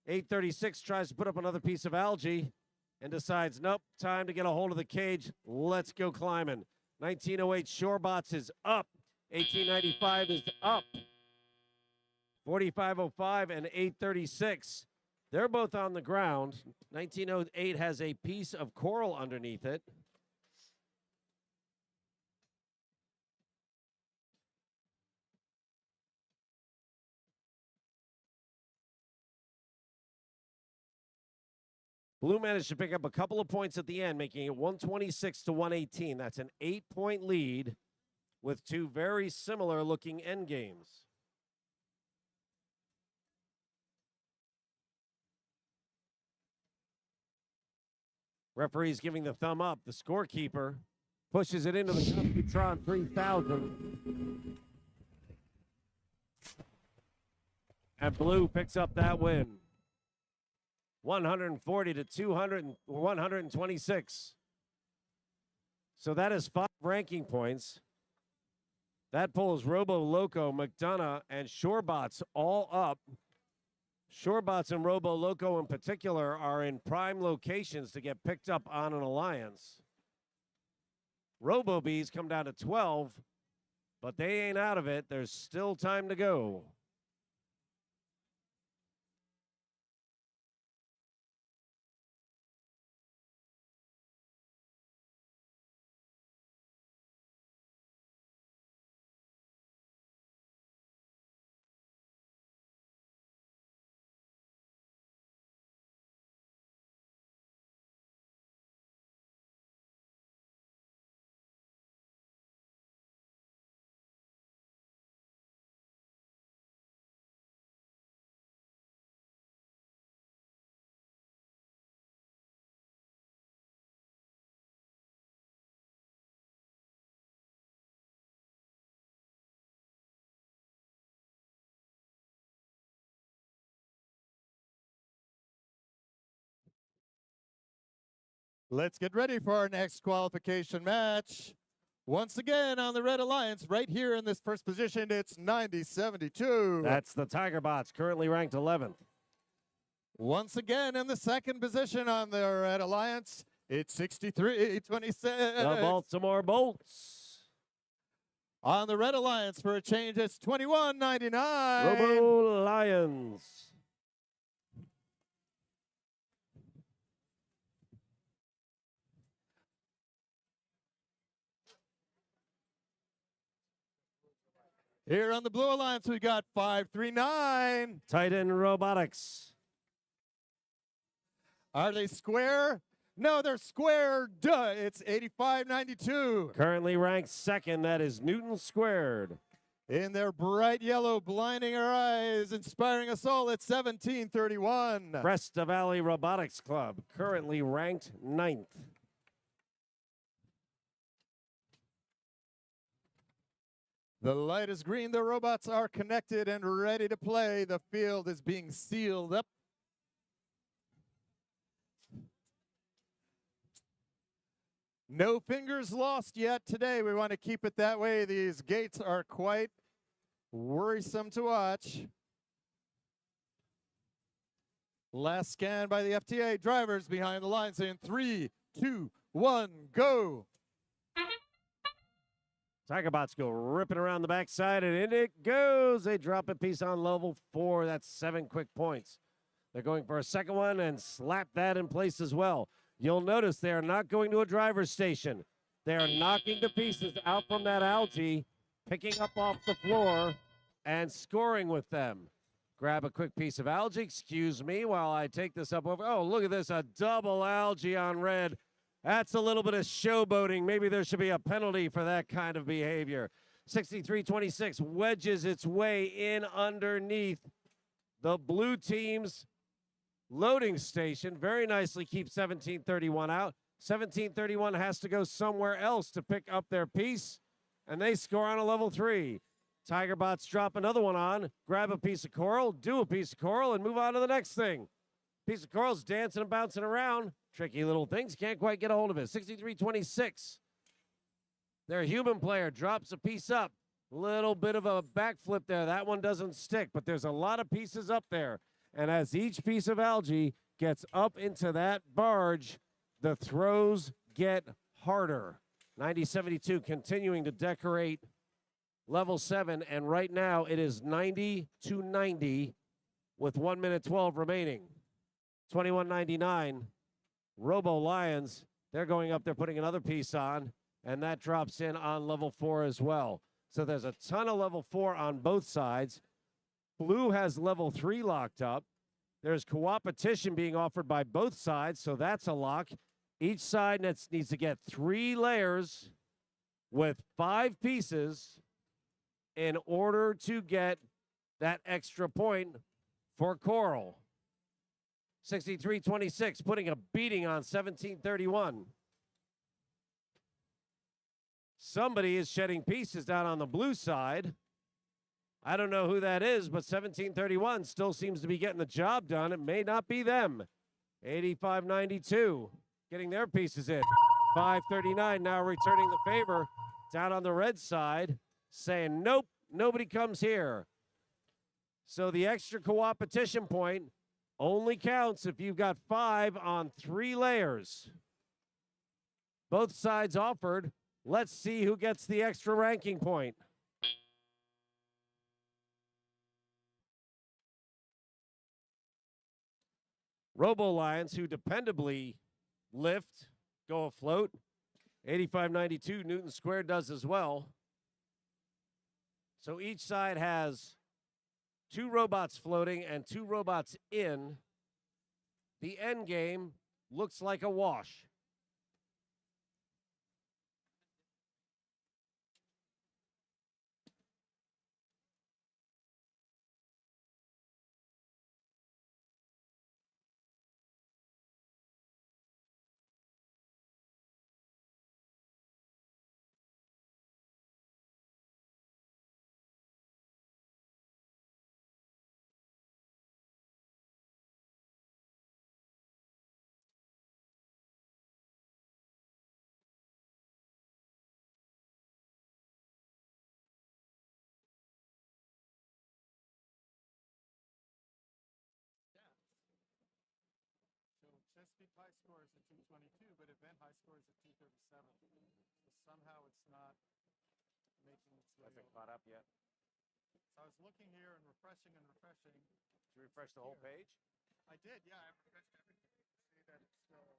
S1: 836 tries to put up another piece of algae and decides, nope, time to get a hold of the cage. Let's go climbing. 1908 Shorebots is up. 1895 is up. 4505 and 836. They're both on the ground. 1908 has a piece of coral underneath it. Blue managed to pick up a couple of points at the end, making it 126 to 118. That's an 8-point lead with two very similar looking end games. Referee's giving the thumb up. The scorekeeper pushes it into the Computron 3000. And Blue picks up that win. 140 to 126. So that is 5 ranking points. That pulls Robo Loco, McDonough, and Shorebots all up. Shorebots and Robo Loco in particular are in prime locations to get picked up on an alliance. Robo Bees come down to 12, but they ain't out of it. There's still time to go.
S2: Let's get ready for our next qualification match. Once again on the Red Alliance, right here in this first position, it's 90-72.
S1: That's the Tiger Bots, currently ranked 11th.
S2: Once again in the second position on the Red Alliance, it's 63-26.
S1: The Baltimore Bolts.
S2: On the Red Alliance for a change, it's 21-99.
S1: Robo Lions.
S2: Here on the Blue Alliance, we got 539.
S1: Titan Robotics.
S2: Are they square? No, they're square. Duh. It's 85-92.
S1: Currently ranked second. That is Newton Squared.
S2: In their bright yellow, blinding our eyes, inspiring us all at 17-31.
S1: Cresta Valley Robotics Club, currently ranked 9th.
S2: The light is green. The robots are connected and ready to play. The field is being sealed up. No fingers lost yet today. We want to keep it that way. These gates are quite worrisome to watch. Last scan by the FTA. Drivers behind the lines in 3, 2, 1, go.
S1: Tigerbots go ripping around the backside, and in it goes. They drop a piece on level 4. That's 7 quick points. They're going for a second one and slap that in place as well. You'll notice they are not going to a driver's station. They are knocking the pieces out from that algae, picking up off the floor, and scoring with them. Grab a quick piece of algae, excuse me, while I take this up over. Oh, look at this, a double algae on red. That's a little bit of showboating. Maybe there should be a penalty for that kind of behavior. 63-26 wedges its way in underneath the blue team's loading station. Very nicely keeps 1731 out. 1731 has to go somewhere else to pick up their piece, and they score on a level 3. Tigerbots drop another one on, grab a piece of coral, do a piece of coral, and move on to the next thing. Piece of coral's dancing and bouncing around. Tricky little things, can't quite get a hold of it. 63-26. Their human player drops a piece up. Little bit of a backflip there. That one doesn't stick, but there's a lot of pieces up there. And as each piece of algae gets up into that barge, the throws get harder. 90-72 continuing to decorate level 7, and right now it is 90-90 with 1 minute 12 remaining. 21-99, Robo Lions, they're going up there putting another piece on, and that drops in on level 4 as well. So there's a ton of level 4 on both sides. Blue has level 3 locked up. There's Qualification being offered by both sides, so that's a lock. Each side needs to get 3 layers with 5 pieces in order to get that extra point for coral. 63-26, putting a beating on 17-31. Somebody is shedding pieces down on the blue side. I don't know who that is, but 17-31 still seems to be getting the job done. It may not be them. 85-92, getting their pieces in. 5-39 now returning the favor down on the red side, saying, nope, nobody comes here. So the extra Qualification point only counts if you've got 5 on 3 layers. Both sides offered. Let's see who gets the extra ranking point. Robo Lions, who dependably lift, go afloat. 85-92, Newton Squared does as well. So each side has 2 robots floating and 2 robots in. The end game looks like a wash.
S2: So Chesapeake high scores at 222, but event high scores at 237. So somehow it's not making its way.
S1: Hasn't caught up yet.
S2: So I was looking here and refreshing and refreshing.
S1: Did you refresh the whole page?
S2: I did, yeah. I refreshed everything. See that it's still.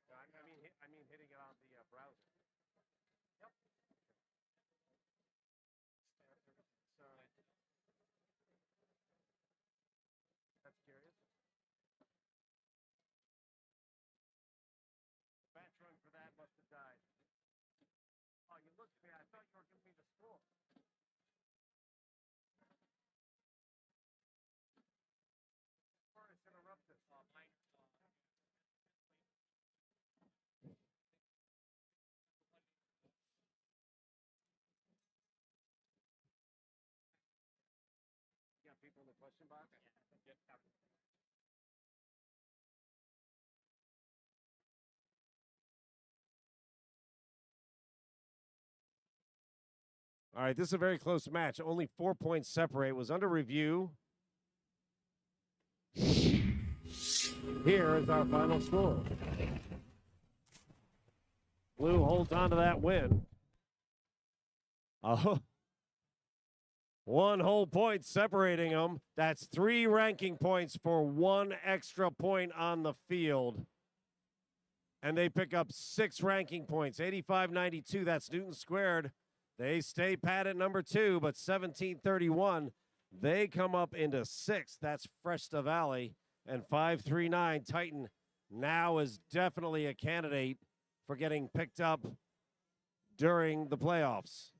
S1: I mean hitting it on the browser.
S2: Yep. So
S1: That's curious. Batch run for that must have died. Oh, you looked at me. I thought you were giving me the score. Furnace interrupted. Oh, mine. You got people in the question box? Yeah. All right, this is a very close match. Only 4 points separate. Was under review. Here is our final score. Blue holds on to that win. Oh, 1 whole point separating them. That's 3 ranking points for 1 extra point on the field. And they pick up 6 ranking points. 85-92, that's Newton Squared. They stay pat at number 2, but 17-31, they come up into 6th. That's Fresta Valley. And 5-3-9, Titan now is definitely a candidate for getting picked up during the playoffs.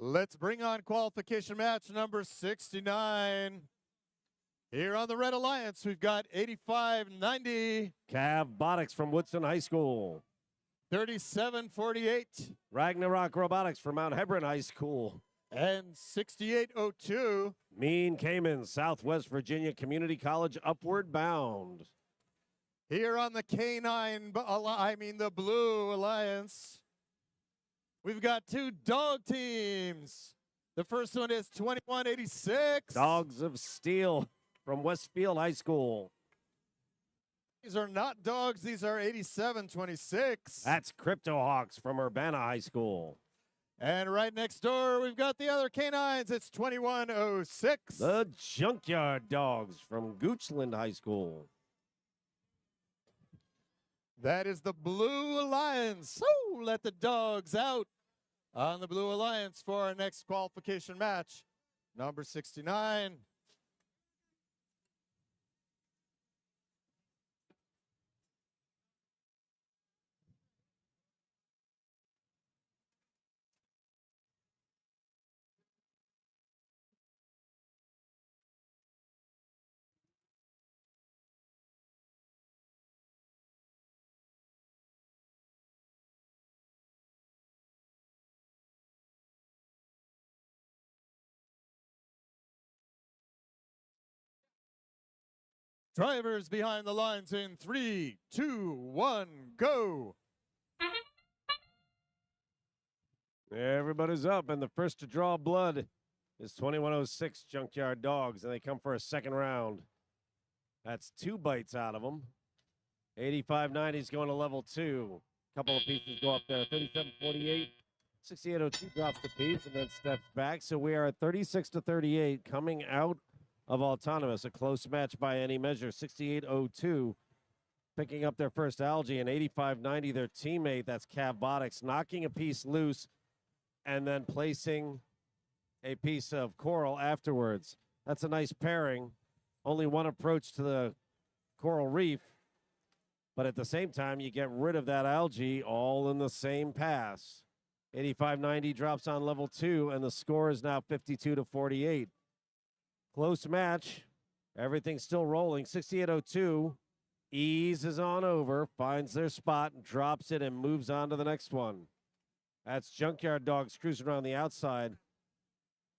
S2: Let's bring on qualification match number 69. Here on the Red Alliance, we've got 8590,
S1: Cav Botics from Woodson High School.
S2: 3748,
S1: Ragnarok Robotics from Mount Hebron High School.
S2: and 6802.
S1: Mean Cayman, Southwest Virginia Community College, Upward Bound.
S2: Here on the the Blue Alliance, we've got two dog teams. The first one is 2186.
S1: Dogs of Steel from Westfield High School.
S2: These are not dogs, these are 8726.
S1: That's Crypto Hawks from Urbana High School.
S2: And right next door, we've got the other canines. It's 2106.
S1: The Junkyard Dogs from Goochland High School.
S2: That is the Blue Alliance. So let the dogs out on the Blue Alliance for our next qualification match. Number 69. Drivers behind the lines in 3, 2, 1, go.
S1: Everybody's up, and the first to draw blood is 2106 Junkyard Dogs, and they come for a second round. That's 2 bites out of them. 8590 is going to level 2. Couple of pieces go up there. 3748, 6802 drops the piece and then steps back. So we are at 36-38 coming out of autonomous, a close match by any measure. 6802 picking up their first algae, and 8590 their teammate, that's Cavbotics, knocking a piece loose and then placing a piece of coral afterwards. That's a nice pairing. Only one approach to the coral reef, but at the same time, you get rid of that algae all in the same pass. 8590 drops on level 2, and the score is now 52-48. Close match. Everything's still rolling. 6802 eases on over, finds their spot, and drops it and moves on to the next one. That's Junkyard Dogs cruising around the outside.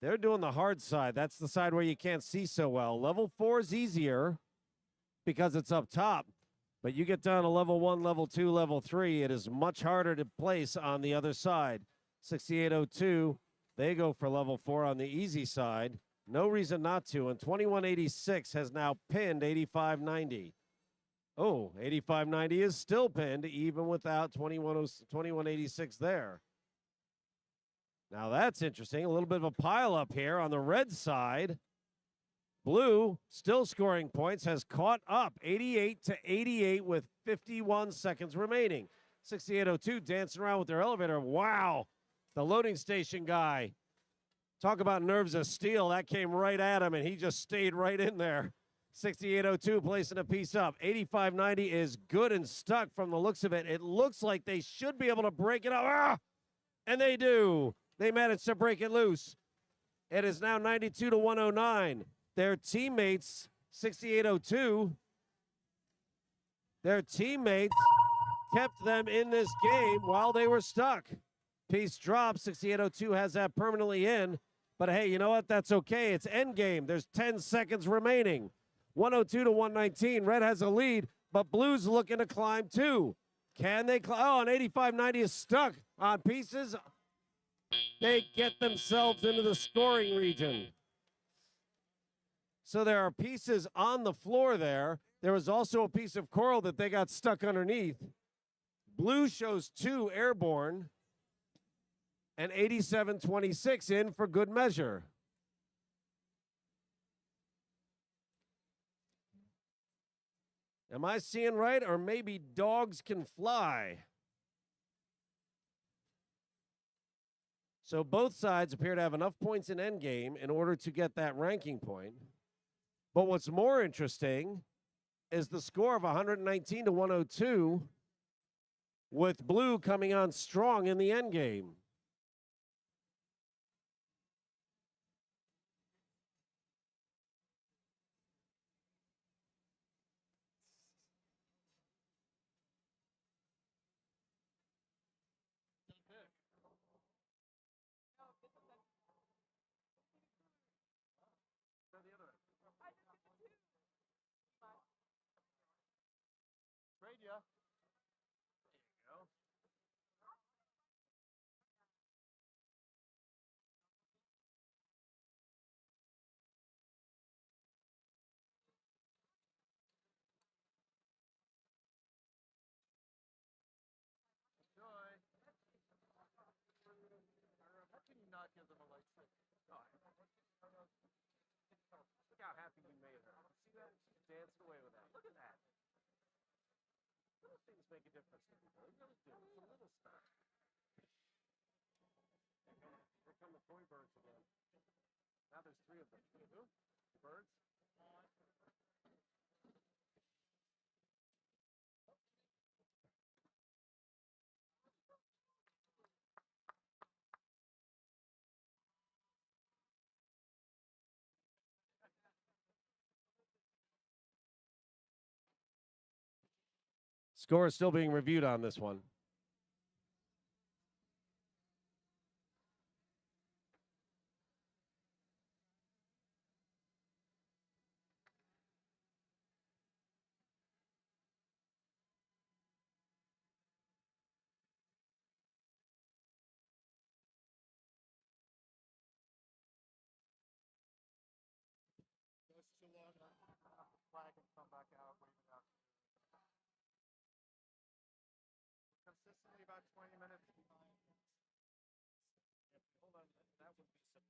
S1: They're doing the hard side. That's the side where you can't see so well. Level 4 is easier because it's up top. But you get down to level 1, level 2, level 3, it is much harder to place on the other side. 6802, they go for level 4 on the easy side. No reason not to. And 2186 has now pinned 8590. Oh, 8590 is still pinned even without 2186 there. Now that's interesting. A little bit of a pile up here on the red side. Blue, still scoring points, has caught up 88-88 with 51 seconds remaining. 6802 dancing around with their elevator. Wow, the loading station guy. Talk about nerves of steel. That came right at him, and he just stayed right in there. 6802 placing a piece up. 8590 is good and stuck from the looks of it. It looks like they should be able to break it up. Ah! And they do. They managed to break it loose. It is now 92-109. Their teammates, 6802, their teammates kept them in this game while they were stuck. Piece drops. 6802 has that permanently in. But hey, you know what? That's okay. It's end game. There's 10 seconds remaining. 102-119. Red has a lead, but Blue's looking to climb too. Can they climb? Oh, and 8590 is stuck on pieces. They get themselves into the scoring region. So there are pieces on the floor there. There was also a piece of coral that they got stuck underneath. Blue shows 2 airborne. And 8726 in for good measure. Am I seeing right? Or maybe dogs can fly? So both sides appear to have enough points in endgame in order to get that ranking point. But what's more interesting is the score of 119-102 with Blue coming on strong in the endgame.
S2: ya. How can you not give them a light stick? Look how happy you made her. See that? She's dancing away with that. Look at that. Little things make a difference to people. They really do. It's a little stuff. Here come the toy birds again. Now there's 3 of them. Who? Birds?
S1: Score is still being reviewed on this one.
S2: Goes too long. Flag and come back out, wave it out. Consistently about 20 minutes behind. Hold on, that would be some.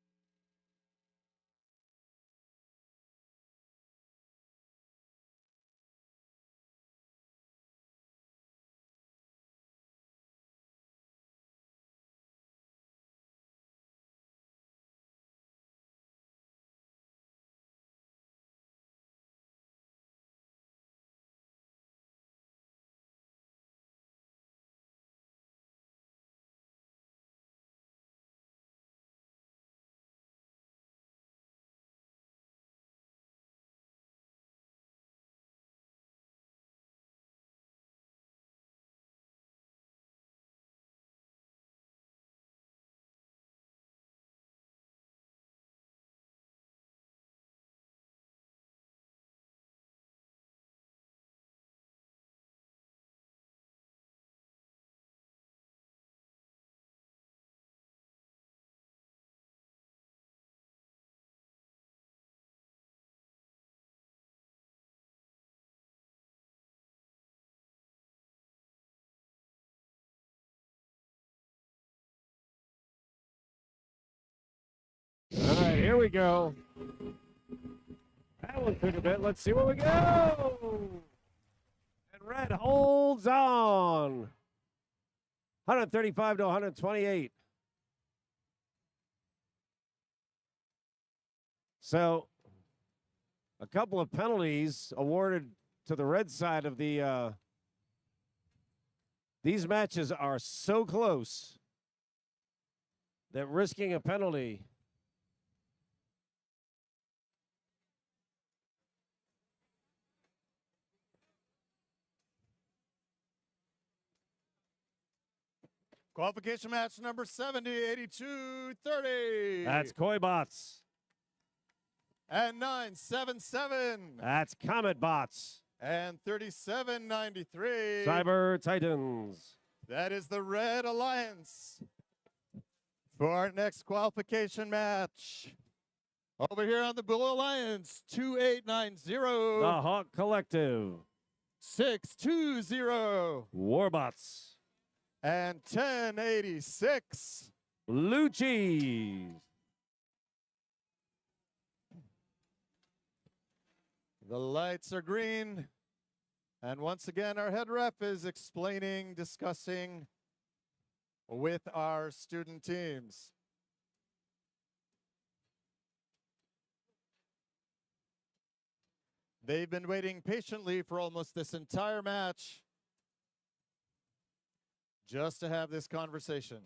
S1: All right, here we go. That one took a bit. Let's see where we go. And red holds on. 135 to 128. So, a couple of penalties awarded to the red side of the. These matches are so close that risking a penalty.
S2: Qualification match number 70, 82-30.
S1: That's Koibots.
S2: And 977.
S1: That's Comet Bots.
S2: And 3793.
S1: Cyber Titans.
S2: That is the Red Alliance. For our next qualification match. Over here on the Blue Alliance, 2890.
S1: The Hawk Collective.
S2: 620.
S1: Warbots.
S2: And 1086.
S1: Blue Cheese.
S2: The lights are green. And once again, our head ref is explaining, discussing with our student teams. They've been waiting patiently for almost this entire match just to have this conversation.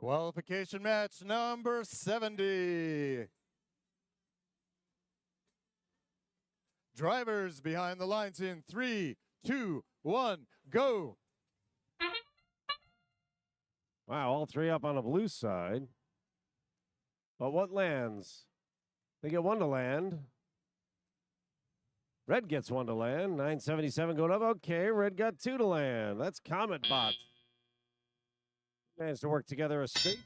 S2: Qualification match number 70. Drivers behind the lines in 3, 2, 1, go.
S1: Wow, all three up on the blue side. But what lands? They get one to land. Red gets one to land. 977 going up. Okay, red got two to land. That's Comet Bot. Managed to work together a straight.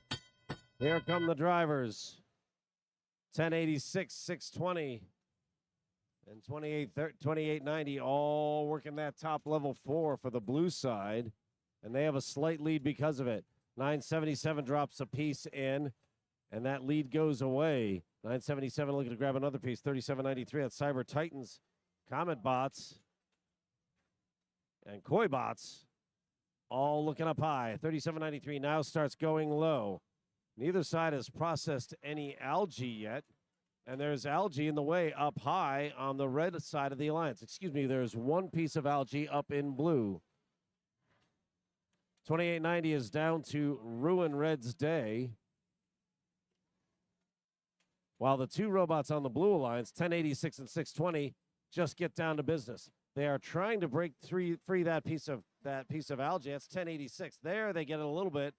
S1: Here come the drivers. 1086, 620, and 2890 all working that top level 4 for the blue side. And they have a slight lead because of it. 977 drops a piece in, and that lead goes away. 977 looking to grab another piece. 3793. That's Cyber Titans, Comet Bots, and Koi Bots. All looking up high. 3793 now starts going low. Neither side has processed any algae yet. And there's algae in the way up high on the red side of the alliance. Excuse me, there's one piece of algae up in blue. 2890 is down to ruin Red's day. While the two robots on the blue alliance, 1086 and 620, just get down to business. They are trying to break free that piece of algae. That's 1086. There they get it a little bit,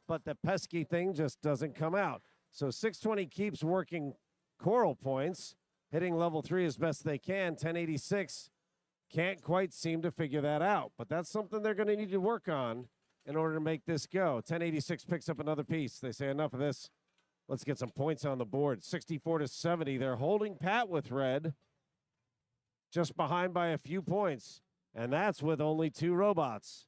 S1: but the pesky thing just doesn't come out. So 620 keeps working coral points, hitting level 3 as best they can. 1086 can't quite seem to figure that out, but that's something they're going to need to work on in order to make this go. 1086 picks up another piece. They say enough of this. Let's get some points on the board. 64 to 70. They're holding pat with red, just behind by a few points, and that's with only two robots.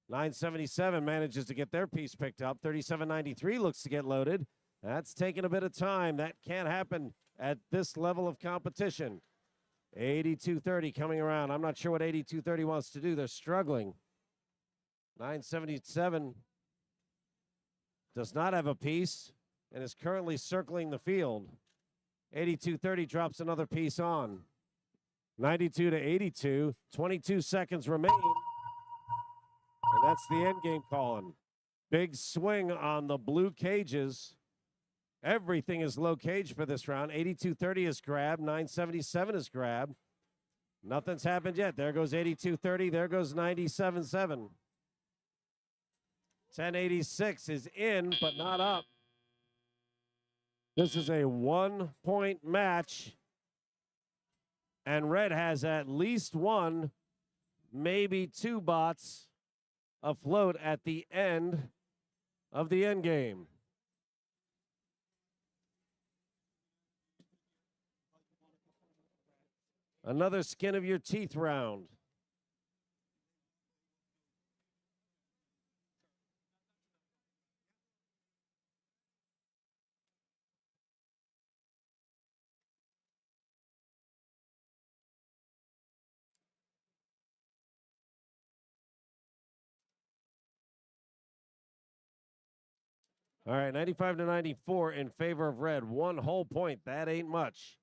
S1: 977 manages to get their piece picked up. 3793 looks to get loaded. That's taking a bit of time. That can't happen at this level of competition. 8230 coming around. I'm not sure what 8230 wants to do. They're struggling. 977 does not have a piece and is currently circling the field. 8230 drops another piece on. 92 to 82, 22 seconds remain. And that's the end game calling. Big swing on the blue cages. Everything is low cage for this round. 8230 is grabbed. 977 is grabbed. Nothing's happened yet. There goes 8230. There goes 977. 1086 is in, but not up. This is a 1-point match. And red has at least one, maybe two bots afloat at the end of the end game. Another skin of your teeth round. All right, 95 to 94 in favor of red. 1 whole point. That ain't much.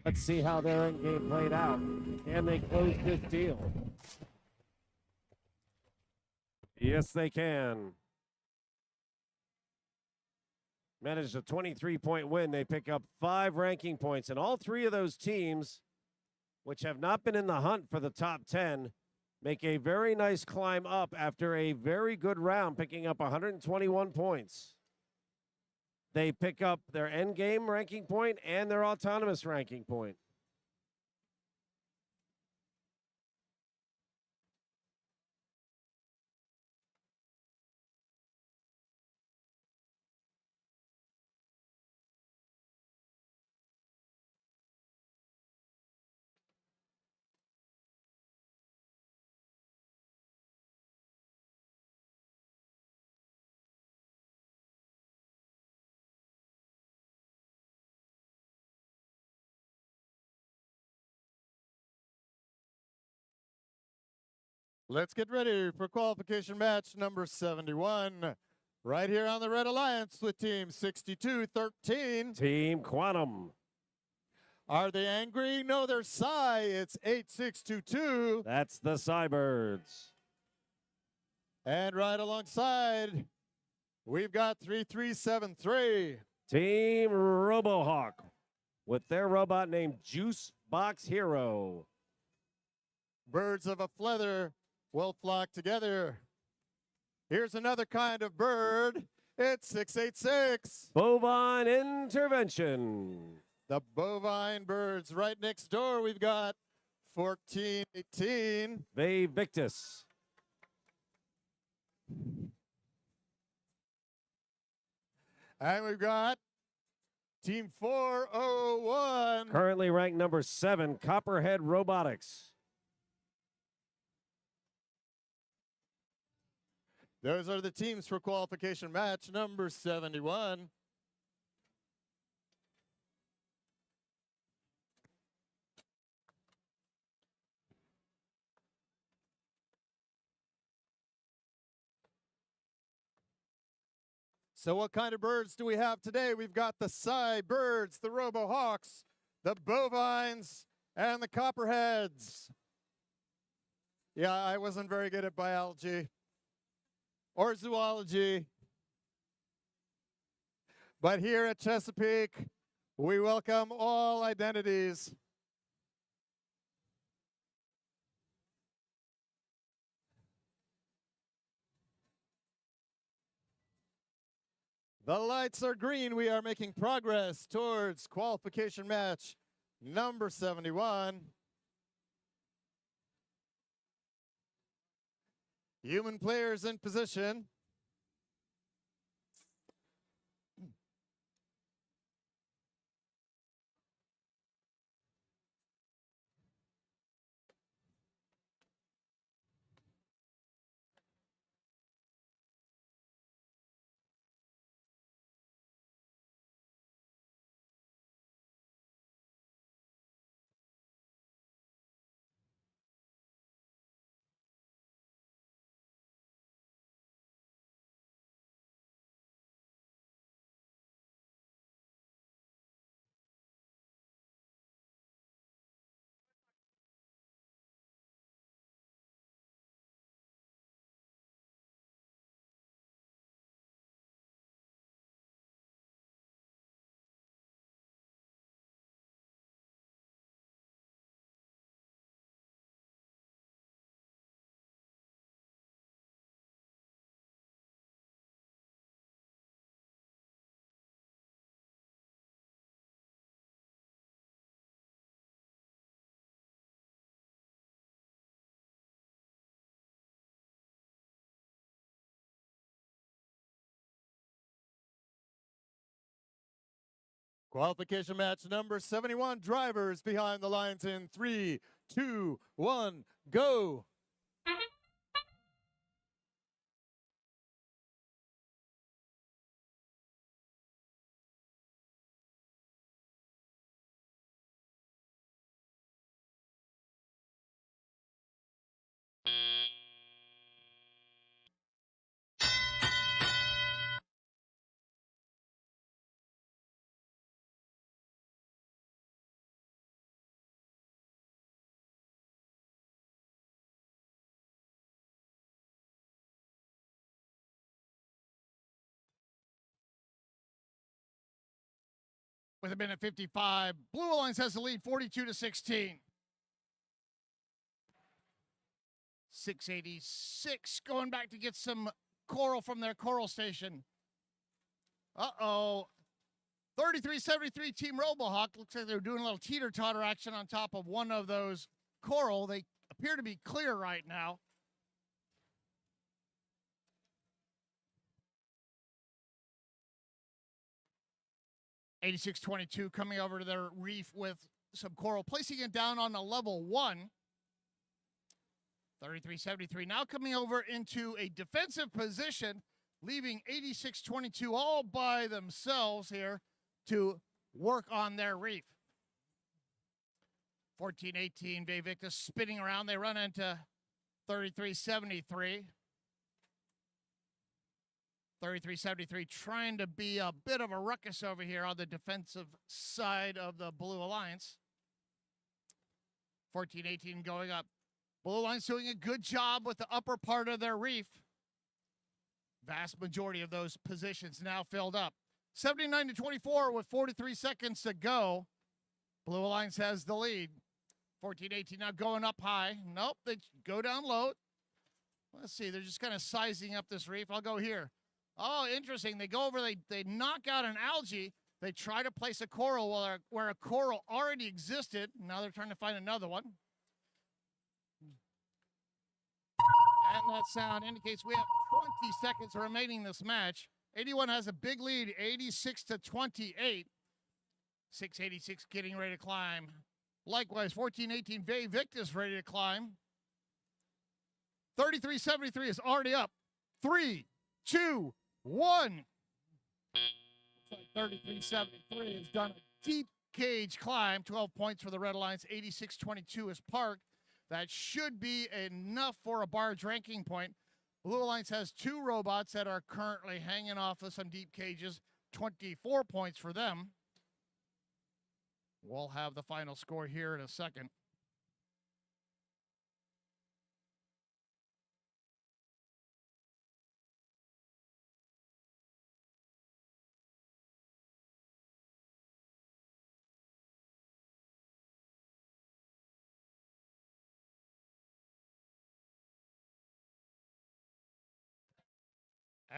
S1: Let's see how their end game played out. Can they close this deal? Yes, they can. Managed a 23-point win. They pick up 5 ranking points. And all 3 of those teams, which have not been in the hunt for the top 10, make a very nice climb up after a very good round, picking up 121 points. They pick up their end game ranking point and their autonomous ranking point.
S2: Let's get ready for qualification match number 71. Right here on the Red Alliance with Team 6213.
S1: Team Quantum.
S2: Are they angry? No, they're Psy. It's 8622.
S1: That's the Cybirds.
S2: And right alongside We've got 3373.
S1: Team RoboHawk with their robot named Juice Box Hero.
S2: Birds of a feather will flock together. Here's another kind of bird. It's 686.
S1: Bovine Intervention.
S2: The bovine birds right next door. We've got 1418.
S1: Victus.
S2: And we've got Team 401.
S1: Currently ranked number 7, Copperhead Robotics.
S2: Those are the teams for qualification match number 71. So what kind of birds do we have today? We've got the Psy birds, the RoboHawks, the bovines, and the copperheads. Yeah, I wasn't very good at biology or zoology. But here at Chesapeake, we welcome all identities. The lights are green. We are making progress towards qualification match number 71. Human players in position. Qualification match number 71. Drivers behind the lines in 3, 2, 1, go.
S12: With a minute 55, Blue Alliance has the lead 42-16. 686 going back to get some coral from their coral station. Uh-oh. 3373 Team RoboHawk. Looks like they're doing a little teeter-totter action on top of one of those coral. They appear to be clear right now. $86.22 coming over to their reef with some coral, placing it down on a level 1. 33.73 now coming over into a defensive position, leaving 86.22 all by themselves here to work on their reef. 14.18 Victus spinning around. They run into 33.73. 33.73 trying to be a bit of a ruckus over here on the defensive side of the Blue Alliance. 14.18 going up. Blue Alliance doing a good job with the upper part of their reef. Vast majority of those positions now filled up. 79-24 with 43 seconds to go. Blue Alliance has the lead. 14-18 now going up high. Nope, they go down low. Let's see, they're just kind of sizing up this reef. I'll go here. Oh, interesting. They go over, they knock out an algae. They try to place a coral where a coral already existed. Now they're trying to find another one. And that sound indicates we have 20 seconds remaining in this match. 81 has a big lead, 86-28. 686 getting ready to climb. Likewise, 14-18 Ve Victus ready to climb. 33-73 is already up. 3, 2, 1. 33-73 has done a deep cage climb. 12 points for the Red Alliance. 86-22 is Park. That should be enough for a barge ranking point. Blue Alliance has 2 robots that are currently hanging off of some deep cages. 24 points for them. We'll have the final score here in a second.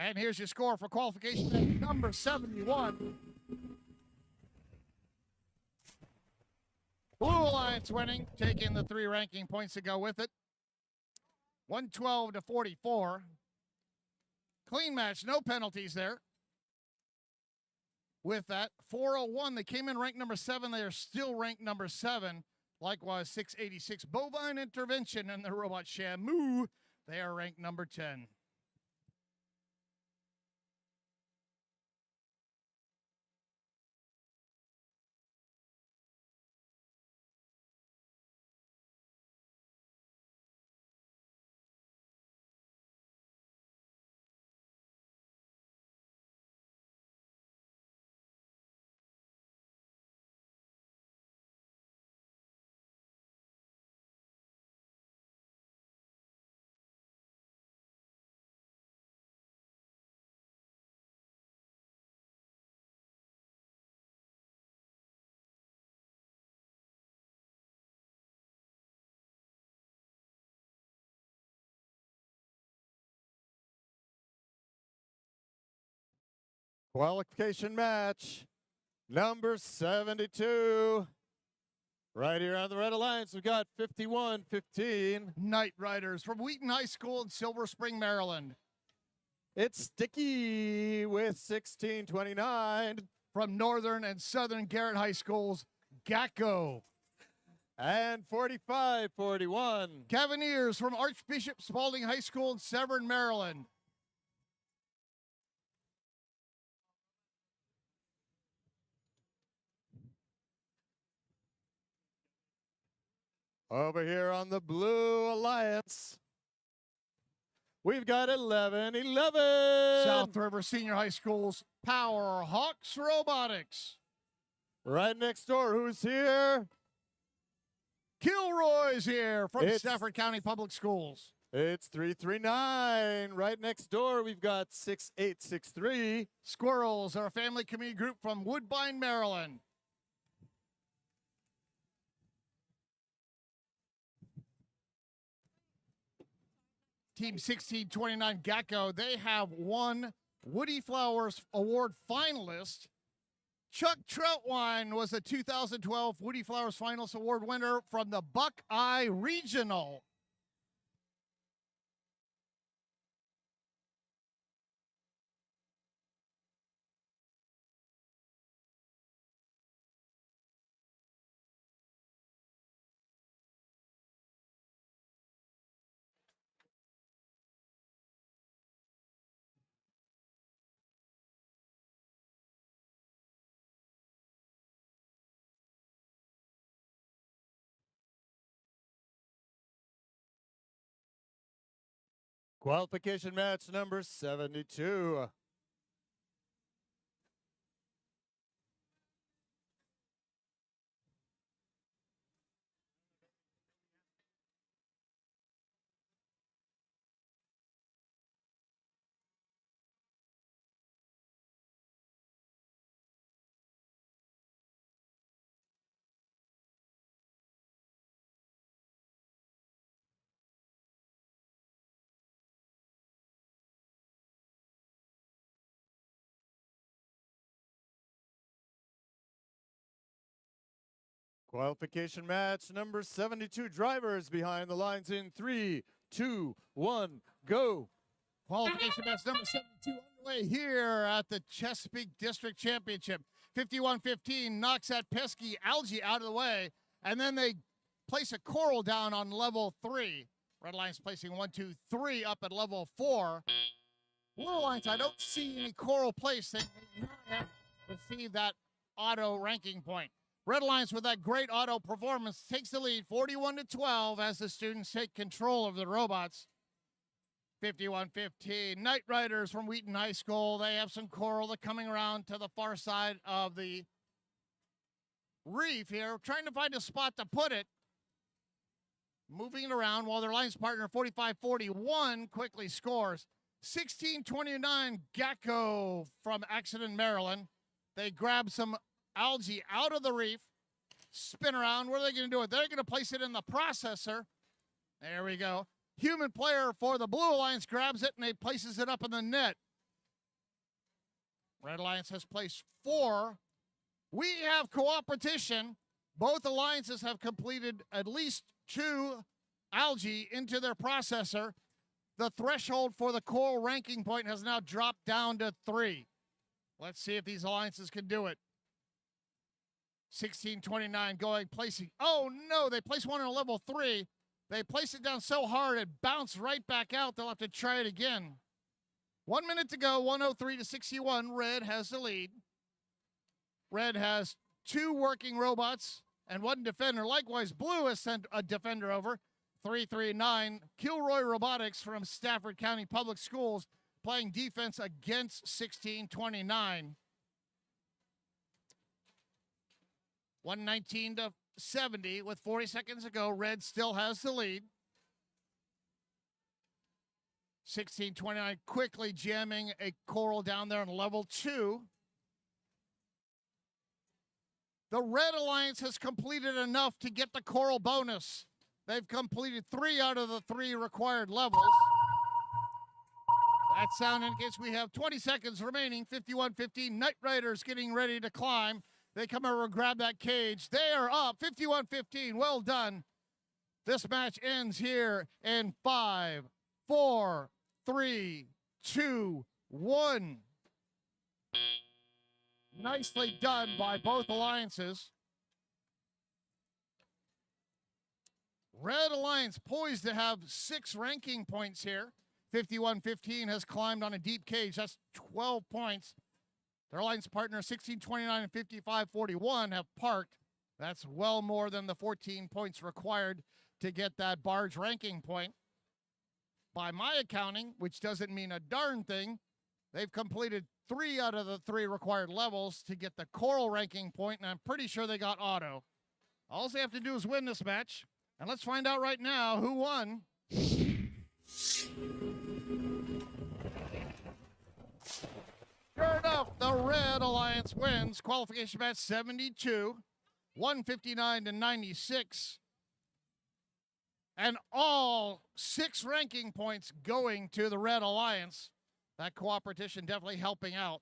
S12: And here's your score for qualification at number 71. Blue Alliance winning, taking the 3 ranking points to go with it. 112-44. Clean match, no penalties there. With that, 401, they came in ranked number 7. They are still ranked number 7. Likewise, 686, Bovine Intervention and the robot Shamu. They are ranked number 10.
S2: Qualification match number 72. Right here on the Red Alliance, we've got 51-15.
S12: Night Riders from Wheaton High School in Silver Spring, Maryland.
S2: It's Sticky with 16-29.
S12: From Northern and Southern Garrett High Schools, Gacko.
S2: And 45-41.
S12: Cavaliers from Archbishop Spalding High School in Severn, Maryland.
S2: Over here on the Blue Alliance, we've got 11-11.
S12: South River Senior High School's Power Hawks Robotics.
S2: Right next door, who's here?
S12: Kilroy's here from Stafford County Public Schools.
S2: It's 339. Right next door, we've got 6863.
S12: Squirrels are a family community group from Woodbine, Maryland. Team 1629 Gacko, they have one Woody Flowers Award finalist. Chuck Troutwine was the 2012 Woody Flowers Finalist Award winner from the Buckeye Regional.
S2: Qualification match number 72. Qualification match number 72. Drivers behind the lines in 3, 2, 1, go.
S12: Qualification match number 72 underway here at the Chesapeake District Championship. 51-15 knocks that pesky algae out of the way, and then they place a coral down on level 3. Red Lions placing 1, 2, 3 up at level 4. Blue Lions, I don't see any coral place. They may not have received that auto ranking point. Red Lions, with that great auto performance, takes the lead 41-12 as the students take control of the robots. 51-15. Night Riders from Wheaton High School. They have some coral. They're coming around to the far side of the reef here, trying to find a spot to put it. Moving it around while their Lions partner 45-41 quickly scores. 16-29 Gecko from Accident, Maryland. They grab some algae out of the reef, spin around. What are they going to do? They're going to place it in the processor. There we go. Human player for the Blue Alliance grabs it and they places it up in the net. Red Alliance has placed 4. We have cooperation. Both alliances have completed at least 2 algae into their processor. The threshold for the coral ranking point has now dropped down to 3. Let's see if these alliances can do it. 16-29 going, placing. Oh no, they place one on a level 3. They place it down so hard it bounced right back out. They'll have to try it again. 1 minute to go, 103-61. Red has the lead. Red has 2 working robots and 1 defender. Likewise, Blue has sent a defender over. 339 Kilroy Robotics from Stafford County Public Schools playing defense against 16-29. 119-70 with 40 seconds to go. Red still has the lead. 16-29 quickly jamming a coral down there on level 2. The Red Alliance has completed enough to get the coral bonus. They've completed 3 out of the 3 required levels. That sound indicates we have 20 seconds remaining. 51-15. Night Riders getting ready to climb. They come over and grab that cage. They are up. 51-15. Well done. This match ends here in 5, 4, 3, 2, 1. Nicely done by both alliances. Red Alliance poised to have 6 ranking points here. 51-15 has climbed on a deep cage. That's 12 points. Their alliance partner 16-29 and 55-41 have parked. That's well more than the 14 points required to get that barge ranking point. By my accounting, which doesn't mean a darn thing, they've completed 3 out of the 3 required levels to get the coral ranking point, and I'm pretty sure they got auto. All they have to do is win this match. And let's find out right now who won. Sure enough, the Red Alliance wins. Qualification match 72, 159-96. And all 6 ranking points going to the Red Alliance. That cooperation definitely helping out.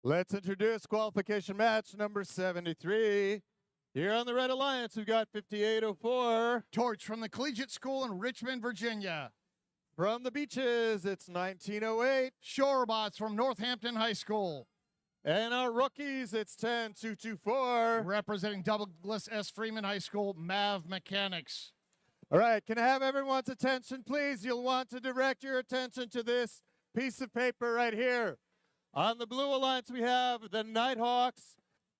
S2: Let's introduce qualification match number 73. Here on the Red Alliance, we've got 5804.
S12: Torch from the Collegiate School in Richmond, Virginia.
S2: From the Beaches, it's 1908.
S12: Shorebots from Northampton High School.
S2: And our rookies, it's 10224.
S12: Representing Douglas S. Freeman High School, MAV Mechanics.
S2: All right, can I have everyone's attention, please? You'll want to direct your attention to this piece of paper right here. On the Blue Alliance, we have the Nighthawks,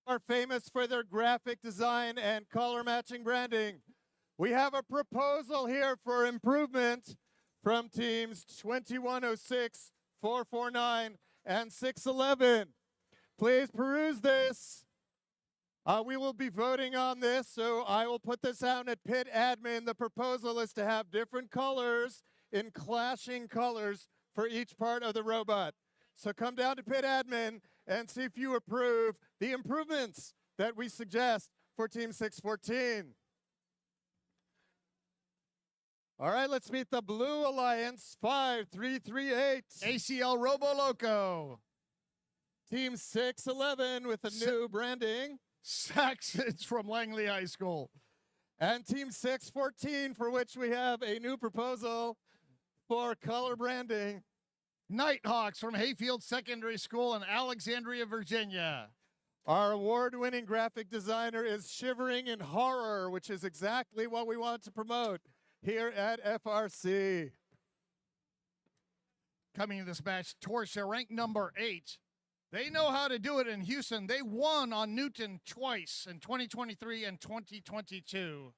S2: are famous for their graphic design and color matching branding. We have a proposal here for improvement from teams 2106, 449, and 611. Please peruse this. We will be voting on this, so I will put this out at pit admin. The proposal is to have different colors in clashing colors for each part of the robot. So come down to pit admin and see if you approve the improvements that we suggest for Team 614. All right, let's meet the Blue Alliance 5338.
S12: ACL Robo Loco.
S2: Team 611 with a new branding.
S12: Saxons from Langley High School.
S2: And Team 614, for which we have a new proposal for color branding.
S12: Nighthawks from Hayfield Secondary School in Alexandria, Virginia.
S2: Our award-winning graphic designer is shivering in horror, which is exactly what we want to promote here at FRC.
S12: Coming to this match, Torch, they're ranked number 8. They know how to do it in Houston. They won on Newton twice in 2023 and 2022.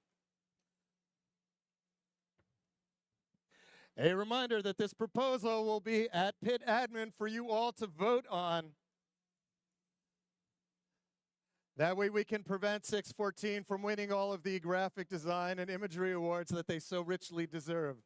S2: A reminder that this proposal will be at pit admin for you all to vote on. That way we can prevent 614 from winning all of the graphic design and imagery awards that they so richly deserve.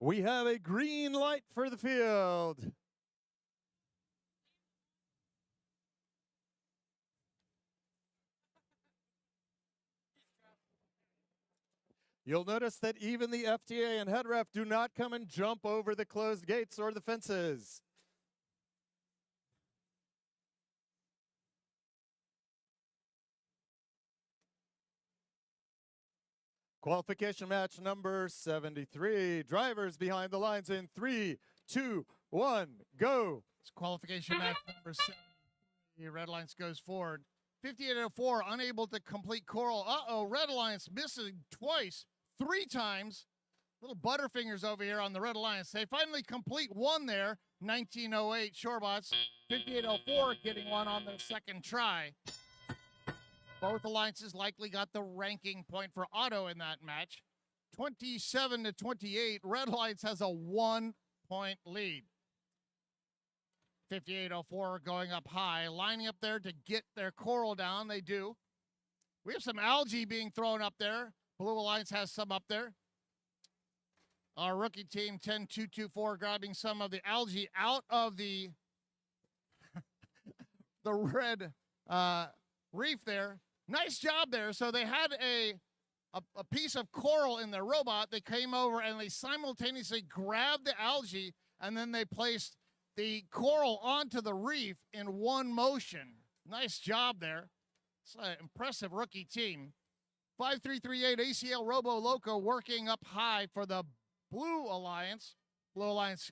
S2: We have a green light for the field. You'll notice that even the FTA and head ref do not come and jump over the closed gates or the fences. Qualification match number 73. Drivers behind the lines in 3, 2, 1, go.
S12: It's qualification match number 7. Red Alliance goes forward. 5804, unable to complete Coral. Red Alliance missing twice, 3 times. Little butterfingers over here on the Red Alliance. They finally complete one there. 1908 Shorebots. 5804 getting one on their second try. Both alliances likely got the ranking point for auto in that match. 27-28. Red Alliance has a 1-point lead. 5804 going up high, lining up there to get their coral down. They do. We have some algae being thrown up there. Blue Alliance has some up there. Our rookie team 10224 grabbing some of the algae out of the the red reef there. Nice job there. So they had a piece of coral in their robot. They came over and they simultaneously grabbed the algae and then they placed the coral onto the reef in one motion. Nice job there. It's an impressive rookie team. 5338 ACL Robo Loco working up high for the Blue Alliance. Blue Alliance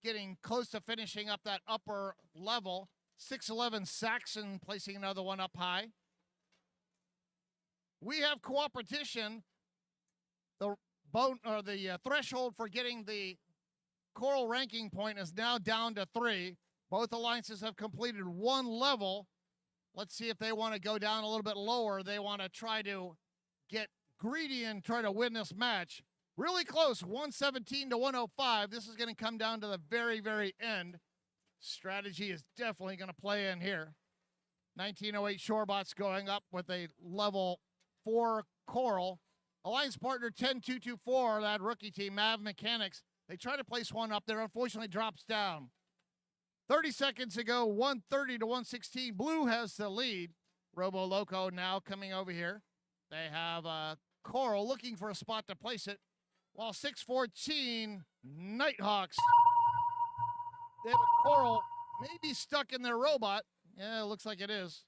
S12: getting close to finishing up that upper level. 611 Saxon placing another one up high. We have Cooperation. The threshold for getting the coral ranking point is now down to 3. Both alliances have completed one level. Let's see if they want to go down a little bit lower. They want to try to get greedy and try to win this match. Really close, 117 to 105. This is going to come down to the very, very end. Strategy is definitely going to play in here. 1908 Shorebots going up with a level 4 Coral. Alliance partner 10224, that rookie team, Mav Mechanics. They try to place one up there, unfortunately drops down. 30 seconds ago, 130 to 116. Blue has the lead. Robo Loco now coming over here. They have Coral looking for a spot to place it. While 614 Nighthawks. They have a Coral maybe stuck in their robot. Yeah, it looks like it is.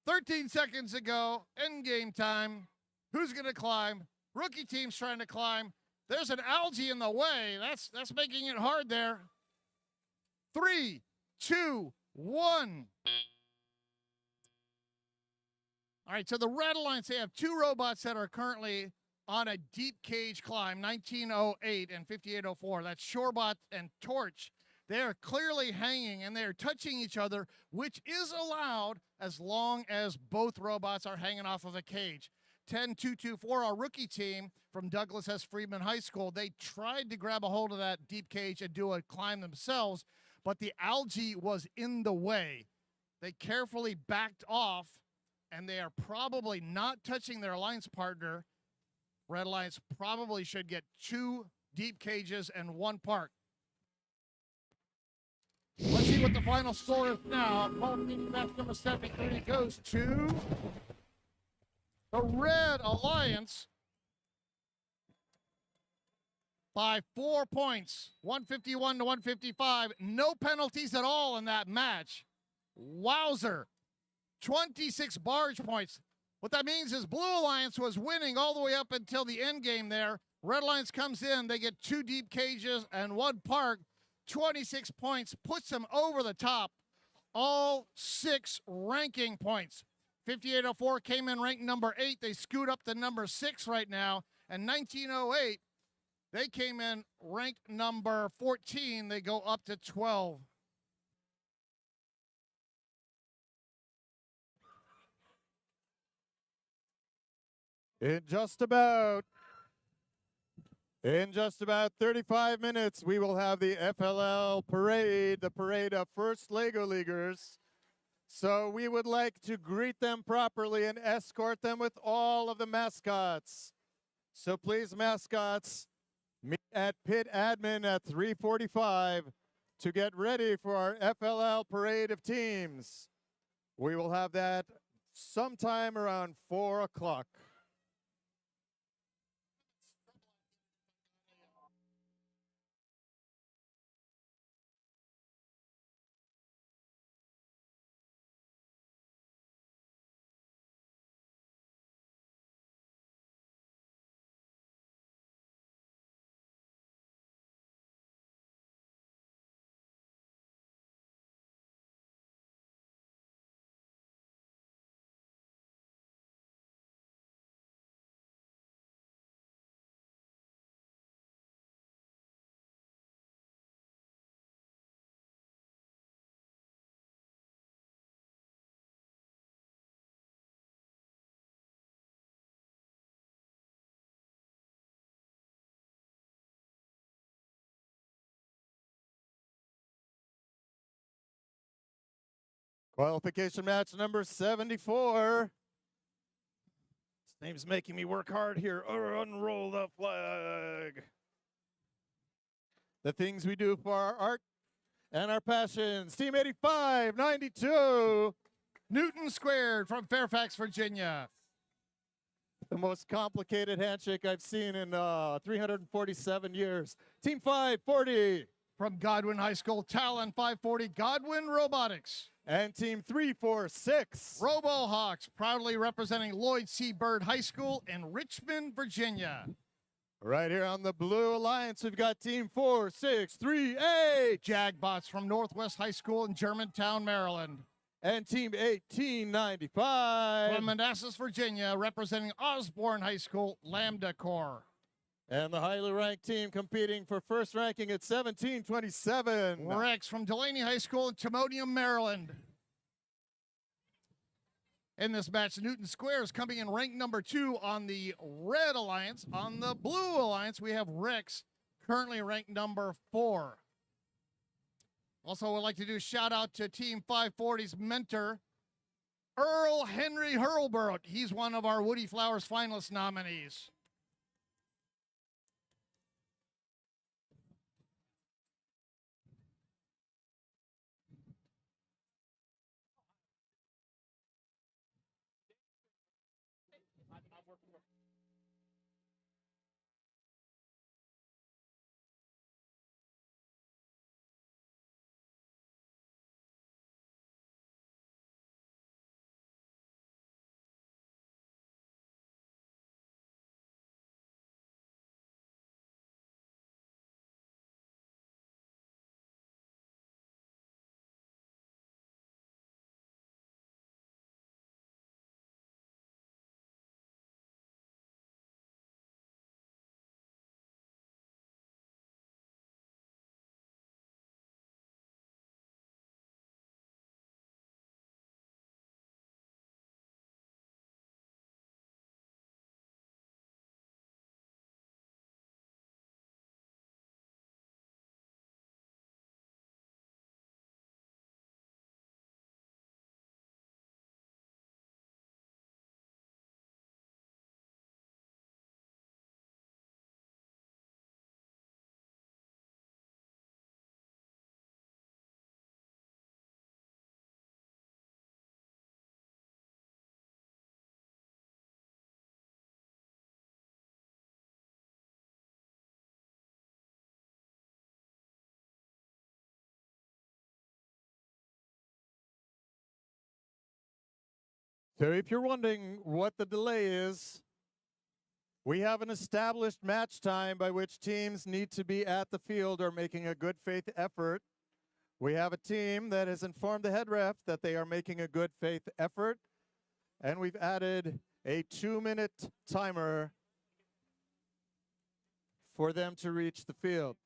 S12: 13 seconds ago, end game time. Who's going to climb? Rookie team's trying to climb. There's an algae in the way. That's making it hard there. 3, 2, 1. All right, so the Red Alliance, they have 2 robots that are currently on a deep cage climb, 1908 and 5804. That's Shorebot and Torch. They are clearly hanging and they are touching each other, which is allowed as long as both robots are hanging off of a cage. 10224, our rookie team from Douglas S. Freedman High School, they tried to grab a hold of that deep cage and do a climb themselves, but the algae was in the way. They carefully backed off, and they are probably not touching their alliance partner. Red Alliance probably should get 2 deep cages and 1 park. Let's see what the final score is now. Qualification match number 73 goes to the Red Alliance by 4 points, 151 to 155. No penalties at all in that match. Wowzer. 26 barge points. What that means is Blue Alliance was winning all the way up until the end game there. Red Alliance comes in, they get 2 deep cages and 1 park. 26 points, puts them over the top. All 6 ranking points. 5804 came in ranked number 8. They scoot up to number 6 right now. And 1908, they came in ranked number 14. They go up to 12.
S2: In just about 35 minutes, we will have the FLL parade, the parade of first Lego Leaguers. So we would like to greet them properly and escort them with all of the mascots. So please, mascots, meet at pit admin at 3:45 to get ready for our FLL parade of teams. We will have that sometime around 4 o'clock. Qualification match number 74. This name's making me work hard here. Unroll the flag. The things we do for our art and our passions. Team 8592.
S12: Newton Squared from Fairfax, Virginia.
S2: The most complicated handshake I've seen in 347 years. Team 540.
S12: From Godwin High School, Talon 540, Godwin Robotics.
S2: And Team 346.
S12: RoboHawks, proudly representing Lloyd C. Bird High School in Richmond, Virginia.
S2: Right here on the Blue Alliance, we've got Team 4638.
S12: Jagbots from Northwest High School in Germantown, Maryland.
S2: And Team 1895.
S12: From Manassas, Virginia, representing Osborne High School, Lambda Corps.
S2: And the highly ranked team competing for first ranking at 1727.
S12: Rex from Delaney High School in Timonium, Maryland. In this match, Newton Squares coming in ranked number 2 on the Red Alliance. On the Blue Alliance, we have Rex, currently ranked number 4. Also, would like to do a shout out to Team 540's mentor, Earl Henry Hurlburt. He's one of our Woody Flowers finalist nominees.
S2: So if you're wondering what the delay is, we have an established match time by which teams need to be at the field or making a good faith effort. We have a team that has informed the head ref that they are making a good faith effort, and we've added a 2-minute timer for them to reach the field.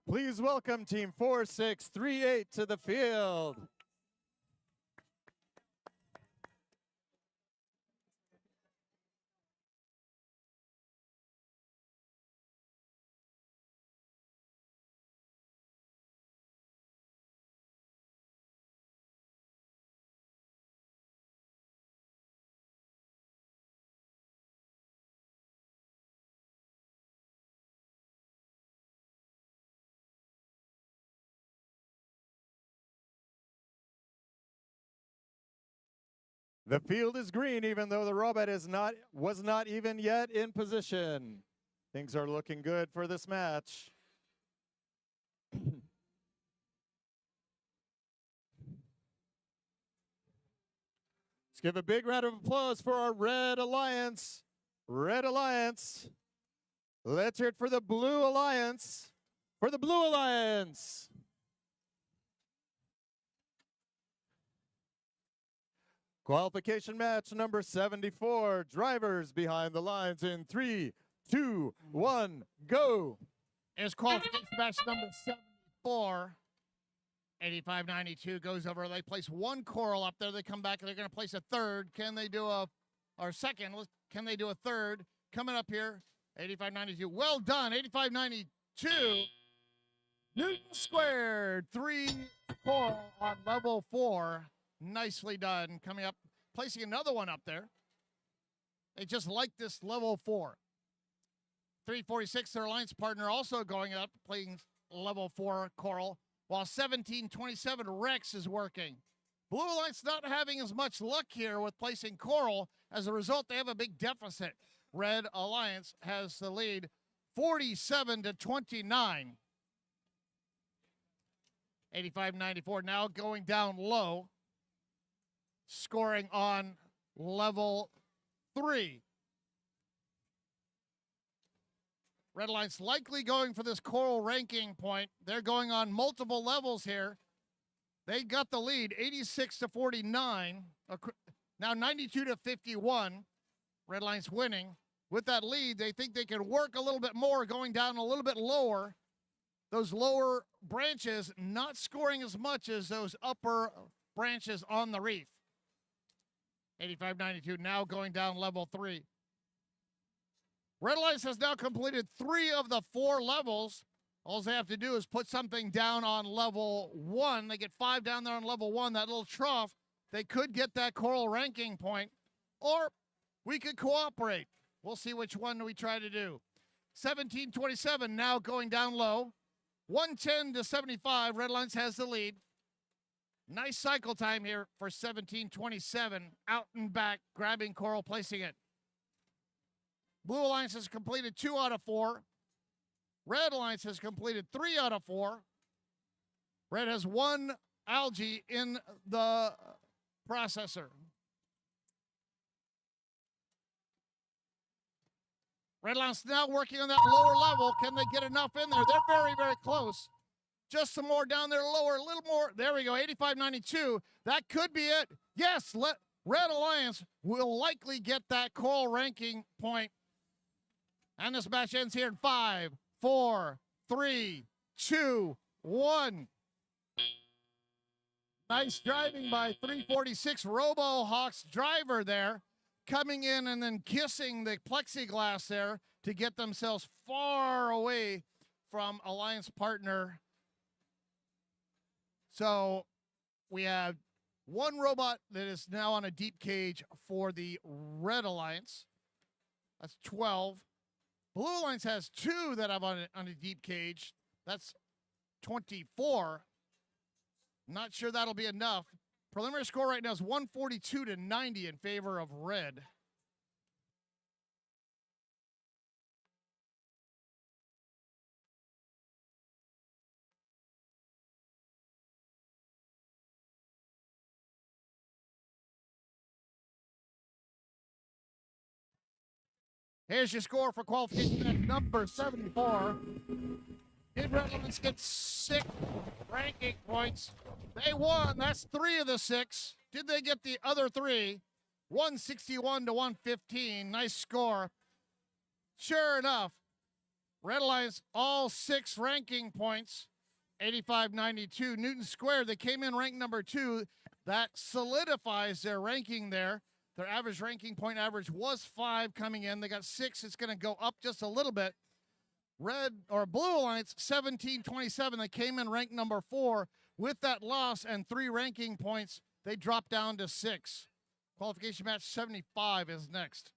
S2: Please welcome Team 4638 to the field. The field is green, even though the robot was not even yet in position. Things are looking good for this match. Let's give a big round of applause for our Red Alliance. Red Alliance. Let's hear it for the Blue Alliance. For the Blue Alliance. Qualification match number 74. Drivers behind the lines in 3, 2, 1, go.
S12: Here's qualification match number 74. 8592 goes over. They place one coral up there. They come back and they're going to place a third. Can they do a, or second? Can they do a third? Coming up here, 8592. Well done, 8592. Newton squared. 3 coral on level 4. Nicely done. Coming up, placing another one up there. They just like this level 4. 346, their alliance partner, also going up, playing level 4 coral, while 1727 Rex is working. Blue Alliance not having as much luck here with placing coral. As a result, they have a big deficit. Red Alliance has the lead 47-29. 85-94. Now going down low, scoring on level 3. Red Alliance likely going for this coral ranking point. They're going on multiple levels here. They got the lead, 86-49. Now 92-51. Red Alliance winning. With that lead, they think they can work a little bit more, going down a little bit lower. Those lower branches not scoring as much as those upper branches on the reef. 85-92, now going down level 3. Red Alliance has now completed 3 of the 4 levels. All they have to do is put something down on level 1. They get 5 down there on level 1, that little trough. They could get that coral ranking point, or we could cooperate. We'll see which one we try to do. 17-27 now going down low. 110-75, Red Alliance has the lead. Nice cycle time here for 17-27. Out and back, grabbing coral, placing it. Blue Alliance has completed 2 out of 4. Red Alliance has completed 3 out of 4. Red has 1 algae in the processor. Red Alliance now working on that lower level. Can they get enough in there? They're very, very close. Just some more down there lower, a little more. There we go, 85-92. That could be it. Yes, Red Alliance will likely get that coral ranking point. And this match ends here in 5, 4, 3, 2, 1. Nice driving by 346 RoboHawks driver there, coming in and then kissing the plexiglass there to get themselves far away from alliance partner. So we have 1 robot that is now on a deep cage for the Red Alliance. That's 12. Blue Alliance has 2 that have on a deep cage. That's 24. Not sure that'll be enough. Preliminary score right now is 142-90 in favor of Red. Here's your score for qualification match number 74. Did Red Alliance get 6 ranking points? They won. That's 3 of the 6. Did they get the other 3? 161-115. Nice score. Sure enough, Red Alliance all 6 ranking points. 85-92. Newton Square, they came in ranked number 2. That solidifies their ranking there. Their average ranking point average was 5 coming in. They got 6. It's going to go up just a little bit. Red or Blue Alliance 17-27. They came in ranked number 4. With that loss and 3 ranking points, they dropped down to 6. Qualification match 75 is next.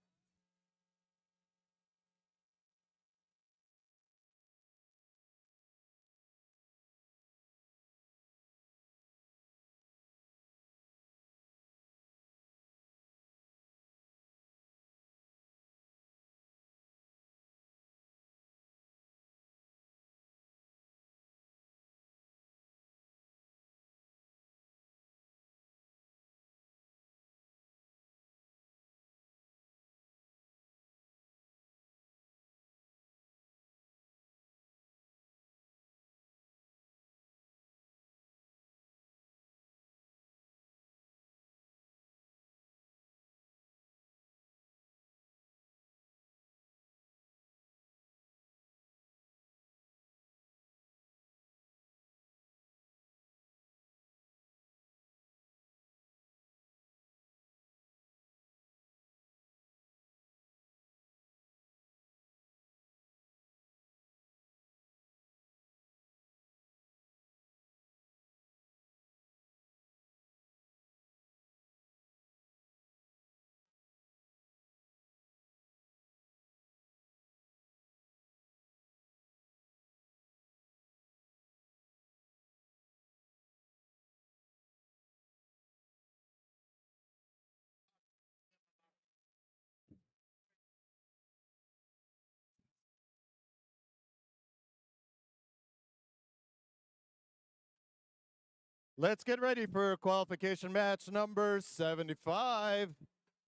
S2: Let's get ready for qualification match number 75.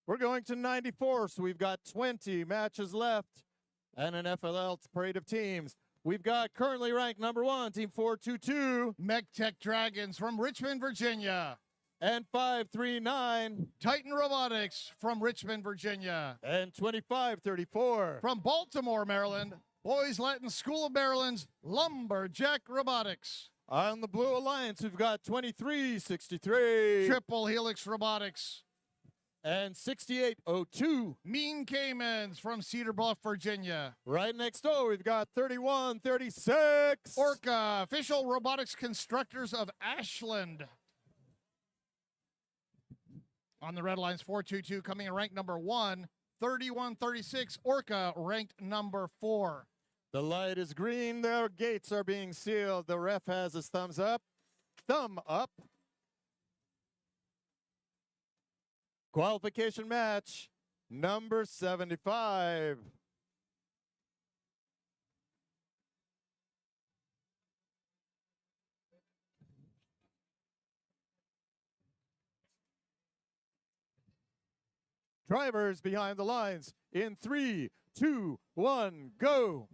S2: We're going to 94, so we've got 20 matches left and an FLL parade of teams. We've got currently ranked number 1, Team 422.
S12: MechTech Dragons from Richmond, Virginia.
S2: And 539.
S12: Titan Robotics from Richmond, Virginia.
S2: And 2534.
S12: From Baltimore, Maryland, Boys Latin School of Maryland's Lumberjack Robotics.
S2: On the Blue Alliance, we've got 2363.
S12: Triple Helix Robotics.
S2: And 6802.
S12: Mean Caymans from Cedar Bluff, Virginia.
S2: Right next door, we've got 3136.
S12: Orca, Official Robotics Constructors of Ashland. On the Red Alliance, 422 coming in ranked number 1, 3136. Orca ranked number 4.
S2: The light is green. Their gates are being sealed. The ref has his thumbs up. Thumb up. Qualification match number 75. Drivers behind the lines in 3, 2, 1, go.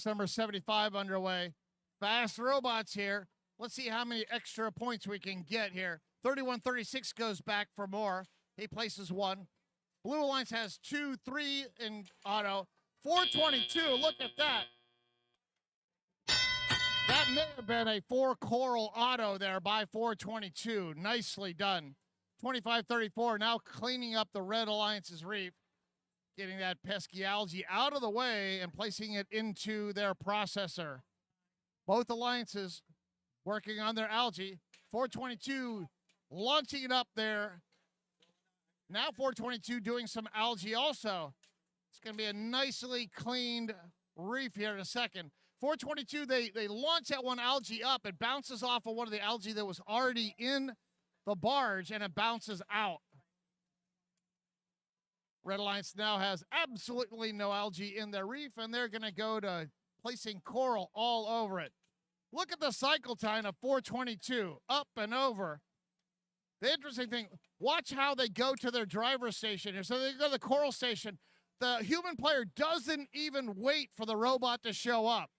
S12: Number 75 underway. Fast robots here. Let's see how many extra points we can get here. 3136 goes back for more. He places 1. Blue Alliance has 2, 3 in auto. 422, look at that. That may have been a 4 coral auto there by 422. Nicely done. 2534 now cleaning up the Red Alliance's reef, getting that pesky algae out of the way and placing it into their processor. Both alliances working on their algae. 422 launching it up there. Now 422 doing some algae also. It's going to be a nicely cleaned reef here in a second. 422, they launch that one algae up. It bounces off of one of the algae that was already in the barge, and it bounces out. Red Alliance now has absolutely no algae in their reef, and they're going to go to placing coral all over it. Look at the cycle time of 422, up and over. The interesting thing, watch how they go to their driver station here. So they go to the coral station. The human player doesn't even wait for the robot to show up.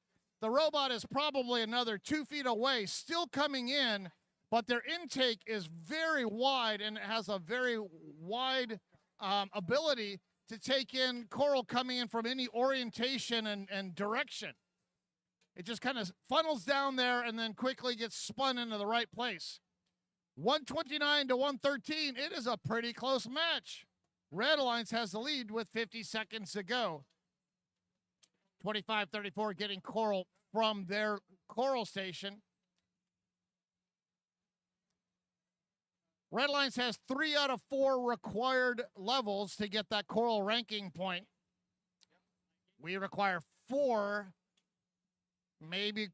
S12: The robot is probably another 2 feet away, still coming in, but their intake is very wide and it has a very wide ability to take in coral coming in from any orientation and direction. It just kind of funnels down there and then quickly gets spun into the right place. 129 to 113, it is a pretty close match. Red Alliance has the lead with 50 seconds to go. 25-34 getting coral from their coral station. Red Alliance has 3 out of 4 required levels to get that coral ranking point. We require 4. Maybe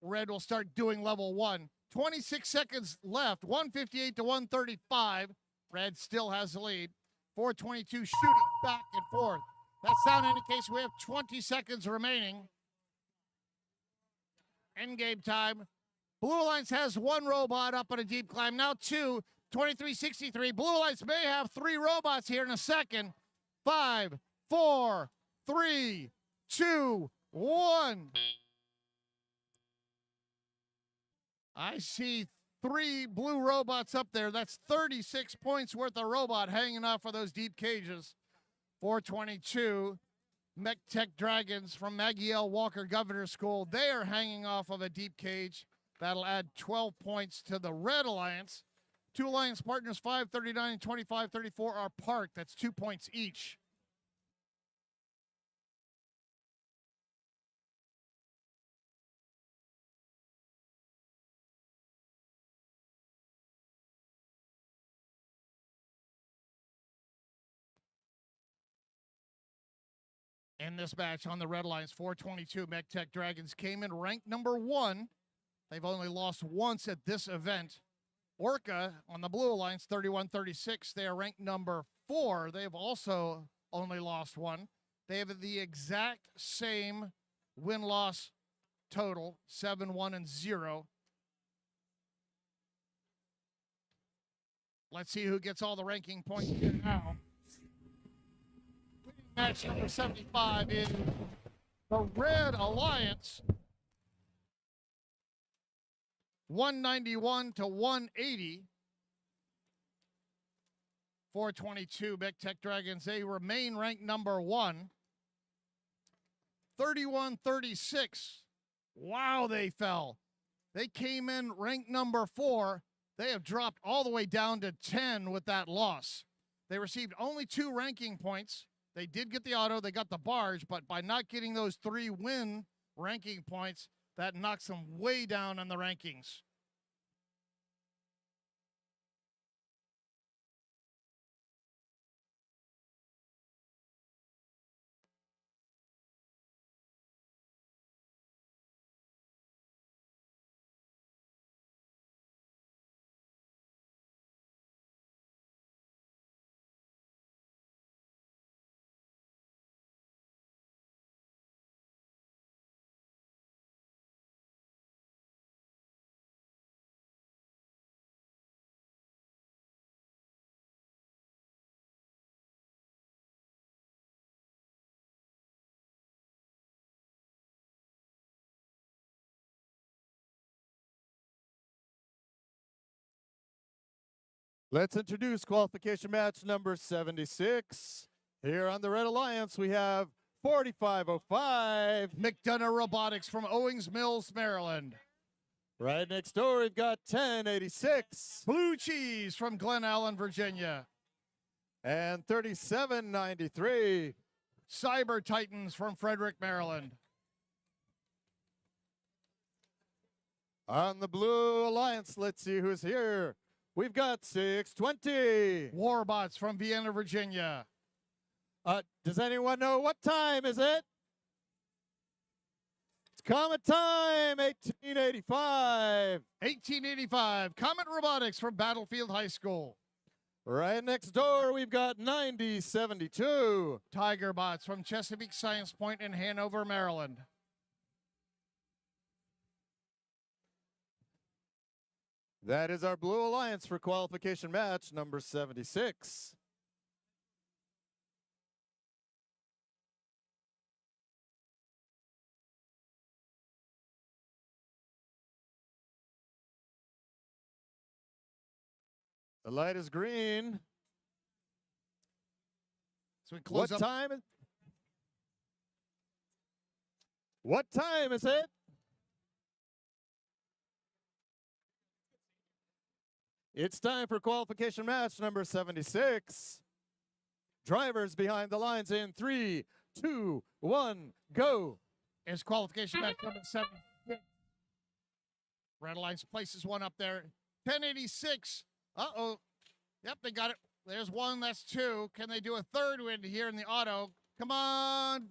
S12: Red will start doing level 1. 26 seconds left, 158 to 135. Red still has the lead. 422 shooting back and forth. That sound indicates we have 20 seconds remaining. Endgame time. Blue Alliance has 1 robot up on a deep climb. Now 2. 2363. Blue Alliance may have 3 robots here in a second. 5, 4, 3, 2, 1. I see 3 blue robots up there. That's 36 points worth of robot hanging off of those deep cages. 422. MechTech Dragons from Maggie L. Walker Governor School. They are hanging off of a deep cage. That'll add 12 points to the Red Alliance. 2 Alliance partners, 539 and 2534, are parked. That's 2 points each. In this match on the Red Alliance, 422 MechTech Dragons came in ranked number 1. They've only lost once at this event. Orca on the Blue Alliance, 31-36. They are ranked number 4. They've also only lost 1. They have the exact same win-loss total, 7, 1, and 0. Let's see who gets all the ranking points here now. Match number 75 is the Red Alliance, 191 to 180. 422 Big Tech Dragons. They remain ranked number 1. 31-36. Wow, they fell. They came in ranked number 4. They have dropped all the way down to 10 with that loss. They received only 2 ranking points. They did get the auto, they got the barge, but by not getting those 3 win ranking points, that knocks them way down on the rankings.
S2: Let's introduce qualification match number 76. Here on the Red Alliance, we have 4505.
S12: McDonough Robotics from Owings Mills, Maryland.
S2: Right next door, we've got 1086.
S12: Blue Cheese from Glen Allen, Virginia.
S2: And 3793.
S12: Cyber Titans from Frederick, Maryland.
S2: On the Blue Alliance, let's see who's here. We've got 620.
S12: Warbots from Vienna, Virginia.
S2: Does anyone know what time is it? It's Comet time, 1885.
S12: 1885. Comet Robotics from Battlefield High School.
S2: Right next door, we've got 9072.
S12: Tiger Bots from Chesapeake Science Point in Hanover, Maryland.
S2: That is our Blue Alliance for qualification match number 76. The light is green.
S12: So we close
S2: What
S12: up.
S2: time? What time is it? It's time for qualification match number 76. Drivers behind the lines in 3, 2, 1, go.
S12: Is qualification match number 76. Red Alliance places one up there. 1086. Uh-oh. Yep, they got it. There's one, that's 2. Can they do a third win here in the auto? Come on.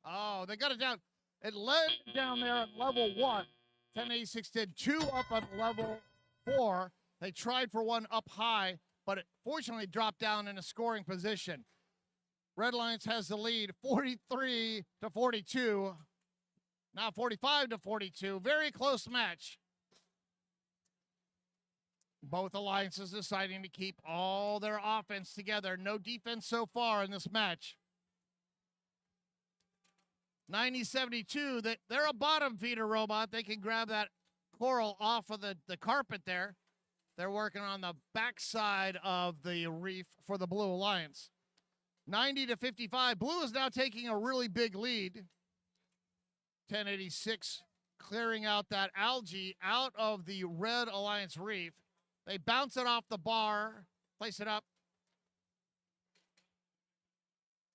S12: Oh, they got it down. It led down there at level 1. 1086 did 2 up at level 4. They tried for one up high, but it fortunately dropped down in a scoring position. Red Alliance has the lead, 43 to 42. Now 45 to 42. Very close match. Both alliances deciding to keep all their offense together. No defense so far in this match. 9072, they're a bottom feeder robot. They can grab that coral off of the carpet there. They're working on the backside of the reef for the Blue Alliance. 90 to 55. Blue is now taking a really big lead. 1086 clearing out that algae out of the Red Alliance reef. They bounce it off the bar, place it up.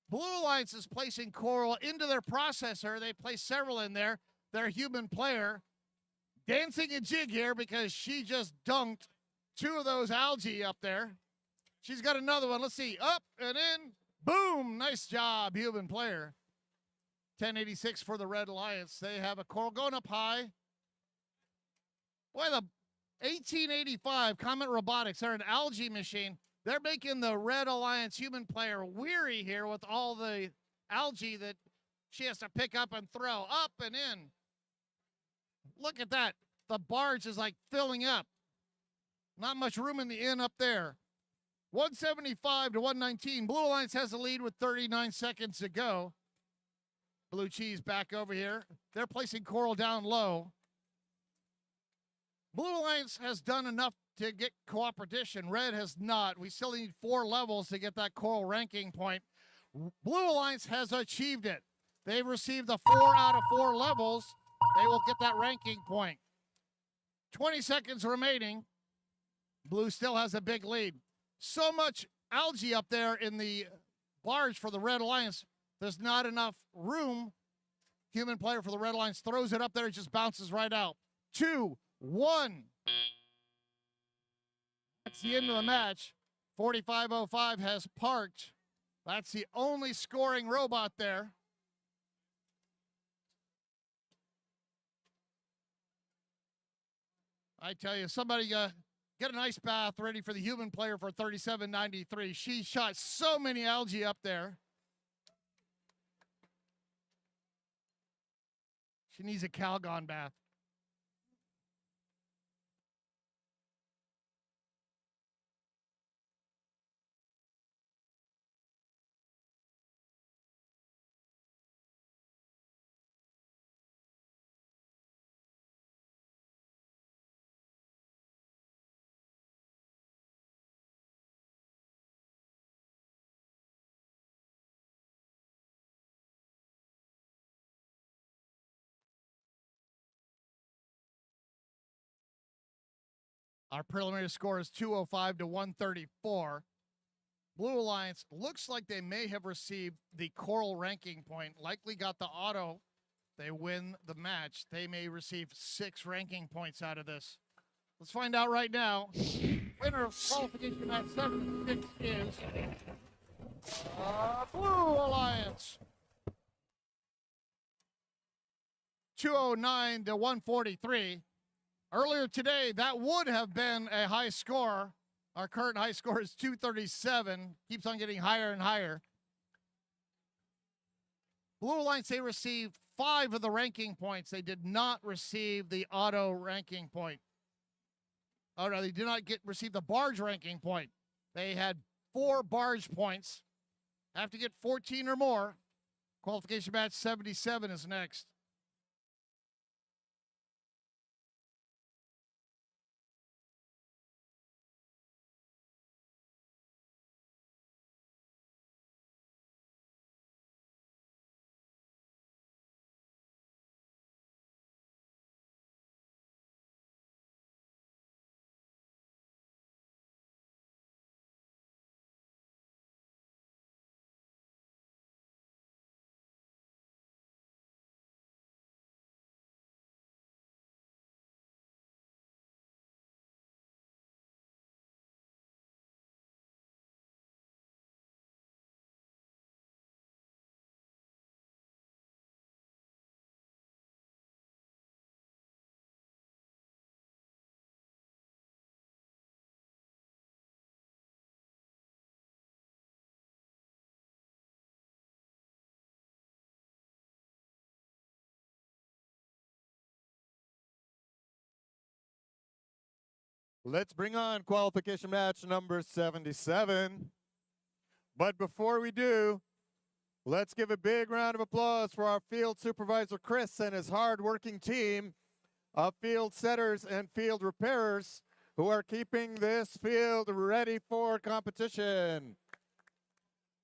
S12: Blue Alliance is placing coral into their processor. They place several in there. Their human player dancing a jig here because she just dunked 2 of those algae up there. She's got another one. Let's see. Up and in. Boom. Nice job, human player. 1086 for the Red Alliance. They have a coral going up high. Boy, the 1885 Comet Robotics, they're an algae machine. They're making the Red Alliance human player weary here with all the algae that she has to pick up and throw up and in. Look at that. The barge is like filling up. Not much room in the inn up there. 175 to 119. Blue Alliance has the lead with 39 seconds to go. Blue Cheese back over here. They're placing Coral down low. Blue Alliance has done enough to get cooperation. Red has not. We still need 4 levels to get that Coral ranking point. Blue Alliance has achieved it. They've received the 4 out of 4 levels. They will get that ranking point. 20 seconds remaining. Blue still has a big lead. So much algae up there in the barge for the Red Alliance. There's not enough room. Human player for the Red Alliance throws it up there. It just bounces right out. 2, 1. That's the end of the match. 4505 has parked. That's the only scoring robot there. I tell you, somebody get an ice bath ready for the human player for 3793. She shot so many algae up there. She needs a Calgon bath. Our preliminary score is 205 to 134. Blue Alliance looks like they may have received the Coral ranking point, likely got the auto. They win the match. They may receive 6 ranking points out of this. Let's find out right now. Winner of qualification match 7 and 6 is Blue Alliance. 209 to 143. Earlier today, that would have been a high score. Our current high score is 237. Keeps on getting higher and higher. Blue Alliance, they received 5 of the ranking points. They did not receive the auto ranking point. Oh, no, they did not receive the barge ranking point. They had 4 barge points. Have to get 14 or more. Qualification match 77 is next.
S2: Let's bring on qualification match number 77. But before we do, let's give a big round of applause for our field supervisor, Chris, and his hard-working team of field setters and field repairers who are keeping this field ready for competition.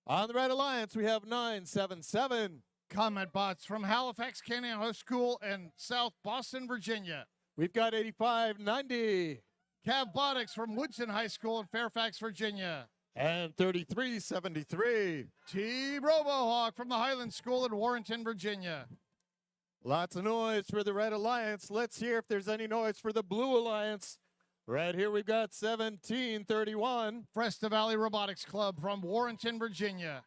S2: On the Red Alliance, we have 977.
S12: Comment bots from Halifax Canyon High School and South Boston, Virginia.
S2: We've got 8590.
S12: Cavbotics from Woodson High School in Fairfax, Virginia.
S2: And 3373.
S12: Team Robohawk from the Highland School in Warrenton, Virginia.
S2: Lots of noise for the Red Alliance. Let's hear if there's any noise for the Blue Alliance. Right here we've got 1731.
S12: Fresta Valley Robotics Club from Warrenton, Virginia.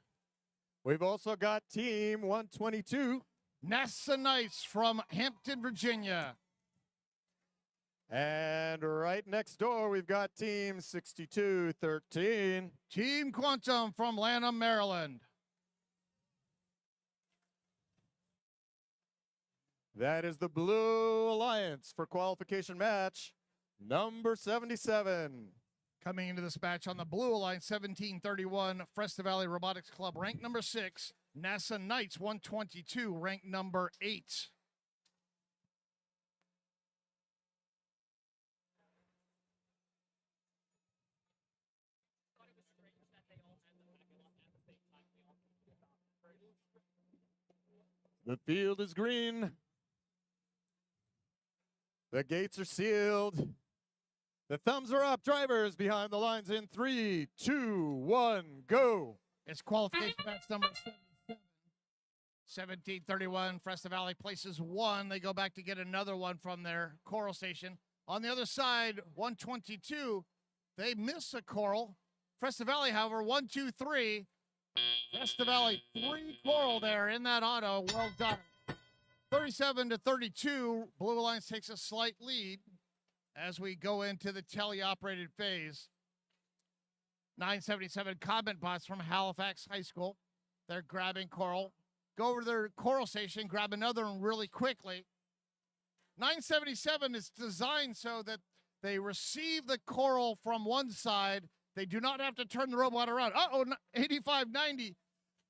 S2: We've also got Team 122.
S12: NASA Knights from Hampton, Virginia.
S2: And right next door, we've got Team 6213.
S12: Team Quantum from Lanham, Maryland.
S2: That is the Blue Alliance for qualification match number 77.
S12: Coming into this match on the Blue Alliance 1731, Fresno Valley Robotics Club, ranked number 6. NASA Knights 122, ranked number 8.
S2: The field is green. The gates are sealed. The thumbs are up. Drivers behind the lines in 3, 2, 1, go.
S12: It's qualification match number 77. 1731, Fresno Valley places 1. They go back to get another one from their coral station. On the other side, 122, they miss a coral. Fresno Valley, however, 1, 2, 3. Fresno Valley, 3 coral there in that auto. Well done. 37-32, Blue Alliance takes a slight lead as we go into the teleoperated phase. 977 comment bots from Halifax High School. They're grabbing coral. Go over to their coral station, grab another one really quickly. 977 is designed so that they receive the coral from one side. They do not have to turn the robot around. 8590.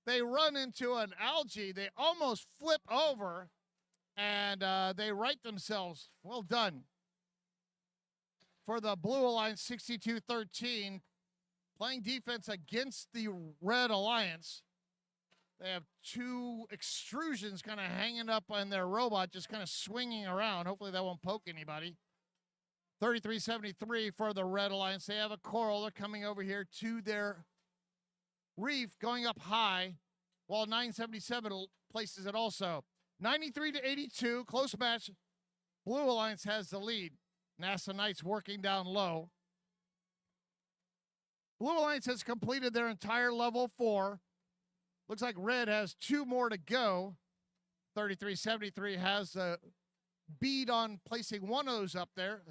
S12: They run into an algae. They almost flip over, and they right themselves. Well done. For the Blue Alliance, 62-13, playing defense against the Red Alliance. They have 2 extrusions kind of hanging up on their robot, just kind of swinging around. Hopefully that won't poke anybody. 33-73 for the Red Alliance. They have a coral. They're coming over here to their reef, going up high, while 977 places it also. 93-82, close match. Blue Alliance has the lead. NASA Knights working down low. Blue Alliance has completed their entire level 4. Looks like Red has 2 more to go. 33-73 has a bead on placing one of those up there.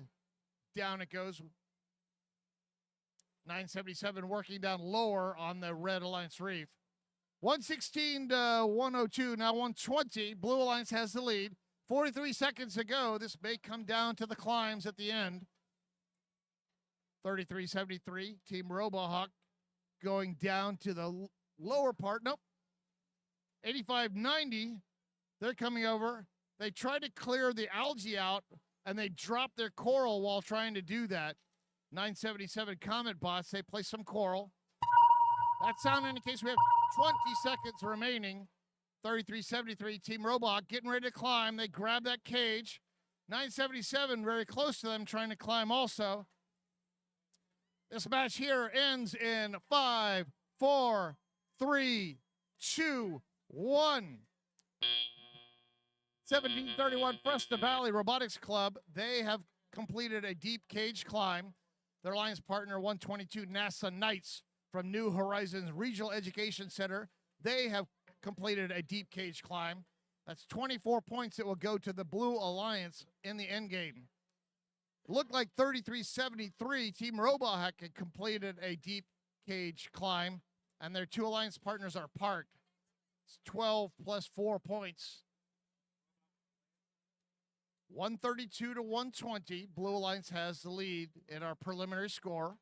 S12: Down it goes. 977 working down lower on the Red Alliance reef. 116 to 102, now 120. Blue Alliance has the lead. 43 seconds to go. This may come down to the climbs at the end. 33-73, Team Robohawk going down to the lower part. Nope. 85-90, they're coming over. They try to clear the algae out, and they drop their coral while trying to do that. 977 Comet Bots, they play some coral. That sound indicates we have 20 seconds remaining. 33-73, Team Robot getting ready to climb. They grab that cage. 977 very close to them, trying to climb also. This match here ends in 5, 4, 3, 2, 1. 1731 Fresno Valley Robotics Club. They have completed a deep cage climb. Their alliance partner, 122 NASA Knights from New Horizons Regional Education Center. They have completed a deep cage climb. That's 24 points that will go to the Blue Alliance in the end game. Looked like 33-73, Team Robohack had completed a deep cage climb, and their 2 alliance partners are parked. It's 12 plus 4 points. 132 to 120. Blue Alliance has the lead in our preliminary score.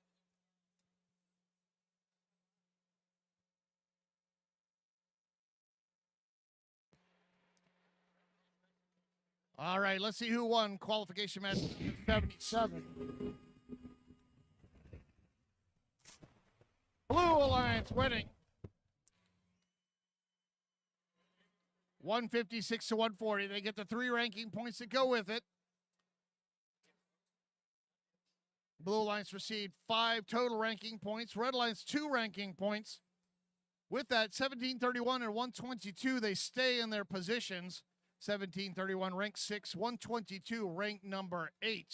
S12: All right, let's see who won qualification match 77. Blue Alliance winning. 156 to 140. They get the 3 ranking points that go with it. Blue Alliance received 5 total ranking points. Red Alliance 2 ranking points. With that, 1731 and 122, they stay in their positions. 1731 ranked 6, 122 ranked number 8.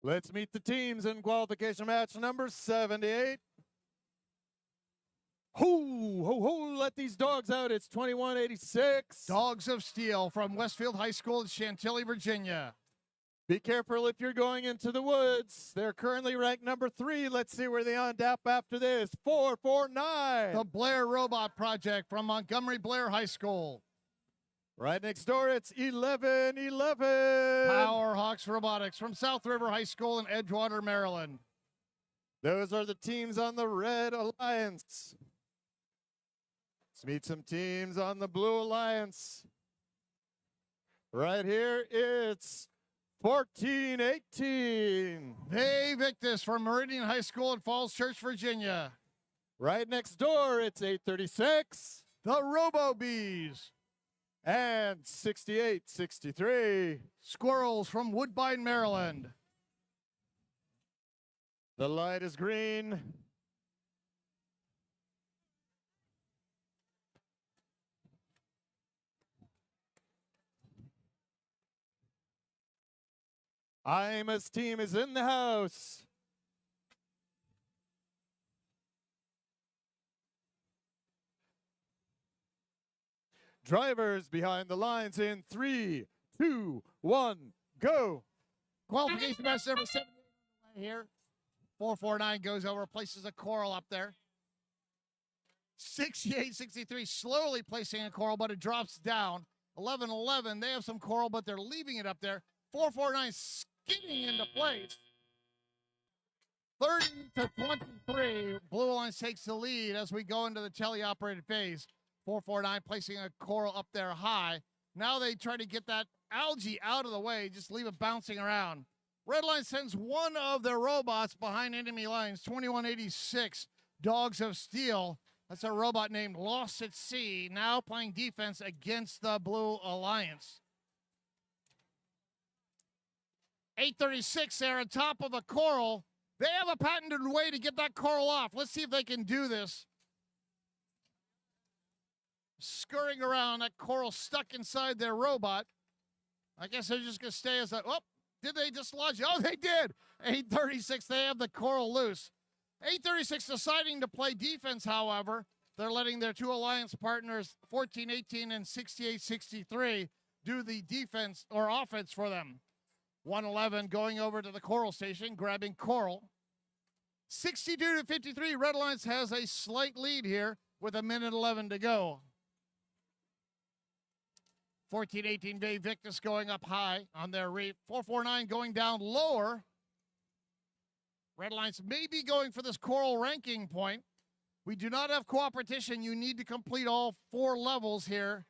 S2: Let's meet the teams in qualification match number 78. Ho, ho, ho, let these dogs out. It's 2186.
S12: Dogs of Steel from Westfield High School in Chantilly, Virginia.
S2: Be careful if you're going into the woods. They're currently ranked number 3. Let's see where they on tap after this. 449.
S12: The Blair Robot Project from Montgomery Blair High School.
S2: Right next door, it's 1111.
S12: Powerhawks Robotics from South River High School in Edgewater, Maryland.
S2: Those are the teams on the Red Alliance. Let's meet some teams on the Blue Alliance. Right here, it's 1418.
S12: They Victus from Meridian High School in Falls Church, Virginia.
S2: Right next door, it's 836.
S12: The Robo Bees.
S2: And 6863.
S12: Squirrels from Woodbine, Maryland.
S2: The light is green. Ima's team is in the house. Drivers behind the lines in 3, 2, 1, go.
S12: Qualification match number 7 here. 449 goes over, places a coral up there. 68-63, slowly placing a coral, but it drops down. 11-11, they have some coral, but they're leaving it up there. 449 skidding into place. 30-23, Blue Alliance takes the lead as we go into the teleoperated phase. 449 placing a coral up there high. Now they try to get that algae out of the way, just leave it bouncing around. Red Line sends one of their robots behind enemy lines, 2186, Dogs of Steel. That's a robot named Lost at Sea, now playing defense against the Blue Alliance. 836 there on top of a coral. They have a patented way to get that coral off. Let's see if they can do this. Scurrying around, that coral stuck inside their robot. I guess they're just going to stay as a... Oh, did they dislodge it? Oh, they did. 836, they have the coral loose. 836 deciding to play defense, however. They're letting their two alliance partners, 1418 and 6863, do the defense or offense for them. 111 going over to the coral station, grabbing coral. 62-53, Red Alliance has a slight lead here with 1:11 to go. 1418 Bay Victus going up high on their reef. 449 going down lower. Red Alliance may be going for this coral ranking point. We do not have cooperation. You need to complete all 4 levels here.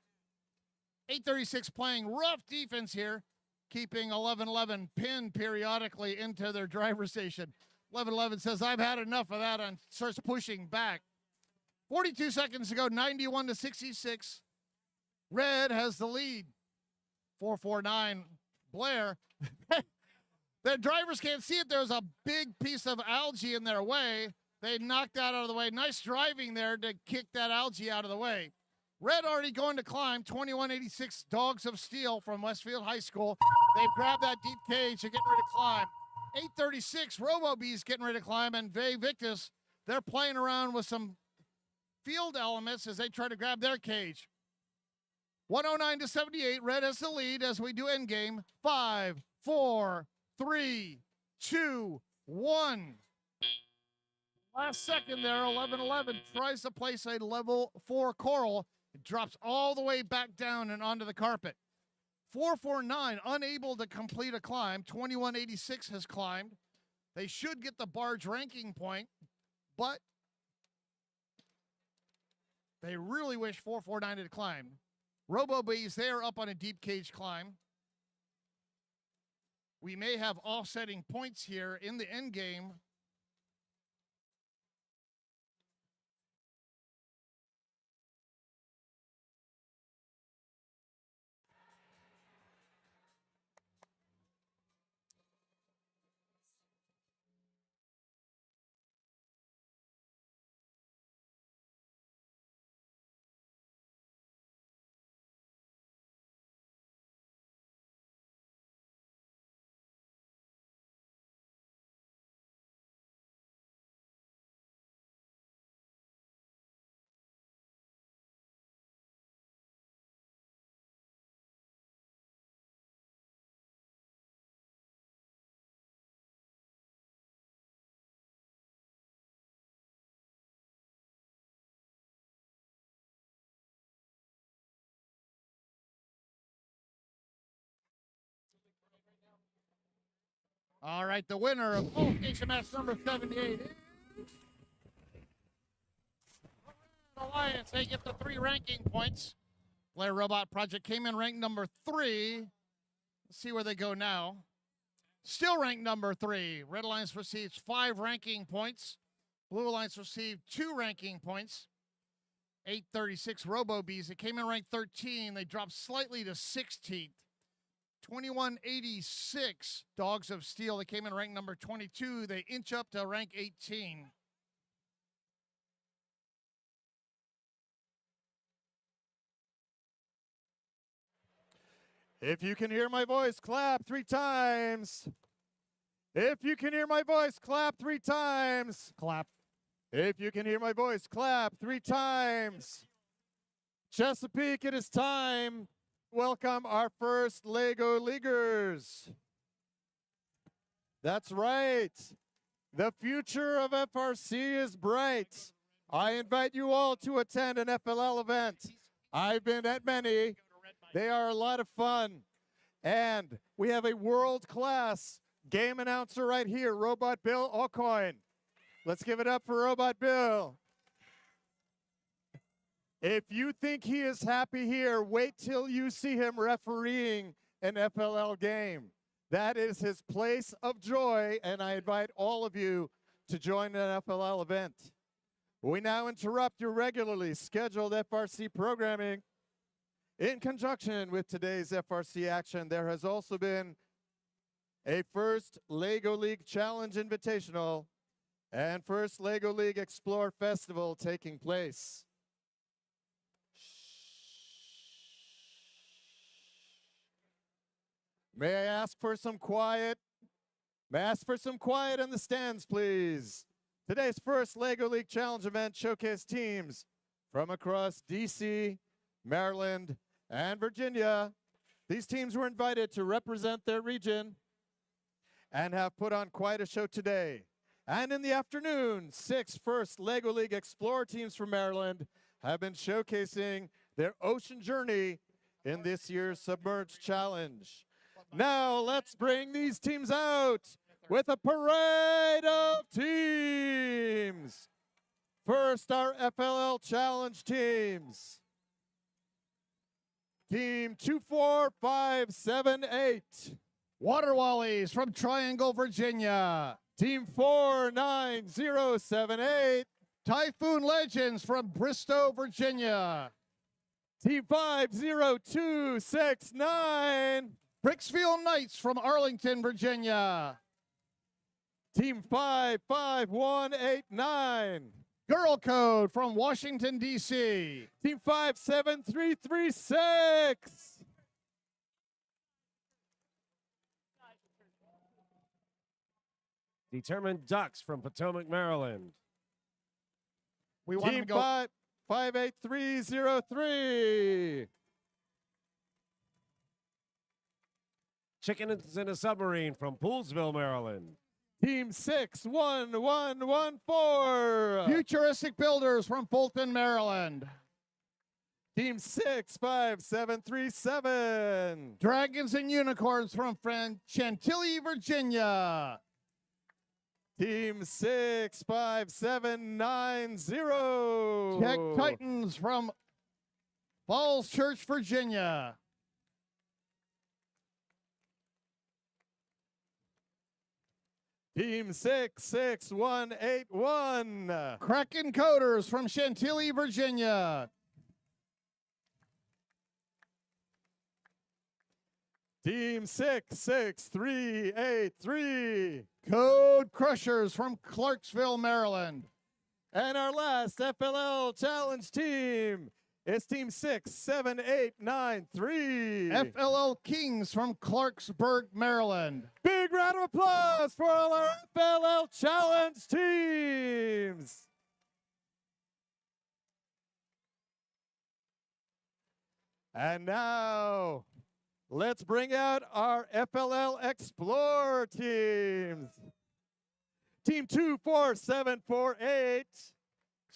S12: 836 playing rough defense here, keeping 1111 pinned periodically into their driver's station. 1111 says, I've had enough of that, and starts pushing back. 42 seconds to go, 91-66. Red has the lead. 449 Blair. The drivers can't see it. There's a big piece of algae in their way. They knocked that out of the way. Nice driving there to kick that algae out of the way. Red already going to climb. 2186 Dogs of Steel from Westfield High School. They've grabbed that deep cage. They're getting ready to climb. 836 Robo-Bees getting ready to climb. And Ve Victus, they're playing around with some field elements as they try to grab their cage. 109-78. Red has the lead as we do endgame. 5, 4, 3, 2, 1. Last second there, 1111 tries to place a level 4 coral. It drops all the way back down and onto the carpet. 449 unable to complete a climb. 2186 has climbed. They should get the barge ranking point, but they really wish 449 had climbed. Robo-Bees, they are up on a deep cage climb. We may have offsetting points here in the end game. All right, the winner of qualification match number 78 is Alliance. They get the 3 ranking points. Blair Robot Project came in ranked number 3. Let's see where they go now. Still ranked number 3. Red Alliance receives 5 ranking points. Blue Alliance received 2 ranking points. 836 Robo Bees. They came in ranked 13. They dropped slightly to 16th. 2186 Dogs of Steel. They came in ranked number 22. They inch up to rank 18.
S2: If you can hear my voice, clap 3 times. If you can hear my voice, clap 3 times.
S12: Clap.
S2: If you can hear my voice, clap 3 times. Chesapeake, it is time. Welcome our first Lego Leaguers. That's right. The future of FRC is bright. I invite you all to attend an FLL event. I've been at many. They are a lot of fun. And we have a world-class game announcer right here, Robot Bill O'Coin. Let's give it up for Robot Bill. If you think he is happy here, wait till you see him refereeing an FLL game. That is his place of joy, and I invite all of you to join an FLL event. We now interrupt your regularly scheduled FRC programming. In conjunction with today's FRC action, there has also been a first LEGO League Challenge Invitational and first LEGO League Explore Festival taking place. May I ask for some quiet? May I ask for some quiet in the stands, please? Today's first LEGO League Challenge event showcased teams from across DC, Maryland, and Virginia. These teams were invited to represent their region and have put on quite a show today. And in the afternoon, 6 first LEGO League Explorer teams from Maryland have been showcasing their ocean journey in this year's Submerged Challenge. Now let's bring these teams out with a parade of teams. First, our FLL Challenge teams. Team 24578.
S12: Water Wallies from Triangle, Virginia.
S2: Team 49078.
S12: Typhoon Legends from Bristow, Virginia.
S2: Team 50269.
S12: Bricksfield Knights from Arlington, Virginia.
S2: Team 55189.
S12: Girl Code from Washington, D.C.
S2: Team 57336.
S1: Determined Ducks from Potomac, Maryland.
S12: We want
S2: Team
S12: to go
S2: 58303.
S1: Chickens in a Submarine from Poolsville, Maryland.
S2: Team 61114.
S12: Futuristic Builders from Fulton, Maryland.
S2: Team 65737.
S12: Dragons and Unicorns from Chantilly, Virginia.
S2: Team 65790.
S12: Tech Titans from Falls Church, Virginia.
S2: Team 66181.
S12: Kraken Coders from Chantilly, Virginia.
S2: Team 66383.
S12: Code Crushers from Clarksville, Maryland.
S2: And our last FLL Challenge team is Team 67893.
S12: FLL Kings from Clarksburg, Maryland.
S2: Big round of applause for all our FLL Challenge teams. And now, let's bring out our FLL Explorer teams. Team 24748.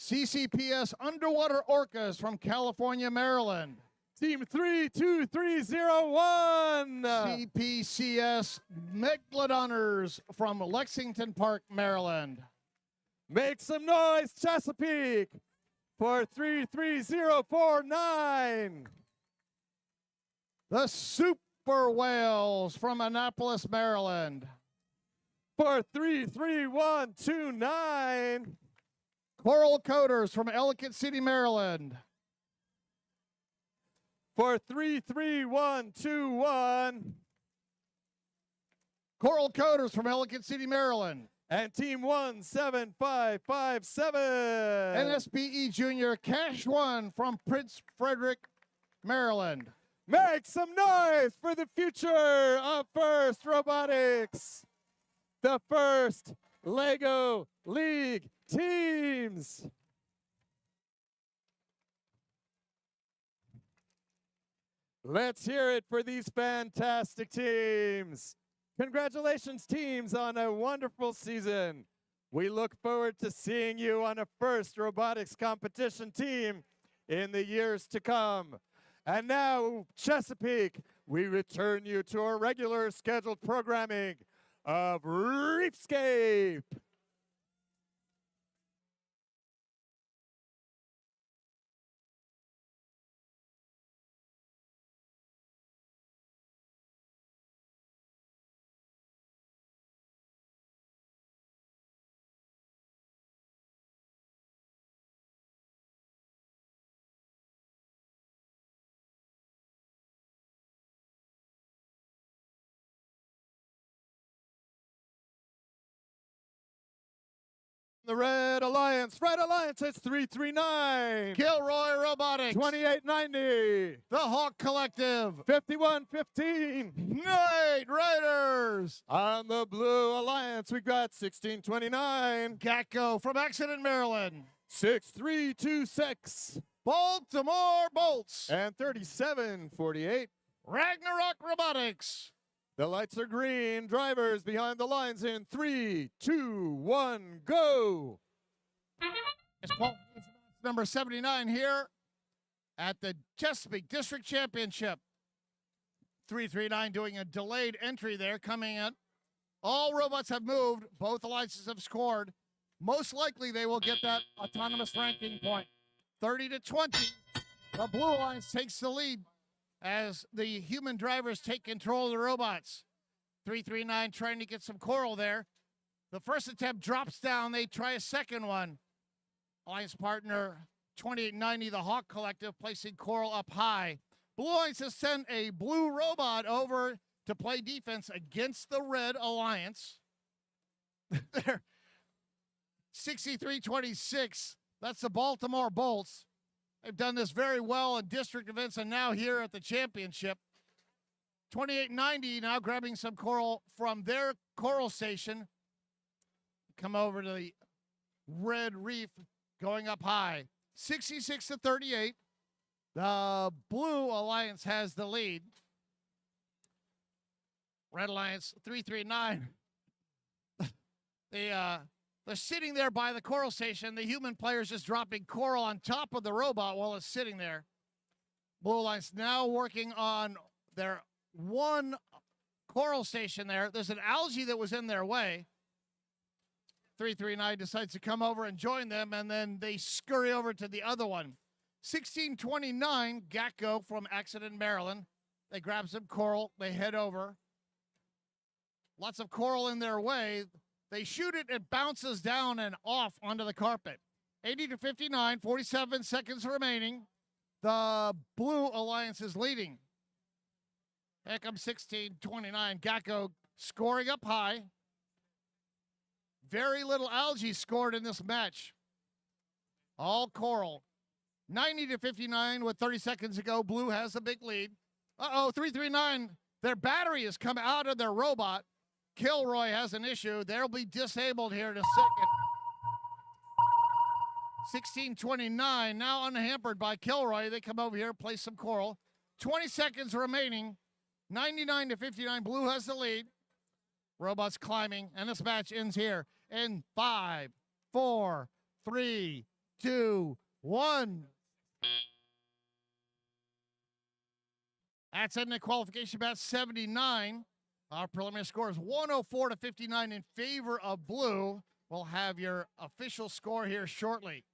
S12: CCPS Underwater Orcas from California, Maryland.
S2: Team 32301.
S12: CPCS Megalodoners from Lexington Park, Maryland.
S2: Make some noise, Chesapeake, for 33049.
S12: The Super Whales from Annapolis, Maryland.
S2: For 33129.
S12: Coral Coders from Ellicott City, Maryland.
S2: For 33121.
S12: Coral Coders from Ellicott City, Maryland.
S2: And team 17557.
S12: NSBE Junior Cash One from Prince Frederick, Maryland.
S2: Make some noise for the future of FIRST Robotics. The first LEGO League teams. Let's hear it for these fantastic teams. Congratulations, teams, on a wonderful season. We look forward to seeing you on a FIRST Robotics competition team in the years to come. And now, Chesapeake, we return you to our regular scheduled programming of Reefscape. The Red Alliance is 339.
S12: Kilroy Robotics.
S2: 2890.
S12: The Hawk Collective.
S2: 5115.
S12: Night Riders.
S2: On the Blue Alliance, we've got 1629.
S12: Gacko from Accident, Maryland.
S2: 6326.
S12: Baltimore Bolts.
S2: And 3748.
S12: Ragnarok Robotics.
S2: The lights are green. Drivers behind the lines in 3, 2, 1, go.
S12: It's number 79 here at the Chesapeake District Championship. 339 doing a delayed entry there coming in. All robots have moved. Both alliances have scored. Most likely they will get that autonomous ranking point. 30 to 20. The Blue Alliance takes the lead as the human drivers take control of the robots. 339 trying to get some coral there. The first attempt drops down. They try a second one. Alliance partner 2890, the Hawk Collective, placing coral up high. Blue Alliance has sent a blue robot over to play defense against the Red Alliance. They're 63-26. That's the Baltimore Bolts. They've done this very well in district events and now here at the championship. 2890 now grabbing some coral from their coral station. Come over to the Red Reef going up high. 66-38. The Blue Alliance has the lead. Red Alliance 339. They're sitting there by the coral station. The human player's just dropping coral on top of the robot while it's sitting there. Blue Alliance now working on their one coral station there. There's an algae that was in their way. 339 decides to come over and join them, and then they scurry over to the other one. 1629, Gacko from Accident, Maryland. They grab some coral. They head over. Lots of coral in their way. They shoot it, it bounces down and off onto the carpet. 80-59, 47 seconds remaining. The Blue Alliance is leading. Here comes 16-29. Gacko scoring up high. Very little algae scored in this match. All coral. 90-59 with 30 seconds to go. Blue has a big lead. 339. Their battery has come out of their robot. Kilroy has an issue. They'll be disabled here in a second. 16-29, now unhampered by Kilroy. They come over here, play some coral. 20 seconds remaining. 99-59, Blue has the lead. Robots climbing, and this match ends here in 5, 4, 3, 2, 1. That's in the qualification match 79. Our preliminary score is 104 to 59 in favor of blue. We'll have your official score here shortly.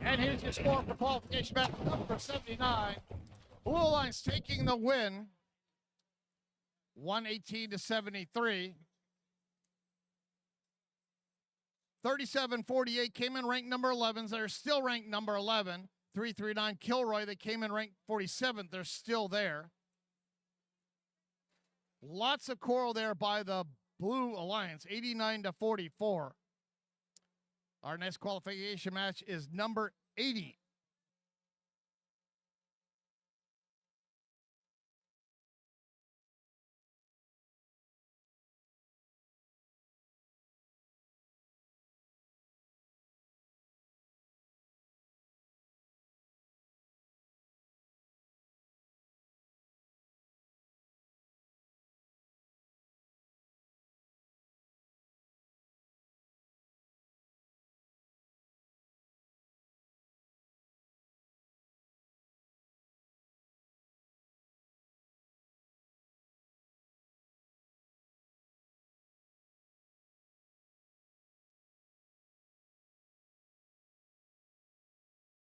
S12: And here's your score for qualification match number 79. Blue Alliance taking the win, 118 to 73. 37-48 came in ranked number 11. They're still ranked number 11. 339 Kilroy, they came in ranked 47th. They're still there. Lots of coral there by the Blue Alliance, 89 to 44. Our next qualification match is number 80.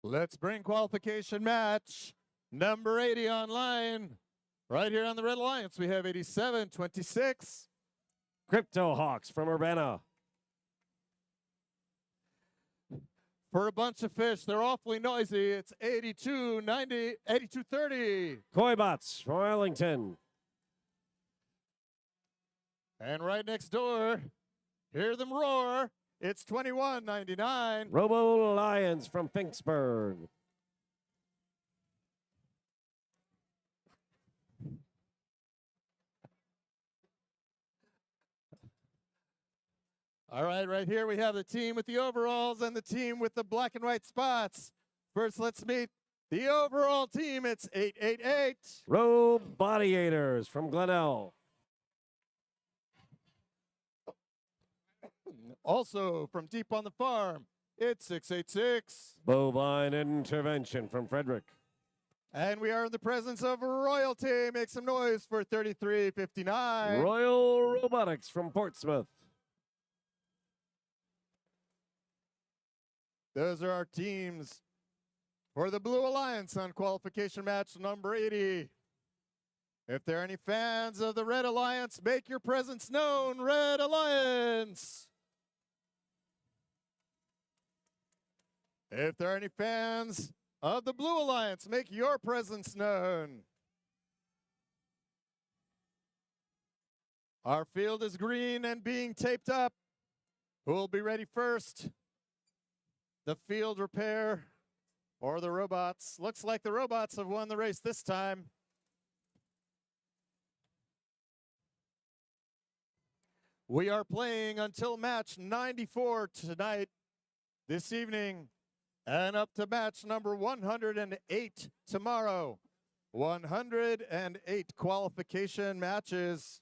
S2: Let's bring qualification match number 80 online. Right here on the Red Alliance, we have 87-26.
S1: Crypto Hawks from Urbana.
S2: For a bunch of fish, they're awfully noisy. It's 82-90, 82-30.
S1: Koi Bots from Arlington.
S2: And right next door, hear them roar. It's 21-99.
S1: Robo Lions from Finksburg.
S2: All right here we have the team with the overalls and the team with the black and white spots. First, let's meet the overall team. It's 888.
S1: Robodiators from Glenelg.
S2: Also from deep on the farm, it's 686.
S1: Bovine Intervention from Frederick.
S2: And we are in the presence of royalty. Make some noise for 3359.
S1: Royal Robotics from Portsmouth.
S2: Those are our teams for the Blue Alliance on qualification match number 80. If there are any fans of the Red Alliance, make your presence known, Red Alliance. If there are any fans of the Blue Alliance, make your presence known. Our field is green and being taped up. Who will be ready first? The field repair or the robots? Looks like the robots have won the race this time. We are playing until match 94 tonight, this evening, and up to match number 108 tomorrow. 108 qualification matches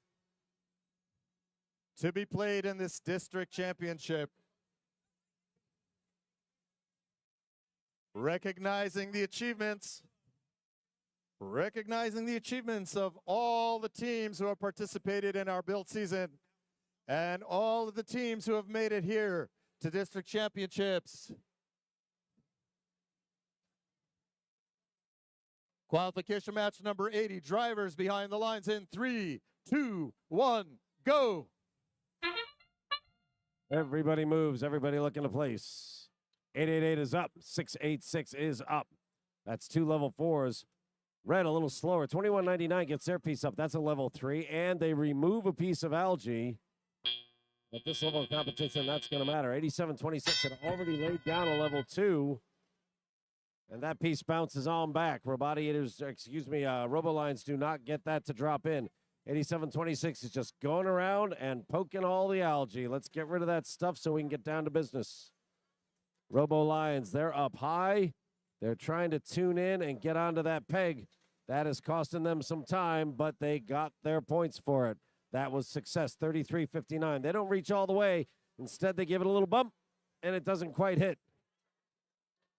S2: to be played in this district championship. Recognizing the achievements of all the teams who have participated in our build season and all of the teams who have made it here to district championships. Qualification match number 80, drivers behind the lines in 3, 2, 1, go.
S1: Everybody moves, everybody looking to place. 888 is up, 686 is up. That's 2 level 4s. Red a little slower. 2199 gets their piece up. That's a level 3, and they remove a piece of algae. At this level of competition, that's going to matter. 8726 had already laid down a level 2, and that piece bounces on back. Robolines do not get that to drop in. 8726 is just going around and poking all the algae. Let's get rid of that stuff so we can get down to business. Robo Lions, they're up high. They're trying to tune in and get onto that peg. That is costing them some time, but they got their points for it. That was success, 33-59. They don't reach all the way. Instead, they give it a little bump, and it doesn't quite hit.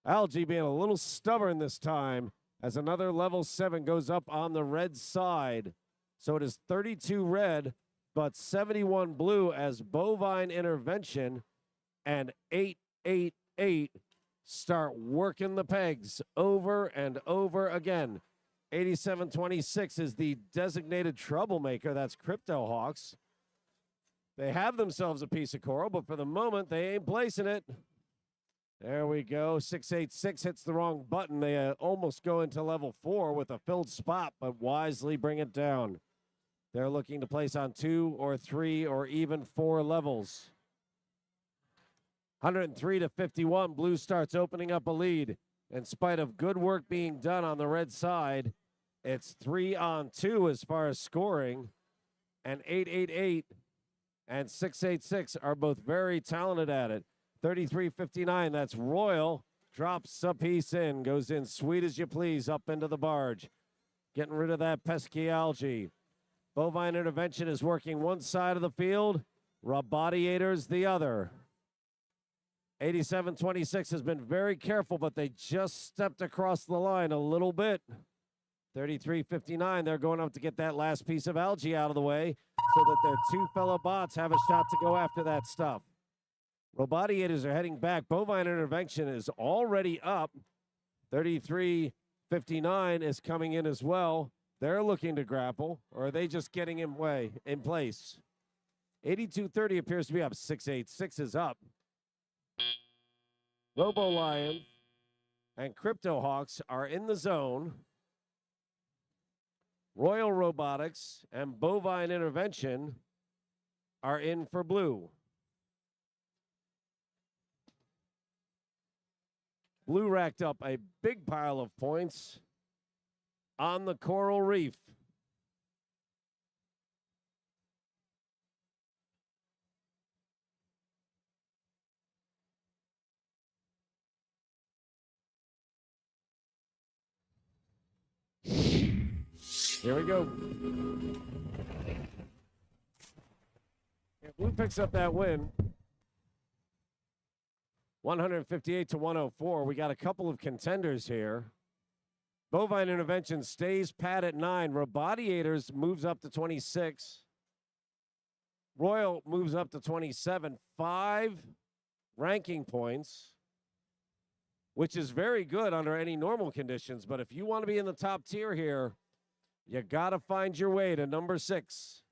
S1: Algae being a little stubborn this time as another level 7 goes up on the red side. So it is 32 red, but 71 blue as Bovine Intervention and 888 start working the pegs over and over again. 8726 is the designated troublemaker. That's Crypto Hawks. They have themselves a piece of coral, but for the moment, they ain't placing it. There we go. 686 hits the wrong button. They almost go into level 4 with a filled spot, but wisely bring it down. They're looking to place on 2 or 3 or even 4 levels. 103-51. Blue starts opening up a lead. In spite of good work being done on the red side, it's 3-on-2 as far as scoring. And 888 and 686 are both very talented at it. 33-59, that's Royal. Drops a piece in, goes in sweet as you please up into the barge. Getting rid of that pesky algae. Bovine Intervention is working one side of the field. Robodiators the other. 8726 has been very careful, but they just stepped across the line a little bit. 33-59, they're going up to get that last piece of algae out of the way so that their two fellow bots have a shot to go after that stuff. Robodiators are heading back. Bovine Intervention is already up. 33-59 is coming in as well. They're looking to grapple, or are they just getting in place? 82-30 appears to be up. 686 is up. Robo Lion and Crypto Hawks are in the zone. Royal Robotics and Bovine Intervention are in for blue. Blue racked up a big pile of points on the coral reef. Here we go. If Blue picks up that win, 158-104. We got a couple of contenders here. Bovine Intervention stays pat at 9. Robodiators moves up to 26. Royal moves up to 27. 5 ranking points, which is very good under any normal conditions. But if you want to be in the top tier here, you got to find your way to number 6.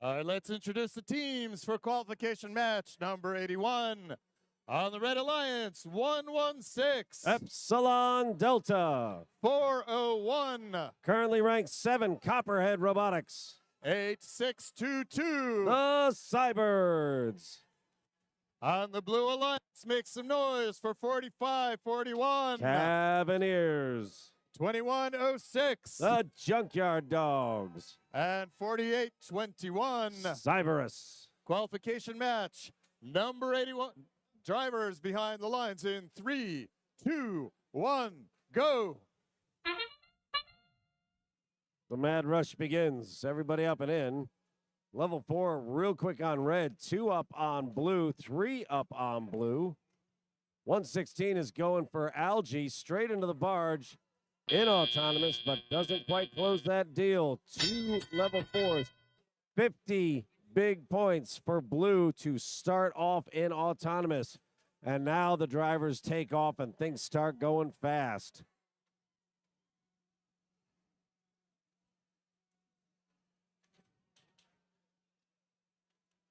S2: All right, let's introduce the teams for qualification match number 81. On the Red Alliance, 116.
S1: Epsilon Delta.
S2: 401.
S1: Currently ranked 7, Copperhead Robotics.
S2: 8622.
S1: The Cybirds.
S2: On the Blue Alliance, make some noise for 4541.
S1: Cavaliers.
S2: 2106.
S1: The Junkyard Dogs.
S2: And 4821.
S1: Cyberus.
S2: Qualification match number 81. Drivers behind the lines in 3, 2, 1, go.
S1: The mad rush begins. Everybody up and in. Level 4, real quick on red. 2 up on blue. 3 up on blue. 116 is going for Algae straight into the barge in autonomous, but doesn't quite close that deal. 2 level 4s. 50 big points for blue to start off in autonomous. And now the drivers take off and things start going fast.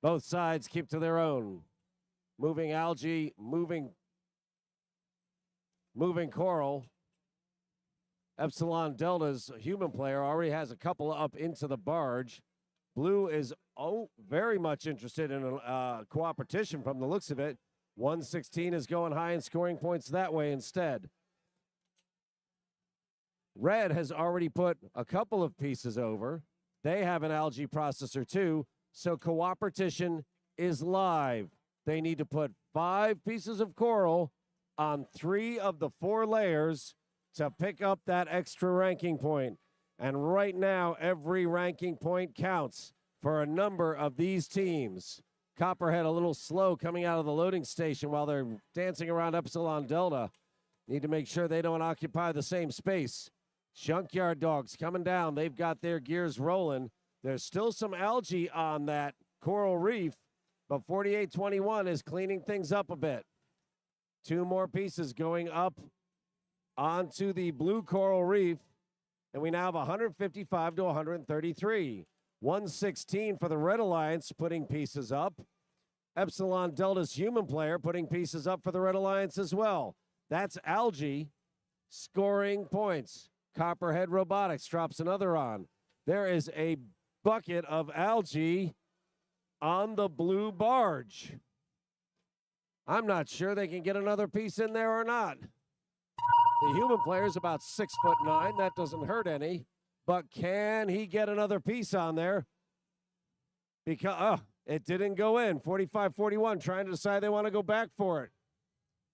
S1: Both sides keep to their own. Moving Algae, moving Coral. Epsilon Delta's human player already has a couple up into the barge. Blue is very much interested in a cooperation from the looks of it. 116 is going high in scoring points that way instead. Red has already put a couple of pieces over. They have an Algae processor too, so cooperation is live. They need to put 5 pieces of coral on 3 of the 4 layers to pick up that extra ranking point. And right now, every ranking point counts for a number of these teams. Copperhead a little slow coming out of the loading station while they're dancing around Epsilon Delta. Need to make sure they don't occupy the same space. Junkyard Dogs coming down. They've got their gears rolling. There's still some algae on that coral reef, but 4821 is cleaning things up a bit. 2 more pieces going up onto the blue coral reef, and we now have 155 to 133. 116 for the Red Alliance putting pieces up. Epsilon Delta's human player putting pieces up for the Red Alliance as well. That's Algae scoring points. Copperhead Robotics drops another on. There is a bucket of algae on the blue barge. I'm not sure they can get another piece in there or not. The human player is about 6'9". That doesn't hurt any. But can he get another piece on there? Because it didn't go in. 45-41 trying to decide they want to go back for it.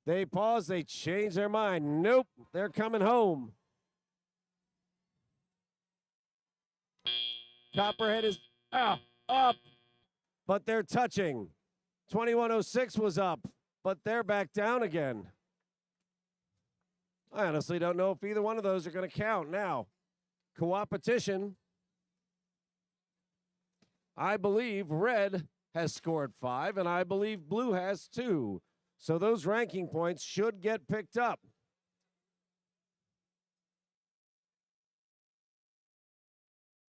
S1: They pause. They change their mind. Nope. They're coming home. Copperhead is up. But they're touching. 2106 was up. But they're back down again. I honestly don't know if either one of those are going to count now. Cooperation. I believe red has scored 5, and I believe blue has 2. So those ranking points should get picked up.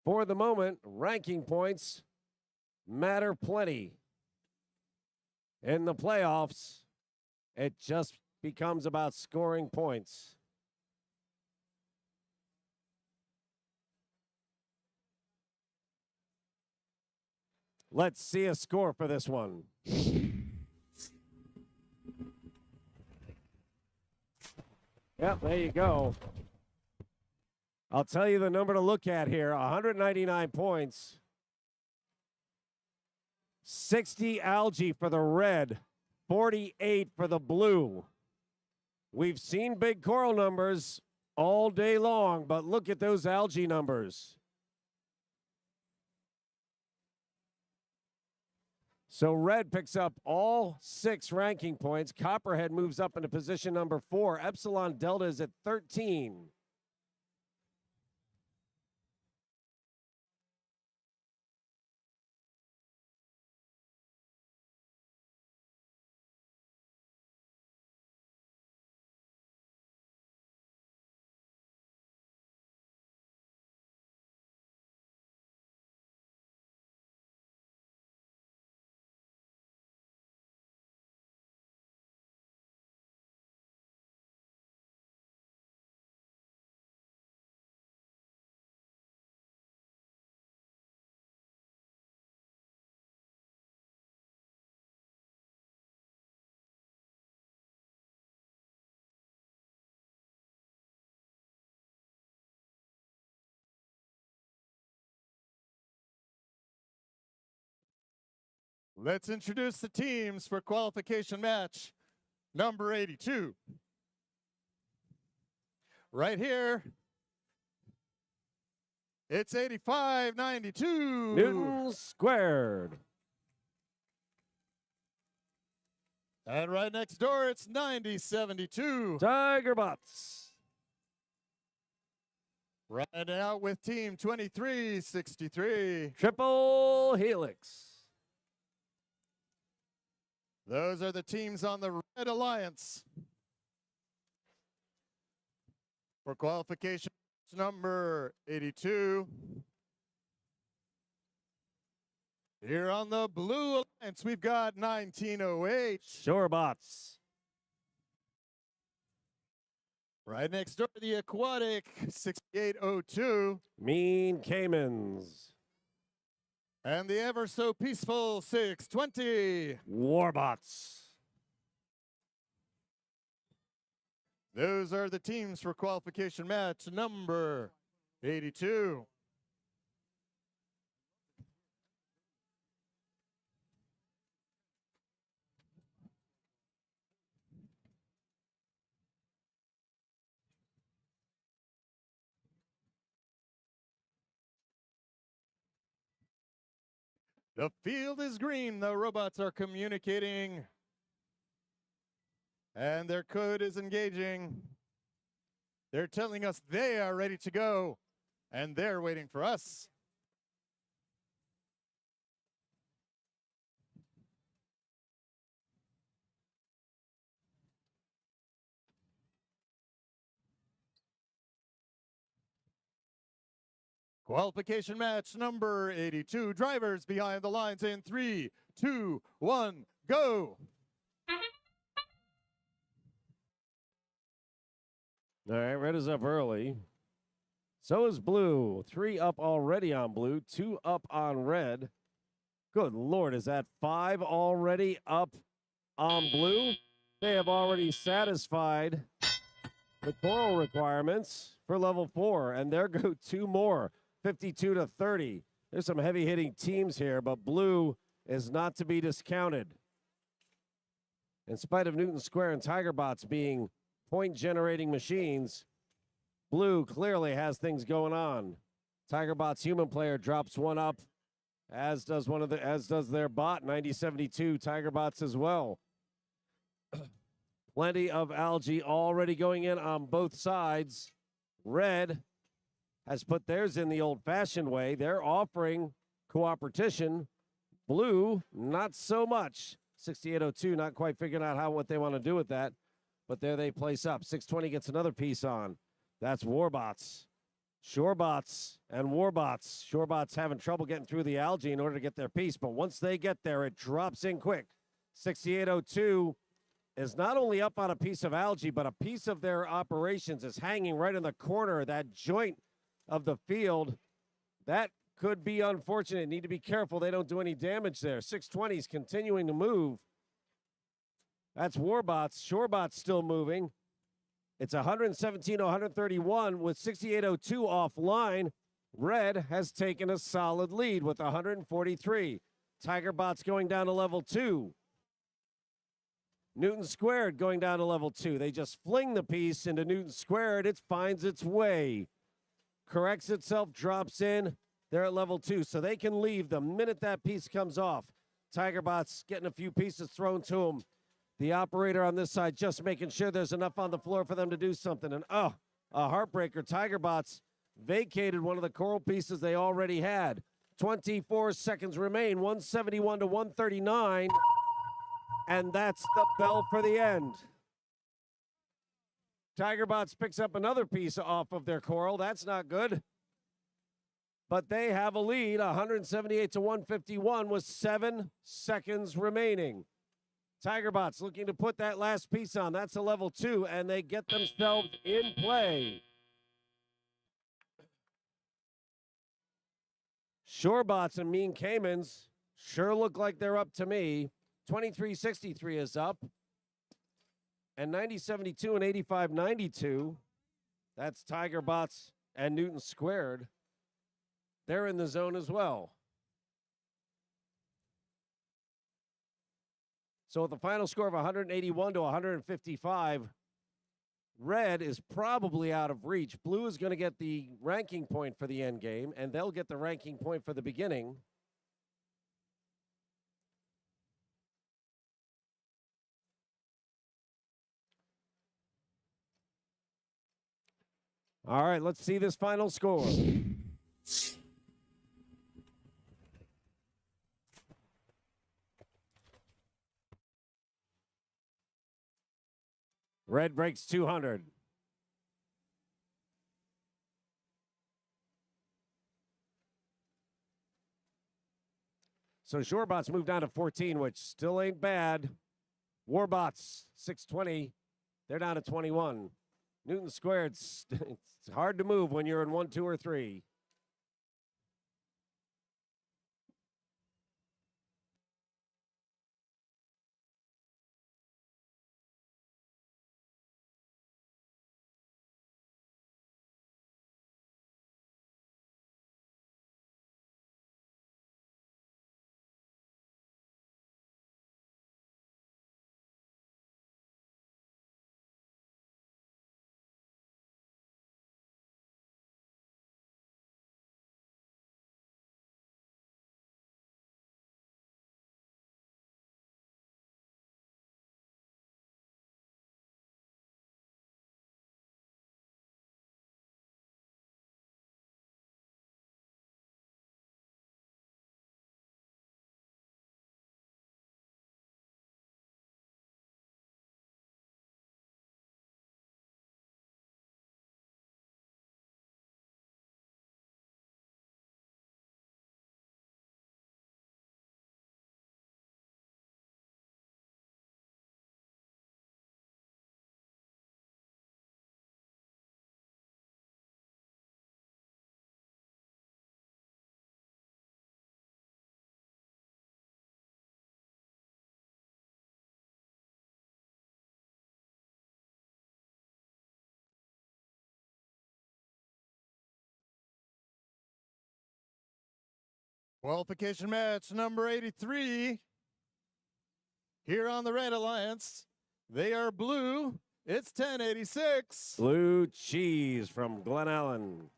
S1: For the moment, ranking points matter plenty. In the playoffs, it just becomes about scoring points. Let's see a score for this one. Yep, there you go. I'll tell you the number to look at here. 199 points. 60 algae for the red. 48 for the blue. We've seen big coral numbers all day long, but look at those algae numbers. So red picks up all 6 ranking points. Copperhead moves up into position number 4. Epsilon Delta is at 13.
S2: Let's introduce the teams for qualification match number 82. Right here, it's 8592.
S1: Newton squared.
S2: And right next door, it's 9072.
S1: Tiger Bots.
S2: Right out with team 2363.
S1: Triple Helix.
S2: Those are the teams on the Red Alliance. For qualification number 82. Here on the Blue Alliance, we've got 1908.
S1: Shorebots.
S2: Right next door, the Aquatic 6802.
S1: Mean Caymans.
S2: And the ever so peaceful 620.
S1: Warbots.
S2: Those are the teams for qualification match number 82. The field is green. The robots are communicating. And their code is engaging. They're telling us they are ready to go. And they're waiting for us. Qualification match number 82. Drivers behind the lines in 3, 2, 1, go.
S1: All right, red is up early. So is blue. 3 up already on blue, 2 up on red. Good Lord, is that 5 already up on blue? They have already satisfied the coral requirements for level 4, and there go 2 more. 52 to 30. There's some heavy hitting teams here, but blue is not to be discounted. In spite of Newton Square and Tiger Bots being point generating machines, blue clearly has things going on. Tiger Bots human player drops 1 up, as does their bot 9072. Tiger Bots as well. Plenty of algae already going in on both sides. Red has put theirs in the old-fashioned way. They're offering cooperation. Blue, not so much. 6802, not quite figuring out what they want to do with that. But there they place up. 620 gets another piece on. That's Warbots. Shorebots and Warbots. Shorebots having trouble getting through the algae in order to get their piece. But once they get there, it drops in quick. 6802 is not only up on a piece of algae, but a piece of their operations is hanging right in the corner of that joint of the field. That could be unfortunate. Need to be careful they don't do any damage there. 620 is continuing to move. That's Warbots. Shorebots still moving. It's 117 to 131 with 6802 offline. Red has taken a solid lead with 143. Tiger Bots going down to level 2. Newton Squared going down to level 2. They just fling the piece into Newton Squared. It finds its way. Corrects itself, drops in. They're at level 2, so they can leave the minute that piece comes off. Tiger Bots getting a few pieces thrown to them. The operator on this side just making sure there's enough on the floor for them to do something. And a heartbreaker. Tiger Bots vacated one of the coral pieces they already had. 24 seconds remain, 171 to 139. And that's the bell for the end. Tiger Bots picks up another piece off of their coral. That's not good. But they have a lead, 178 to 151 with 7 seconds remaining. Tiger Bots looking to put that last piece on. That's a level 2, and they get themselves in play. Shorebots and Mean Caymans sure look like they're up to me. 2363 is up. And 9072 and 8592, that's Tiger Bots and Newton Squared. They're in the zone as well. So with the final score of 181 to 155, red is probably out of reach. Blue is going to get the ranking point for the end game, and they'll get the ranking point for the beginning. All right, let's see this final score. Red breaks 200. So Shorebots moved down to 14, which still ain't bad. Warbots, 620. They're down to 21. Newton Squared, it's hard to move when you're in 1, 2, or 3.
S2: Qualification match number 83. Here on the Red Alliance, they are blue. It's 1086.
S1: Blue Cheese from Glen Ellen.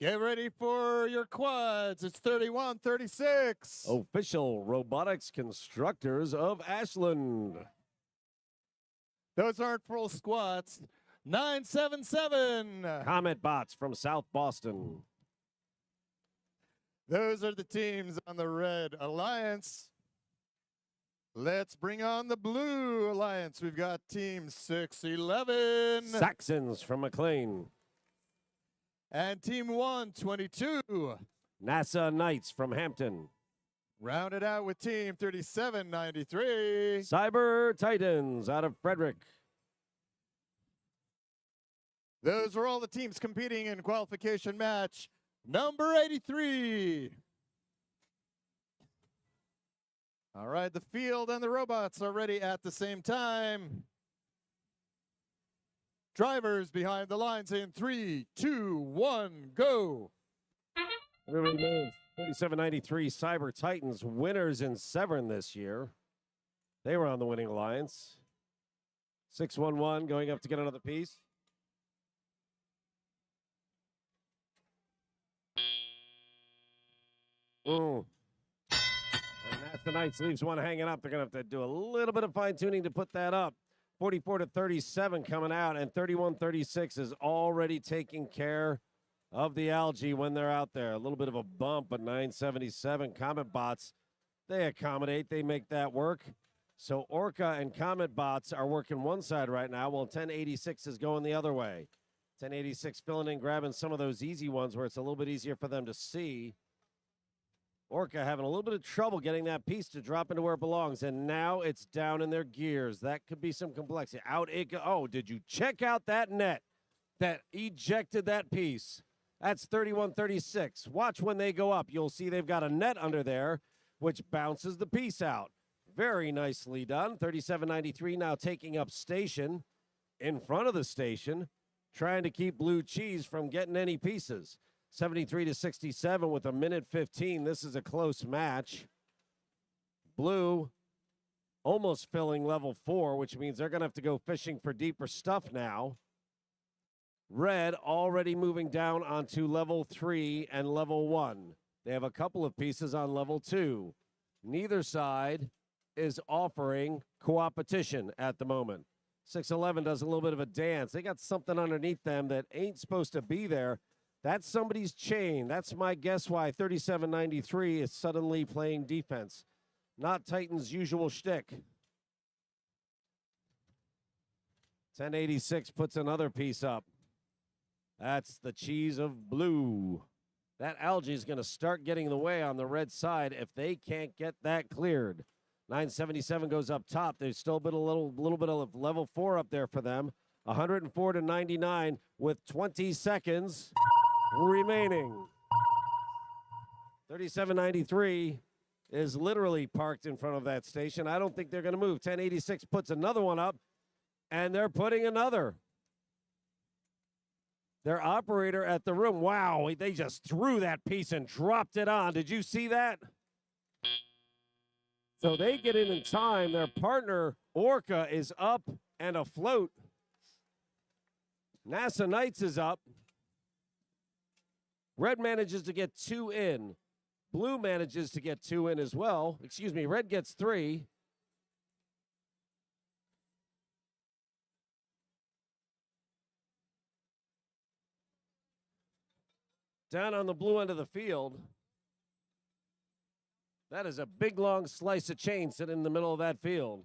S2: Get ready for your quads. It's 3136.
S1: Official robotics constructors of Ashland.
S2: Those aren't full squats. 977.
S1: Comet Bots from South Boston.
S2: Those are the teams on the Red Alliance. Let's bring on the Blue Alliance. We've got team 611.
S1: Saxons from McLean.
S2: And team 122.
S1: NASA Knights from Hampton.
S2: Rounded out with team 3793.
S1: Cyber Titans out of Frederick.
S2: Those are all the teams competing in qualification match number 83. All right, the field and the robots are ready at the same time. Drivers behind the lines in 3, 2, 1, go.
S1: Everybody knows 3793 Cyber Titans winners in Severn this year. They were on the winning alliance. 611 going up to get another piece. And that's the Knights leaves one hanging up. They're going to have to do a little bit of fine tuning to put that up. 44 to 37 coming out, and 31-36 is already taking care of the algae when they're out there. A little bit of a bump, but 977 Comet Bots, they accommodate, they make that work. So Orca and Comet Bots are working one side right now, while 1086 is going the other way. 1086 filling in, grabbing some of those easy ones where it's a little bit easier for them to see. Orca having a little bit of trouble getting that piece to drop into where it belongs, and now it's down in their gears. That could be some complexity. Out it go. Oh, did you check out that net that ejected that piece? That's 31-36. Watch when they go up. You'll see they've got a net under there, which bounces the piece out. Very nicely done. 37-93 now taking up station in front of the station, trying to keep Blue Cheese from getting any pieces. 73 to 67 with a minute 15. This is a close match. Blue almost filling level 4, which means they're going to have to go fishing for deeper stuff now. Red already moving down onto level 3 and level 1. They have a couple of pieces on level 2. Neither side is offering Qualification at the moment. 611 does a little bit of a dance. They got something underneath them that ain't supposed to be there. That's somebody's chain. That's my guess why 3793 is suddenly playing defense. Not Titan's usual shtick. 1086 puts another piece up. That's the cheese of blue. That algae is going to start getting in the way on the red side if they can't get that cleared. 977 goes up top. There's still been a little bit of level 4 up there for them. 104 to 99 with 20 seconds remaining. 3793 is literally parked in front of that station. I don't think they're going to move. 1086 puts another one up, and they're putting another. Their operator at the room, wow, they just threw that piece and dropped it on. Did you see that? So they get in time. Their partner, Orca, is up and afloat. NASA Knights is up. Red manages to get 2 in. Blue manages to get 2 in as well. Excuse me, red gets 3. Down on the blue end of the field. That is a big, long slice of chain sitting in the middle of that field.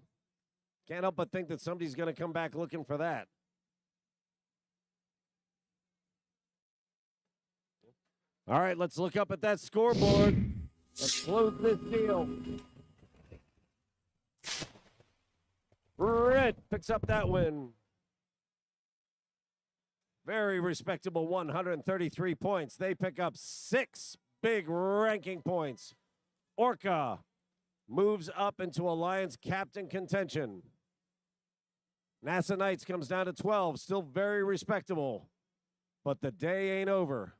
S1: Can't help but think that somebody's going to come back looking for that. All right, let's look up at that scoreboard. Let's close this deal. Red picks up that win. Very respectable 133 points. They pick up 6 big ranking points. Orca moves up into Alliance captain contention. NASA Knights comes down to 12, still very respectable. But the day ain't over.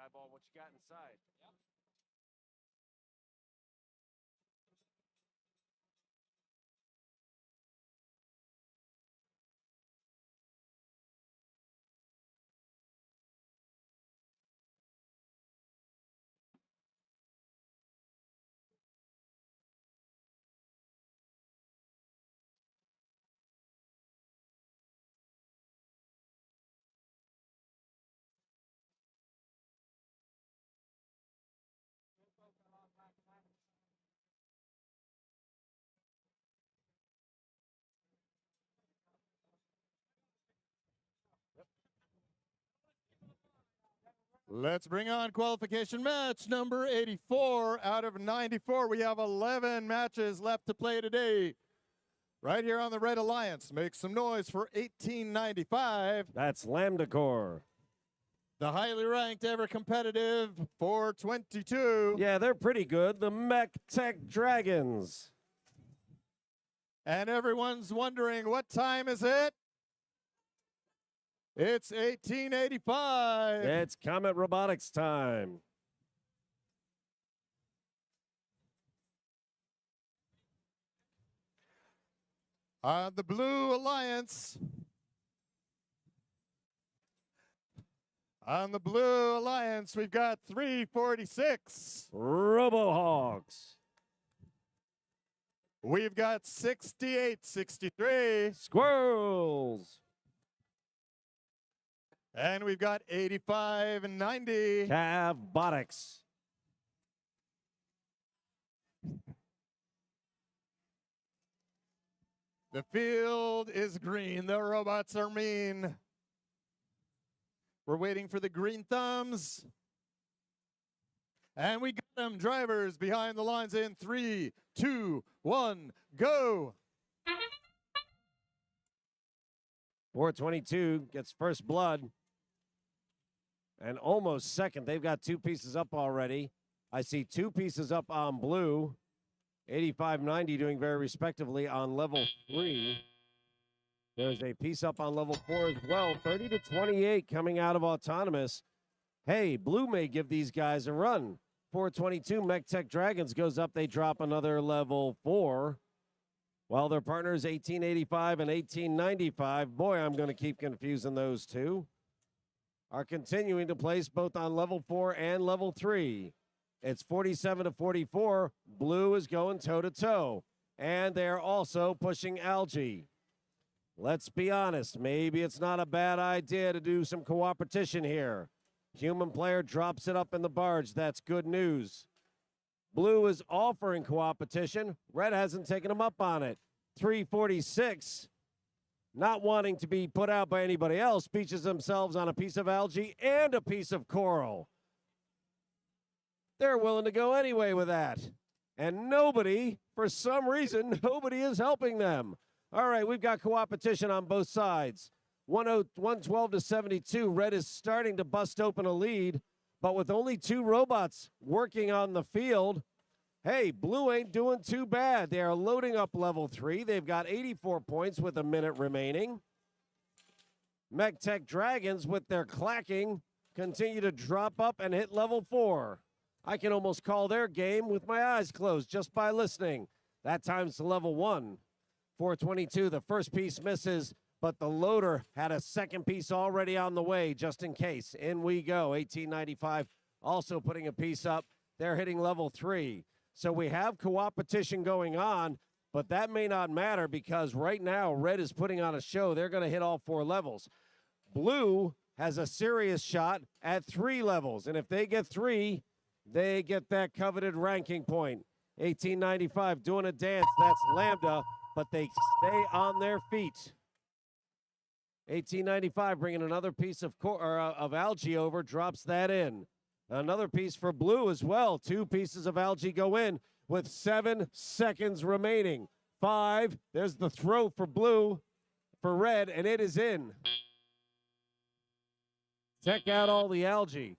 S1: Eyeball what you got inside. Yep.
S2: Let's bring on qualification match number 84 out of 94. We have 11 matches left to play today. Right here on the Red Alliance. Make some noise for 1895.
S1: That's Lambda Core.
S2: The highly ranked, ever competitive 422.
S1: Yeah, they're pretty good. The Mech Tech Dragons.
S2: And everyone's wondering, what time is it? It's 1885.
S1: It's Comet Robotics time.
S2: On the Blue Alliance. On the Blue Alliance, we've got 346.
S1: Robohogs.
S2: We've got 6863.
S1: Squirrels.
S2: And we've got 8590.
S1: Cavbotics.
S2: The field is green. The robots are mean. We're waiting for the green thumbs. And we got them. Drivers behind the lines in 3, 2, 1, go.
S1: 422 gets first blood. And almost second. They've got 2 pieces up already. I see 2 pieces up on blue. 8590 doing very respectively on level 3. There's a piece up on level 4 as well. 30 to 28 coming out of autonomous. Hey, blue may give these guys a run. 422 MechTech Dragons goes up. They drop another level 4. While their partners 1885 and 1895. Boy, I'm going to keep confusing those two. Are continuing to place both on level 4 and level 3. It's 47 to 44. Blue is going toe-to-toe. And they're also pushing algae. Let's be honest. Maybe it's not a bad idea to do some cooperation here. Human player drops it up in the barge. That's good news. Blue is offering cooperation. Red hasn't taken him up on it. 346. Not wanting to be put out by anybody else, beaches themselves on a piece of algae and a piece of coral. They're willing to go anyway with that. And nobody, for some reason, nobody is helping them. All right, we've got cooperation on both sides. 112 to 72, Red is starting to bust open a lead, but with only 2 robots working on the field, hey, Blue ain't doing too bad. They are loading up level 3. They've got 84 points with a minute remaining. MechTech Dragons, with their clacking, continue to drop up and hit level 4. I can almost call their game with my eyes closed just by listening. That time's to level 1. 422, the first piece misses, but the loader had a second piece already on the way just in case. In we go. 1895 also putting a piece up. They're hitting level 3. So we have cooperation going on, but that may not matter because right now Red is putting on a show. They're going to hit all 4 levels. Blue has a serious shot at 3 levels, and if they get 3, they get that coveted ranking point. 1895 doing a dance. That's Lambda, but they stay on their feet. 1895 bringing another piece of algae over, drops that in. Another piece for Blue as well. 2 pieces of algae go in with 7 seconds remaining. 5, there's the throw for Blue, for Red, and it is in. Check out all the algae.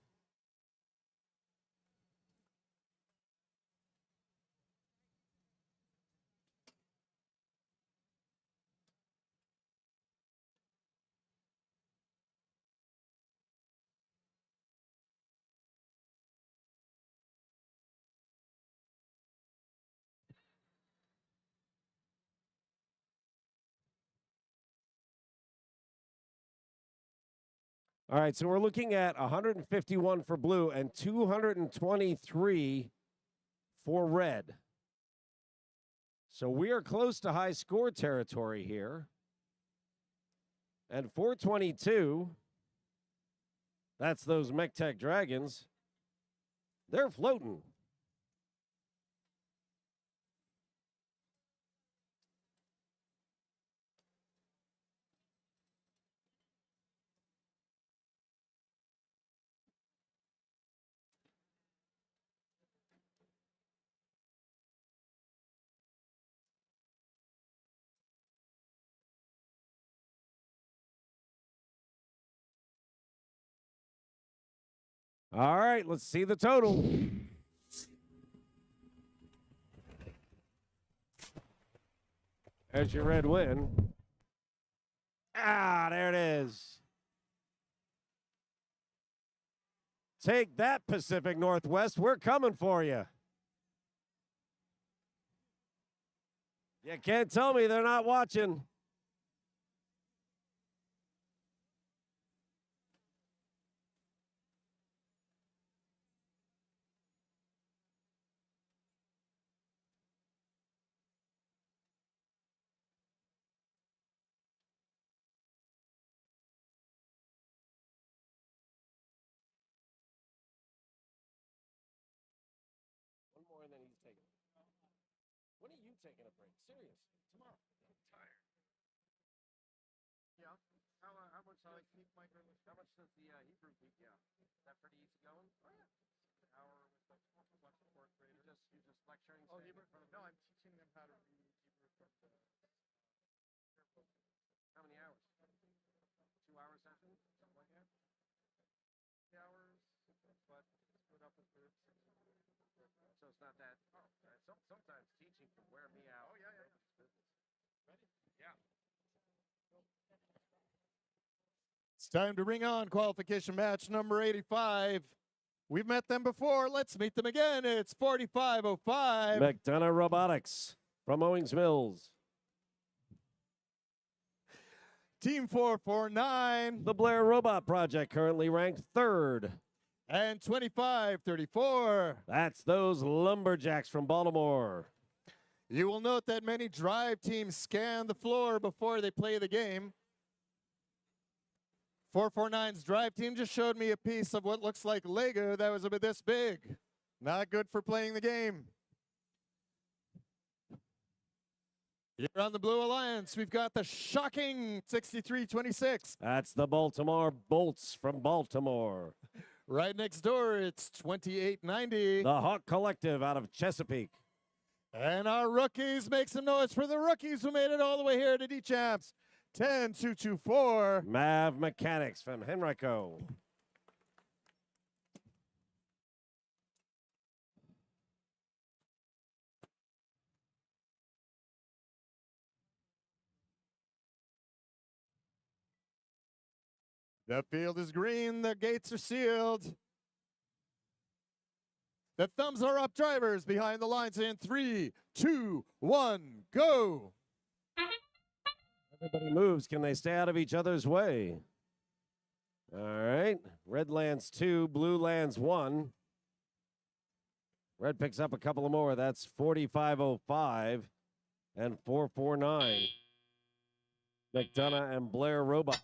S1: All right, so we're looking at 151 for Blue and 223 for Red. So we are close to high score territory here. And 422, that's those MechTech Dragons. They're floating. All right, let's see the total. There's your Red win. Ah, there it is. Take that, Pacific Northwest. We're coming for you. You can't tell me they're not watching. One more and then he's taking it. When are you taking a break? Seriously, tomorrow. I'm tired.
S12: Yeah. How much
S1: How much does the Hebrew beat you out? Is that pretty easy going? Oh, yeah. An hour with like fourth graders. You just lecturing? Oh, Hebrew? No, I'm teaching them how to read Hebrew from the How many hours? 2 hour session? Something like that? 3 hours, but split up with groups. So it's not that. Oh, sometimes teaching can wear me out. Oh, yeah. Ready? Yeah.
S2: It's time to bring on qualification match number 85. We've met them before. Let's meet them again. It's 4505.
S1: McDonough Robotics from Owings Mills.
S2: Team 449.
S1: The Blair Robot Project, currently ranked 3rd.
S2: And 2534.
S1: That's those Lumberjacks from Baltimore.
S2: You will note that many drive teams scan the floor before they play the game. 449's drive team just showed me a piece of what looks like Lego that was about this big. Not good for playing the game. Here on the Blue Alliance, we've got the shocking 6326.
S1: That's the Baltimore Bolts from Baltimore.
S2: Right next door, it's 2890.
S1: The Hawk Collective out of Chesapeake.
S2: And our rookies, make some noise for the rookies who made it all the way here to D-Champs. 10224.
S1: Mav Mechanics from Henrico.
S2: The field is green. The gates are sealed. The thumbs are up, drivers behind the lines in 3, 2, 1, go.
S1: Everybody moves. Can they stay out of each other's way? All right. Red lands 2, blue lands 1. Red picks up a couple of more. That's 4505 and 449. McDonough and Blair Robot.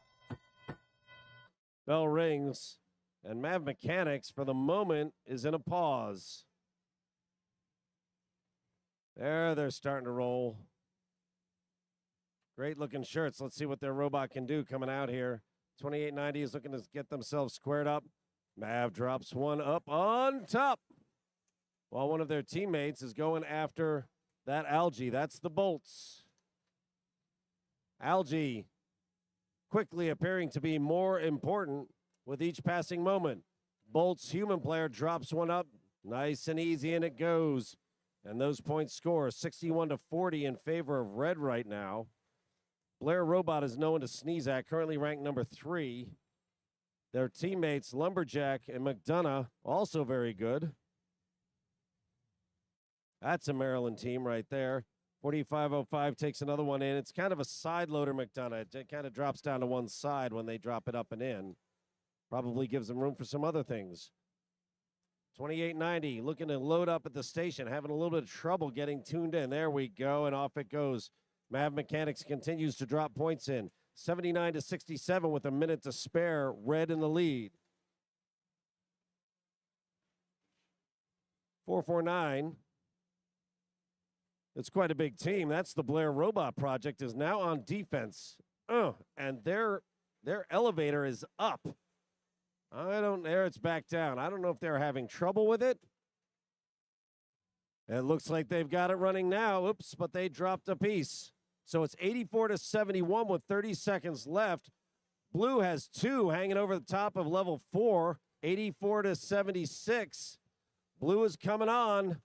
S1: Bell rings, and Mav Mechanics, for the moment, is in a pause. There, they're starting to roll. Great looking shirts. Let's see what their robot can do coming out here. 2890 is looking to get themselves squared up. Mav drops one up on top, while one of their teammates is going after that Algae. That's the Bolts. Algae quickly appearing to be more important with each passing moment. Bolts human player drops one up. Nice and easy, and it goes. And those points score 61-40 in favor of red right now. Blair Robot is no one to sneeze at, currently ranked number 3. Their teammates, Lumberjack and McDonough, also very good. That's a Maryland team right there. 4505 takes another one in. It's kind of a side loader, McDonough. It kind of drops down to one side when they drop it up and in. Probably gives them room for some other things. 2890 looking to load up at the station, having a little bit of trouble getting tuned in. There we go, and off it goes. Mav Mechanics continues to drop points in. 79-67 with a minute to spare. Red in the lead. 449. It's quite a big team. That's the Blair Robot Project, is now on defense. And their elevator is up. There it's back down. I don't know if they're having trouble with it. It looks like they've got it running now. Oops, but they dropped a piece. So it's 84-71 with 30 seconds left. Blue has 2 hanging over the top of level 4, 84-76. Blue is coming on.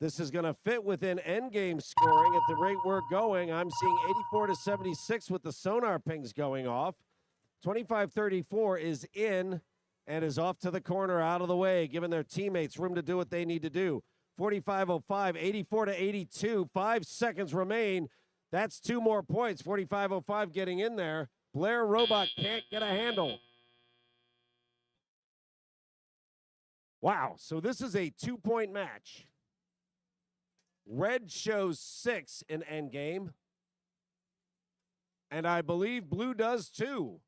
S1: This is going to fit within endgame scoring at the rate we're going. I'm seeing 84-76 with the sonar pings going off. 25-34 is in and is off to the corner, out of the way, giving their teammates room to do what they need to do. 45-05, 84-82, 5 seconds remain. That's 2 more points. 45-05 getting in there. Blair Robot can't get a handle. Wow, so this is a 2-point match. Red shows 6 in endgame. And I believe blue does too.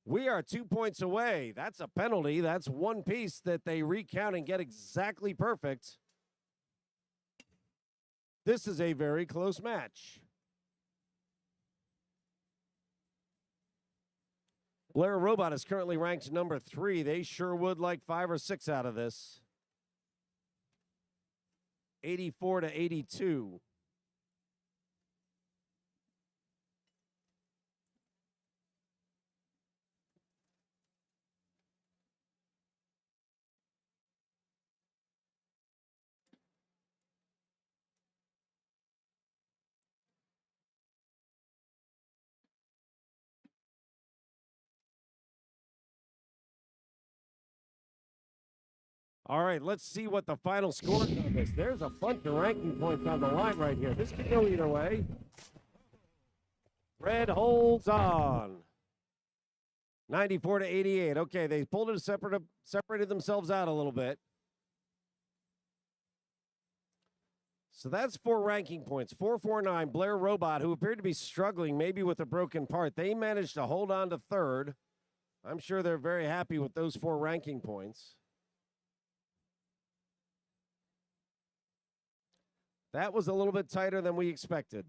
S1: We are 2 points away. That's a penalty. That's one piece that they recount and get exactly perfect. This is a very close match. Blair Robot is currently ranked number 3. They sure would like 5 or 6 out of this. 84 to 82. All right, let's see what the final score is on this. There's a bunch of ranking points on the line right here. This could go either way. Red holds on. 94 to 88. Okay, they pulled it separated themselves out a little bit. So that's 4 ranking points. 449, Blair Robot, who appeared to be struggling maybe with a broken part. They managed to hold on to 3rd. I'm sure they're very happy with those 4 ranking points. That was a little bit tighter than we expected.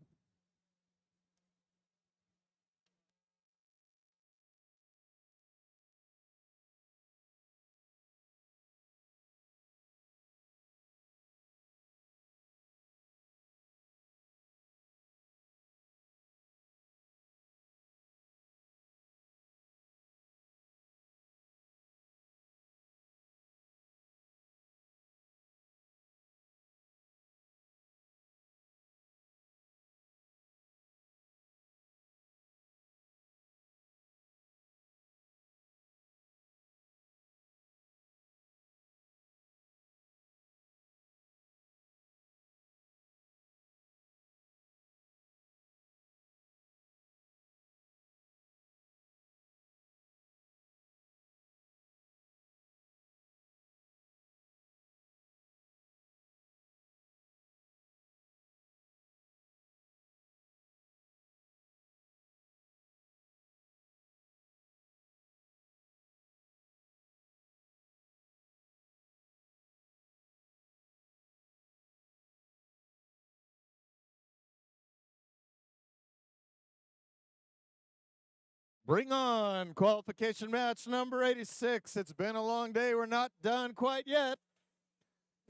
S2: Bring on qualification match number 86. It's been a long day. We're not done quite yet.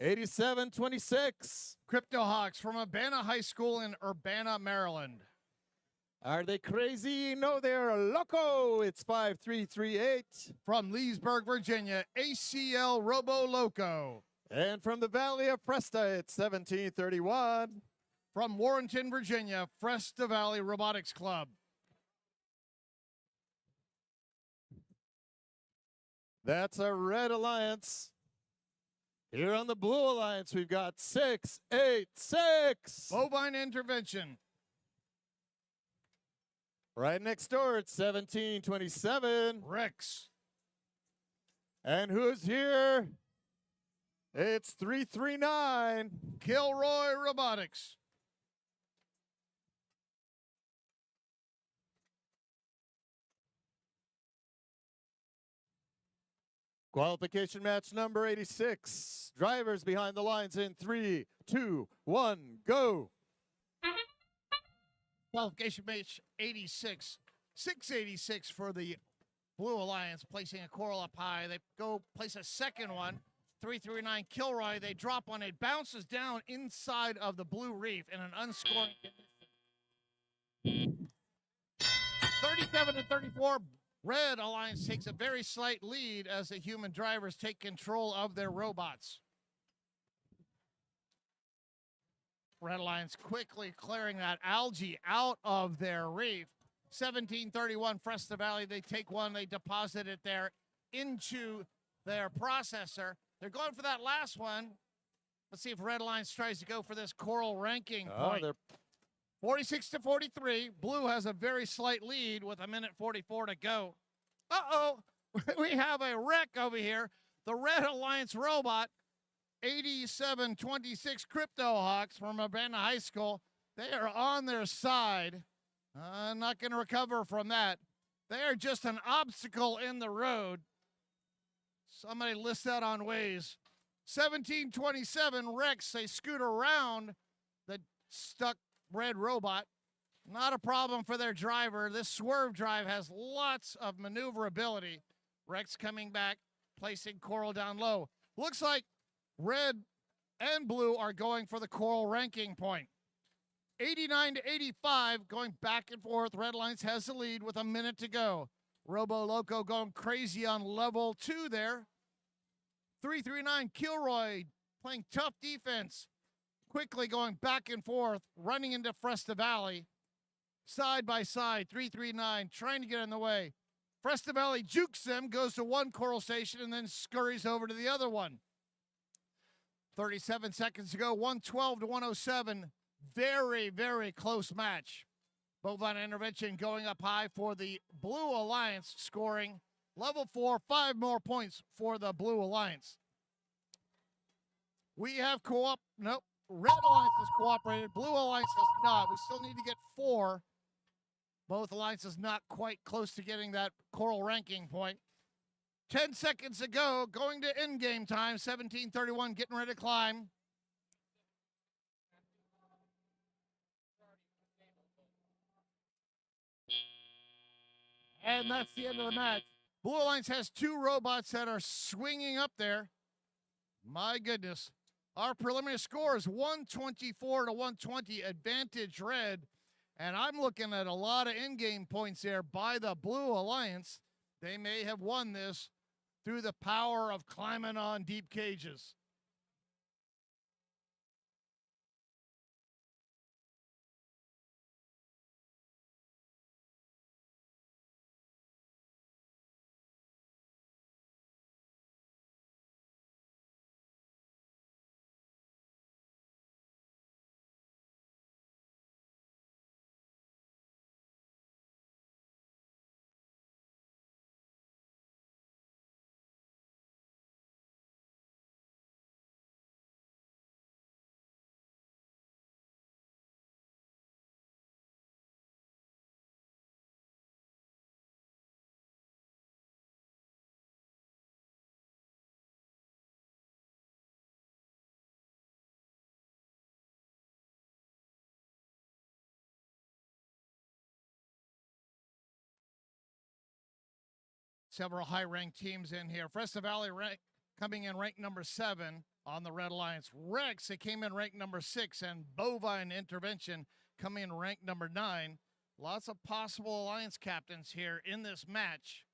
S2: 87-26.
S12: Crypto Hawks from Urbana High School in Urbana, Maryland.
S2: Are they crazy? No, they're loco. It's 5338.
S12: From Leesburg, Virginia, ACL Robo Loco.
S2: And from the Valley of Presta, it's 1731.
S12: From Warrenton, Virginia, Presta Valley Robotics Club.
S2: That's a Red Alliance. Here on the Blue Alliance, we've got 686.
S12: Bovine Intervention.
S2: Right next door, it's 1727.
S12: Rex.
S2: And who's here? It's 339.
S12: Kilroy Robotics.
S2: Qualification match number 86. Drivers behind the lines in 3, 2, 1, go.
S12: Qualification match 86. 686 for the Blue Alliance, placing a coral up high. They go place a second one. 339 Kilroy. They drop one. It bounces down inside of the blue reef in an unscored condition. 37-34. Red Alliance takes a very slight lead as the human drivers take control of their robots. Red Alliance quickly clearing that algae out of their reef. 1731 Presta Valley, they take one, they deposit it there into their processor. They're going for that last one. Let's see if Red Alliance tries to go for this coral ranking point. 46-43. Blue has a very slight lead with 1:44 to go. Uh-oh, we have a wreck over here. The Red Alliance robot, 87-26 Crypto Hawks from Urbana High School. They are on their side. Not going to recover from that. They are just an obstacle in the road. Somebody list that on Waze. 1727 Rex, they scoot around the stuck red robot. Not a problem for their driver. This swerve drive has lots of maneuverability. Rex coming back, placing Coral down low. Looks like red and blue are going for the Coral ranking point. 89 to 85, going back and forth. Red Lions has the lead with a minute to go. Robo Loco going crazy on level 2 there. 339 Kilroy playing tough defense. Quickly going back and forth, running into Fresta Valley. Side by side, 339 trying to get in the way. Fresta Valley jukes them, goes to one Coral Station, and then scurries over to the other one. 37 seconds to go, 112 to 107. Very, very close match. Bovine Intervention going up high for the Blue Alliance, scoring level 4, 5 more points for the Blue Alliance. We have nope, Red Alliance has cooperated, Blue Alliance has not. We still need to get 4. Both alliances not quite close to getting that Coral ranking point. 10 seconds to go, going to in-game time, 1731, getting ready to climb. And that's the end of the match. Blue Alliance has 2 robots that are swinging up there. My goodness. Our preliminary score is 124 to 120, advantage red. And I'm looking at a lot of in-game points there by the Blue Alliance. They may have won this through the power of climbing on deep cages. Several high-ranked teams in here. Fresta Valley coming in ranked number 7 on the Red Alliance. Rex, they came in ranked number 6, and Bovine Intervention coming in ranked number 9. Lots of possible alliance captains here in this match.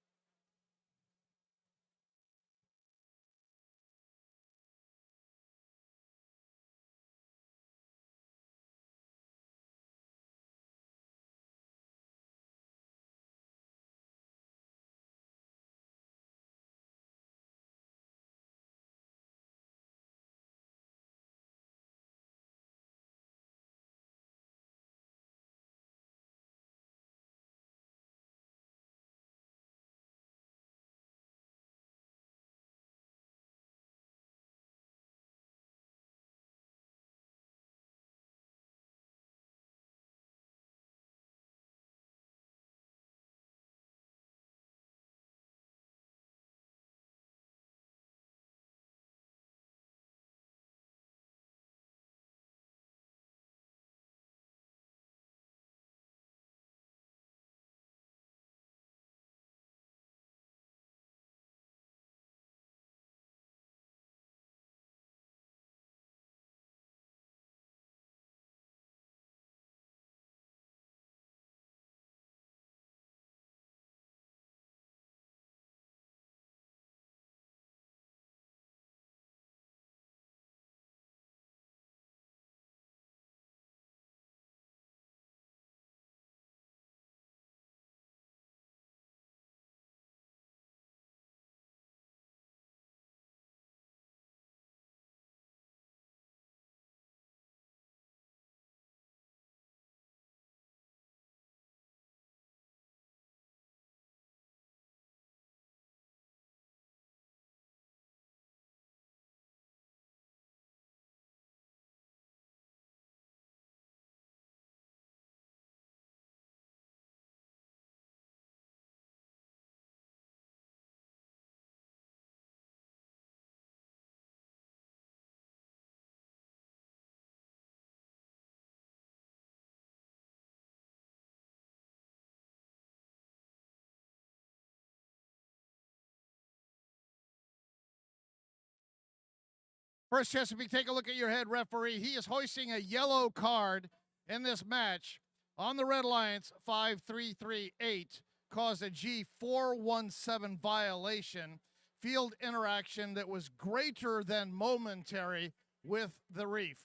S12: First, Chesapeake, take a look at your head referee. He is hoisting a yellow card in this match on the Red Alliance. 5338 caused a G417 violation. Field interaction that was greater than momentary with the reef.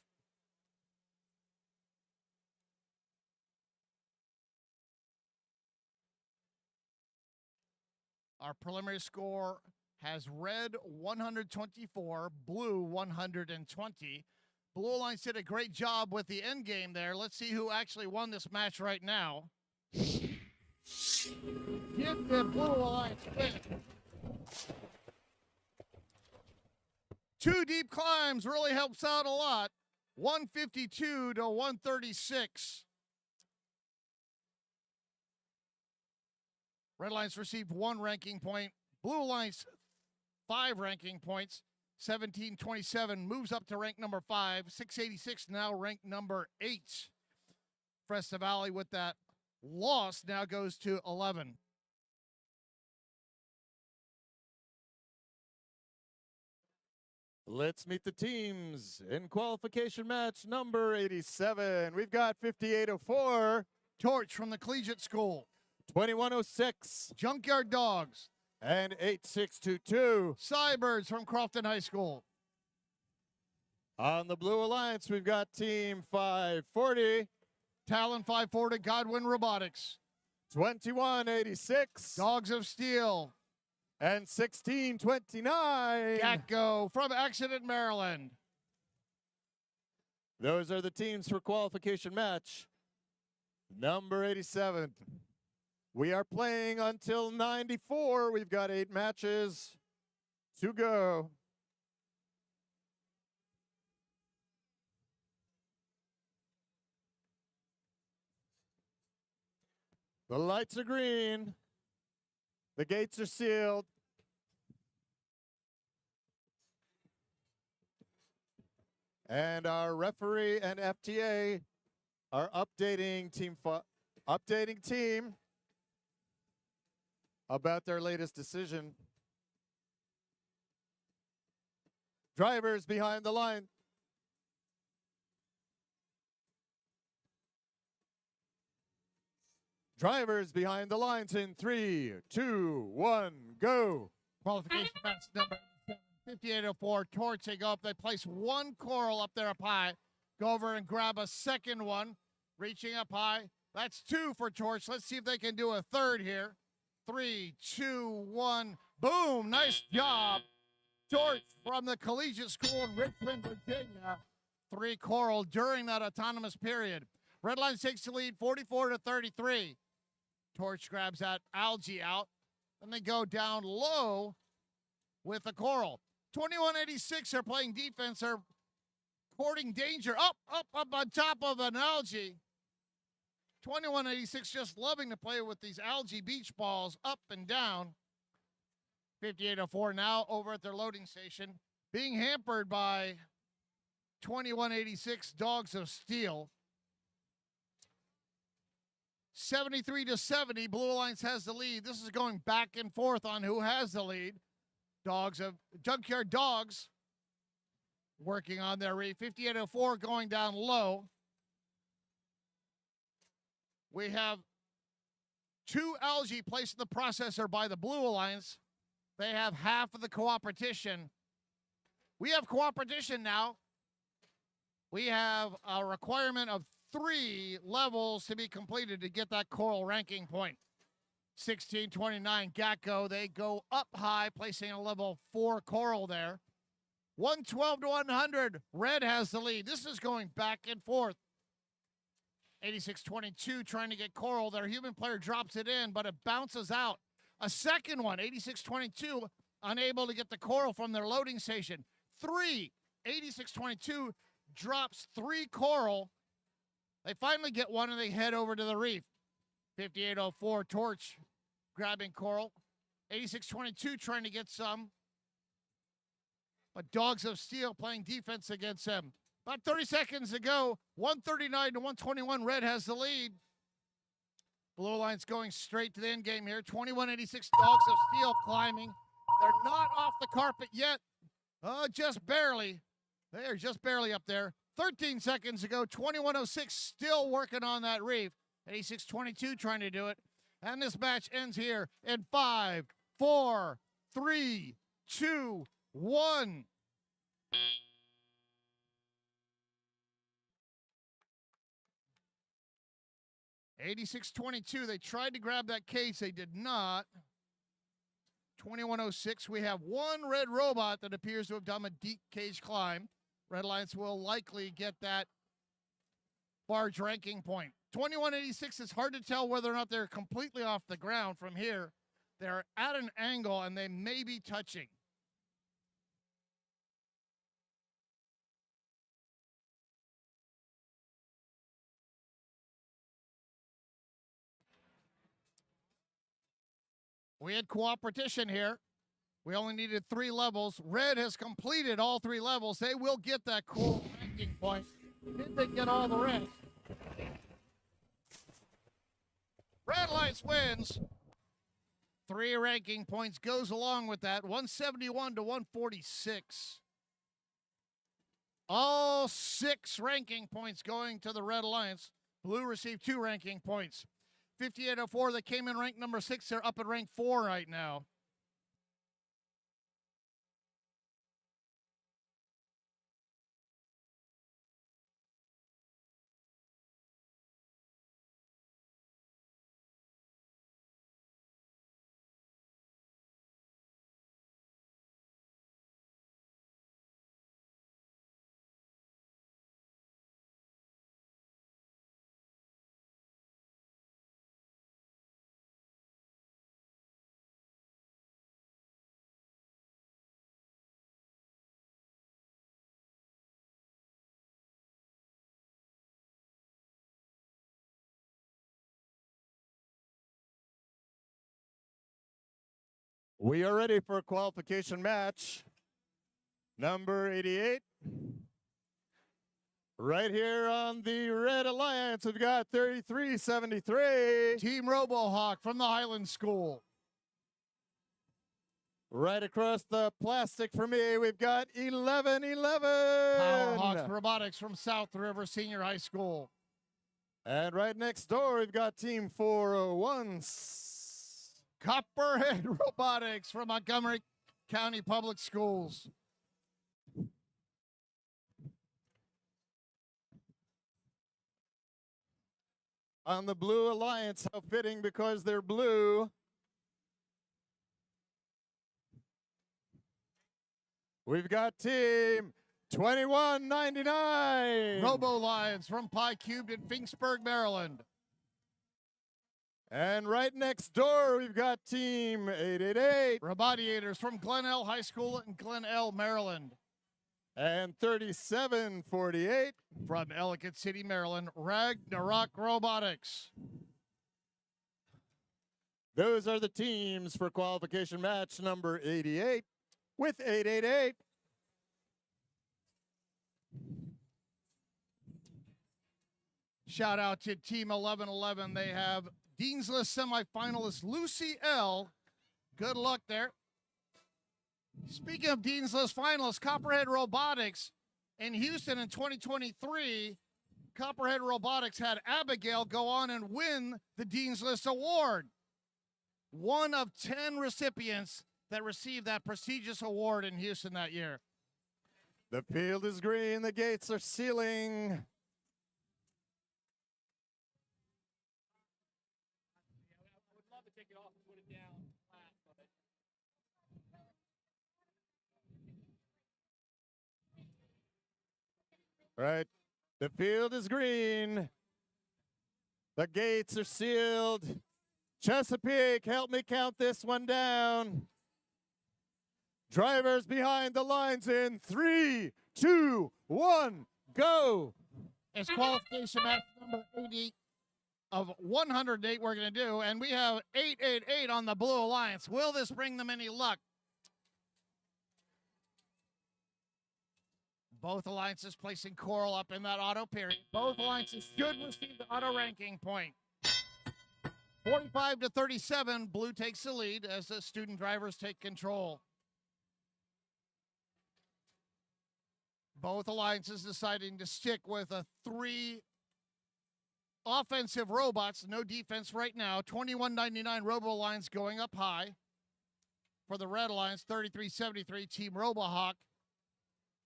S12: Our preliminary score has red 124, blue 120. Blue Alliance did a great job with the end game there. Let's see who actually won this match right now. Give the Blue Alliance win. Two deep climbs really helps out a lot. 152 to 136. Red Alliance received 1 ranking point. Blue Alliance 5 ranking points. 1727 moves up to rank number 5. 686 now ranked number 8. Fresta Valley with that loss now goes to 11.
S2: Let's meet the teams in qualification match number 87. We've got 5804.
S12: Torch from the Collegiate School.
S2: 2106.
S12: Junkyard Dogs.
S2: And 8622.
S12: Cybirds from Crofton High School.
S2: On the Blue Alliance, we've got Team 540.
S12: Talon 540, Godwin Robotics.
S2: 2186.
S12: Dogs of Steel.
S2: And 1629.
S12: Gatco from Accident, Maryland.
S2: Those are the teams for qualification match number 87. We are playing until 94. We've got 8 matches to go. The lights are green. The gates are sealed. And our referee and FTA are updating team about their latest decision. Drivers behind the line. Drivers behind the lines in 3, 2, 1, go.
S12: Qualification match number 5804. Torch, they go up. They place 1 coral up there up high. Go over and grab a second one. Reaching up high. That's 2 for Torch. Let's see if they can do a third here. 3, 2, 1. Boom. Nice job. Torch from the Collegiate School in Richmond, Virginia. 3 coral during that autonomous period. Red Line takes the lead 44 to 33. Torch grabs that algae out. Then they go down low with the coral. 2186 are playing defense. They're courting danger. Up on top of an algae. 2186 just loving to play with these algae beach balls up and down. 5804 now over at their loading station. Being hampered by 2186 Dogs of Steel. 73 to 70, Blue Alliance has the lead. This is going back and forth on who has the lead. Junkyard Dogs working on their reef. 5804 going down low. We have 2 algae placed in the processor by the Blue Alliance. They have half of the cooperation. We have cooperation now. We have a requirement of 3 levels to be completed to get that coral ranking point. 1629 Gatco, they go up high, placing a level 4 coral there. 112 to 100, Red has the lead. This is going back and forth. 8622 trying to get coral. Their human player drops it in, but it bounces out. A second one, 8622, unable to get the coral from their loading station. 8622 drops 3 coral. They finally get one and they head over to the reef. 5804 Torch grabbing coral. 8622 trying to get some. But Dogs of Steel playing defense against them. About 30 seconds to go. 139 to 121. Red has the lead. Blue Alliance going straight to the end game here. 2186 Dogs of Steel climbing. They're not off the carpet yet. Just barely. They're just barely up there. 13 seconds ago, 21:06, still working on that reef. 86:22 trying to do it. And this match ends here in 5, 4, 3, 2, 1. $86.22. They tried to grab that case. They did not. 21:06. We have one red robot that appears to have done a deep cage climb. Red Alliance will likely get that barge ranking point. 21:86 is hard to tell whether or not they're completely off the ground from here. They're at an angle and they may be touching. We had cooperation here. We only needed 3 levels. Red has completed all 3 levels. They will get that cool ranking point. Did they get all the rest? Red Alliance wins. 3 ranking points goes along with that. 171 to 146. All 6 ranking points going to the Red Alliance. Blue received 2 ranking points. 5804, they came in rank number 6. They're up at rank 4 right now.
S2: We are ready for a qualification match. Number 88. Right here on the Red Alliance, we've got 3373.
S12: Team RoboHawk from the Highland School.
S2: Right across the plastic for me, we've got 1111.
S12: Powerhawks Robotics from South River Senior High School.
S2: And right next door, we've got Team 401.
S12: Copperhead Robotics from Montgomery County Public Schools.
S2: On the Blue Alliance, how fitting because they're blue. We've got Team 2199.
S12: Robo Lions from Pie Cubed in Finksburg, Maryland.
S2: And right next door, we've got Team 888.
S12: Robodiators from Glenelg High School in Glenelg, Maryland.
S2: And 3748.
S12: From Ellicott City, Maryland, Ragnarok Robotics.
S2: Those are the teams for qualification match number 88 with 888.
S12: Shout out to Team 1111. They have Dean's List semifinalist Lucy L. Good luck there. Speaking of Dean's List finalists, Copperhead Robotics in Houston in 2023, Copperhead Robotics had Abigail go on and win the Dean's List Award. One of 10 recipients that received that prestigious award in Houston that year.
S2: The field is green, the gates are sealing. Right. The field is green. The gates are sealed. Chesapeake, help me count this one down. Drivers behind the lines in 3, 2, 1, go.
S12: It's qualification match number 80 of 108 we're going to do, and we have 888 on the Blue Alliance. Will this bring them any luck? Both alliances placing Coral up in that auto period. Both alliances should receive the auto ranking point. 45 to 37, Blue takes the lead as the student drivers take control. Both alliances deciding to stick with a 3 offensive robots, no defense right now. 21.99 Robo Alliance going up high. For the Red Alliance, 33.73 Team RoboHawk.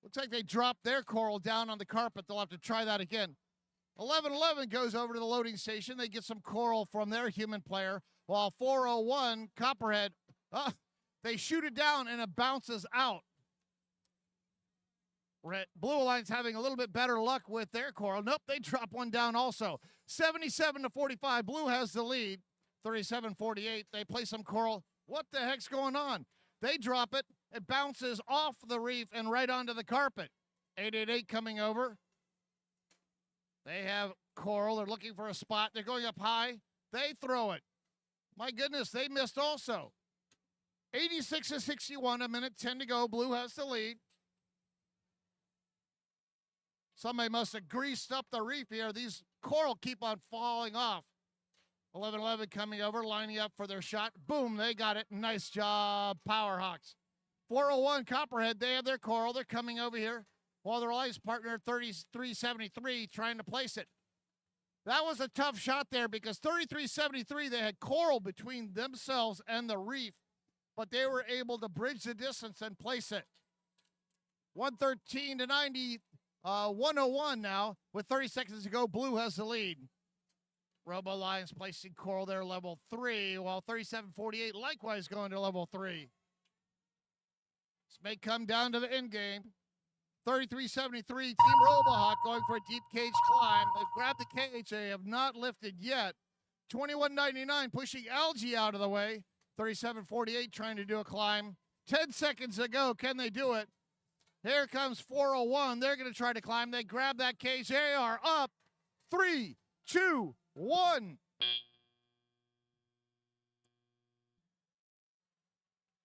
S12: Looks like they dropped their coral down on the carpet. They'll have to try that again. 11.11 goes over to the loading station. They get some coral from their human player, while 401 Copperhead, they shoot it down and it bounces out. Blue Alliance having a little bit better luck with their coral. Nope, they drop one down also. 77-45. Blue has the lead. 37-48. They play some coral. What the heck's going on? They drop it. It bounces off the reef and right onto the carpet. 888 coming over. They have coral. They're looking for a spot. They're going up high. They throw it. My goodness, they missed also. 86-61. A minute 10 to go. Blue has the lead. Somebody must have greased up the reef here. These coral keep on falling off. 11-11 coming over, lining up for their shot. Boom, they got it. Nice job, Powerhawks. 401 Copperhead, they have their coral. They're coming over here. While their alliance partner, 33.73, trying to place it. That was a tough shot there because 33.73, they had coral between themselves and the reef, but they were able to bridge the distance and place it. 113-90, 101 now. With 30 seconds to go, Blue has the lead. Robo Alliance placing coral there, level 3, while 37.48 likewise going to level 3. This may come down to the end game. 33.73, Team RoboHawk going for a deep cage climb. They've grabbed the cage. They have not lifted yet. 21.99 pushing Algae out of the way. 37.48 trying to do a climb. 10 seconds to go. Can they do it? Here comes 401. They're going to try to climb. They grab that cage. They are up. 3, 2, 1.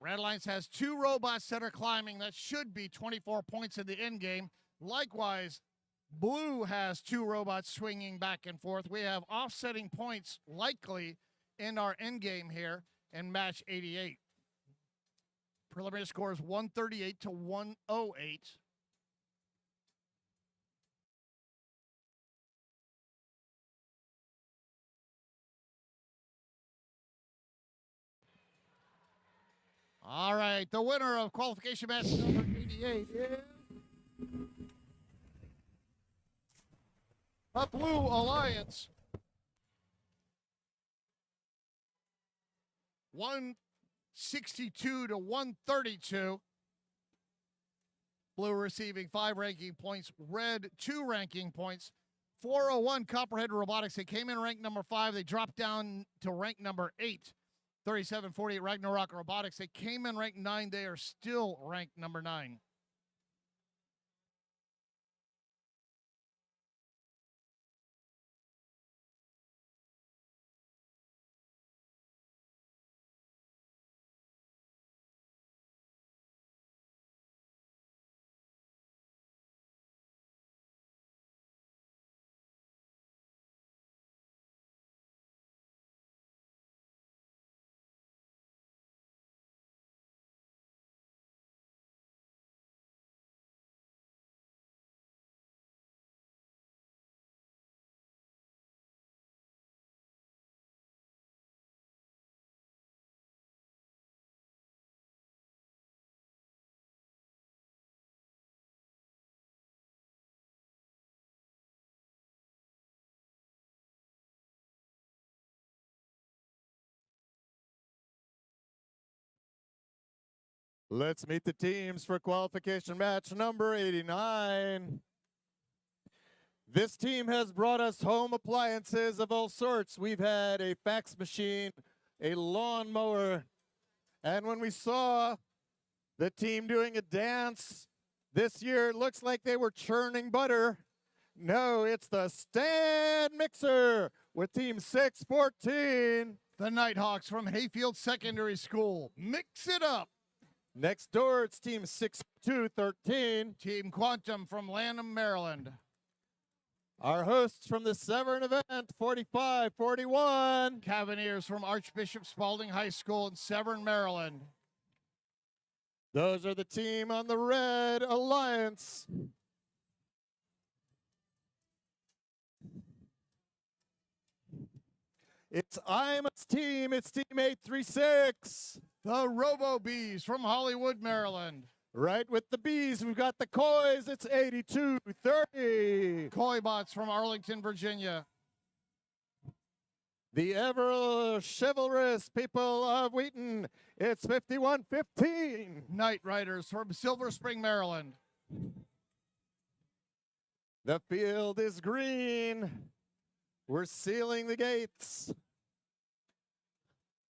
S12: Red Alliance has 2 robots that are climbing. That should be 24 points in the end game. Likewise, Blue has 2 robots swinging back and forth. We have offsetting points likely in our end game here in match 88. Preliminary score is 138 to 108. All right, the winner of qualification match number 88 is the Blue Alliance. 162 to 132. Blue receiving 5 ranking points, Red 2 ranking points. 401 Copperhead Robotics, they came in ranked number 5. They dropped down to rank number 8. 37.48 Ragnarok Robotics. They came in ranked 9. They are still ranked number 9.
S2: Let's meet the teams for qualification match number 89. This team has brought us home appliances of all sorts. We've had a fax machine, a lawnmower, and when we saw the team doing a dance this year, it looks like they were churning butter. No, it's the stand mixer with team 614.
S12: The Nighthawks from Hayfield Secondary School. Mix it up.
S2: Next door, it's team 6213.
S12: Team Quantum from Lanham, Maryland.
S2: Our hosts from the Severn event, 4541.
S12: Cavaliers from Archbishop Spalding High School in Severn, Maryland.
S2: Those are the team on the Red Alliance. It's IMA's team. It's team 836.
S12: The Robo Bees from Hollywood, Maryland.
S2: Right with the bees, we've got the Coys. It's 8230.
S12: Koi Bots from Arlington, Virginia.
S2: The ever chivalrous people of Wheaton. It's 5115.
S12: Night Riders from Silver Spring, Maryland.
S2: The field is green. We're sealing the gates.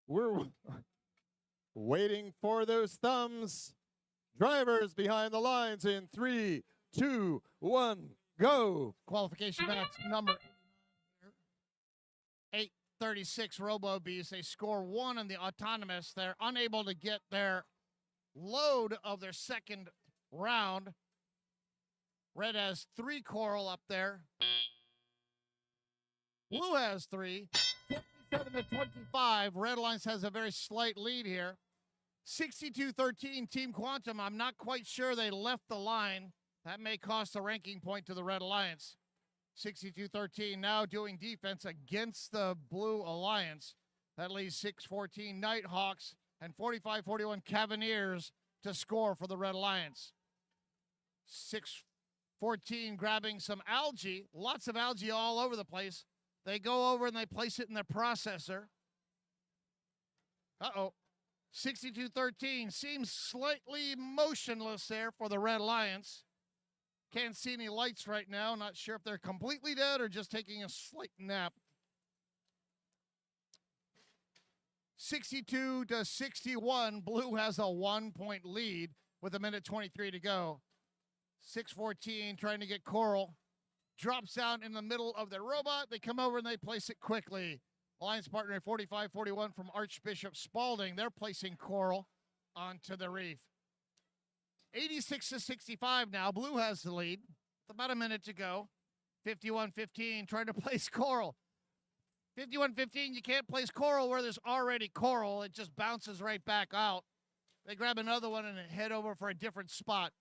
S2: We're waiting for those thumbs. Drivers behind the lines in 3, 2, 1, go.
S12: Qualification match number 836 Robo Bees. They score 1 in the autonomous. They're unable to get their load of their second round. Red has 3 coral up there. Blue has 3. 57 to 25. Red Alliance has a very slight lead here. 62-13 Team Quantum. I'm not quite sure they left the line. That may cost a ranking point to the Red Alliance. 62-13 now doing defense against the Blue Alliance. That leaves 6-14 Nighthawks and 45-41 Cavaliers to score for the Red Alliance. 6-14 grabbing some algae. Lots of algae all over the place. They go over and they place it in their processor. Uh-oh. 62-13 seems slightly motionless there for the Red Alliance. Can't see any lights right now. Not sure if they're completely dead or just taking a slight nap. 62 to 61. Blue has a 1-point lead with 1:23 to go. 6-14 trying to get coral. Drops down in the middle of their robot. They come over and they place it quickly. Alliance partner 45-41 from Archbishop Spalding. They're placing coral onto the reef. 86 to 65 now. Blue has the lead. With about a minute to go. 51-15 trying to place coral. 51-15, you can't place coral where there's already coral. It just bounces right back out. They grab another one and head over for a different spot.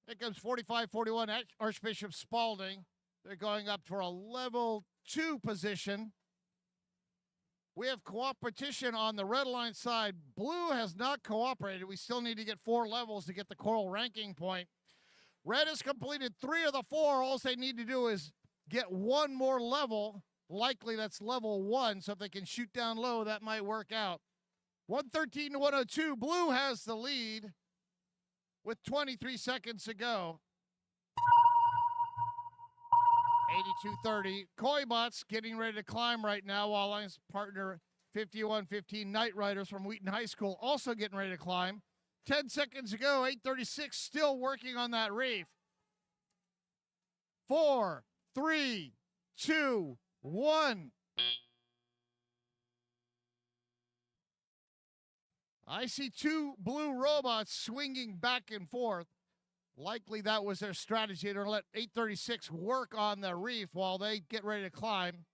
S12: Here comes 45-41 at Archbishop Spalding. They're going up for a level 2 position. We have cooperation on the Red Alliance side. Blue has not cooperated. We still need to get 4 levels to get the coral ranking point. Red has completed 3 of the 4. All they need to do is get 1 more level. Likely that's level 1, so if they can shoot down low, that might work out. 113 to 102. Blue has the lead with 23 seconds to go. 82-30. Koi Bots getting ready to climb right now while Alliance partner 51-15 Night Riders from Wheaton High School also getting ready to climb. 10 seconds to go. 836 still working on that reef. 4, 3, 2, 1. I see 2 blue robots swinging back and forth. Likely that was their strategy to let 836 work on the reef while they get ready to climb.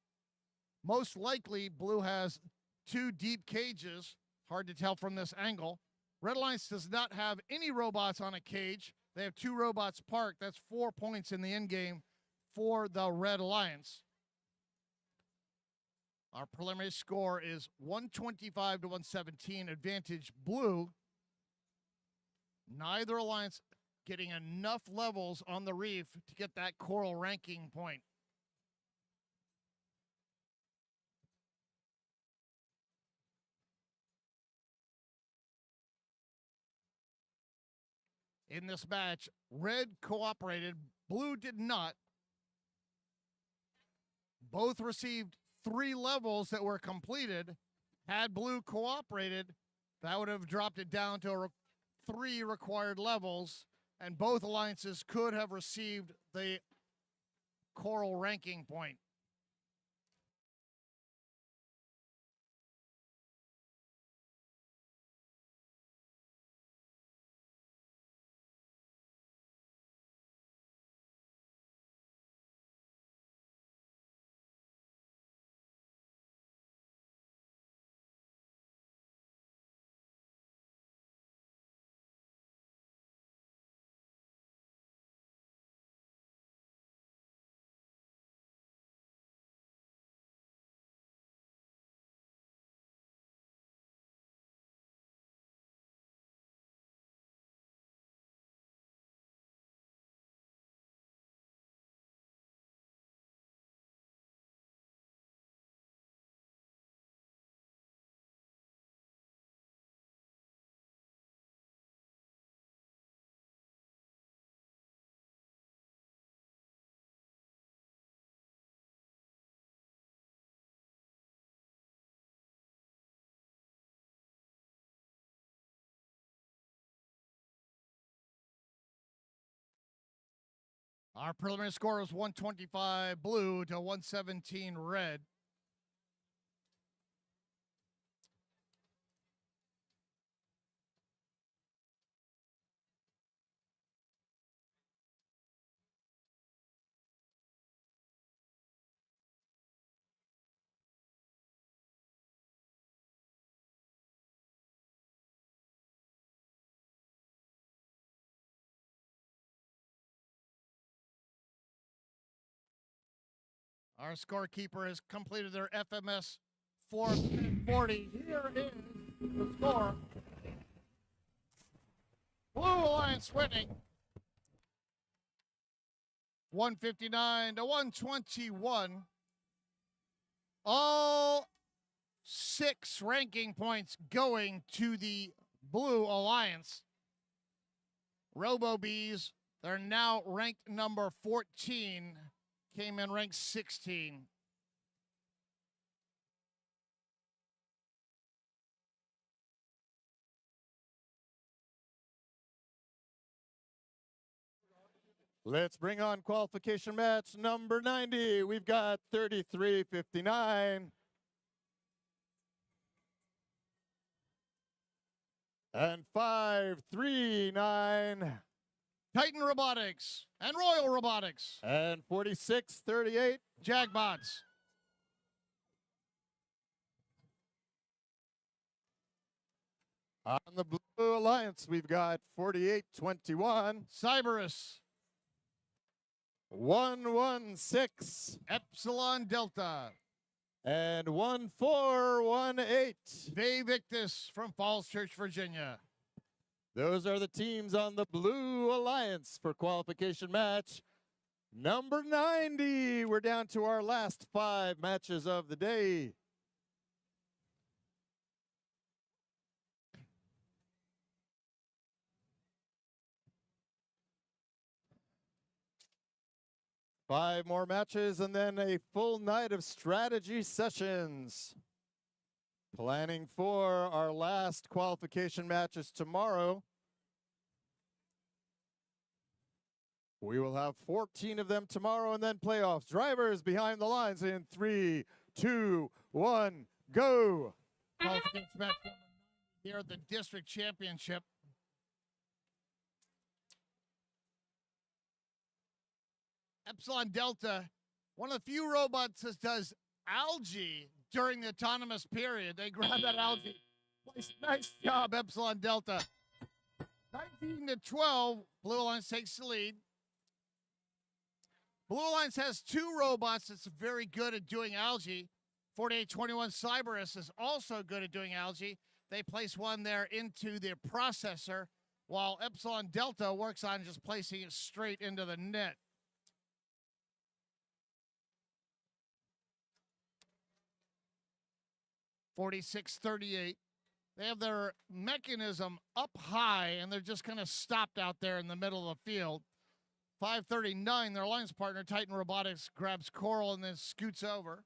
S12: Most likely, Blue has 2 deep cages. Hard to tell from this angle. Red Alliance does not have any robots on a cage. They have 2 robots parked. That's 4 points in the end game for the Red Alliance. Our preliminary score is 125 to 117, advantage Blue. Neither alliance getting enough levels on the reef to get that coral ranking point. In this match, Red cooperated, Blue did not. Both received 3 levels that were completed. Had Blue cooperated, that would have dropped it down to 3 required levels, and both alliances could have received the coral ranking point. Our preliminary score was 125 blue to 117 red. Our scorekeeper has completed their FMS 440. Here is the score. Blue Alliance winning 159 to 121. All 6 ranking points going to the Blue Alliance. Robo Bees, they're now ranked number 14. Came in ranked 16.
S2: Let's bring on qualification match number 90. We've got 33:59. And 5:39.
S12: Titan Robotics and Royal Robotics.
S2: And 46:38.
S12: Jagbots.
S2: On the Blue Alliance, we've got 48:21.
S12: Cyberus.
S2: 116.
S12: Epsilon Delta.
S2: And 1418.
S12: Ve Victus from Falls Church, Virginia.
S2: Those are the teams on the Blue Alliance for qualification match number 90. We're down to our last 5 matches of the day. Five more matches and then a full night of strategy sessions. Planning for our last qualification matches tomorrow. We will have 14 of them tomorrow and then playoffs. Drivers behind the lines in 3, 2, 1, go.
S12: Qualification match here at the district championship. Epsilon Delta, one of the few robots that does algae during the autonomous period. They grab that algae. Nice job, Epsilon Delta. 19 to 12, Blue Alliance takes the lead. Blue Alliance has 2 robots that's very good at doing algae. 4821 Cyberus is also good at doing algae. They place one there into their processor, while Epsilon Delta works on just placing it straight into the net. .4638. They have their mechanism up high, and they're just kind of stopped out there in the middle of the field. 5:39, their alliance partner, Titan Robotics, grabs Coral and then scoots over.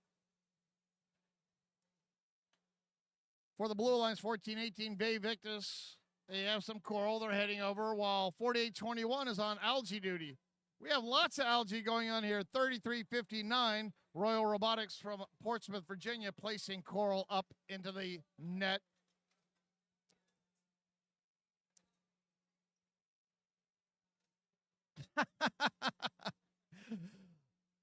S12: For the Blue Alliance, 1418, Ve Victus. They have some Coral they're heading over, while 4821 is on algae duty. We have lots of algae going on here. 3359, Royal Robotics from Portsmouth, Virginia, placing Coral up into the net.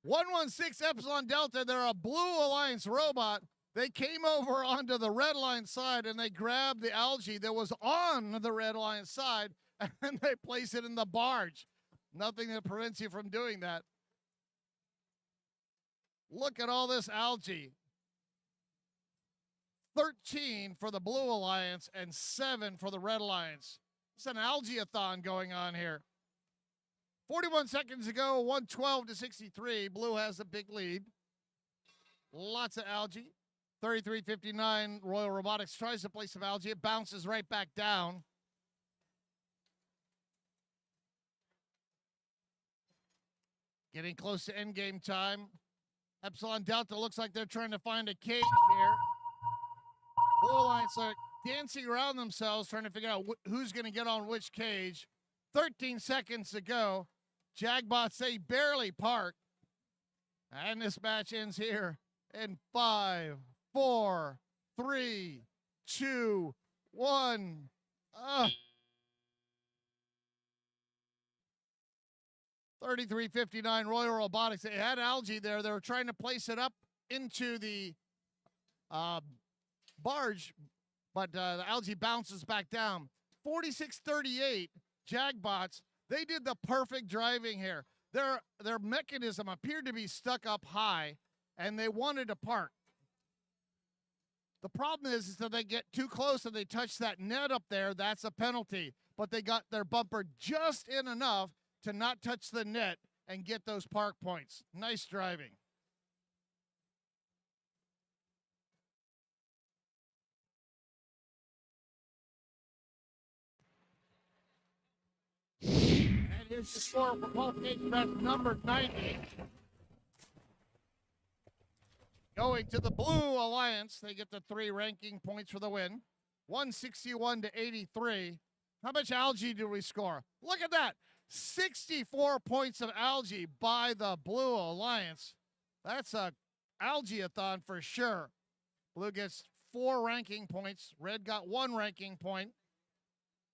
S12: .116 Epsilon Delta, they're a Blue Alliance robot. They came over onto the Red Alliance side and they grabbed the algae that was on the Red Alliance side and they place it in the barge. Nothing that prevents you from doing that. Look at all this algae. 13 for the Blue Alliance and 7 for the Red Alliance. It's an algae-a-thon going on here. 41 seconds ago, 112 to 63. Blue has a big lead. Lots of algae. 3359, Royal Robotics tries to place some algae. It bounces right back down. Getting close to endgame time. Epsilon Delta looks like they're trying to find a cage here. Blue Alliance are dancing around themselves, trying to figure out who's going to get on which cage. 13 seconds to go. Jagbots, they barely park. And this match ends here in 5, 4, 3, 2, 1. 33:59 Royal Robotics. They had algae there. They were trying to place it up into the barge, but the algae bounces back down. 46:38 Jagbots. They did the perfect driving here. Their mechanism appeared to be stuck up high, and they wanted to park. The problem is that they get too close and they touch that net up there. That's a penalty. But they got their bumper just in enough to not touch the net and get those park points. Nice driving. And here's the score for qualification match number 90. Going to the Blue Alliance, they get the 3 ranking points for the win. 161 to 83. How much algae did we score? Look at that. 64 points of algae by the Blue Alliance. That's a algae-a-thon for sure. Blue gets 4 ranking points. Red got 1 ranking point.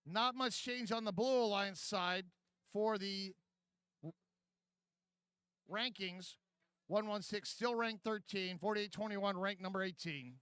S12: Not much change on the Blue Alliance side for the rankings. 116 still ranked 13. 4821 ranked number 18.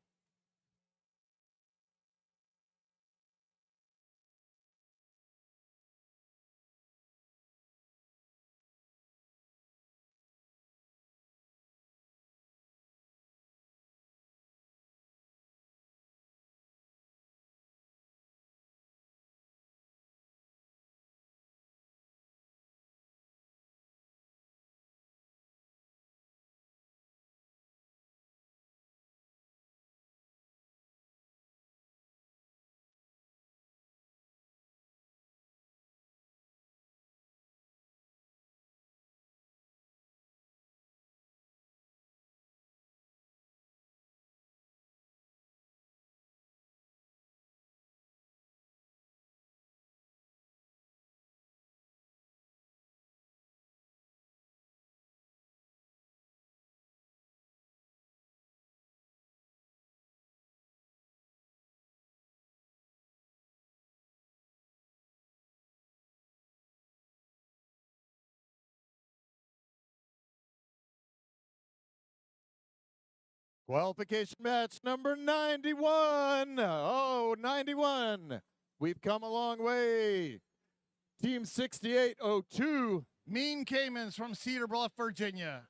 S2: Qualification match number 91. Oh, 91. We've come a long way. Team 6802.
S12: Mean Caymans from Cedar Bluff, Virginia.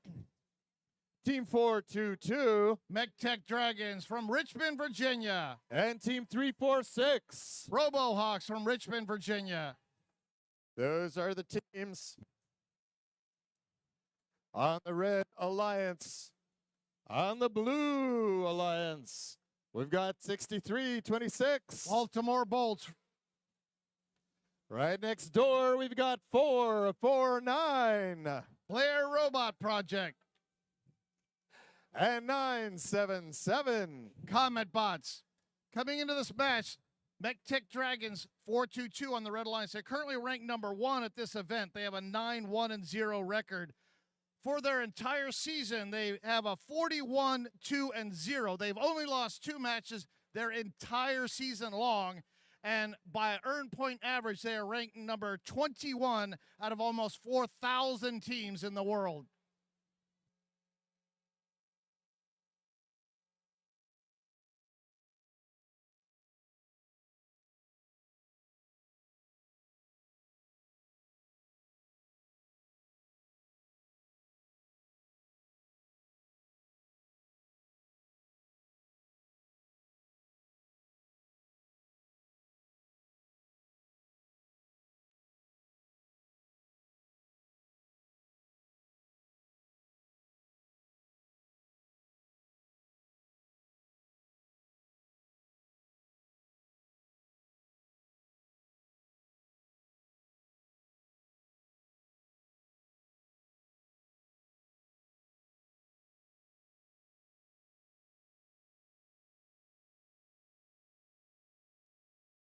S2: Team 422.
S12: MechTech Dragons from Richmond, Virginia.
S2: And Team 346.
S12: RoboHawks from Richmond, Virginia.
S2: Those are the teams. On the Red Alliance. On the Blue Alliance, we've got 6326.
S12: Baltimore Bolts.
S2: Right next door, we've got 449.
S12: Blair Robot Project.
S2: And 977.
S12: Comet Bots. Coming into this match, MechTech Dragons 422 on the Red Alliance. They're currently ranked number 1 at this event. They have a 9-1-0 record. For their entire season, they have a 41-2-0. They've only lost 2 matches their entire season long. And by earned point average, they are ranked number 21 out of almost 4,000 teams in the world.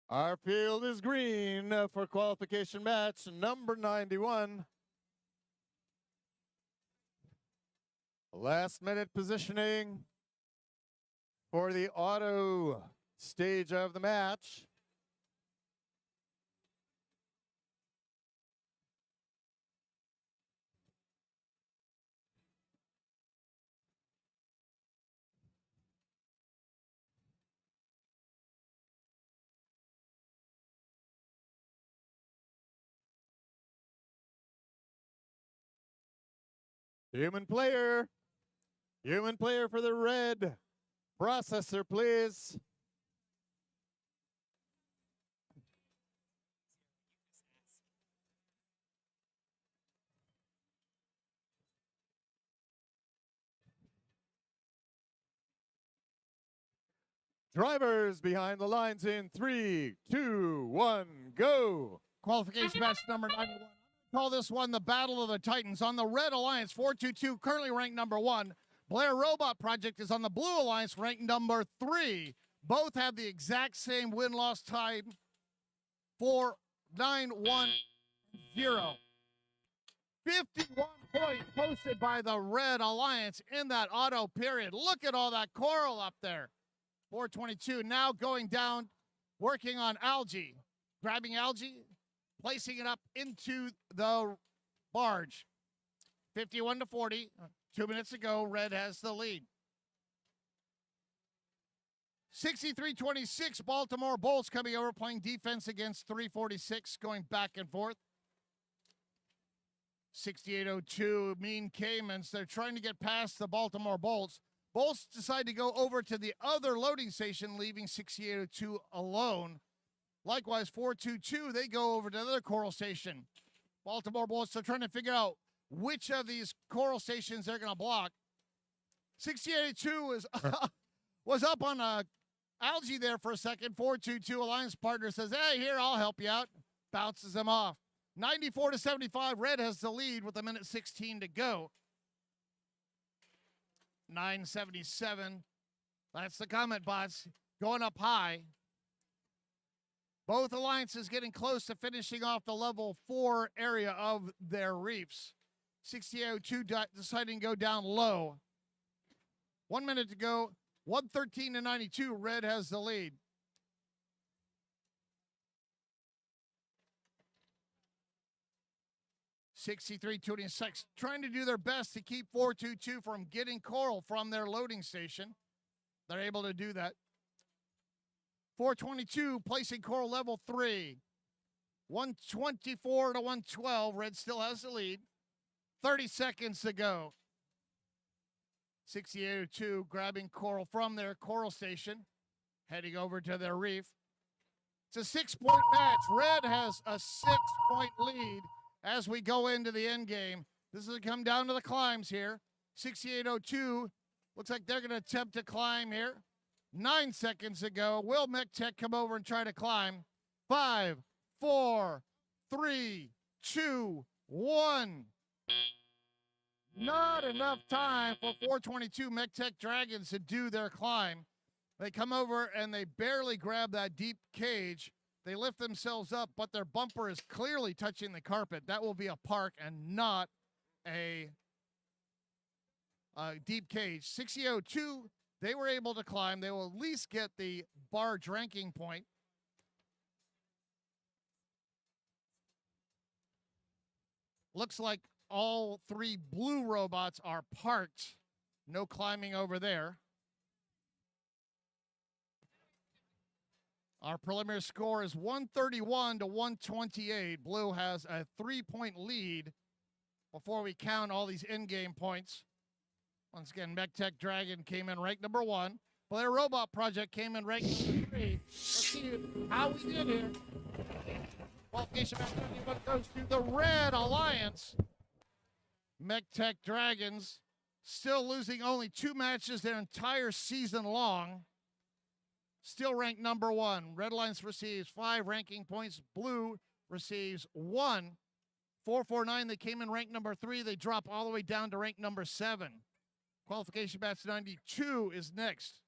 S2: Our field is green for qualification match number 91. Last minute positioning for the auto stage of the match. Human player for the red processor, please. Drivers behind the lines in 3, 2, 1, go.
S12: Qualification match number 91. Call this one the Battle of the Titans. On the Red Alliance, 422, currently ranked number 1. Blair Robot Project is on the Blue Alliance, ranked number 3. Both have the exact same win-loss time, 4-9-1-0. 51 points posted by the Red Alliance in that auto period. Look at all that coral up there. 422 now going down, working on algae. Grabbing algae, placing it up into the barge. 51-40. 2 minutes ago, Red has the lead. 63-26, Baltimore Bolts coming over, playing defense against 346, going back and forth. 68-02, Mean Caymans. They're trying to get past the Baltimore Bolts. Bolts decide to go over to the other loading station, leaving 68-02 alone. Likewise, 422, they go over to another coral station. Baltimore Bolts are trying to figure out which of these coral stations they're going to block. 68-2 was up on algae there for a second. 422 alliance partner says, hey, here, I'll help you out. Bounces him off. 94-75, Red has the lead with 1:16 to go. 977. That's the comment bots going up high. Both alliances getting close to finishing off the level 4 area of their reefs. 6802 deciding to go down low. 1 minute to go. 113-92. Red has the lead. (63-26) trying to do their best to keep 422 from getting coral from their loading station. They're able to do that. 422 placing coral level 3. 124-112. Red still has the lead. 30 seconds to go. 6802 grabbing coral from their coral station, heading over to their reef. It's a 6-point match. Red has a 6-point lead as we go into the end game. This is come down to the climbs here. 6802 looks like they're going to attempt to climb here. 9 seconds to go. Will MechTech come over and try to climb? 5, 4, 3, 2, 1. Not enough time for 422 MechTech Dragons to do their climb. They come over and they barely grab that deep cage. They lift themselves up, but their bumper is clearly touching the carpet. That will be a park and not a deep cage. 6002, they were able to climb. They will at least get the barge ranking point. Looks like all 3 blue robots are parked. No climbing over there. Our preliminary score is 131-128. Blue has a 3-point lead before we count all these in-game points. Once again, MechTech Dragon came in ranked number 1. Blair Robot Project came in ranked number 3. Let's see how we did here. Qualification match 21 goes to the Red Alliance. MechTech Dragons still losing only 2 matches their entire season long. Still ranked number 1. Red Alliance receives 5 ranking points. Blue receives 1. 449, they came in ranked number 3. They drop all the way down to rank number 7. Qualification match 92 is next.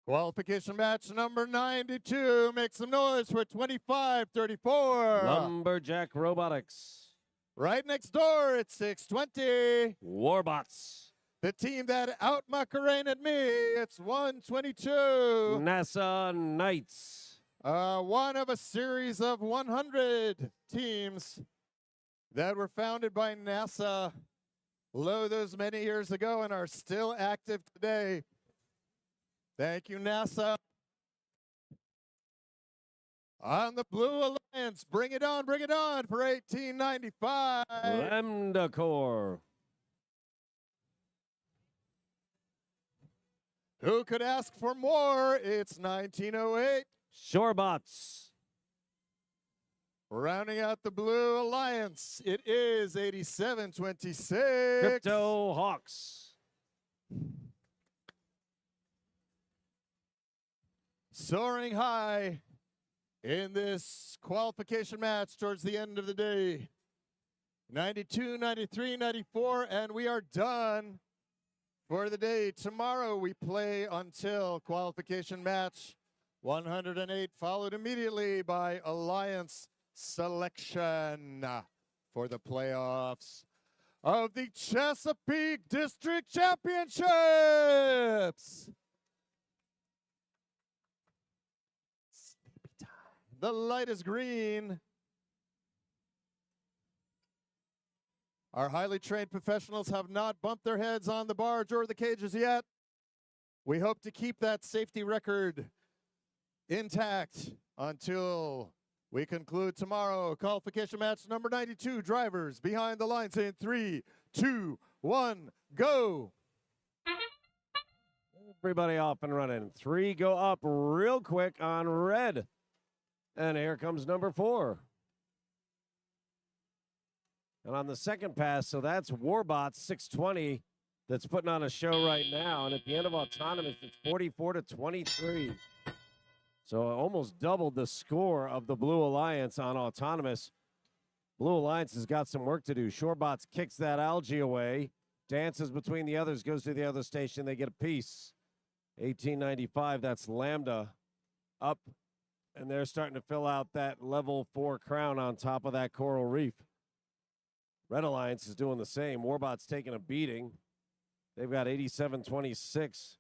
S2: Qualification match number 92. Make some noise for 2534.
S1: Lumberjack Robotics.
S2: Right next door at 620.
S1: Warbots.
S2: The team that out Macarenaed me, it's 122.
S1: NASA Knights.
S2: One of a series of 100 teams that were founded by NASA those many years ago and are still active today. Thank you, NASA. On the Blue Alliance, bring it on for 1895.
S1: Lambda Core.
S2: Who could ask for more? It's 1908.
S1: Shorebots.
S2: Rounding out the Blue Alliance, it is 8726.
S1: Crypto Hawks.
S2: Soaring high in this qualification match towards the end of the day. 92, 93, 94, and we are done for the day. Tomorrow we play until qualification match 108, followed immediately by Alliance selection for the playoffs of the Chesapeake District Championships. The light is green. Our highly trained professionals have not bumped their heads on the barge or the cages yet. We hope to keep that safety record intact until we conclude tomorrow. Qualification match number 92. Drivers behind the lines in 3, 2, 1, go.
S1: Everybody off and running. 3 go up real quick on red. And here comes number 4. And on the second pass, so that's Warbots 620 that's putting on a show right now. And at the end of autonomous, it's 44-23. So almost doubled the score of the Blue Alliance on autonomous. Blue Alliance has got some work to do. Shorebots kicks that algae away, dances between the others, goes to the other station. They get a piece. 1895, that's Lambda up. And they're starting to fill out that level 4 crown on top of that coral reef. Red Alliance is doing the same. Warbot's taking a beating. They've got 87-26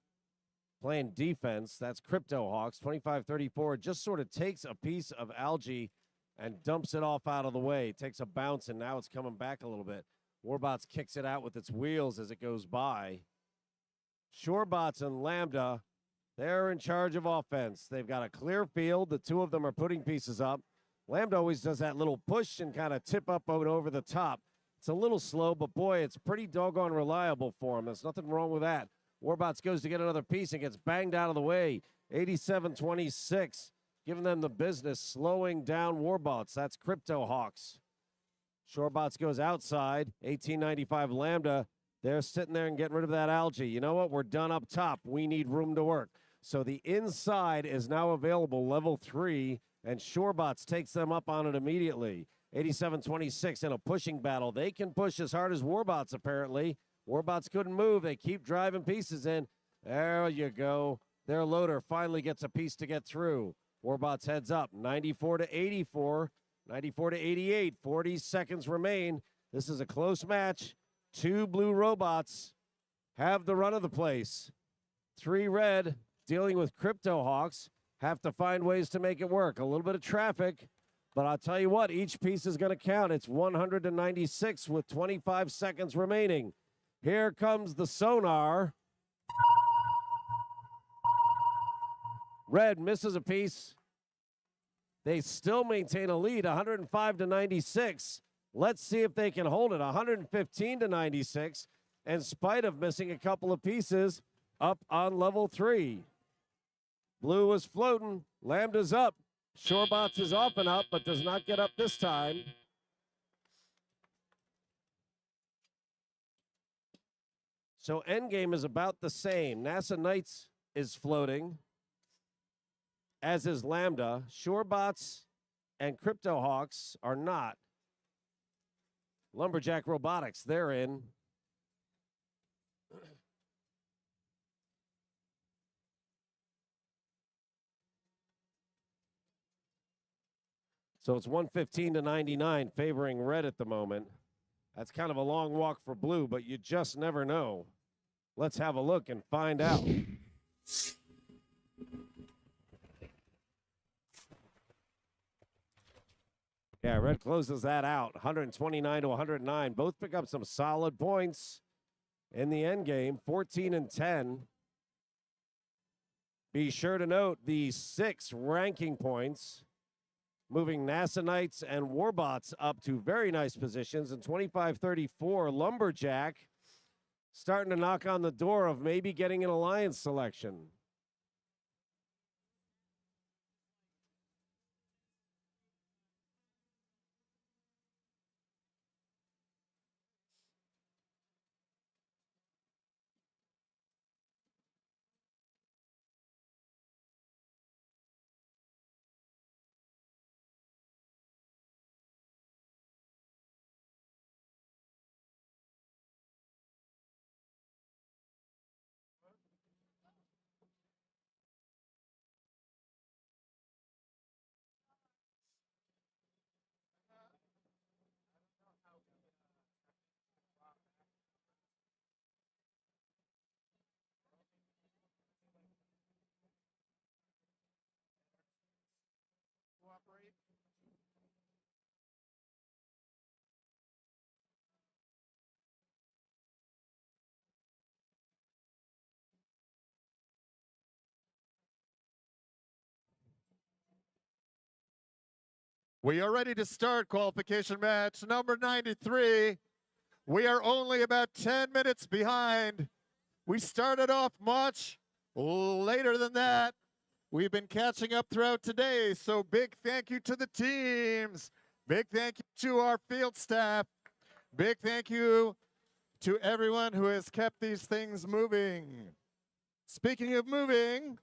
S1: playing defense. That's Crypto Hawks. 25-34 just sort of takes a piece of algae and dumps it off out of the way. Takes a bounce, and now it's coming back a little bit. Warbots kicks it out with its wheels as it goes by. Shorebots and Lambda, they're in charge of offense. They've got a clear field. The two of them are putting pieces up. Lambda always does that little push and kind of tip up and over the top. It's a little slow, but boy, it's pretty doggone reliable for him. There's nothing wrong with that. Warbots goes to get another piece and gets banged out of the way. 87-26, giving them the business, slowing down Warbots. That's Crypto Hawks. Shorebots goes outside. 1895 Lambda. They're sitting there and getting rid of that algae. You know what? We're done up top. We need room to work. So the inside is now available, level 3, and Shorebots takes them up on it immediately. 87-26 in a pushing battle. They can push as hard as Warbots, apparently. Warbots couldn't move. They keep driving pieces in. There you go. Their loader finally gets a piece to get through. Warbots heads up, 94-84, 94-88. 40 seconds remain. This is a close match. 2 blue robots have the run of the place. 3 red, dealing with Crypto Hawks, have to find ways to make it work. A little bit of traffic, but I'll tell you what, each piece is going to count. It's 100-96 with 25 seconds remaining. Here comes the sonar. Red misses a piece. They still maintain a lead, 105-96. Let's see if they can hold it, 115-96, in spite of missing a couple of pieces up on level 3. Blue is floating. Lambda's up. Shorebots is off and up, but does not get up this time. So endgame is about the same. NASA Knights is floating, as is Lambda. Shorebots and Crypto Hawks are not. Lumberjack Robotics, they're in. So it's 115 to 99 favoring red at the moment. That's kind of a long walk for blue, but you just never know. Let's have a look and find out. Yeah, red closes that out, 129 to 109. Both pick up some solid points in the end game, 14 and 10. Be sure to note the 6 ranking points, moving NASA Knights and Warbots up to very nice positions. And 25-34, Lumberjack starting to knock on the door of maybe getting an alliance selection.
S2: We are ready to start qualification match number 93. We are only about 10 minutes behind. We started off much later than that. We've been catching up throughout today, so big thank you to the teams. Big thank you to our field staff. Big thank you to everyone who has kept these things moving. Speaking of moving,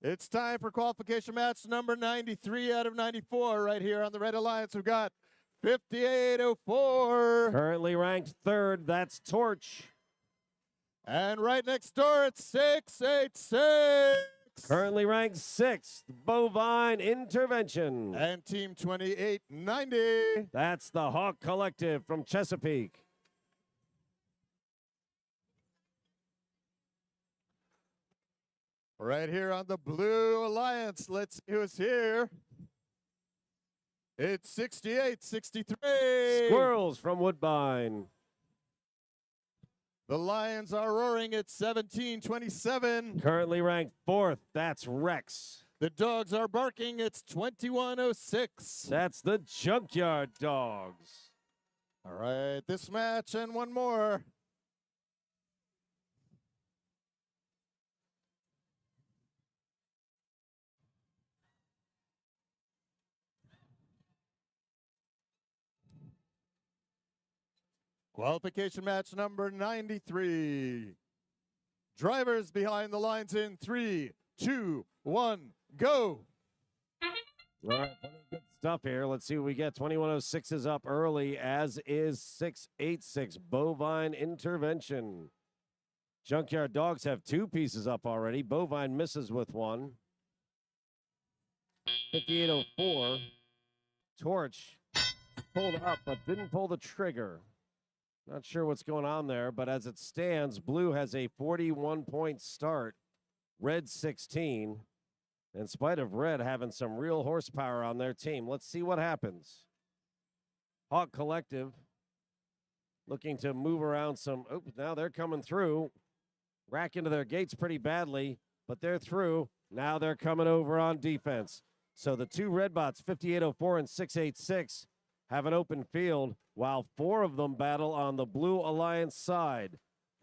S2: it's time for qualification match number 93 out of 94 right here on the Red Alliance. We've got 5804.
S1: Currently ranked third, that's Torch.
S2: And right next door, it's 686.
S1: Currently ranked sixth, Bovine Intervention.
S2: And team 2890.
S1: That's the Hawk Collective from Chesapeake.
S2: Right here on the Blue Alliance, let's see who's here. It's 6863.
S1: Squirrels from Woodbine.
S2: The Lions are roaring at 1727.
S1: Currently ranked fourth, that's Rex.
S2: The Dogs are barking, it's 2106.
S1: That's the Junkyard Dogs.
S2: All right, this match and one more. Qualification match number 93. Drivers behind the lines in 3, 2, 1, go.
S1: All right, plenty of good stuff here. Let's see what we get. 2106 is up early, as is 686, Bovine Intervention. Junkyard Dogs have 2 pieces up already. Bovine misses with 1. 5804, Torch pulled up but didn't pull the trigger. Not sure what's going on there, but as it stands, Blue has a 41-point start, Red 16, in spite of Red having some real horsepower on their team. Let's see what happens. Hawk Collective looking to move around some. Oh, now they're coming through. Rack into their gates pretty badly, but they're through. Now they're coming over on defense. So the 2 red bots, 5804 and 686, have an open field, while 4 of them battle on the Blue Alliance side.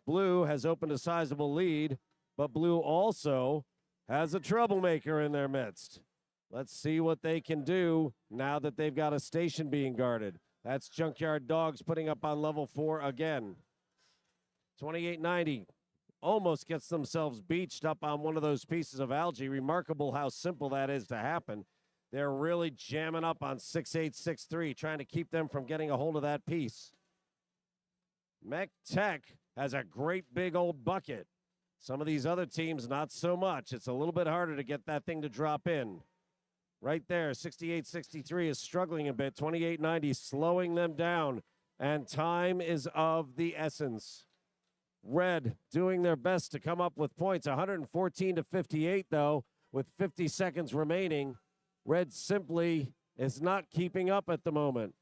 S1: Blue has opened a sizable lead, but Blue also has a troublemaker in their midst. Let's see what they can do now that they've got a station being guarded. That's Junkyard Dogs putting up on level 4 again. 2890 almost gets themselves beached up on one of those pieces of algae. Remarkable how simple that is to happen. They're really jamming up on 6863, trying to keep them from getting a hold of that piece. Mech Tech has a great big old bucket. Some of these other teams, not so much. It's a little bit harder to get that thing to drop in. right there. 68-63 is struggling a bit. 28-90 slowing them down. And time is of the essence. Red doing their best to come up with points. 114-58, though, with 50 seconds remaining. Red simply is not keeping up at the moment.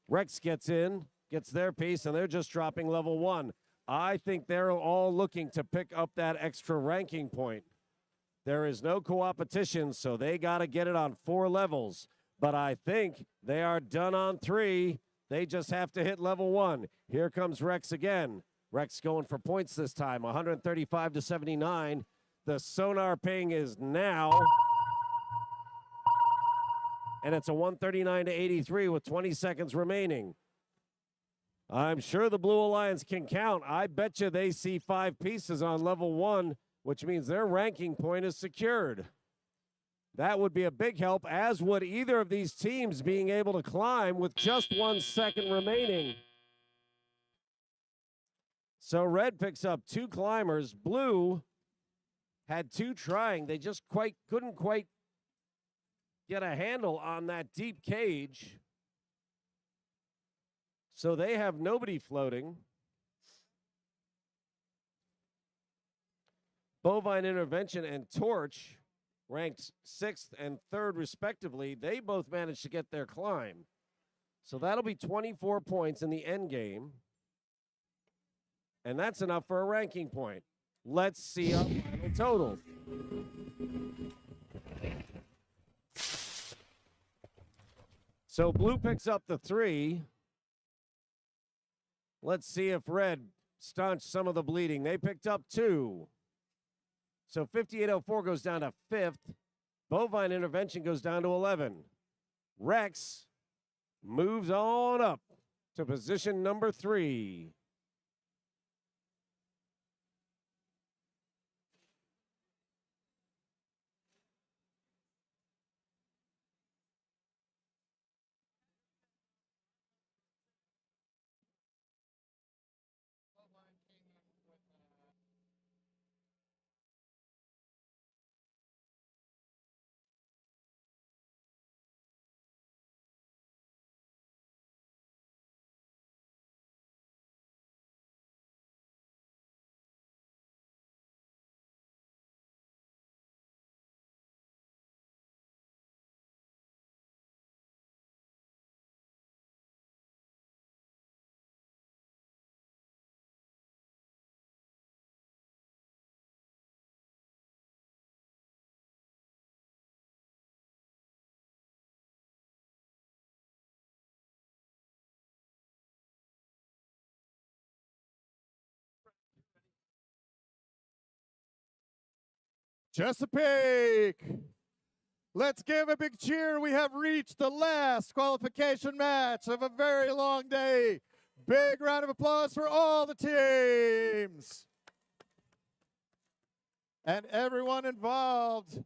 S1: Rex gets in, gets their piece, and they're just dropping level 1. I think they're all looking to pick up that extra ranking point. There is no co-opetition, so they got to get it on 4 levels. But I think they are done on 3. They just have to hit level 1. Here comes Rex again. Rex going for points this time, 135-79. The sonar ping is now. And it's a 139-83 with 20 seconds remaining. I'm sure the Blue Alliance can count. I bet you they see 5 pieces on level 1, which means their ranking point is secured. That would be a big help, as would either of these teams being able to climb with just 1 second remaining. So red picks up 2 climbers. Blue had 2 trying. They just couldn't quite get a handle on that deep cage. So they have nobody floating. Bovine Intervention and Torch, ranked 6th and 3rd respectively, they both managed to get their climb. So that'll be 24 points in the end game. And that's enough for a ranking point. Let's see our final total. So blue picks up the 3. Let's see if red staunched some of the bleeding. They picked up 2. So 5804 goes down to 5th. Bovine Intervention goes down to 11. Rex moves on up to position number 3.
S2: Chesapeake! Let's give a big cheer. We have reached the last qualification match of a very long day. Big round of applause for all the teams and everyone involved.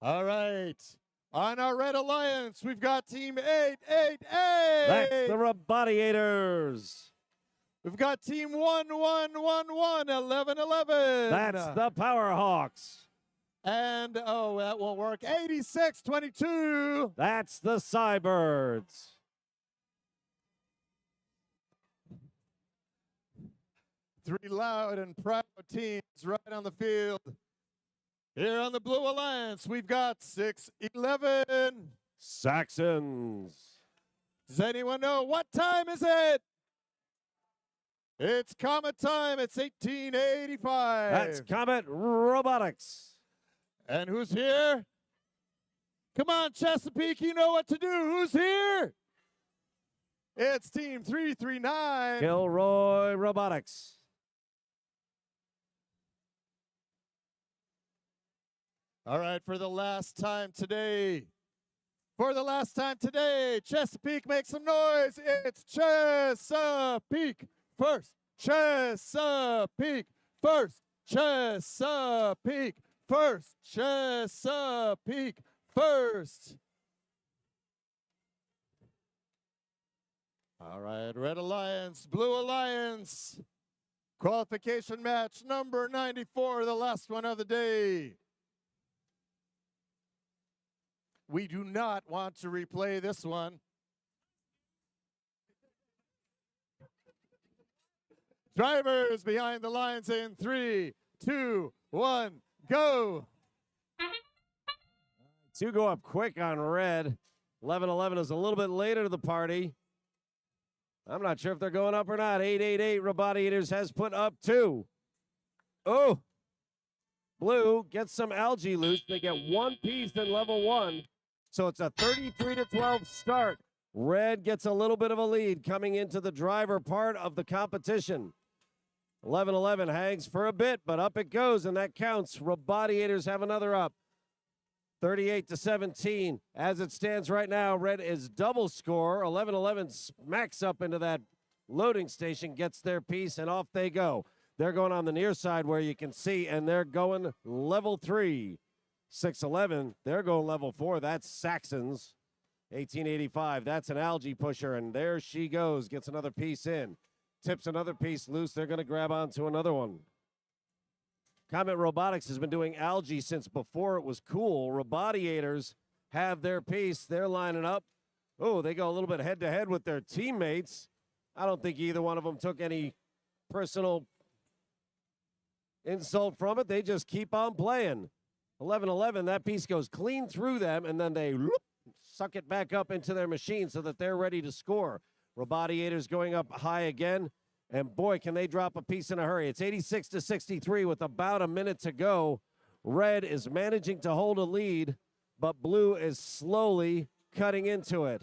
S2: All right. On our Red Alliance, we've got Team 888.
S1: That's the Robottiators.
S2: We've got Team 1111.
S1: That's the Powerhawks.
S2: And, oh, that won't work. 8622.
S1: That's the Cybirds.
S2: Three loud and proud teams right on the field. Here on the Blue Alliance, we've got 611.
S1: Saxons.
S2: Does anyone know what time is it? It's Comet time. It's 1885.
S1: That's Comet Robotics.
S2: And who's here? Come on, Chesapeake, you know what to do. Who's here? It's Team 339.
S1: Gilroy Robotics.
S2: All right, for the last time today. For the last time today, Chesapeake, make some noise. It's Chesapeake first. Chesapeake first. Chesapeake first. Chesapeake first. All right, Red Alliance, Blue Alliance. Qualification match number 94, the last one of the day. We do not want to replay this one. Drivers behind the lines in 3, 2, 1, go.
S1: Two go up quick on red. 11-11 is a little bit later to the party. I'm not sure if they're going up or not. 888 Robot Eaters has put up 2. Oh, blue gets some algae loose. They get one piece in level 1. So it's a 33-12 start. Red gets a little bit of a lead coming into the driver part of the competition. 11-11 hangs for a bit, but up it goes, and that counts. Robodiators have another up. 38-17. As it stands right now, red is double score. 11-11 smacks up into that loading station, gets their piece, and off they go. They're going on the near side where you can see, and they're going level 3. 6-11, they're going level 4. That's Saxons. 1885, that's an algae pusher, and there she goes. Gets another piece in. Tips another piece loose. They're going to grab onto another one. Comet Robotics has been doing algae since before it was cool. Robodiators have their piece. They're lining up. Oh, they go a little bit head-to-head with their teammates. I don't think either one of them took any personal insult from it. They just keep on playing. 11-11, that piece goes clean through them, and then they suck it back up into their machine so that they're ready to score. Robodiators going up high again, and boy, can they drop a piece in a hurry. It's 86-63 with about a minute to go. Red is managing to hold a lead, but blue is slowly cutting into it.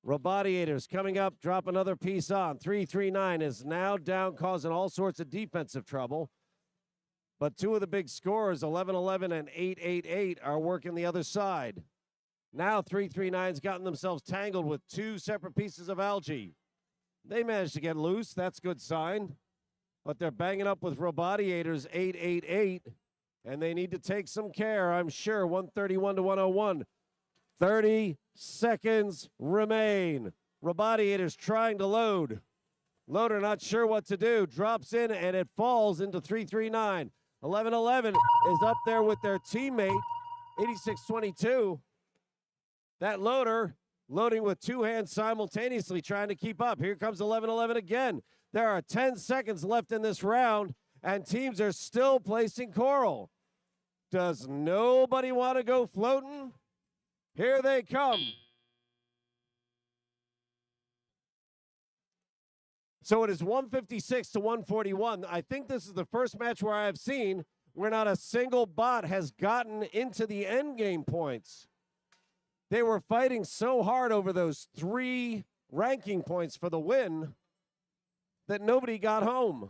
S1: Robodiators coming up, drop another piece on. 339 is now down, causing all sorts of defensive trouble. But two of the big scorers, 11-11 and 8-8-8, are working the other side. Now 339's gotten themselves tangled with two separate pieces of algae. They managed to get loose. That's a good sign. But they're banging up with Robodiators 8-8-8, and they need to take some care, I'm sure. 131-101. 30 seconds remain. Robodiators trying to load. Loader not sure what to do. Drops in, and it falls into 339. 11-11 is up there with their teammate, 86-22. That loader loading with two hands simultaneously, trying to keep up. Here comes 11-11 again. There are 10 seconds left in this round, and teams are still placing coral. Does nobody want to go floating? Here they come. So it is 156-141. I think this is the first match where I have seen where not a single bot has gotten into the end game points. They were fighting so hard over those 3 ranking points for the win that nobody got home.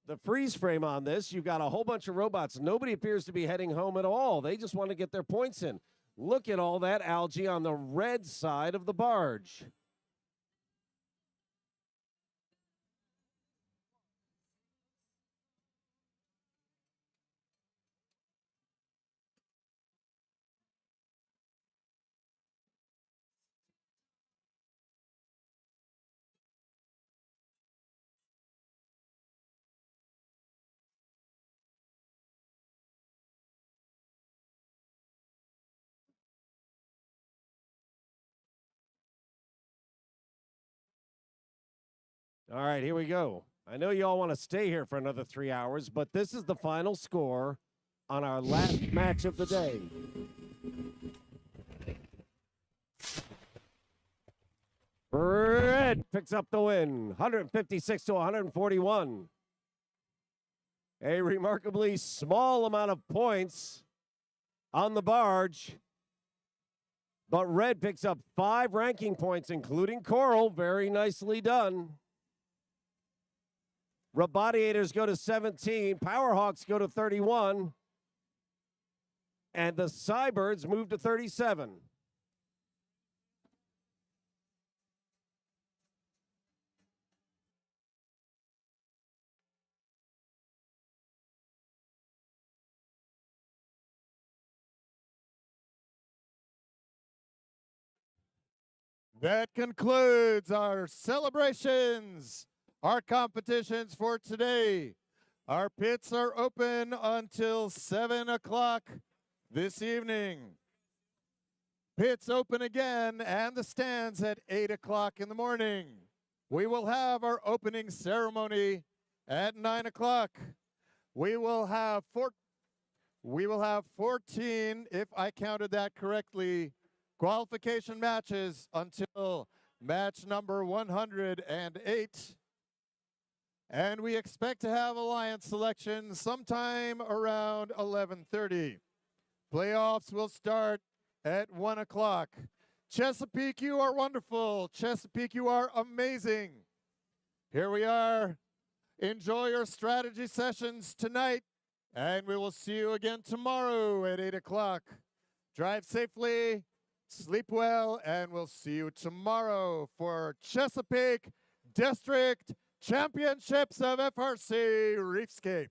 S1: The freeze frame on this, you've got a whole bunch of robots. Nobody appears to be heading home at all. They just want to get their points in. Look at all that algae on the red side of the barge. All right, here we go. I know you all want to stay here for another 3 hours, but this is the final score on our last match of the day. Red picks up the win, 156-141. A remarkably small amount of points on the barge, but red picks up 5 ranking points, including coral. Very nicely done. Robodiators go to 17. Powerhawks go to 31. And the Cybirds move to 37.
S2: That concludes our celebrations Our competitions for today. Our pits are open until 7 o'clock this evening. Pits open again and the stands at 8 o'clock in the morning. We will have our opening ceremony at 9 o'clock. We will have 14, if I counted that correctly, qualification matches until match number 108. And we expect to have alliance selection sometime around 11:30. Playoffs will start at 1 o'clock. Chesapeake, you are wonderful. Chesapeake, you are amazing. Here we are. Enjoy your strategy sessions tonight, and we will see you again tomorrow at 8 o'clock. Drive safely, sleep well, and we'll see you tomorrow for Chesapeake District Championships of FRC Reefscape.